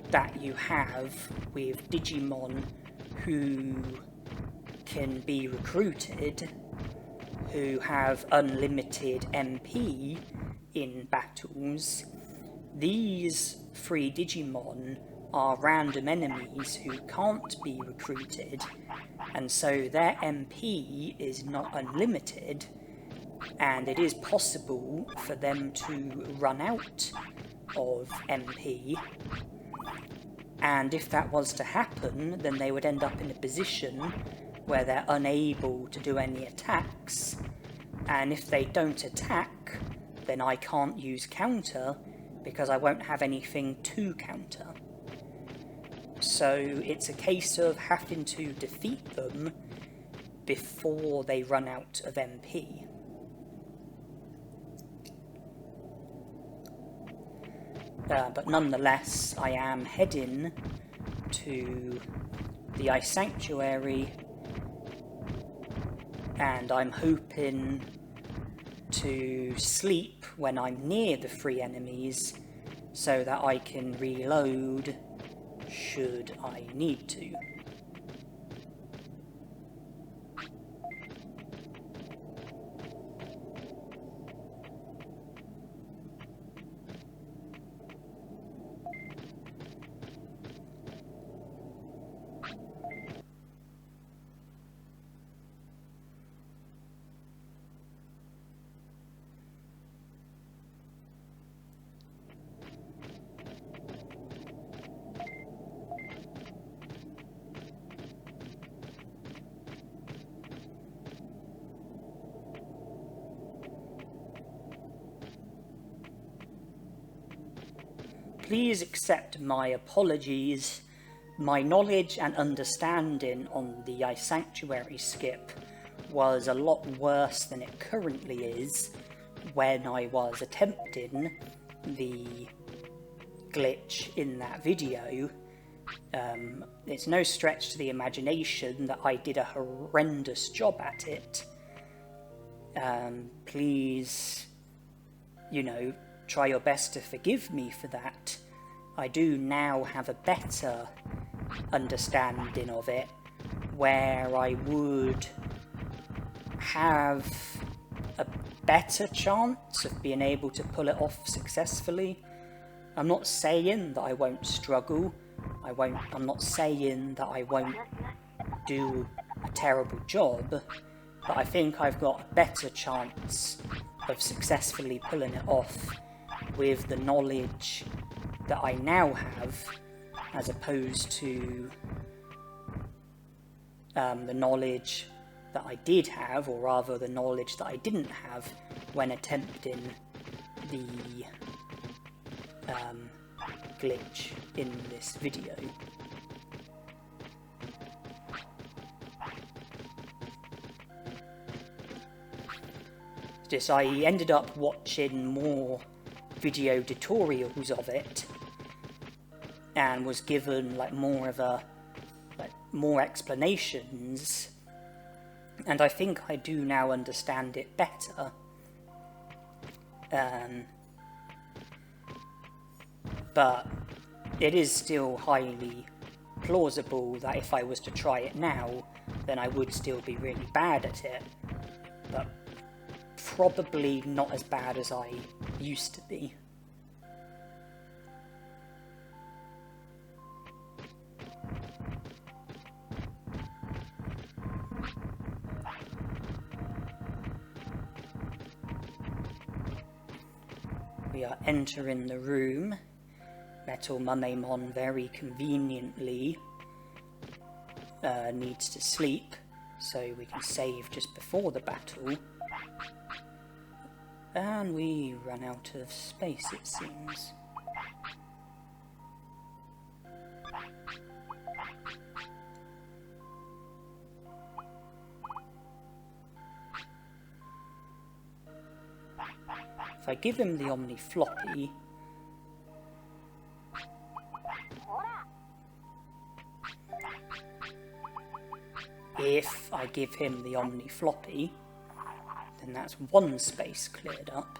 that you have with Digimon who can be recruited, who have unlimited MP in battles, these 3 Digimon are random enemies who can't be recruited, and so their MP is not unlimited, and it is possible for them to run out of MP. And if that was to happen, then they would end up in a position where they're unable to do any attacks, and if they don't attack, then I can't use Counter, because I won't have anything to counter. So it's a case of having to defeat them before they run out of MP. But nonetheless, I am heading to the Ice Sanctuary, and I'm hoping to sleep when I'm near the 3 enemies so that I can reload should I need to. Please accept my apologies. My knowledge and understanding on the Ice Sanctuary skip was a lot worse than it currently is when I was attempting the glitch in that video. It's no stretch to the imagination that I did a horrendous job at it. Please, try your best to forgive me for that. I do now have a better understanding of it, where I would have a better chance of being able to pull it off successfully. I'm not saying that I won't struggle. I'm not saying that I won't do a terrible job, but I think I've got a better chance of successfully pulling it off with the knowledge that I now have, as opposed to the knowledge that I did have, or rather the knowledge that I didn't have when attempting the glitch in this video. Just I ended up watching more video tutorials of it and was given more explanations, and I think I do now understand it better. But it is still highly plausible that if I was to try it now, then I would still be really bad at it, but probably not as bad as I used to be. We are entering the room. Metal Mumemon very conveniently needs to sleep, so we can save just before the battle. And we run out of space, it seems. If I give him the Omni Floppy, then that's 1 space cleared up.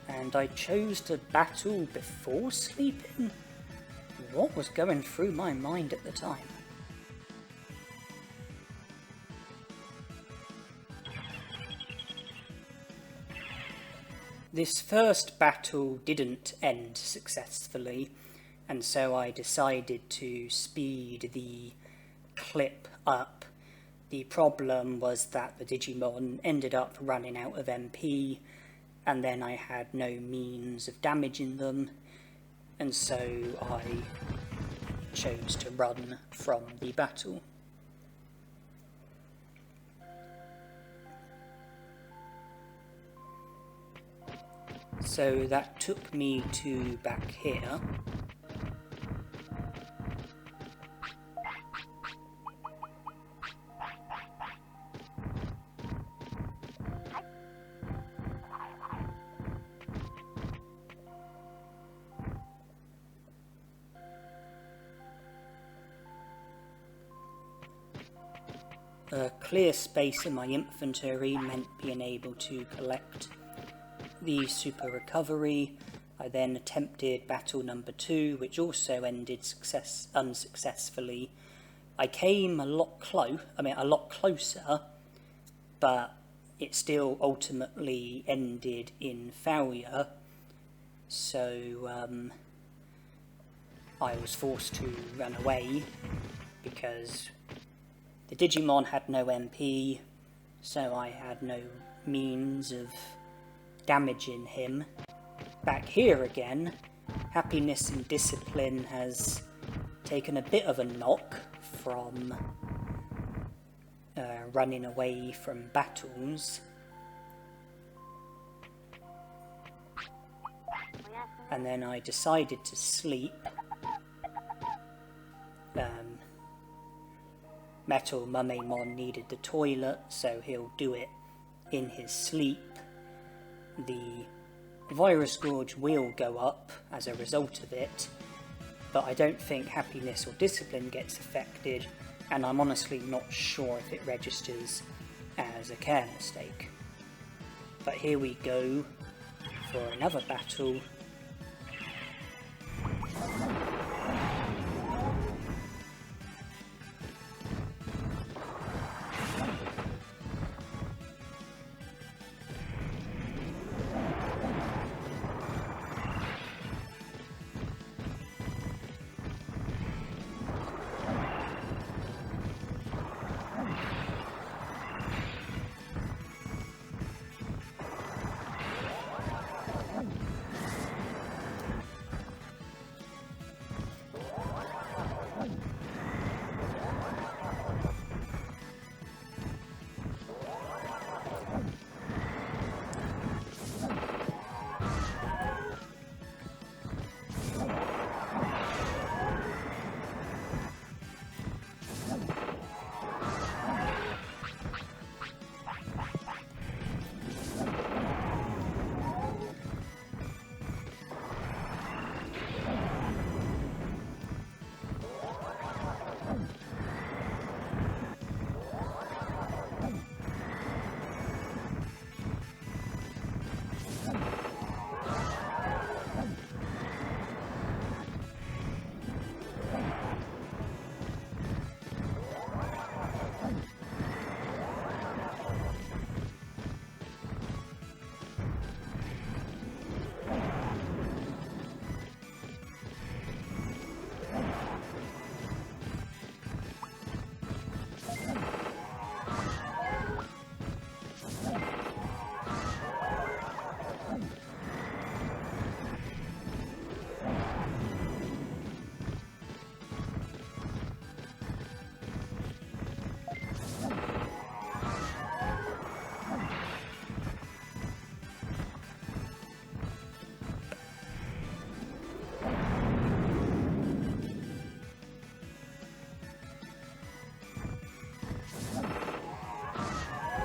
And I chose to battle before sleeping? What was going through my mind at the time? This first battle didn't end successfully, and so I decided to speed the clip up. The problem was that the Digimon ended up running out of MP, and then I had no means of damaging them, and so I chose to run from the battle. So that took me to back here. A clear space in my inventory meant being able to collect the super recovery. I then attempted battle number 2, which also ended unsuccessfully. I came a lot closer, but it still ultimately ended in failure. So I was forced to run away because the Digimon had no MP, so I had no means of damaging him. Back here again, happiness and discipline has taken a bit of a knock from running away from battles. And then I decided to sleep. Metal Mumemon needed the toilet, so he'll do it in his sleep. The virus gauge will go up as a result of it, but I don't think happiness or discipline gets affected, and I'm honestly not sure if it registers as a care mistake. But here we go for another battle.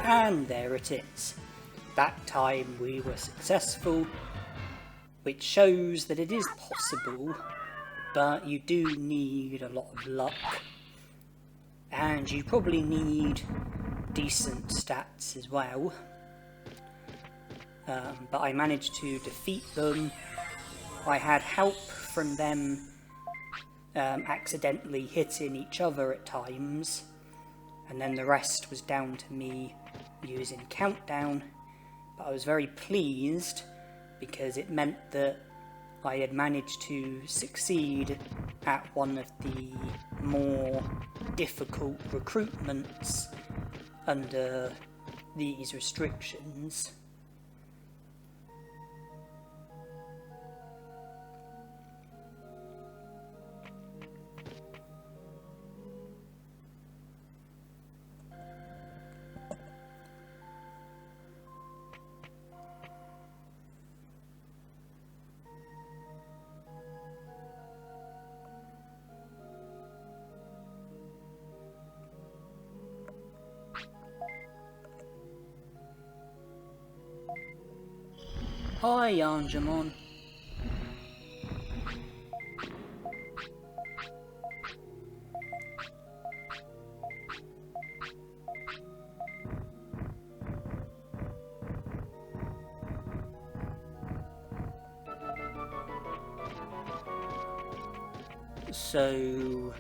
And there it is. That time we were successful, which shows that it is possible, but you do need a lot of luck, and you probably need decent stats as well. But I managed to defeat them. I had help from them accidentally hitting each other at times, and then the rest was down to me using countdown, but I was very pleased because it meant that I had managed to succeed at one of the more difficult recruitments under these restrictions. Hi, Angemon. So,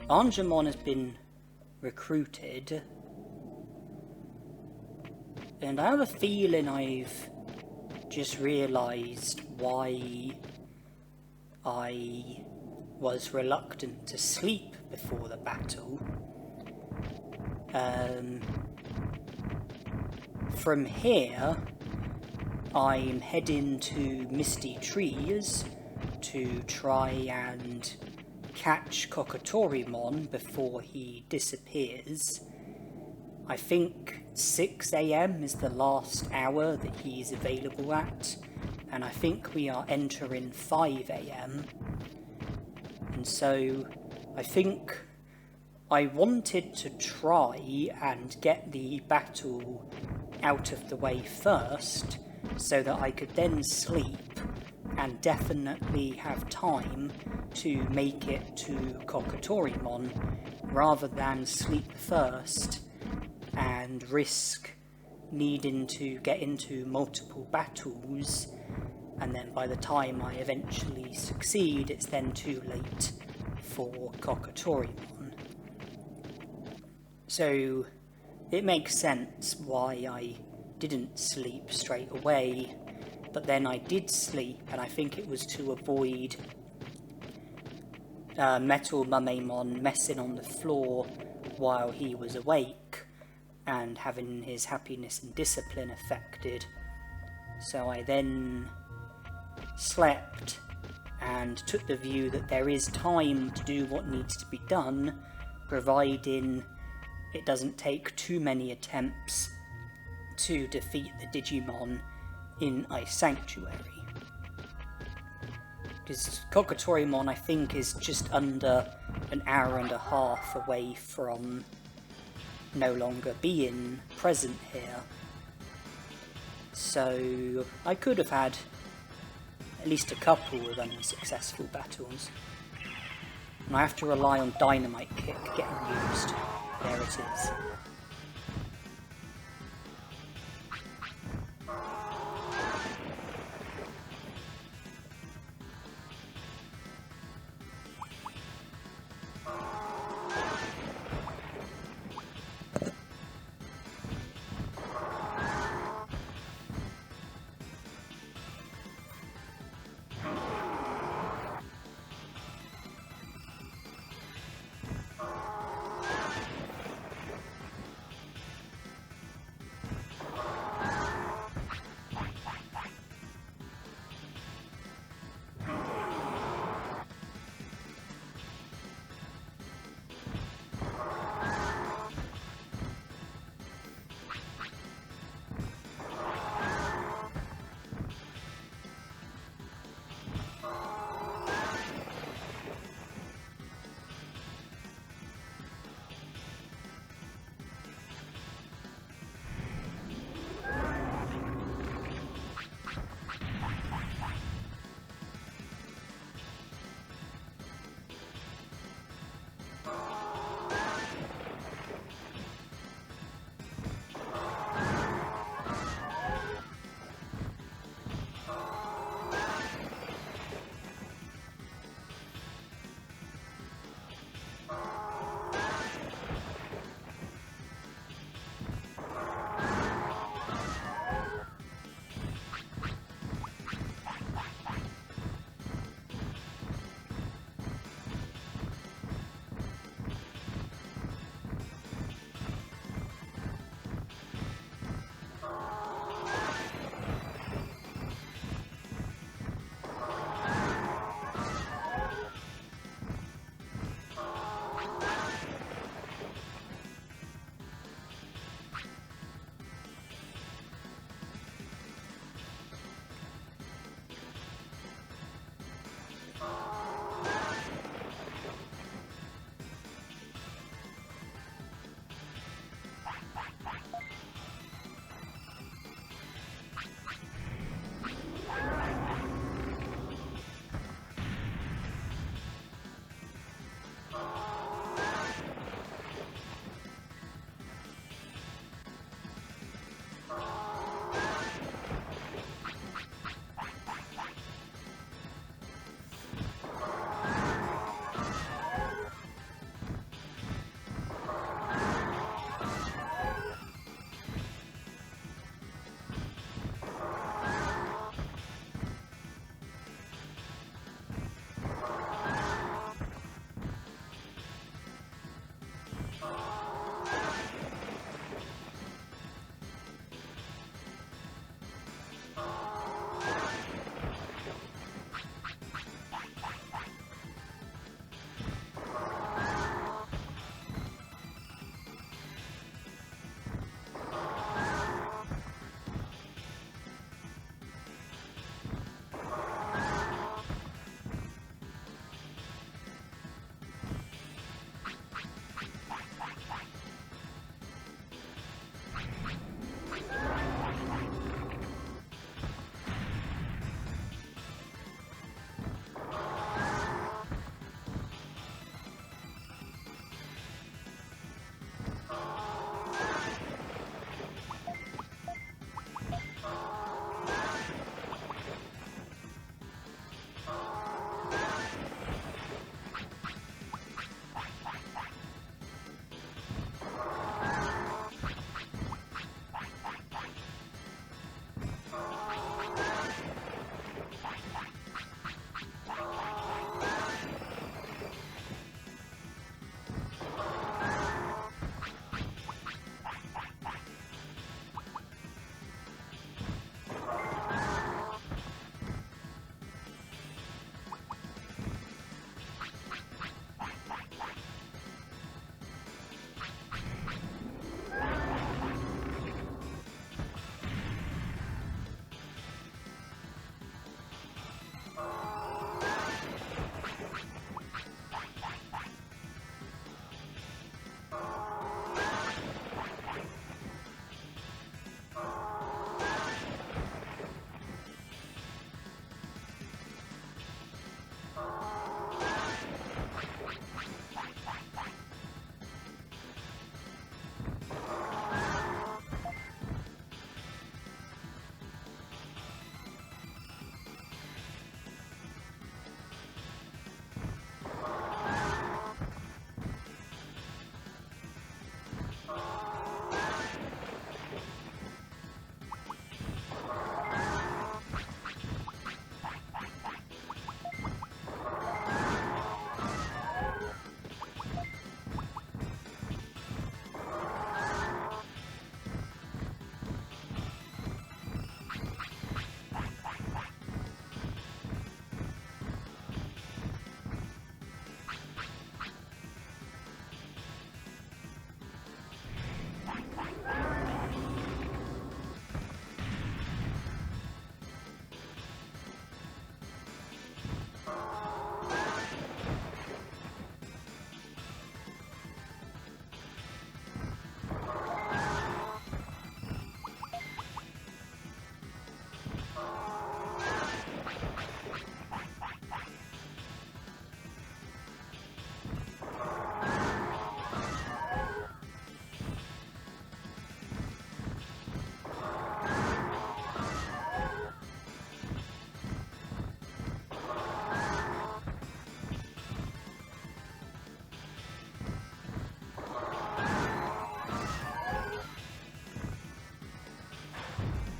Angemon has been recruited, and I have a feeling I've just realised why I was reluctant to sleep before the battle. From here, I'm heading to Misty Trees to try and catch Kokatorimon before he disappears. I think 6 AM is the last hour that he's available at, and I think we are entering 5 AM. And so I think I wanted to try and get the battle out of the way first, so that I could then sleep and definitely have time to make it to Kokatorimon, rather than sleep first and risk needing to get into multiple battles, and then by the time I eventually succeed, it's then too late for Kokatorimon. So it makes sense why I didn't sleep straight away, but then I did sleep, and I think it was to avoid Metal Mumemon messing on the floor while he was awake and having his happiness and discipline affected. So I then slept and took the view that there is time to do what needs to be done, providing it doesn't take too many attempts to defeat the Digimon in Ice Sanctuary. Because Kokatorimon, I think, is just under an hour and a half away from no longer being present here. So I could have had at least a couple of unsuccessful battles. And I have to rely on Dynamite Kick getting used. There it is.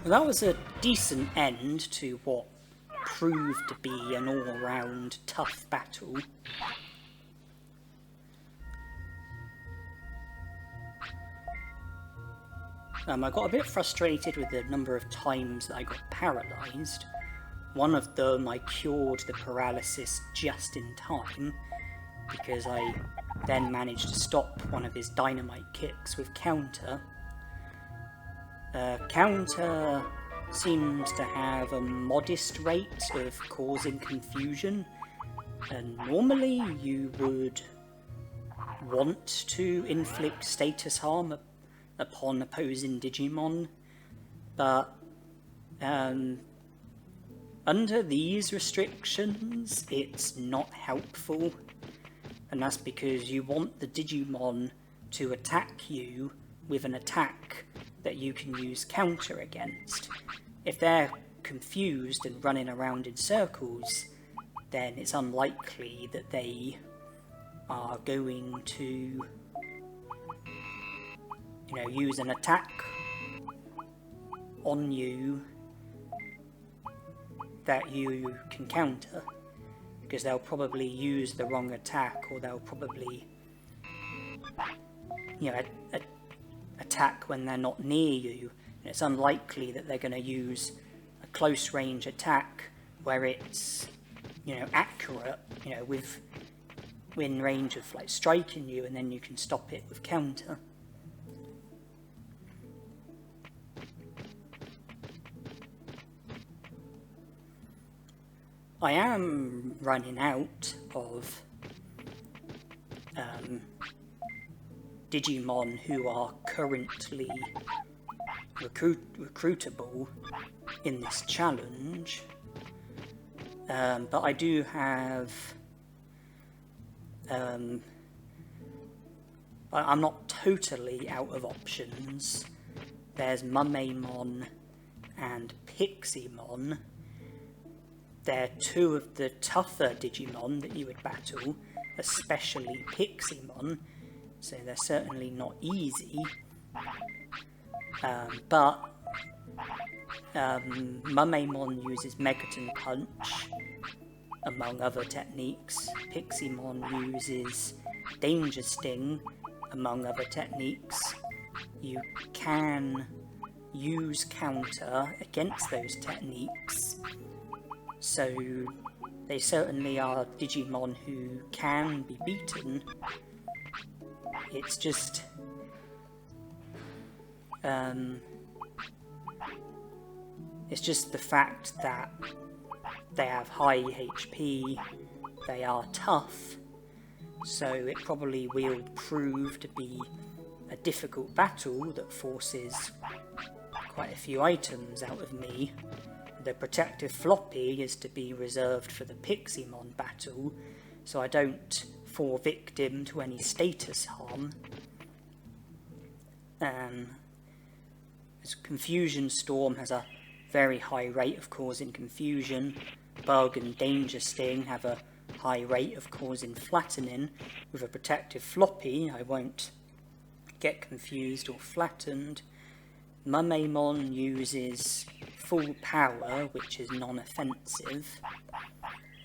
Well, that was a decent end to what proved to be an all-round tough battle. I got a bit frustrated with the number of times that I got paralysed. One of them I cured the paralysis just in time, because I then managed to stop one of his Dynamite Kicks with counter. Counter seems to have a modest rate of causing confusion, and normally you would want to inflict status harm upon opposing Digimon, but under these restrictions it's not helpful, and that's because you want the Digimon to attack you with an attack that you can use counter against. If they're confused and running around in circles, then it's unlikely that they are going to, use an attack on you that you can counter, because they'll probably use the wrong attack, or they'll probably you know, attack when they're not near you. And it's unlikely that they're going to use a close range attack where it's, you know, accurate, you know, within range of like striking you, and then you can stop it with counter. I am running out of Digimon who are currently recruitable in this challenge, but I do have I'm not totally out of options. There's Mummemon and Piximon. They're two of the tougher Digimon that you would battle, especially Piximon, so they're certainly not easy. But Mummemon uses Megaton Punch, among other techniques. Piximon uses Danger Sting, among other techniques. You can use counter against those techniques, so they certainly are Digimon who can be beaten. It's just the fact that they have high HP, they are tough, so it probably will prove to be a difficult battle that forces quite a few items out of me. The protective floppy is to be reserved for the Piximon battle, so I don't fall victim to any status harm. As Confusion Storm has a very high rate of causing confusion. Bug and Danger Sting have a high rate of causing flattening. With a protective floppy, I won't get confused or flattened. Mummemon uses full power, which is non-offensive,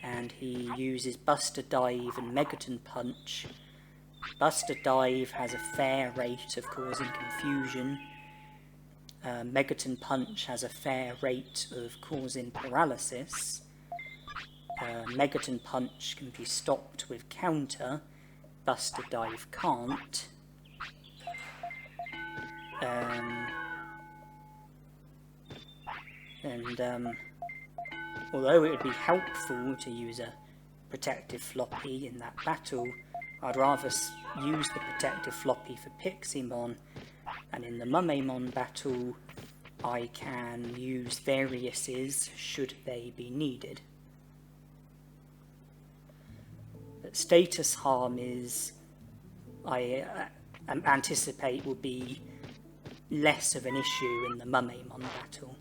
and he uses Buster Dive and Megaton Punch. Buster Dive has a fair rate of causing confusion. Megaton Punch has a fair rate of causing paralysis. Megaton Punch can be stopped with counter. Buster Dive can't. Although it would be helpful to use a protective floppy in that battle, I'd rather use the protective floppy for Piximon, and in the Mummemon battle I can use variouses should they be needed. But status harm is, I anticipate, will be less of an issue in the Mummemon battle.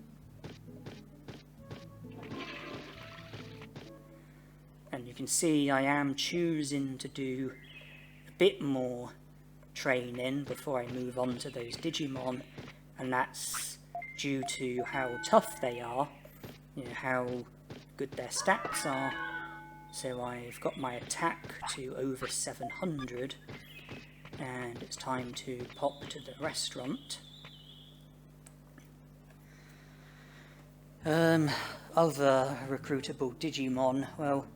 And you can see I am choosing to do a bit more training before I move on to those Digimon, and that's due to how tough they are, you know, how good their stats are. So I've got my attack to over 700, and it's time to pop to the restaurant. Other recruitable Digimon, well,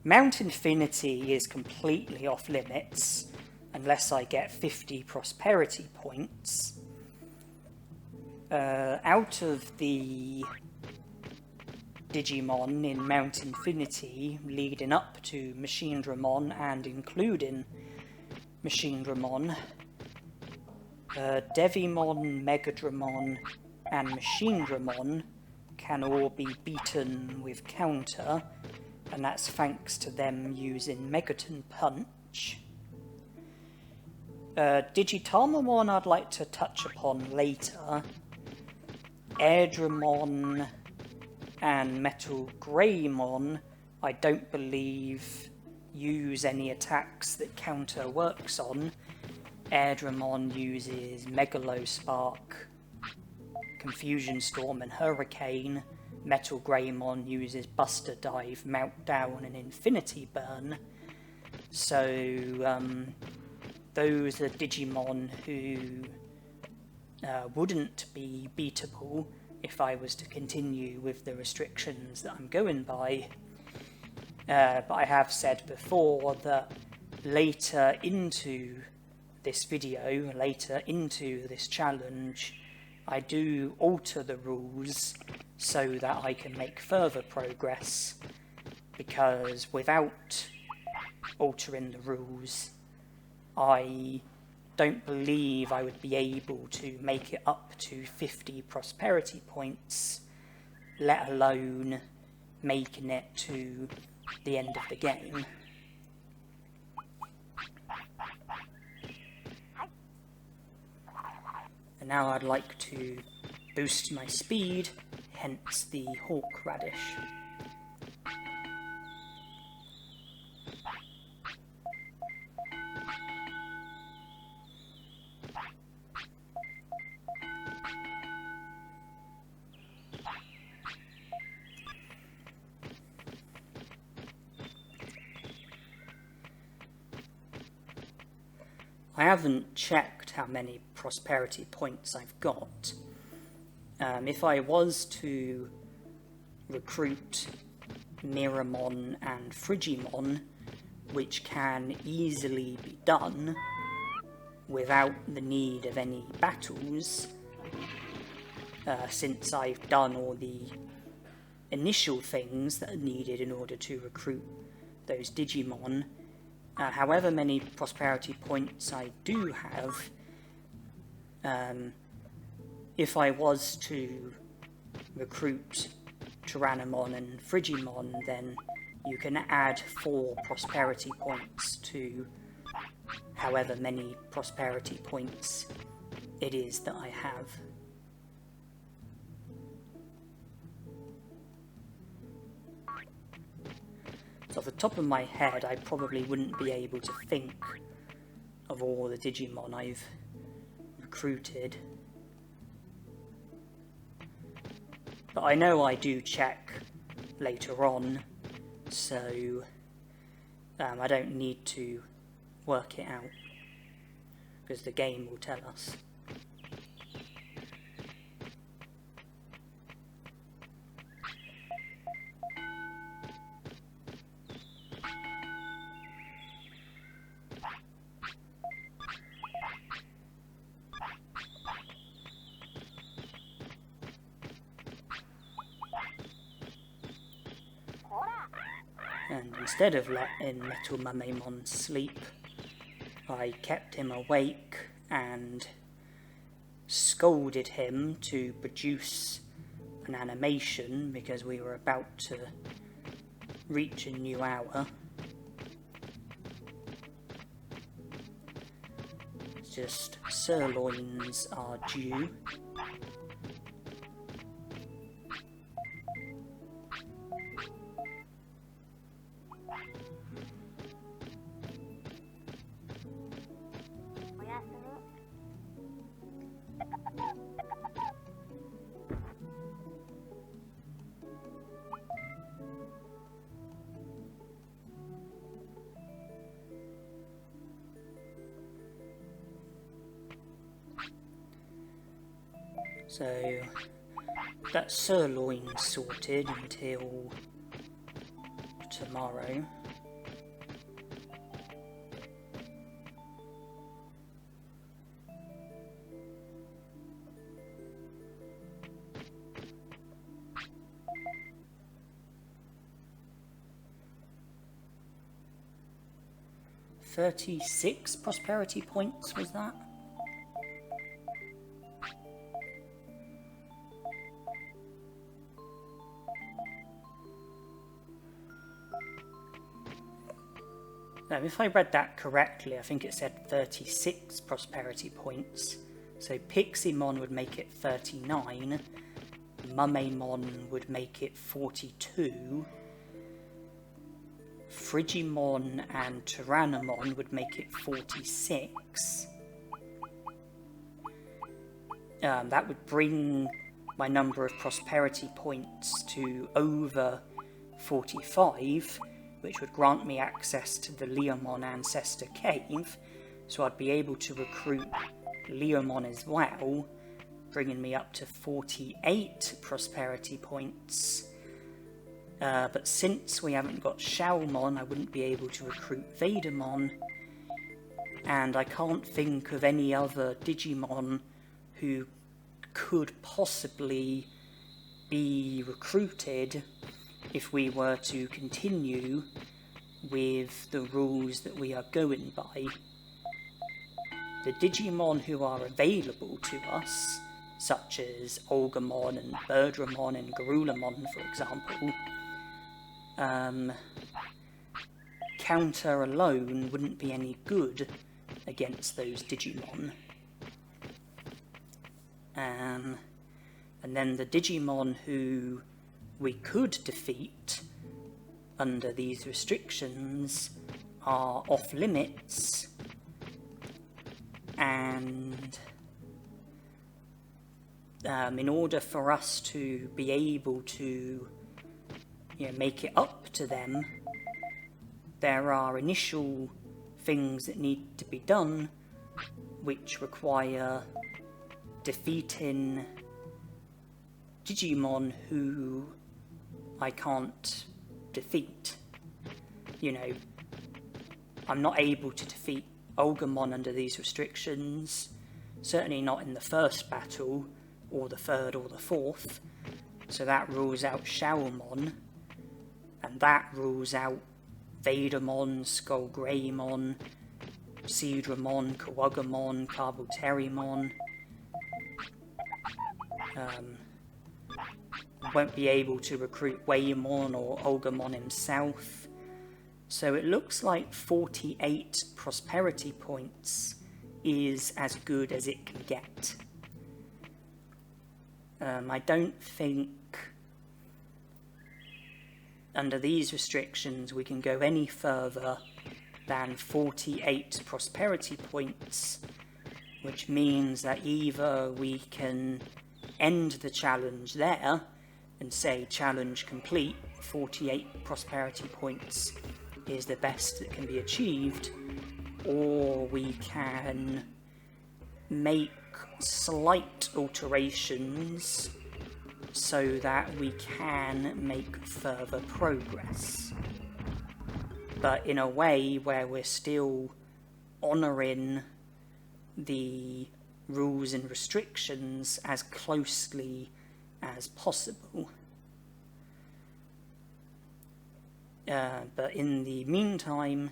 Mount Infinity is completely off limits unless I get 50 prosperity points. Out of the Digimon in Mount Infinity leading up to Machinedramon and including Machinedramon, Devimon, Megadramon and Machinedramon can all be beaten with counter, and that's thanks to them using Megaton Punch. Digitamamon I'd like to touch upon later. Airdramon and Metal Greymon I don't believe use any attacks that counter works on. Airdramon uses Megalospark, Confusion Storm and Hurricane. Metal Greymon uses Buster Dive, Meltdown and Infinity Burn. So those are Digimon who wouldn't be beatable if I was to continue with the restrictions that I'm going by. But I have said before that later into this video, later into this challenge, I do alter the rules so that I can make further progress, because without altering the rules, I don't believe I would be able to make it up to 50 prosperity points, let alone making it to the end of the game. And now I'd like to boost my speed, hence the Hawk Radish. I haven't checked how many prosperity points I've got. If I was to recruit Miramon and Frigimon, which can easily be done without the need of any battles, since I've done all the initial things that are needed in order to recruit those Digimon, however many prosperity points I do have, if I was to recruit Tyrannomon and Frigimon, then you can add 4 prosperity points to however many prosperity points it is that I have. So off the top of my head, I probably wouldn't be able to think of all the Digimon I've recruited. But I know I do check later on, so I don't need to work it out, because the game will tell us. And instead of letting Metal Mamemon sleep, I kept him awake and scolded him to produce an animation, because we were about to reach a new hour. It's just sirloins are due. So that sirloin sorted until tomorrow. $36 prosperity points was that? If I read that correctly, I think it said 36 prosperity points. So Piximon would make it 39, Mamemon would make it 42, Frigimon and Tyrannomon would make it 46. That would bring my number of prosperity points to over 45, which would grant me access to the Leomon Ancestor Cave, So I'd be able to recruit Leomon as well, bringing me up to 48 prosperity points. But since we haven't got Xiaomon, I wouldn't be able to recruit Vadermon. And I can't think of any other Digimon who could possibly be recruited if we were to continue with the rules that we are going by. The Digimon who are available to us, such as Olgamon and Birdramon and Garulamon, for example, counter alone wouldn't be any good against those Digimon. And then the Digimon who we could defeat under these restrictions are off limits, and in order for us to be able to make it up to them, there are initial things that need to be done which require defeating Digimon who I can't defeat. I'm not able to defeat Olgamon under these restrictions, certainly not in the first battle, or the third or the fourth, so that rules out Xiaomon, and that rules out Vadermon, Skullgreymon, Seadramon, Kawugamon, Carboterimon. Won't be able to recruit Waymon or Olgamon himself. So it looks like 48 prosperity points is as good as it can get. I don't think under these restrictions we can go any further than 48 prosperity points, which means that either we can end the challenge there and say challenge complete, 48 prosperity points is the best that can be achieved, or we can make slight alterations so that we can make further progress, but in a way where we're still honouring the rules and restrictions as closely as possible. But in the meantime,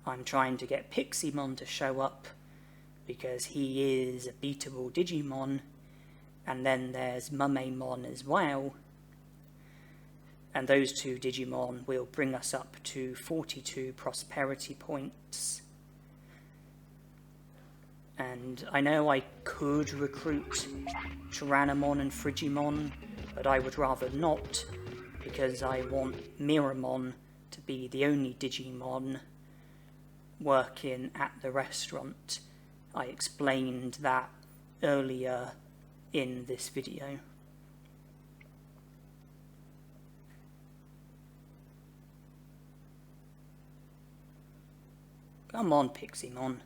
I'm trying to get Piximon to show up because he is a beatable Digimon, and then there's Mumemon as well, and those two Digimon will bring us up to 42 prosperity points. And I know I could recruit Tyrannomon and Frigimon, but I would rather not, because I want Miramon to be the only Digimon working at the restaurant. I explained that earlier in this video. Come on, Piximon.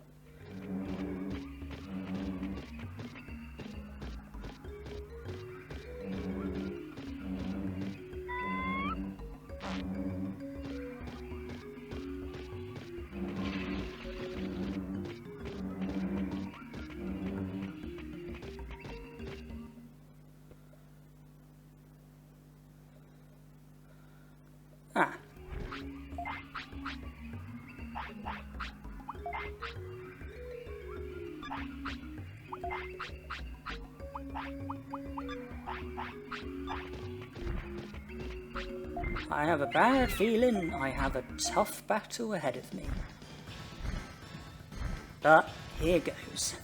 Ah. I have a bad feeling I have a tough battle ahead of me. But here goes.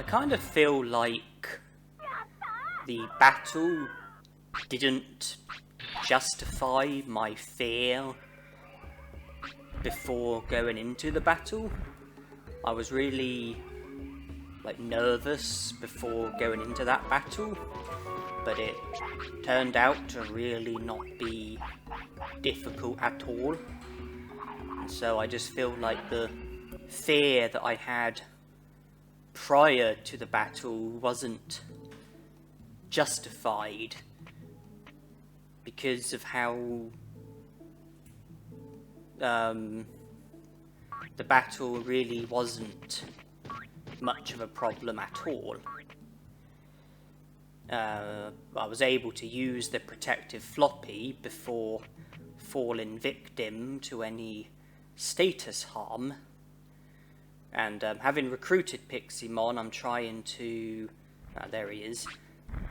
kind of feel like the battle didn't justify my fear before going into the battle. I was really nervous before going into that battle, but it turned out to really not be difficult at all. And so I just feel like the fear that I had prior to the battle wasn't justified because of how the battle really wasn't much of a problem at all. I was able to use the protective floppy before falling victim to any status harm, and having recruited Piximon, I'm trying to there he is,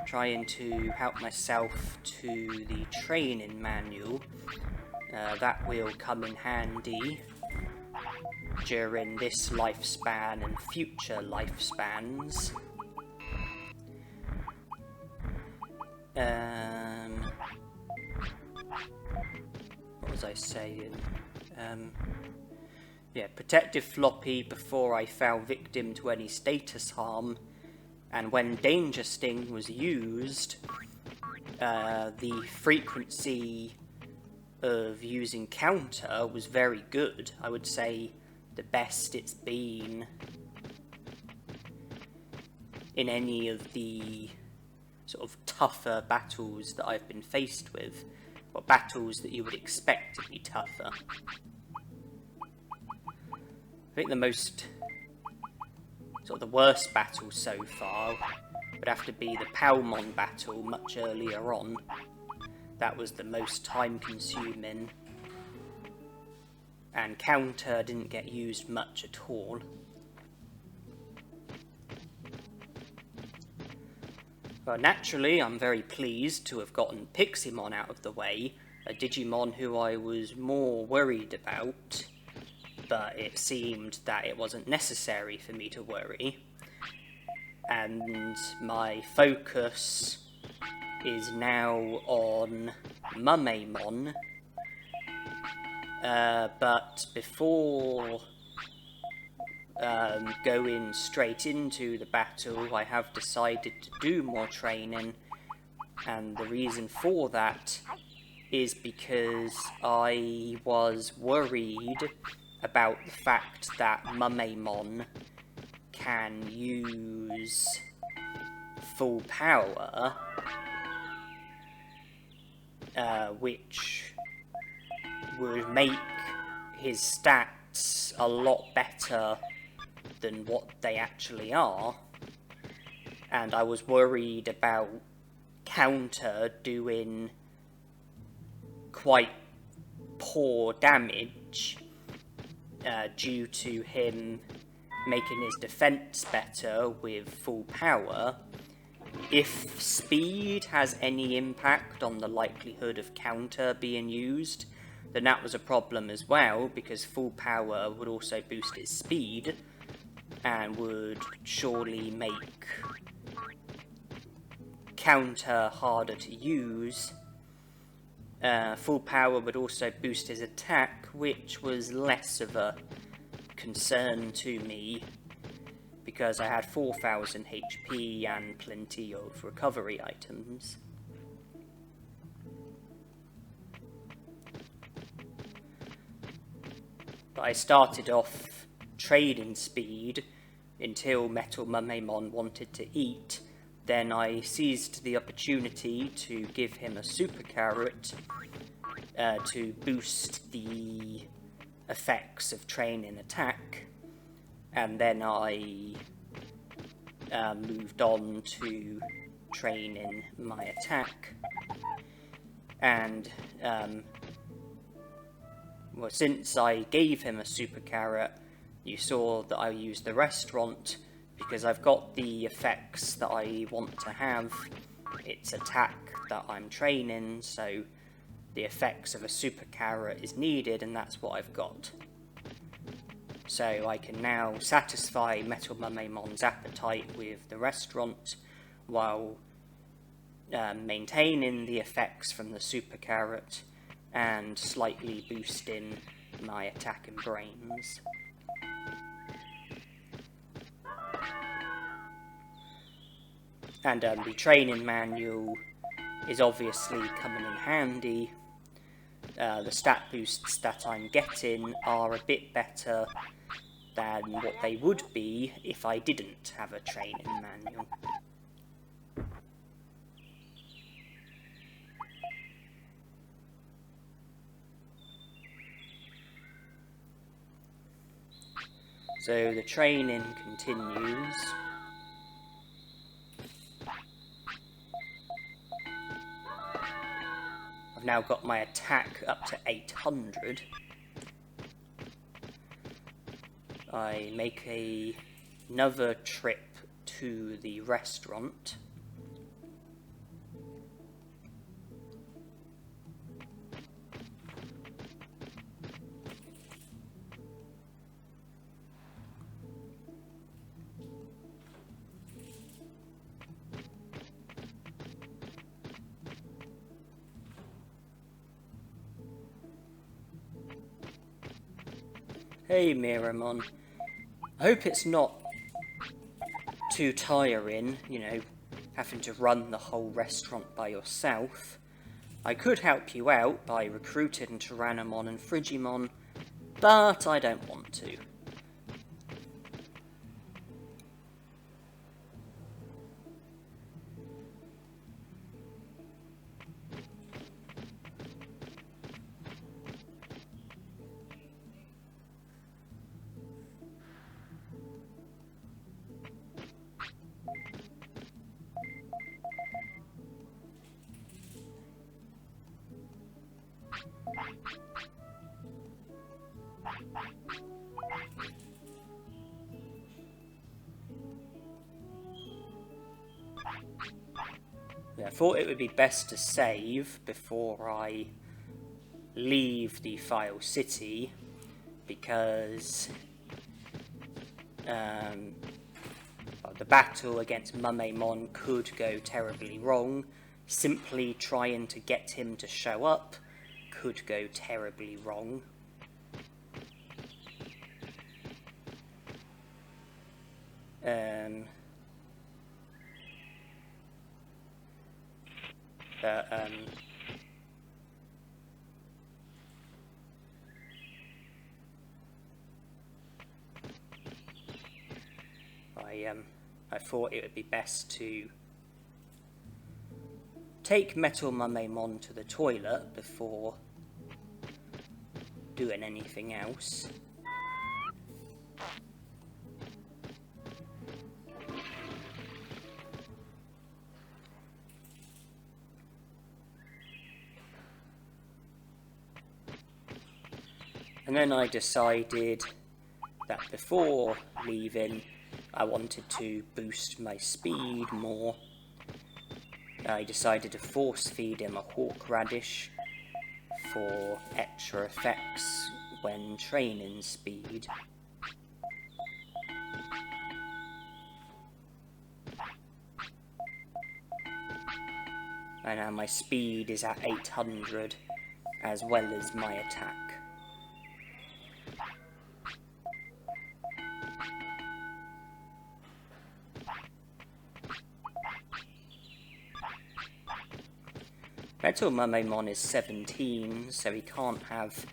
trying to help myself to the training manual. That will come in handy during this lifespan and future lifespans. What was I saying? Yeah, protective floppy before I fell victim to any status harm, and when Danger Sting was used, the frequency of using counter was very good. I would say the best it's been in any of the sort of tougher battles that I've been faced with, or battles that you would expect to be tougher. I think the most, sort of the worst battle so far would have to be the Palmon battle much earlier on. That was the most time consuming, and counter didn't get used much at all. Well, naturally, I'm very pleased to have gotten Piximon out of the way, a Digimon who I was more worried about, but it seemed that it wasn't necessary for me to worry. And my focus is now on Mummemon, but before going straight into the battle, I have decided to do more training, and the reason for that is because I was worried about the fact that Mummemon can use full power, which would make his stats a lot better than what they actually are, and I was worried about counter doing quite poor damage due to him making his defense better with full power. If speed has any impact on the likelihood of counter being used, then that was a problem as well, because full power would also boost his speed and would surely make counter harder to use. Full power would also boost his attack, which was less of a concern to me because I had 4,000 HP and plenty of recovery items. But I started off trading speed until Metal Mummemon wanted to eat. Then I seized the opportunity to give him a super carrot to boost the effects of training attack, and then I moved on to training my attack. And well, since I gave him a super carrot, you saw that I used the restaurant because I've got the effects that I want to have. It's attack that I'm training, so the effects of a super carrot is needed, and that's what I've got. So I can now satisfy Metal Mumemon's appetite with the restaurant while maintaining the effects from the Super Carrot and slightly boosting my attack and brains. And the training manual is obviously coming in handy. The stat boosts that I'm getting are a bit better than what they would be if I didn't have a training manual. So the training continues. I've now got my attack up to 800. I make another trip to the restaurant. Hey Miramon, I hope it's not too tiring, you know, having to run the whole restaurant by yourself. I could help you out by recruiting Tyrannomon and Frigimon, but I don't want to. Yeah, I thought it would be best to save before I leave the File City, because the battle against Mumemon could go terribly wrong. Simply trying to get him to show up could go terribly wrong. I thought it would be best to take Metal Mumemon to the toilet before doing anything else. And then I decided that before leaving, I wanted to boost my speed more. I decided to force feed him a Hawk Radish for extra effects when training speed. And now my speed is at 800, as well as my attack. Metal Mumemon is 17, so he can't have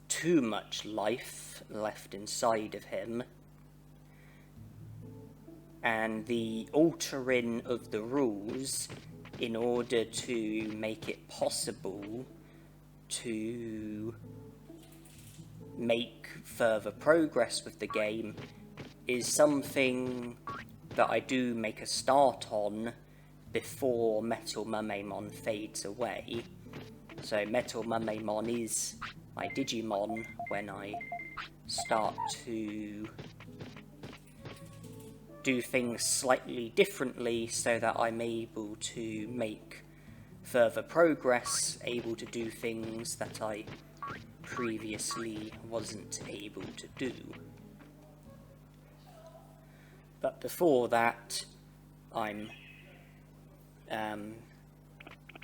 too much life left inside of him. And the altering of the rules in order to make it possible to make further progress with the game is something that I do make a start on before Metal Mumemon fades away. So Metal Mumemon is my Digimon when I start to do things slightly differently so that I'm able to make further progress, able to do things that I previously wasn't able to do. But before that, I'm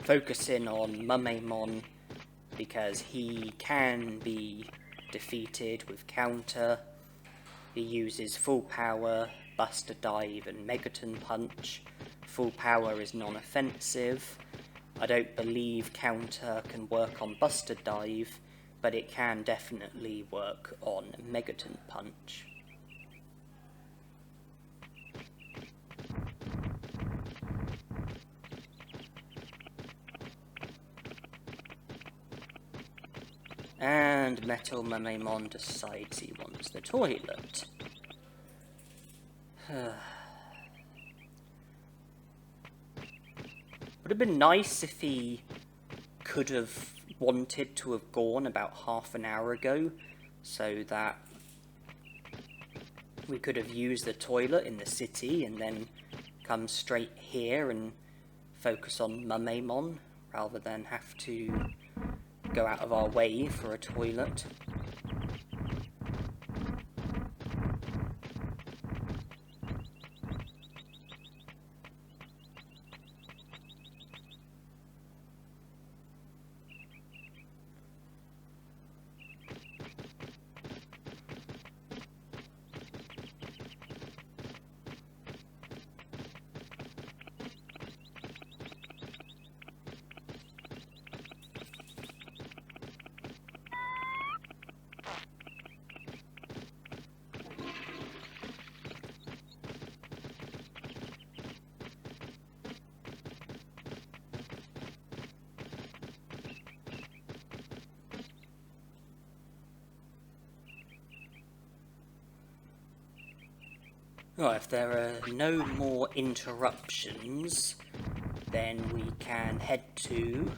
focusing on Mumemon because he can be defeated with counter. He uses full power, Buster Dive and Megaton Punch. Full power is non-offensive. I don't believe counter can work on Buster Dive, but it can definitely work on Megaton Punch. And Metal Mumemon decides he wants the toilet. Would have been nice if he could have wanted to have gone about half an hour ago, so that we could have used the toilet in the city and then come straight here and focus on Mumemon, rather than have to go out of our way for a toilet. Well, if there are no more interruptions, then we can head to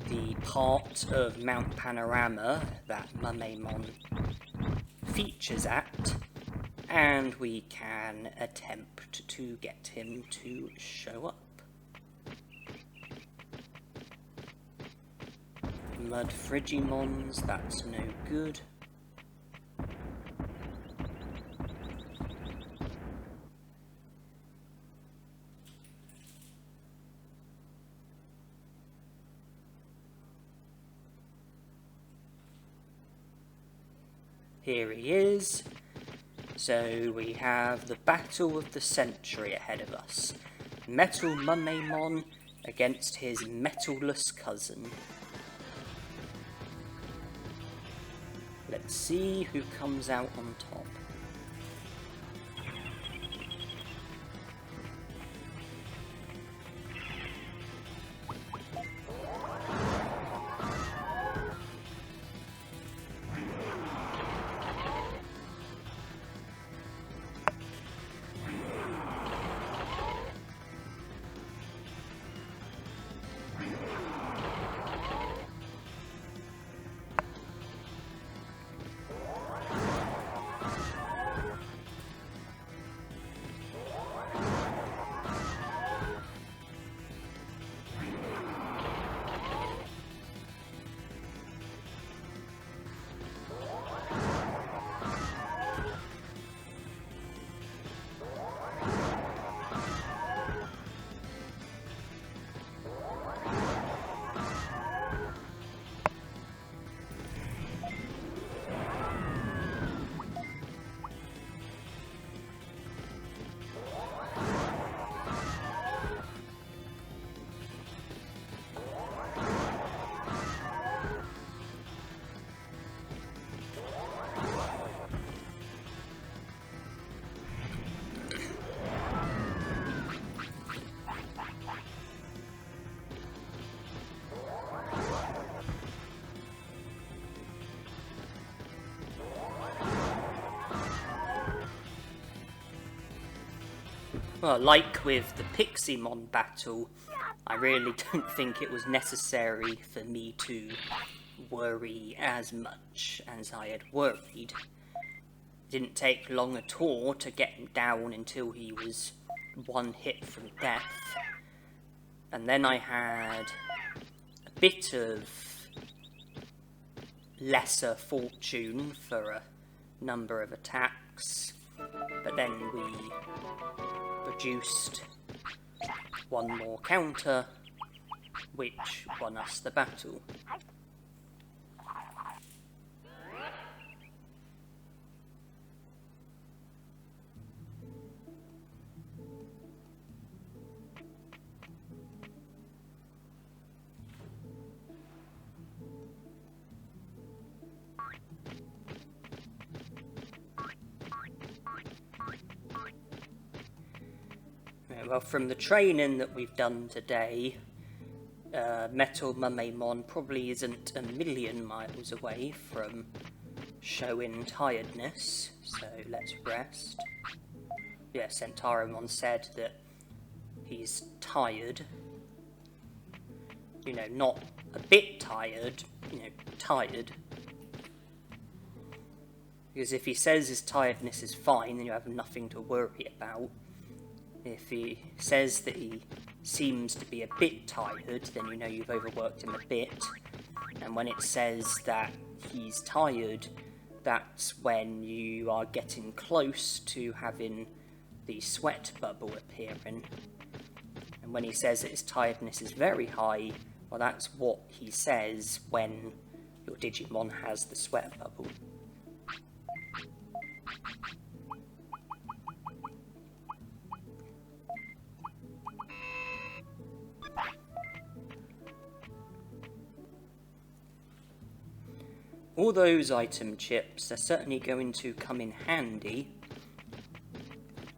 the part of Mount Panorama that Mumemon features at, and we can attempt to get him to show up. Mud Frigimons, that's no good. Here he is. So we have the battle of the century ahead of us. Metal Mumemon against his metalless cousin. Let's see who comes out on top. Well, like with the Piximon battle, I really don't think it was necessary for me to worry as much as I had worried. It didn't take long at all to get him down until he was one hit from death. And then I had a bit of lesser fortune for a number of attacks. But then we produced one more counter, which won us the battle. Well, from the training that we've done today, Metal Mummemon probably isn't a million miles away from showing tiredness, so let's rest. Yeah, Centaurimon said that he's tired. You know, not a bit tired, you know, tired. Because if he says his tiredness is fine, then you have nothing to worry about. If he says that he seems to be a bit tired, then you know you've overworked him a bit. And when it says that he's tired, that's when you are getting close to having the sweat bubble appearing. And when he says that his tiredness is very high, well, that's what he says when your Digimon has the sweat bubble. All those item chips are certainly going to come in handy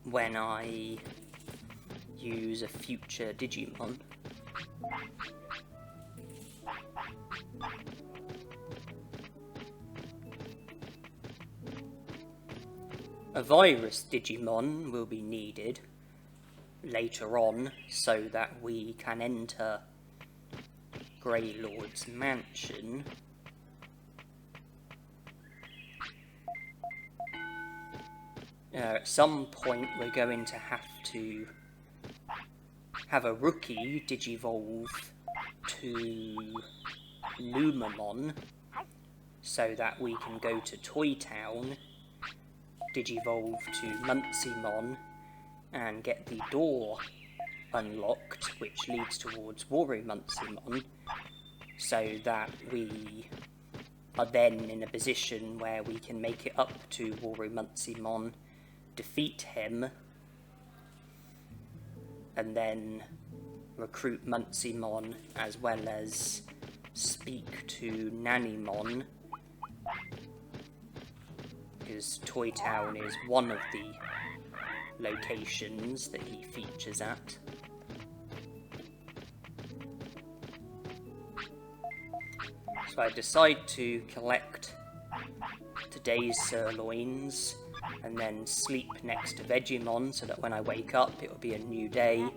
when I use a future Digimon. A virus Digimon will be needed later on so that we can enter Grey Lord's mansion. At some point we're going to have a rookie digivolve to Lumamon so that we can go to Toy Town, digivolve to Muncymon and get the door unlocked which leads towards Waru Muncymon, so that we are then in a position where we can make it up to Waru Muncymon, defeat him, and then recruit Muncymon as well as speak to Nannymon, because Toy Town is one of the locations that he features at. So I decide to collect today's sirloins and then sleep next to Vegemon so that when I wake up it will be a new day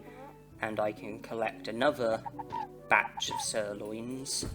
and I can collect another batch of sirloins.